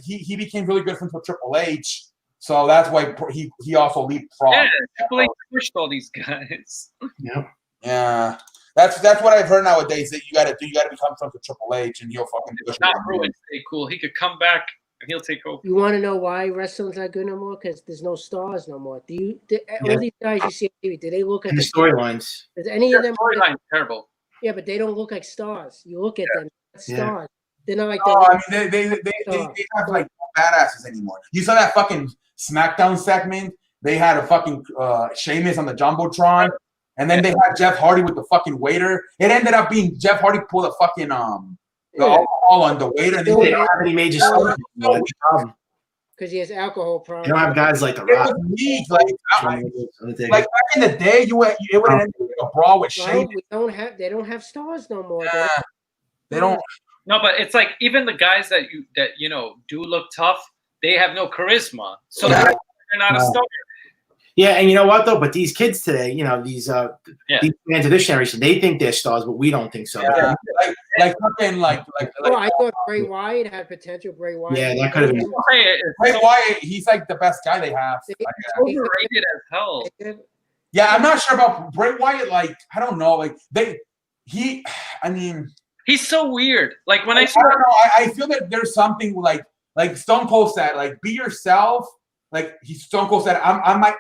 he became really good friends with Triple H. So that's why he also leapfrogged. Yeah, Triple H pushed all these guys. Yeah. That's what I've heard nowadays that you gotta become friends with Triple H and he'll fucking push. Not ruin. Stay cool. He could come back and he'll take over. You want to know why wrestling's not good no more? Because there's no stars no more. All these guys you see on TV, do they look like the storylines? Does any of them storyline terrible? Yeah, but they don't look like stars. You look at them, stars. They're not like I mean, they have like badasses anymore. You saw that fucking SmackDown segment? They had a fucking Sheamus on the Jumbotron, and then they had Jeff Hardy with the fucking waiter. It ended up being Jeff Hardy pulled a fucking the alcohol on the waiter, and they don't have any major stars. Because he has alcohol problems. You don't have guys like The Rock. Like back in the day, it would have ended with a brawl with Sheamus. They don't have stars no more. Yeah. They don't. No, but it's like even the guys that do look tough, they have no charisma, so they're not a star. Yeah, and you know what though? But these kids today, you know, these fans of this generation, they think they're stars, but we don't think so. Yeah, like fucking Oh, I thought Bray Wyatt had potential. Bray Wyatt. Yeah, that could have been. Bray Wyatt, he's like the best guy they have. Overrated as hell. Yeah, I'm not sure about Bray Wyatt. Like, I don't know. Like I mean, he's so weird. Like when I don't know. I feel that there's something like Stone Cold said, like be yourself. Like Stone Cold said,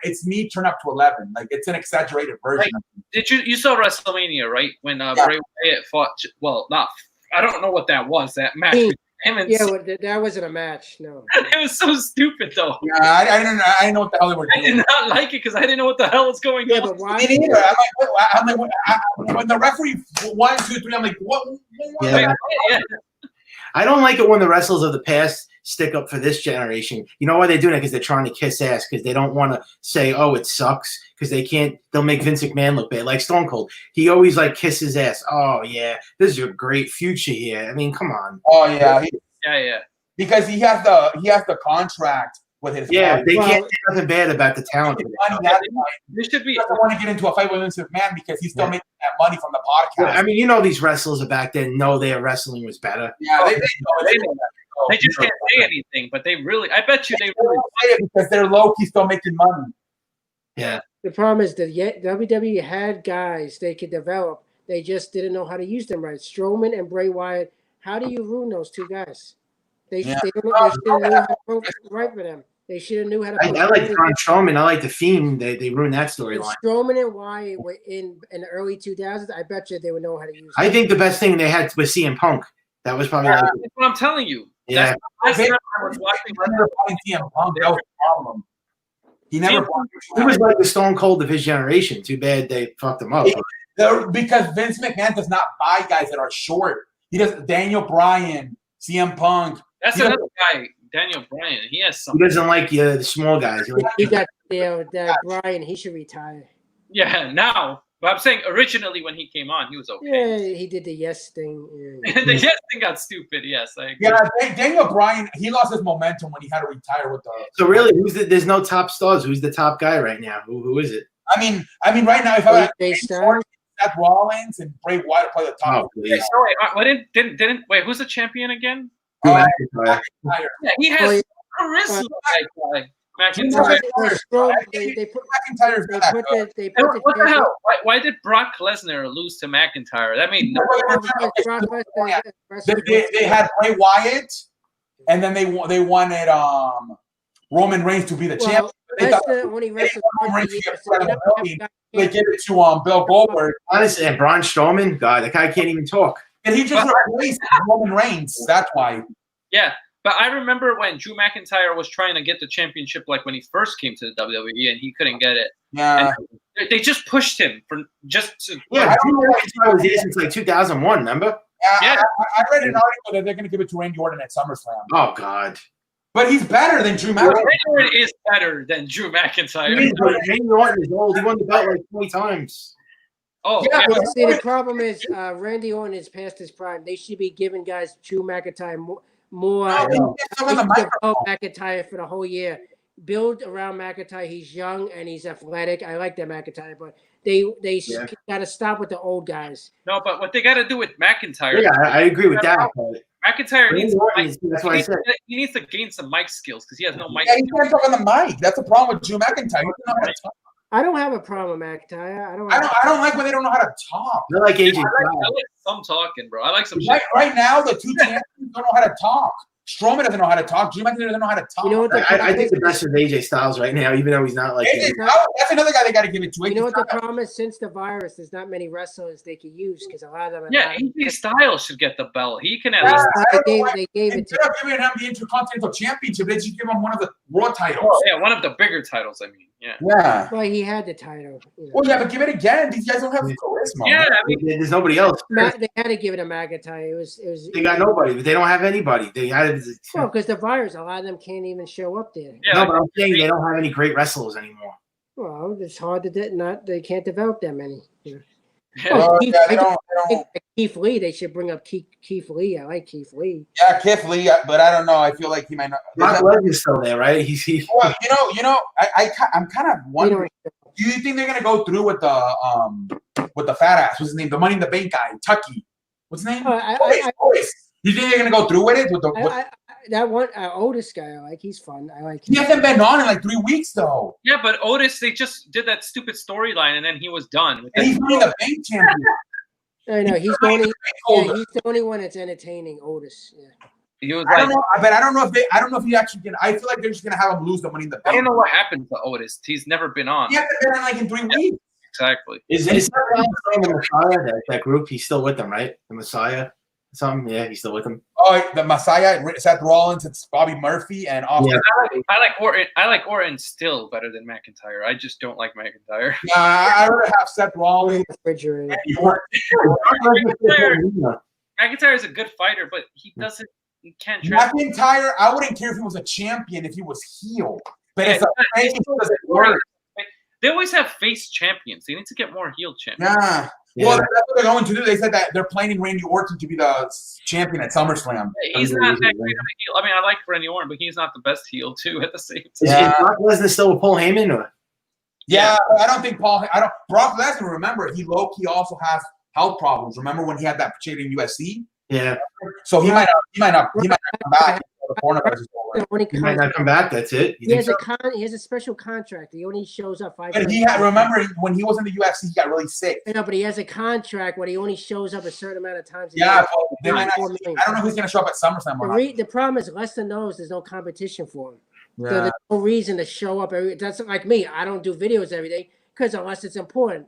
it's me turn up to 11. Like it's an exaggerated version. Did you saw WrestleMania, right? When Bray Wyatt fought? Well, not. I don't know what that was. That match. That wasn't a match. No. It was so stupid though. Yeah, I didn't know what the hell they were doing. I did not like it because I didn't know what the hell was going on. But why? I'm like, when the referee 1, 2, 3, I'm like, what? Yeah. I don't like it when the wrestlers of the past stick up for this generation. You know why they're doing it? Because they're trying to kiss ass. Because they don't want to say, "Oh, it sucks." Because they can't. They'll make Vince McMahon look bad. Like Stone Cold, he always like kisses ass. Oh yeah, this is your great future here. I mean, come on. Oh yeah, yeah. Because he has the contract with his. Yeah, they can't say nothing bad about the talent. This should be. He doesn't want to get into a fight with Vince McMahon because he's still making that money from the podcast. I mean, you know, these wrestlers of back then know their wrestling was better. Yeah, they They just can't say anything, but they really. I bet you they really say it because they're low-key still making money. Yeah. The problem is that WWE had guys they could develop. They just didn't know how to use them right. Strowman and Bray Wyatt. How do you ruin those two guys? They should have knew how to work right for them. They should have knew how to. I like Braun Strowman. I like the Fiend. They ruined that storyline. Strowman and Wyatt were in the early 2000s. I bet you they would know how to use. I think the best thing they had was CM Punk. That was probably. That's what I'm telling you. Yeah. That's I was watching CM Punk. That was the problem. He never. He was like the Stone Cold of his generation. Too bad they fucked him up. Because Vince McMahon does not buy guys that are short. He does. Daniel Bryan, CM Punk. That's another guy, Daniel Bryan. He has something. He doesn't like the small guys. He got that Bryan. He should retire. Yeah, now. But I'm saying originally when he came on, he was okay. Yeah, he did the yes thing. Yeah. The yes thing got stupid. Yes, I agree. Yeah, Daniel Bryan, he lost his momentum when he had to retire with the. So really, there's no top stars. Who's the top guy right now? Who is it? I mean, right now, if I had Seth Rollins and Bray Wyatt play the top. Wait, who's the champion again? McIntyre. Yeah, he has charisma. McIntyre. What the hell? Why did Brock Lesnar lose to McIntyre? That made no sense. They had Bray Wyatt, and then they wanted Roman Reigns to be the champion. They gave it to Bill Goldberg. Honestly, and Braun Strowman, God, that guy can't even talk. And he just replaced Roman Reigns. That's why. Yeah. But I remember when Drew McIntyre was trying to get the championship, like when he first came to the WWE, and he couldn't get it. Yeah, and they just pushed him for just to. Yeah, Drew McIntyre was here since like 2001. Remember? Yeah, I read an article that they're going to give it to Randy Orton at SummerSlam. Oh God! But he's better than Drew McIntyre. Randy Orton is better than Drew McIntyre. Randy Orton is old. He won the belt like 20 times. Oh, yeah. But see, the problem is Randy Orton is past his prime. They should be giving guys Drew McIntyre more McIntyre for the whole year. Build around McIntyre. He's young and he's athletic. I like that McIntyre, but they got to stop with the old guys. No, but what they got to do with McIntyre. Yeah, I agree with that. McIntyre needs he needs to gain some mic skills because he has no mic. Yeah, he can't talk on the mic. That's the problem with Drew McIntyre. I don't have a problem with McIntyre. I don't like when they don't know how to talk. They're like AJ. I like some talking, bro. I like some shit. Right now, the two champions don't know how to talk. Strowman doesn't know how to talk. Drew McIntyre doesn't know how to talk. You know what I think the best is AJ Styles right now, even though he's not like. That's another guy they got to give it to. You know what the problem is? Since the virus, there's not many wrestlers they could use because a lot of them. AJ Styles should get the belt. He can at least. They gave it to him. Giving him the Intercontinental Championship, they should give him one of the Raw titles. Oh, yeah, one of the bigger titles. I mean, yeah. Yeah. Well, he had the title. You know. Well, yeah, but give it again. These guys don't have charisma. Yeah, I mean, there's nobody else. They had to give it to McIntyre. It was. They got nobody, but they don't have anybody. They had. Well, because the virus, a lot of them can't even show up there. Yeah, no, but I'm saying they don't have any great wrestlers anymore. Well, it's hard to they can't develop that many. Yeah. Well, Yeah, they don't. Keith Lee. They should bring up Keith Lee. I like Keith Lee. Yeah, Keith Lee, but I don't know. I feel like he might not. Brock Lesnar's still there, right? Well, I'm kind of wondering. Do you think they're gonna go through with the fat ass? What's his name? The Money in the Bank guy, Tucky. What's his name? Boyce. You think they're gonna go through with it? That one Otis guy, I like. He's fun. I like. He hasn't been on in like 3 weeks though. Yeah, but Otis, they just did that stupid storyline, and then he was done. With And he's Money in the Bank champion. I know he's the only one that's entertaining. Otis. Yeah. He was I don't know, but I don't know if he actually can. I feel like they're just gonna have him lose the Money in the Bank. I don't know what happened to Otis. He's never been on. He hasn't been on like in 3 weeks. Exactly. Is that the Messiah, that group? He's still with them, right? The Messiah? Something? Yeah, he's still with them. Oh, the Messiah, Seth Rollins, it's Bobby Murphy, and Austin. Yeah. I like Orton. I like Orton still better than McIntyre. I just don't like McIntyre. Nah, I would have Seth Rollins. Refrigerator. McIntyre is a good fighter, but he doesn't. He can't. McIntyre, I wouldn't care if he was a champion if he was heel, but it's a face doesn't work. They always have face champions. They need to get more heel champions. Yeah. Well, that's what they're going to do. They said that they're planning Randy Orton to be the champion at SummerSlam. He's not that great of a heel. I mean, I like Randy Orton, but he's not the best heel too. At the same time, Is Brock Lesnar still with Paul Heyman? Or? Yeah, I don't think Brock Lesnar. Remember, he also has health problems. Remember when he had that shit in USC? Yeah. So he might not come back. The coronavirus is over. He might not come back. That's it. He has a special contract. He only shows up 5 But remember when he was in the UFC, he got really sick. No, but he has a contract where he only shows up a certain amount of times. Yeah, they might not, I don't know who's going to show up at SummerSlam. The problem is Lesnar knows there's no competition for him. Yeah. So there's no reason to show up. That's like me. I don't do videos every day because unless it's important.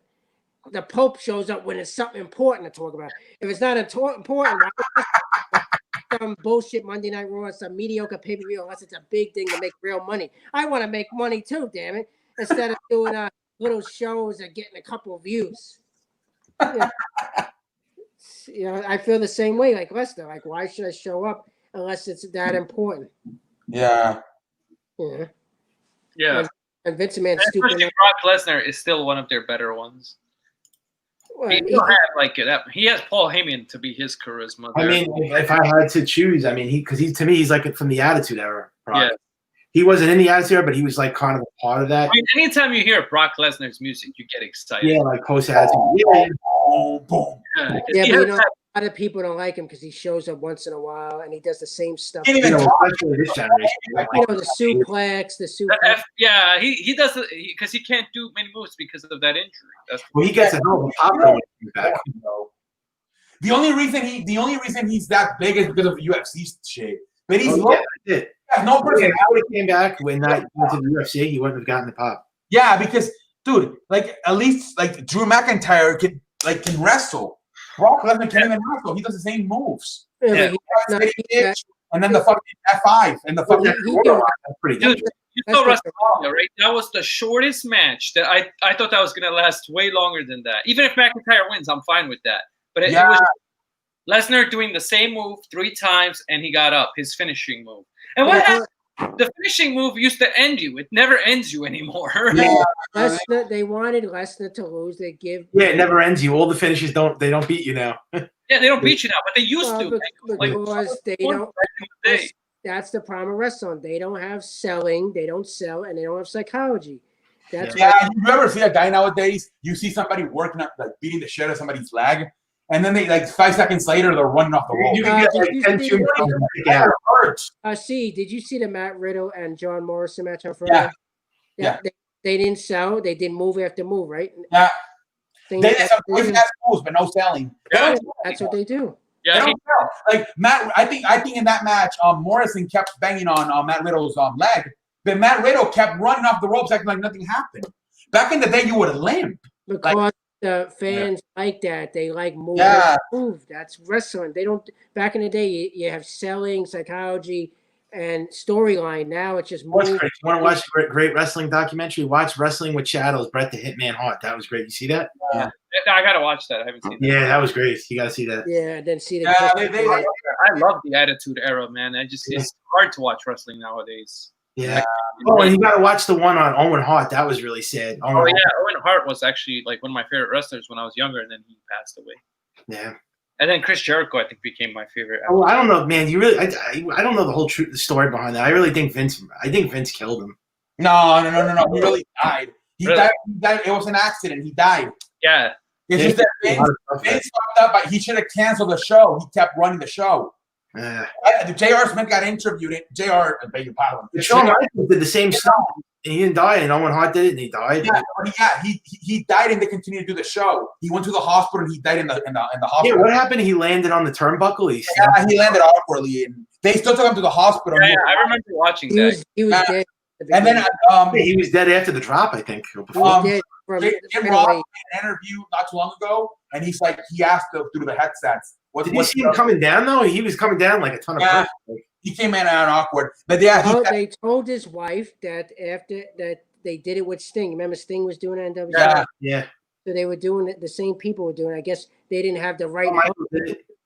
The Pope shows up when it's something important to talk about. If it's not important, some bullshit Monday Night Raw, some mediocre pay-per-view, unless it's a big thing to make real money. I want to make money too, damn it. Instead of doing little shows and getting a couple of views. I feel the same way like Lesnar. Like, why should I show up unless it's that important? Yeah. Yeah. And Vince McMahon, especially Brock Lesnar is still one of their better ones. Well, he has Paul Heyman to be his charisma. I mean, if I had to choose, I mean, because to me, he's like from the Attitude Era. Yeah. He wasn't in the Attitude Era, but he was like kind of a part of that. I mean, anytime you hear Brock Lesnar's music, you get excited. Yeah, like post Attitude. Boom. Yeah, but a lot of people don't like him because he shows up once in a while and he does the same stuff. Especially this generation. The suplex, yeah, he does it because he can't do many moves because of that injury. He gets a hell of a pop back. The only reason he's that big is because of the UFC shit. But he's no person. I would have came back when that went to the UFC. He wouldn't have gotten the pop. Yeah, because dude, like at least like Drew McIntyre can wrestle. Brock Lesnar can't even wrestle. He does the same moves. Yeah. And then the fucking F5 and the fucking that's pretty good. You saw WrestleMania, right? That was the shortest match that I thought that was gonna last way longer than that. Even if McIntyre wins, I'm fine with that. But it was Lesnar doing the same move 3 times and he got up, his finishing move. And what happened? The finishing move used to end you. It never ends you anymore. Lesnar, they wanted Lesnar to lose. They give. Yeah, it never ends you. All the finishes don't beat you now. Yeah, they don't beat you now, but they used to. Because they don't. That's the problem with wrestling. They don't have selling. They don't sell, and they don't have psychology. That's you ever see a guy nowadays? You see somebody working up, like beating the shit out of somebody's leg, and then they like 5 seconds later they're running off the wall. You can get like 10 did you see the Matt Riddle and John Morrison match on Friday? Yeah. They didn't sell. They did move after move, right? Yeah. They did some crazy ass moves, but no selling. That's what they do. Yeah. Like Matt, I think in that match, Morrison kept banging on Matt Riddle's leg, but Matt Riddle kept running off the ropes acting like nothing happened. Back in the day, you would limp. Because the fans like that. They like move. Move. That's wrestling. They don't. Back in the day, you have selling, psychology, and storyline. Now it's just move. You want to watch a great wrestling documentary? Watch Wrestling with Shadows, Bret the Hitman Hart. That was great. You see that? Yeah. I gotta watch that. I haven't seen that. Yeah, that was great. You gotta see that. Yeah, then see I love the Attitude Era, man. It's hard to watch wrestling nowadays. Yeah. Oh, and you got to watch the one on Owen Hart. That was really sad. Oh yeah, Owen Hart was actually like one of my favorite wrestlers when I was younger, and then he passed away. Yeah. And then Chris Jericho, I think, became my favorite. Oh, I don't know, man. You really, I don't know the whole the story behind that. I really think Vince killed him. No. He really died. He died. It was an accident. He died. Yeah. It's just that Vince fucked up. But he should have canceled the show. He kept running the show. J.R. Smith got interviewed. J.R. beg your pardon. Shawn Michaels did the same stuff, and he didn't die. And Owen Hart did it, and he died. Yeah, he died, and they continued to do the show. He went to the hospital, and he died in the hospital. Yeah, what happened? He landed on the turnbuckle. He landed awkwardly, and they still took him to the hospital. Yeah, I remember watching that. He was dead. And then he was dead after the drop, I think. Jim Ross did an interview not too long ago, and he asked through the headsets. Did you see him coming down though? He was coming down like a ton of pressure. He came in out awkward, but yeah, they told his wife that after that they did it with Sting. Remember, Sting was doing it in WWE. Yeah. So they were doing it. The same people were doing it. I guess they didn't have the right.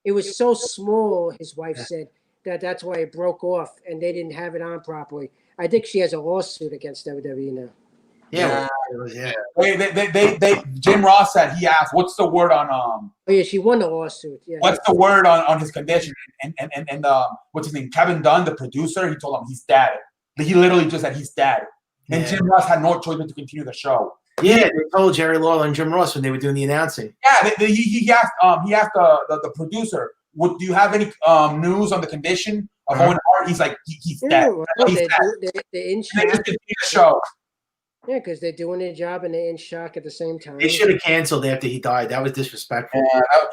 It was so small. His wife said that's why it broke off, and they didn't have it on properly. I think she has a lawsuit against WWE now. Yeah. They Jim Ross said he asked, "What's the word on Oh yeah, she won the lawsuit. Yeah. What's the word on his condition?" And what's his name? Kevin Dunn, the producer, he told him he's dead. He literally just said he's dead. And Jim Ross had no choice but to continue the show. Yeah, they told Jerry Lawler and Jim Ross when they were doing the announcing. Yeah, he asked the producer, "Do you have any news on the condition of Owen Hart?" He's like, he's dead. He's dead. They're in and they just continue the show. Yeah, because they're doing their job and they're in shock at the same time. They should have canceled after he died. That was disrespectful.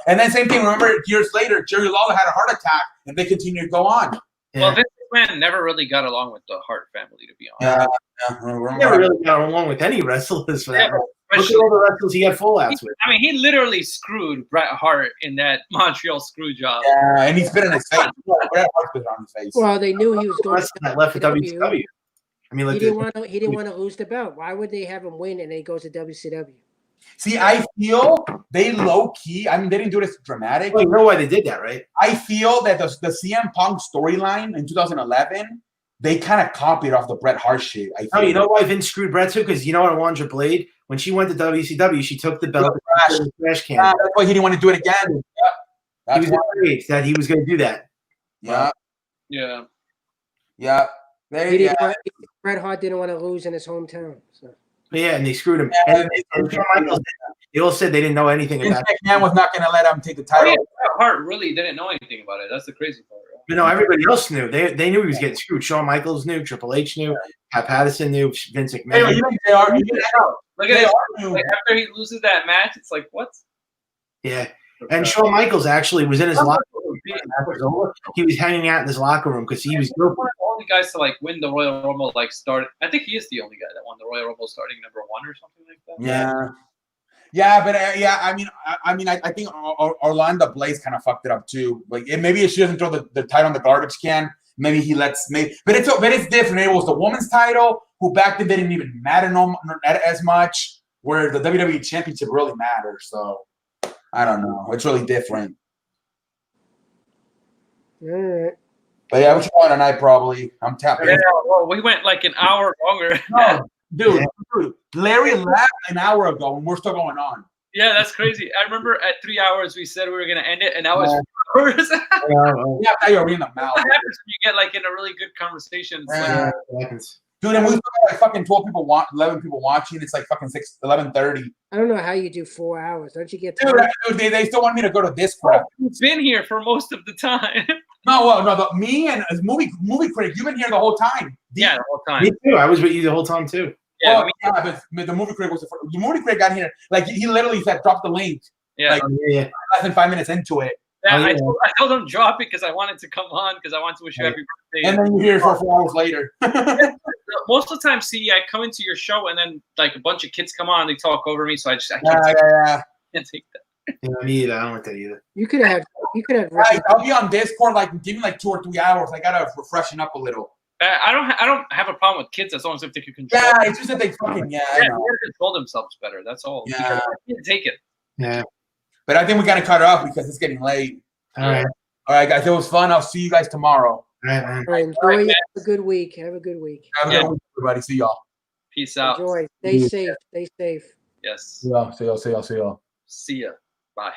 And then same thing. Remember, years later, Jerry Lawler had a heart attack, and they continued to go on. Yeah. Well, Vince McMahon never really got along with the Hart family, to be honest. He never really got along with any wrestlers for that. Look at all the wrestlers he had fallouts with. I mean, he literally screwed Bret Hart in that Montreal screw job. Yeah, and he's been in his face. Bret Hart's been on his face. Well, they knew he was going to left for WCW. I mean, he didn't want to lose the belt. Why would they have him win and then he goes to WCW? See, I feel they low key. I mean, they didn't do this dramatic. Well, you know why they did that, right? I feel that the CM Punk storyline in 2011, they kind of copied off the Bret Hart shit. You know why Vince screwed Bret too? Because you know what, Alundra Blade, when she went to WCW, she took the belt in the trash can. That's why he didn't want to do it again. Yeah. He was afraid that he was going to do that. Yeah. Bret Hart didn't want to lose in his hometown. So. Yeah, and they screwed him. And Shawn Michaels, they all said they didn't know anything about it. McMahon was not going to let him take the title. Bret Hart really didn't know anything about it. That's the crazy part. Right? But no, everybody else knew. They knew he was getting screwed. Shawn Michaels knew. Triple H knew. Pat Patterson knew. Vince McMahon. Look at it. Like, after he loses that match, it's like, what? Yeah. And Shawn Michaels actually was in his locker room. He was hanging out in his locker room because he was one of the only guys to win the Royal Rumble. I think he is the only guy that won the Royal Rumble starting number 1 or something like that. Yeah, but I think Orlando Blaze kind of fucked it up too. Maybe she doesn't throw the title in the garbage can. Maybe he lets but it's different. It was the women's title, who back then didn't even matter as much, where the WWE Championship really matters. So I don't know. It's really different. All right. But yeah, we should go on tonight probably. I'm tapping. Yeah, well, we went like an hour longer. No, dude, Larry left an hour ago and we're still going on. Yeah, that's crazy. I remember at 3 hours we said we were gonna end it, and now it's 4 hours. Yeah, you're in the mouth. What happens when you get in a really good conversation? Dude, and we still got fucking 11 people watching. It's fucking 11:30. I don't know how you do 4 hours. Don't you get Dude, they still want me to go to Discord. It's been here for most of the time. Me and movie critic, you've been here the whole time. Yeah, the whole time. Me too. I was with you the whole time too. Yeah, but the movie critic was the movie critic got here. He literally said, "Drop the link." Yeah, less than 5 minutes into it. Yeah, I told him drop it because I wanted to come on because I wanted to wish you happy birthday. And then you're here for 4 hours later. Most of the time, I come into your show and then a bunch of kids come on and they talk over me, so I can't take that. Yeah, me either. I don't like that either. You could have. I'll be on Discord. Give me 2 or 3 hours. I gotta freshen up a little. I don't have a problem with kids as long as if they can control. Yeah, it's just that they fucking they gotta control themselves better. That's all. Yeah, I can't take it. Yeah, but I think we gotta cut it off because it's getting late. All right, guys. It was fun. I'll see you guys tomorrow. All right, man. All right, enjoy. Have a good week. Have a good week. Have a good week, everybody. See y'all. Peace out. Enjoy. Stay safe. Stay safe. Yes. See y'all. See y'all. See y'all. See y'all. See ya. Bye.